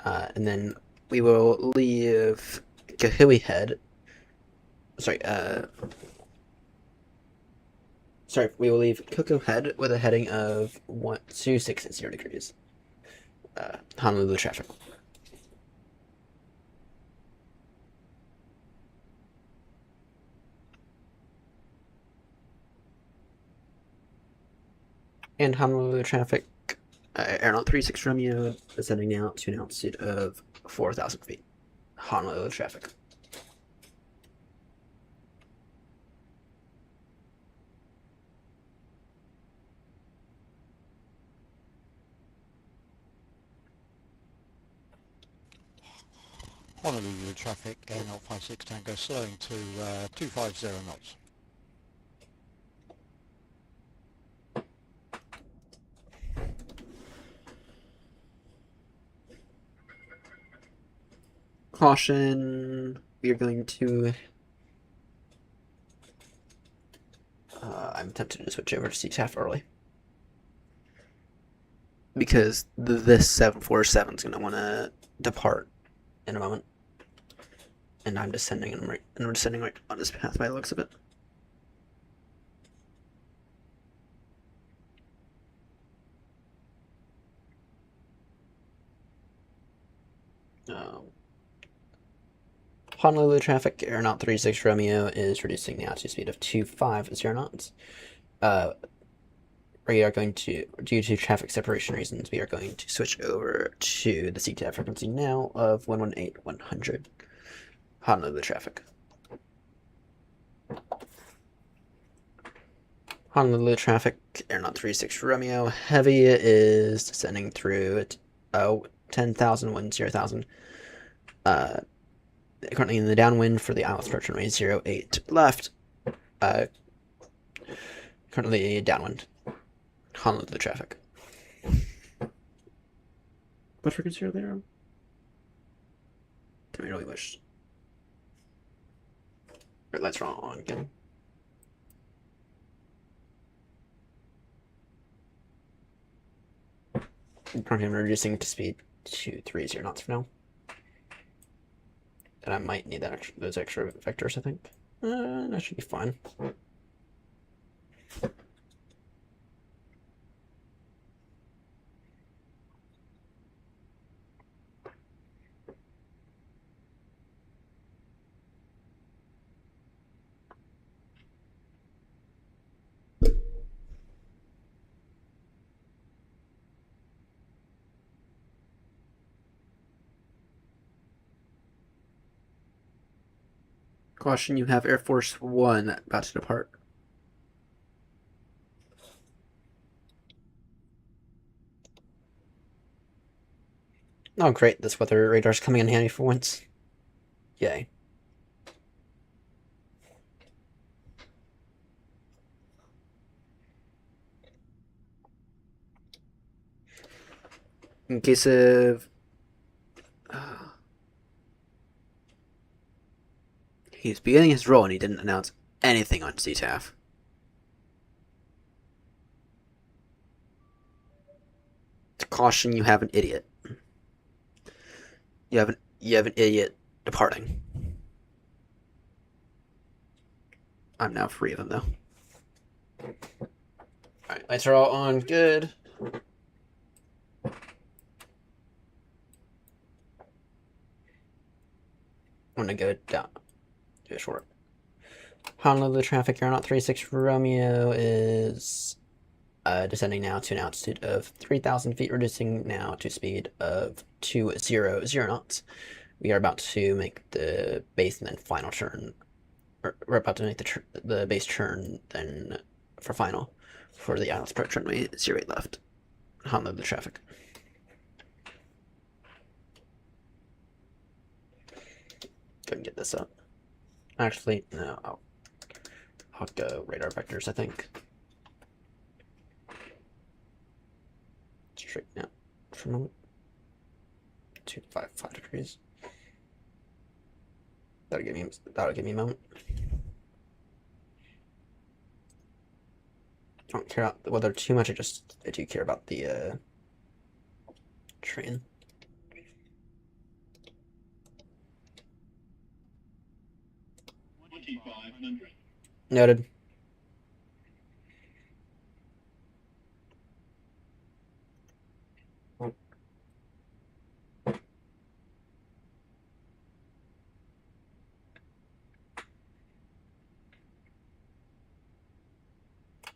And then we will leave Kahui Head. We will leave Cocoa Head with a heading of 260 degrees. Honolulu traffic. And Honolulu traffic, Aeronaut 36 Romeo ascending now to an altitude of 4,000 feet. Honolulu traffic. Honolulu traffic, Air 056 Tango slowing to 250 knots. Caution. We are going to. I'm tempted to switch over to CTAF early. Because this 747 is going to want to depart in a moment. And I'm descending right on this path by the looks of it. Honolulu traffic, Aeronaut 36 Romeo is reducing the altitude speed of 250 knots. We are going to, due to traffic separation reasons, we are going to switch over to the CTAF frequency now of 118-100. Honolulu traffic. Honolulu traffic, Aeronaut 36 Romeo, heavy is descending through 10,000, 10,000. Currently in the downwind for the Isle Stretch runway 08 left. Currently downwind. Honolulu traffic. What frequency are they on? I really wish. Red lights are on again. Currently I'm reducing to speed to 30 knots for now. And I might need those extra vectors, I think. That should be fine. Caution, you have Air Force One about to depart. Oh great, this weather radar's coming in handy for once. Yay. In case of... he's beginning his role and he didn't announce anything on CTAF. To caution, you have an idiot. You have an idiot departing. I'm now free of him though. Alright, lights are all on, good. I'm gonna go down. Do a short. Honolulu traffic, Aeronaut 36 Romeo is descending now to an altitude of 3,000 feet, reducing now to speed of 200 knots. We are about to make the base and then final turn. We're about to make the base turn then for final for the Isle Stretch runway 08 left. Honolulu traffic. Go and get this up. Actually, no, I'll go radar vectors, I think. Straighten out for a moment. 255 degrees. That'll give me a moment. I don't care about the weather too much, I do care about the train. Noted.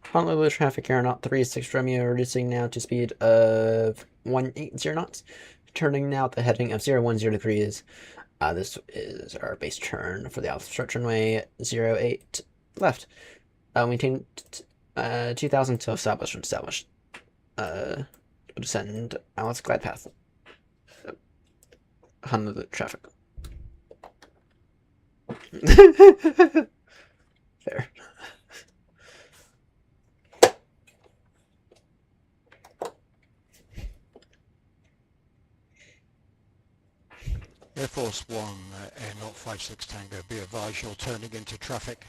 Honolulu traffic, Aeronaut 36 Romeo, reducing now to speed of 180 knots, turning now at the heading of 010 degrees. This is our base turn for the Alpha Stretch runway 08 left. Maintain 2,000 to establish. We'll descend Alice glide path. Honolulu traffic. Fair. Air Force One, Air 056 Tango, be advised you're turning into traffic.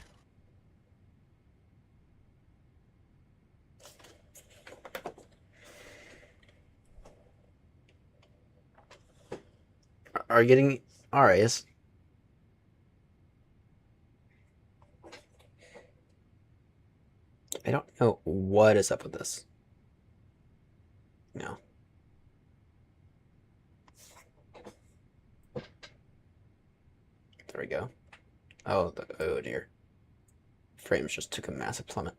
Are you getting RAs? I don't know what is up with this. No. There we go. Oh, oh dear. Frames just took a massive plummet.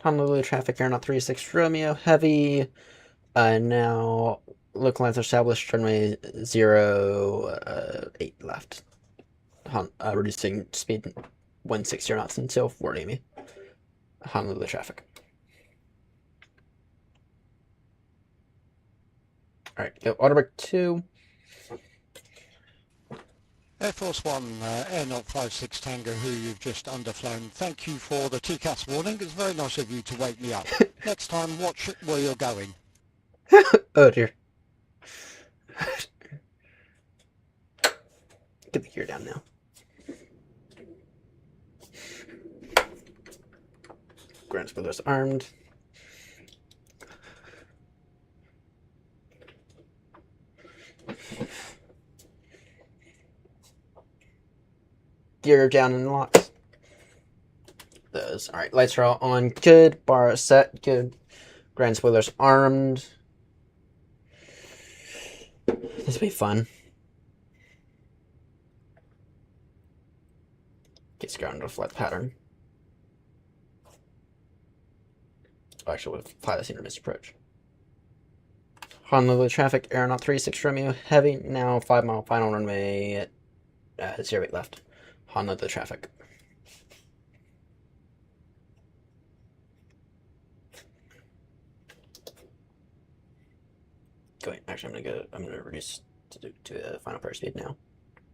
Honolulu traffic, Air 36 Romeo, heavy. Now, local lines are established, runway 08 left. Reducing speed 160 knots until Fort Amy. Honolulu traffic. Alright, go Autobreak 2. Air Force One, Air 056 Tango, who you've just underflown. Thank you for the TCAS warning. It's very nice of you to wake me up. Next time, watch where you're going. Oh dear. Get the gear down now. Grand spoilers armed. Gear down and locks. Those. Alright, lights are all on. Good. Bar set. Good. Grand spoilers armed. This will be fun. Gets ground to flat pattern. Oh, actually, we'll fly this into misapproach. Honolulu traffic, Air 36 Romeo, heavy, now 5 mile final runway at 08 left. Honolulu traffic. Going, actually, I'm gonna reduce to a final power speed now.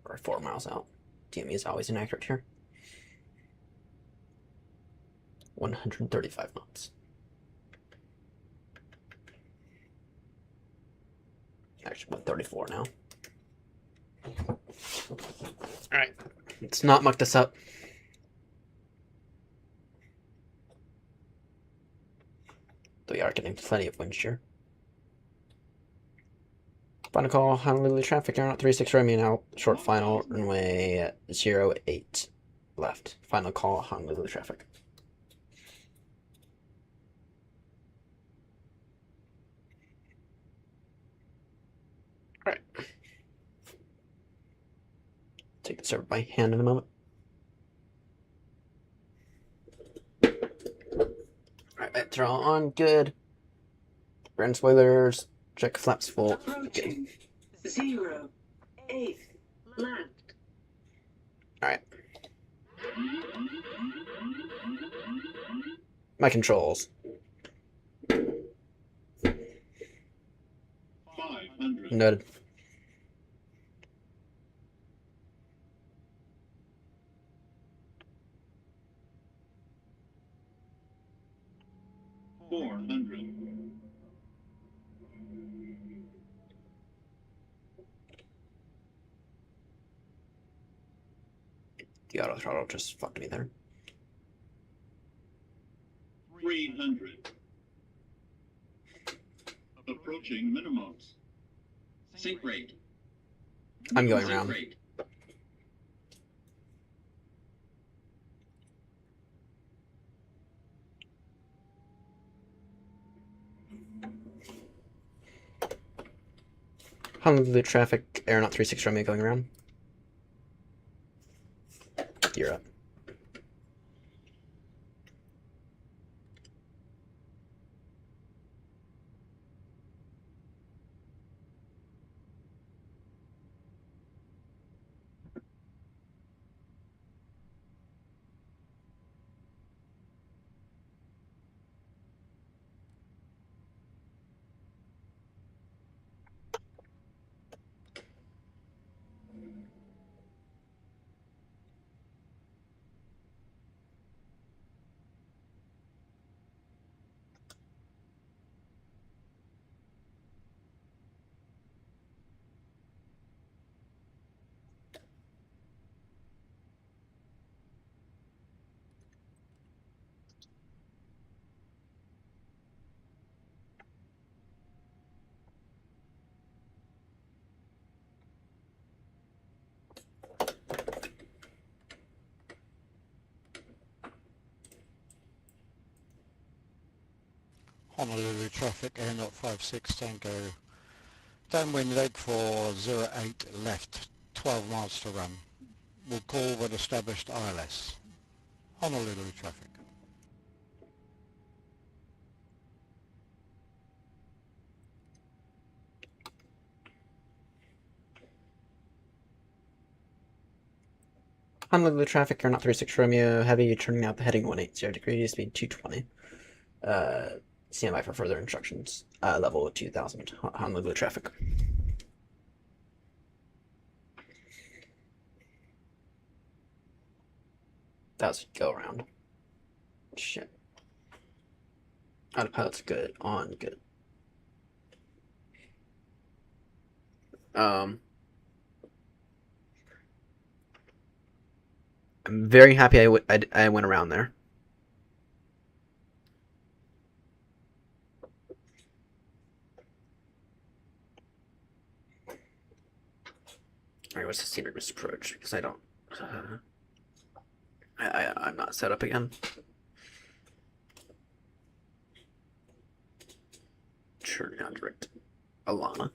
Or 4 miles out. DME is always inaccurate here. 135 knots. Actually, 134 now. Alright, let's not muck this up. We are getting plenty of wind shear. Final call, Honolulu traffic, Air 36 Romeo now, short final, runway 08 left. Final call, Honolulu traffic. Alright. Take this over by hand in a moment. Alright, lights are all on, good. Grand spoilers, check flaps full. Approaching 08 left. Alright. My controls. 500. Noted. The auto throttle just fucked me there. 300. Approaching minimums. Sync rate. I'm going Sync around. rate. Honolulu traffic, Air 36 Romeo going around. Gear up. Honolulu traffic, Air 056 Tango. Downwind leg for 08 left, 12 miles to run. Will call when established ILS. Honolulu traffic. Honolulu traffic, you're not 36 Romeo, heavy, turning out the heading 180 degrees, speed 220. Stand by for further instructions. Level 2000, Honolulu traffic. That was go around. Shit. Autopilot's good, on, good. I'm very happy I went around there. Alright, what's the standard misapproach? Because I don't... I'm not set up again. Turn down direct. Alana.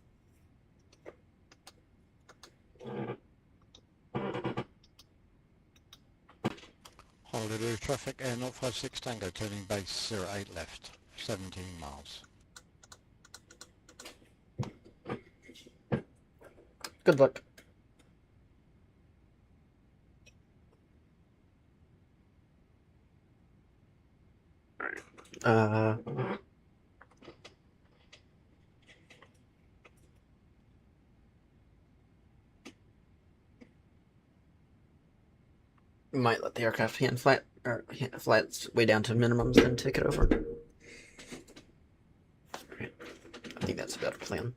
Honolulu traffic, Air 056 Tango, turning base 08 left, 17 miles. Good luck. Alright. Might let the aircraft hand flight or fly its way down to minimums, then take it over. Right. I think that's a better plan.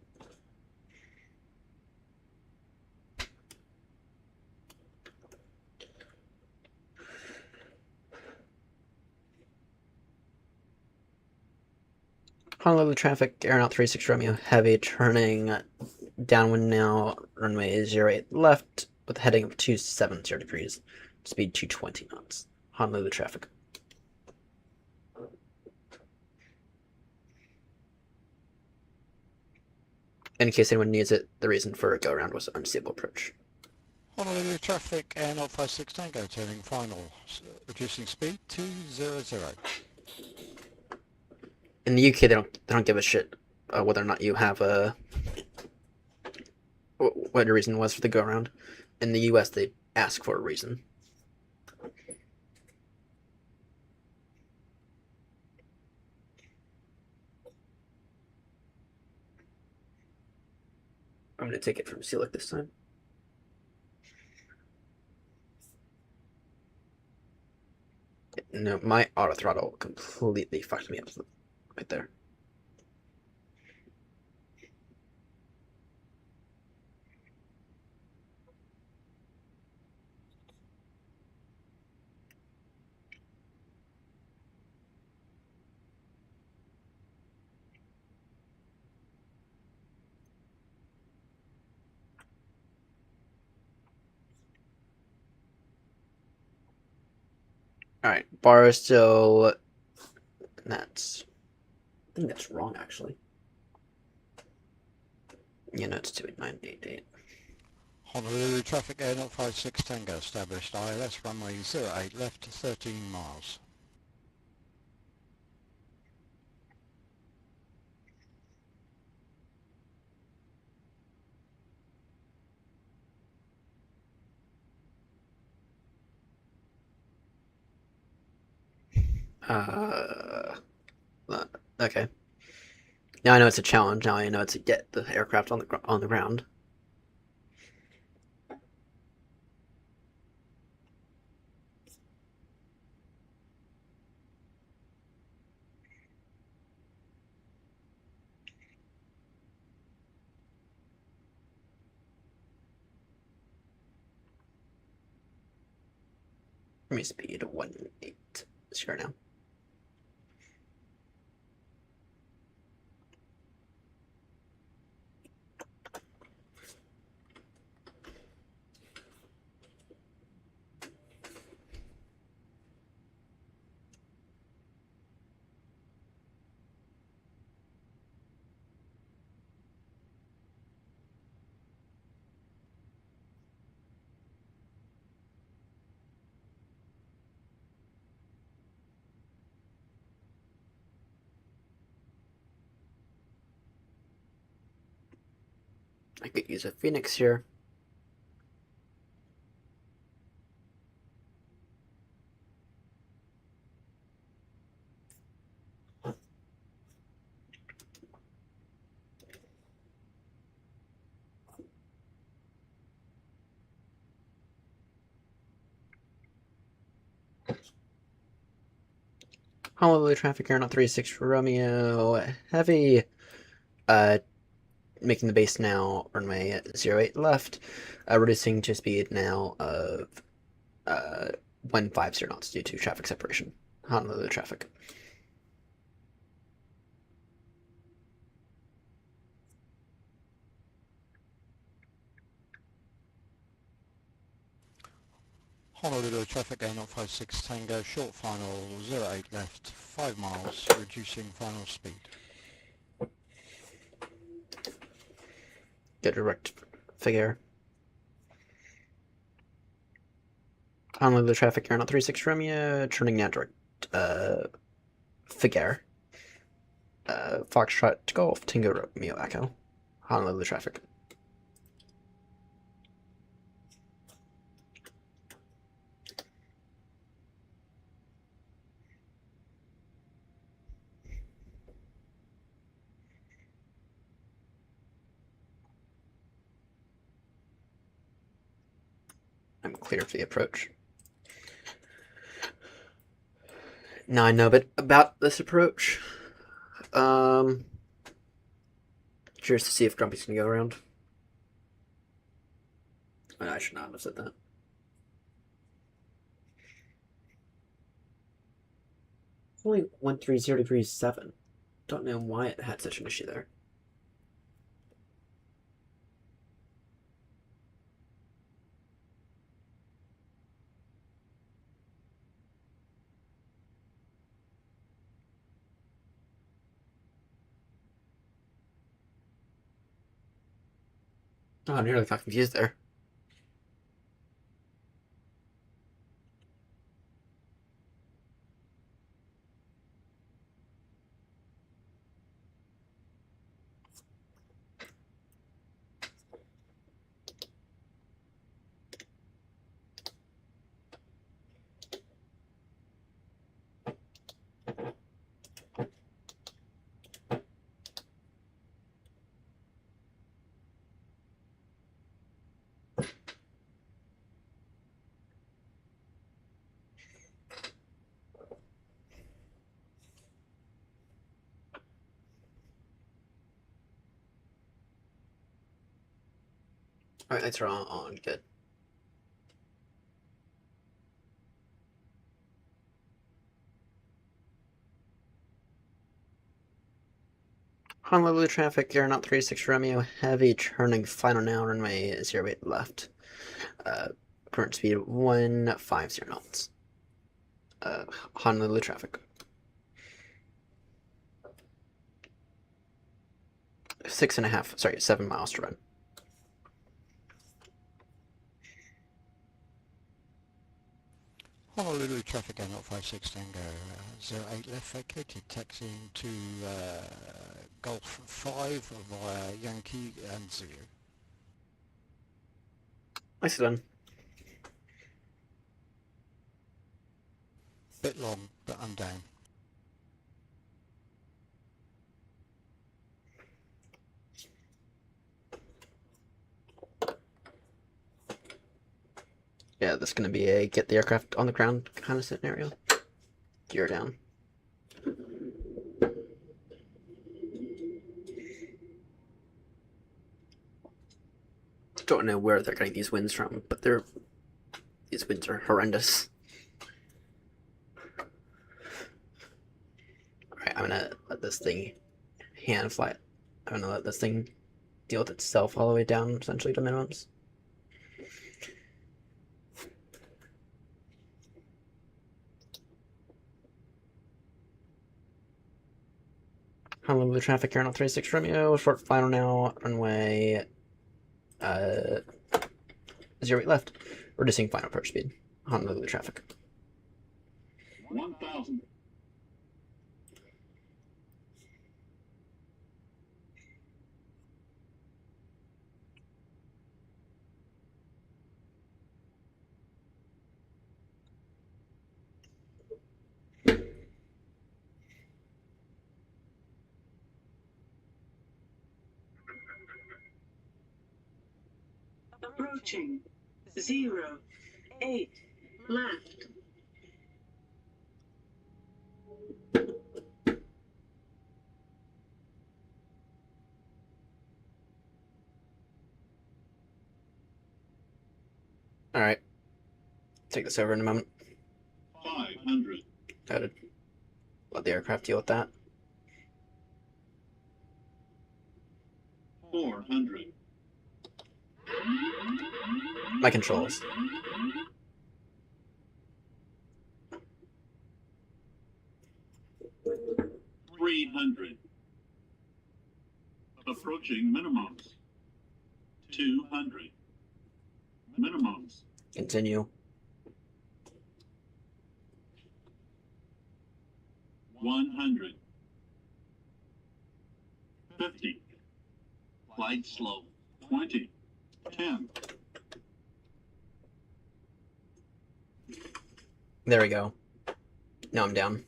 Honolulu traffic, Air 36 Romeo, heavy, turning downwind now, runway 08 left, with a heading of 270 degrees, speed 220 knots. Honolulu traffic. In case anyone needs it, the reason for a go-around was unstable approach. Honolulu traffic, Air 056 Tango, turning final, reducing speed 200. In the UK, they don't give a shit whether or not you have what your reason was for the go-around. In the US, they ask for a reason. I'm going to take it from Sealick this time. No, my auto throttle completely fucked me up right there. Alright, bar is still... That's... I think that's wrong, actually. Yeah, no, it's 28988. Honolulu traffic, Air 056 Tango, established ILS, runway 08 left, 13 miles. Okay. Now I know it's a challenge. Now I know it's to get the aircraft on the ground. Let me speed 1.8. Sure now. I could use a Phoenix here. Honolulu traffic here, not 36 Romeo Heavy. Making the base now runway at 08 left, reducing to speed now of 150 knots due to traffic separation. Honolulu traffic. Honolulu traffic going up 56 Tango, short final 08 left, 5 miles, reducing final speed. Get direct figure. Honolulu traffic here, not 36 Romeo, turning now direct figure. Foxtrot Golf, Tango Romeo Echo. Honolulu traffic. I'm clear for the approach. Now I know a bit about this approach. Curious to see if Grumpy's gonna go around. Oh, I should not have said that. Only 130 degrees 7. Don't know why it had such an issue there. Oh, I nearly got confused there. Alright, lights are on. Good. Honolulu traffic, you're not 36 Romeo, heavy turning final now, runway 08 left. Current speed 150 knots. Honolulu traffic. 7 miles to run. Honolulu traffic going up 56 Tango, 08 left, vacated, taxiing to Golf 5 via Yankee and Zulu. Nicely done. Bit long, but I'm down. Yeah, this is going to be a get the aircraft on the ground kind of scenario. Gear down. Don't know where they're getting these winds from, but these winds are horrendous. Alright, I'm gonna let this thing hand fly. I'm gonna let this thing deal with itself all the way down, essentially to minimums. Honolulu traffic, Aeronaut 36 Romeo, short final now, runway 08 left, reducing final approach speed. Honolulu traffic. 1,000. Approaching 08 left. Alright. Take this over in a moment. 500. Noted. Let the aircraft deal with that. 400. My controls. 300. Approaching minimums. 200. Minimums. Continue. 100. 50. Glide slow. 20. 10. There we go. Now I'm down.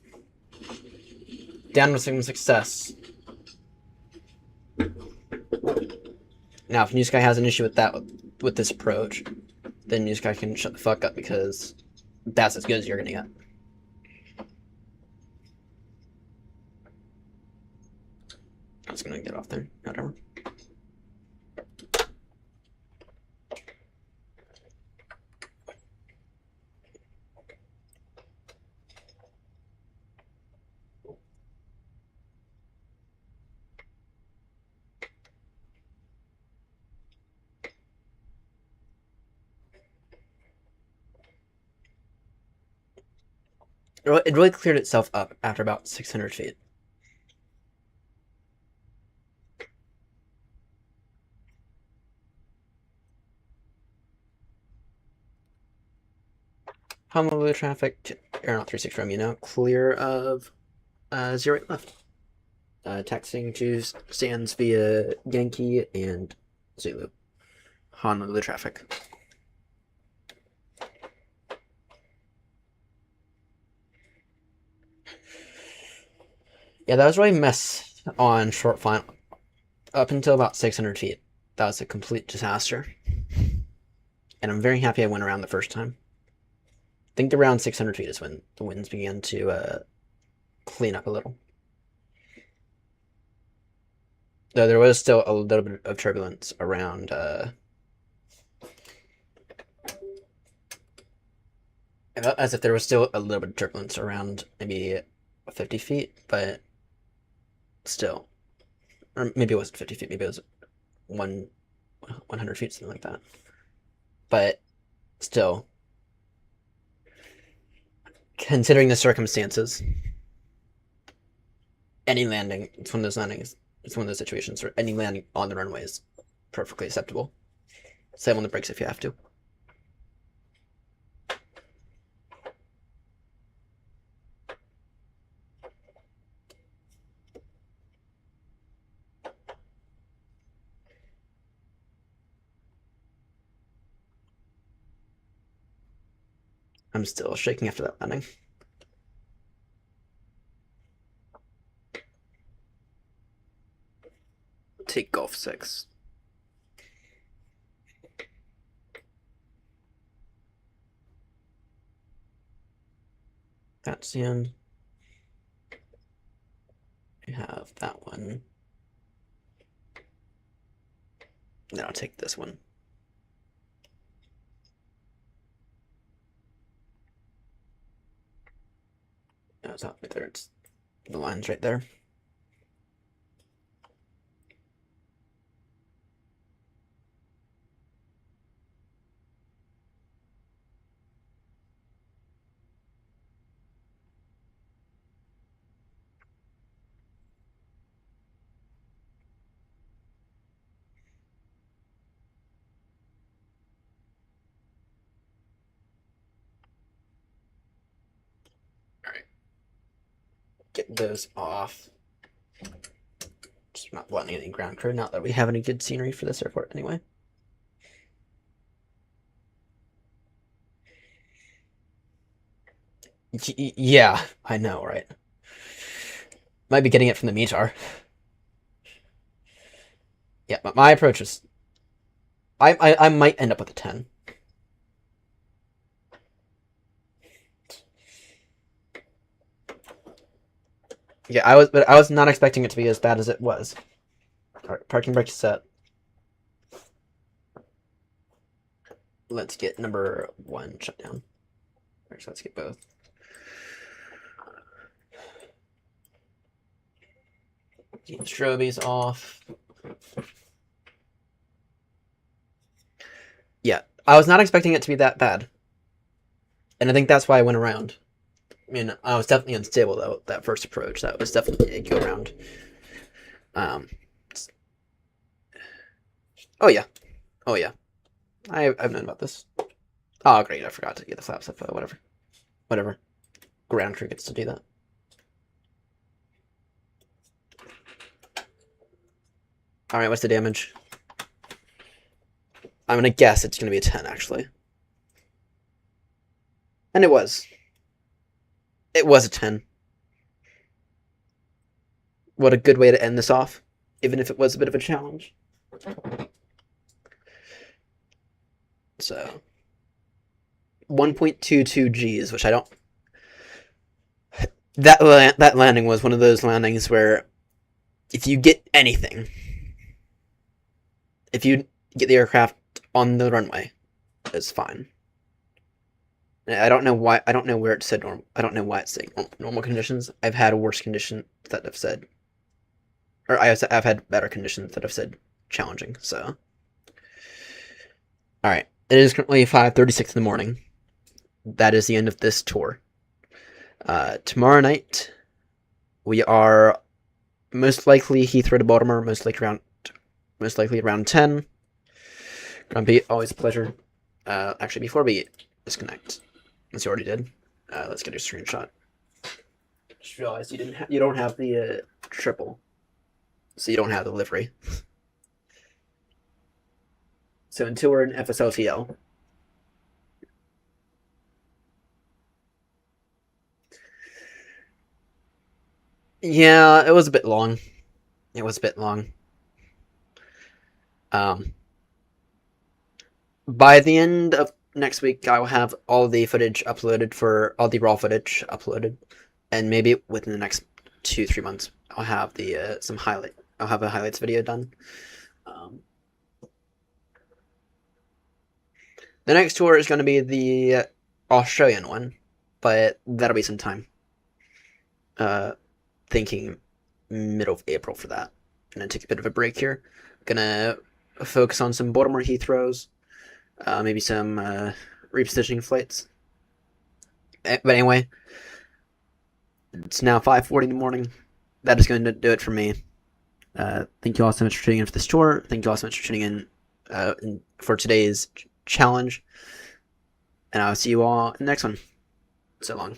Down with some success. Now, if New Sky has an issue with that, with this approach, then New Sky can shut the fuck up because that's as good as you're gonna get. I was gonna get off there. Whatever. It really cleared itself up after about 600 feet. Honolulu traffic to Aeronaut 36 from you now. Clear of 08 left. Taxiing to stands via Yankee and Zulu. Honolulu traffic. Yeah, that was really a mess on short final. Up until about 600 feet. That was a complete disaster. And I'm very happy I went around the first time. I think around 600 feet is when the winds began to clean up a little. Though there was still a little bit of turbulence around as if there was still a little bit of turbulence around maybe 50 feet, but still. Or maybe it wasn't 50 feet, maybe it was 100 feet, something like that. But still, considering the circumstances, any landing, it's one of those landings, it's one of those situations where any landing on the runway is perfectly acceptable. Slam on the brakes if you have to. I'm still shaking after that landing. Take Golf 6. That's the end. We have that one. Then I'll take this one. No, it's not right there. It's the line's right there. Get those off. Just not wanting any ground crew, not that we have any good scenery for this airport anyway. Yeah, I know, right? Might be getting it from the METAR. Yeah, but my approach is... I might end up with a 10. Yeah, but I was not expecting it to be as bad as it was. Alright, parking brake set. Let's get number 1 shut down. Actually, let's get both. Keep the strobies off. Yeah, I was not expecting it to be that bad. And I think that's why I went around. I mean, I was definitely unstable, though, that first approach. That was definitely a go-around. Oh, yeah. Oh, yeah. I've known about this. Oh, great, I forgot to get the flaps up. Whatever. Whatever. Ground crew gets to do that. Alright, what's the damage? I'm gonna guess it's gonna be a 10, actually. And it was. It was a 10. What a good way to end this off, even if it was a bit of a challenge. So, 1.22 Gs, which I don't... That landing was one of those landings where if you get anything, if you get the aircraft on the runway, it's fine. I don't know why. I don't know where it said normal. I don't know why it's saying normal conditions. I've had worse conditions that have said, or I've had better conditions that have said challenging. So, all right. It is currently 5:36 in the morning. That is the end of this tour. Tomorrow night, we are most likely Heathrow to Baltimore. Most likely around 10. Grumpy, always a pleasure. Actually, before we disconnect, as you already did, let's get a screenshot. Just realized you don't have the triple, so you don't have the livery. So until we're in FSLTL, yeah, it was a bit long. By the end of next week, I will have all the footage uploaded all the raw footage uploaded, and maybe within the next 2-3 months, I'll have I'll have a highlights video done. The next tour is going to be the Australian one, but that'll be some time. Thinking middle of April for that. Gonna take a bit of a break here. Gonna focus on some Baltimore Heathrows. Maybe some repositioning flights. But anyway, it's now 5:40 in the morning. That is going to do it for me. Thank you all so much for tuning in for this tour. Thank you all so much for tuning in for today's challenge. And I'll see you all in the next one. So long.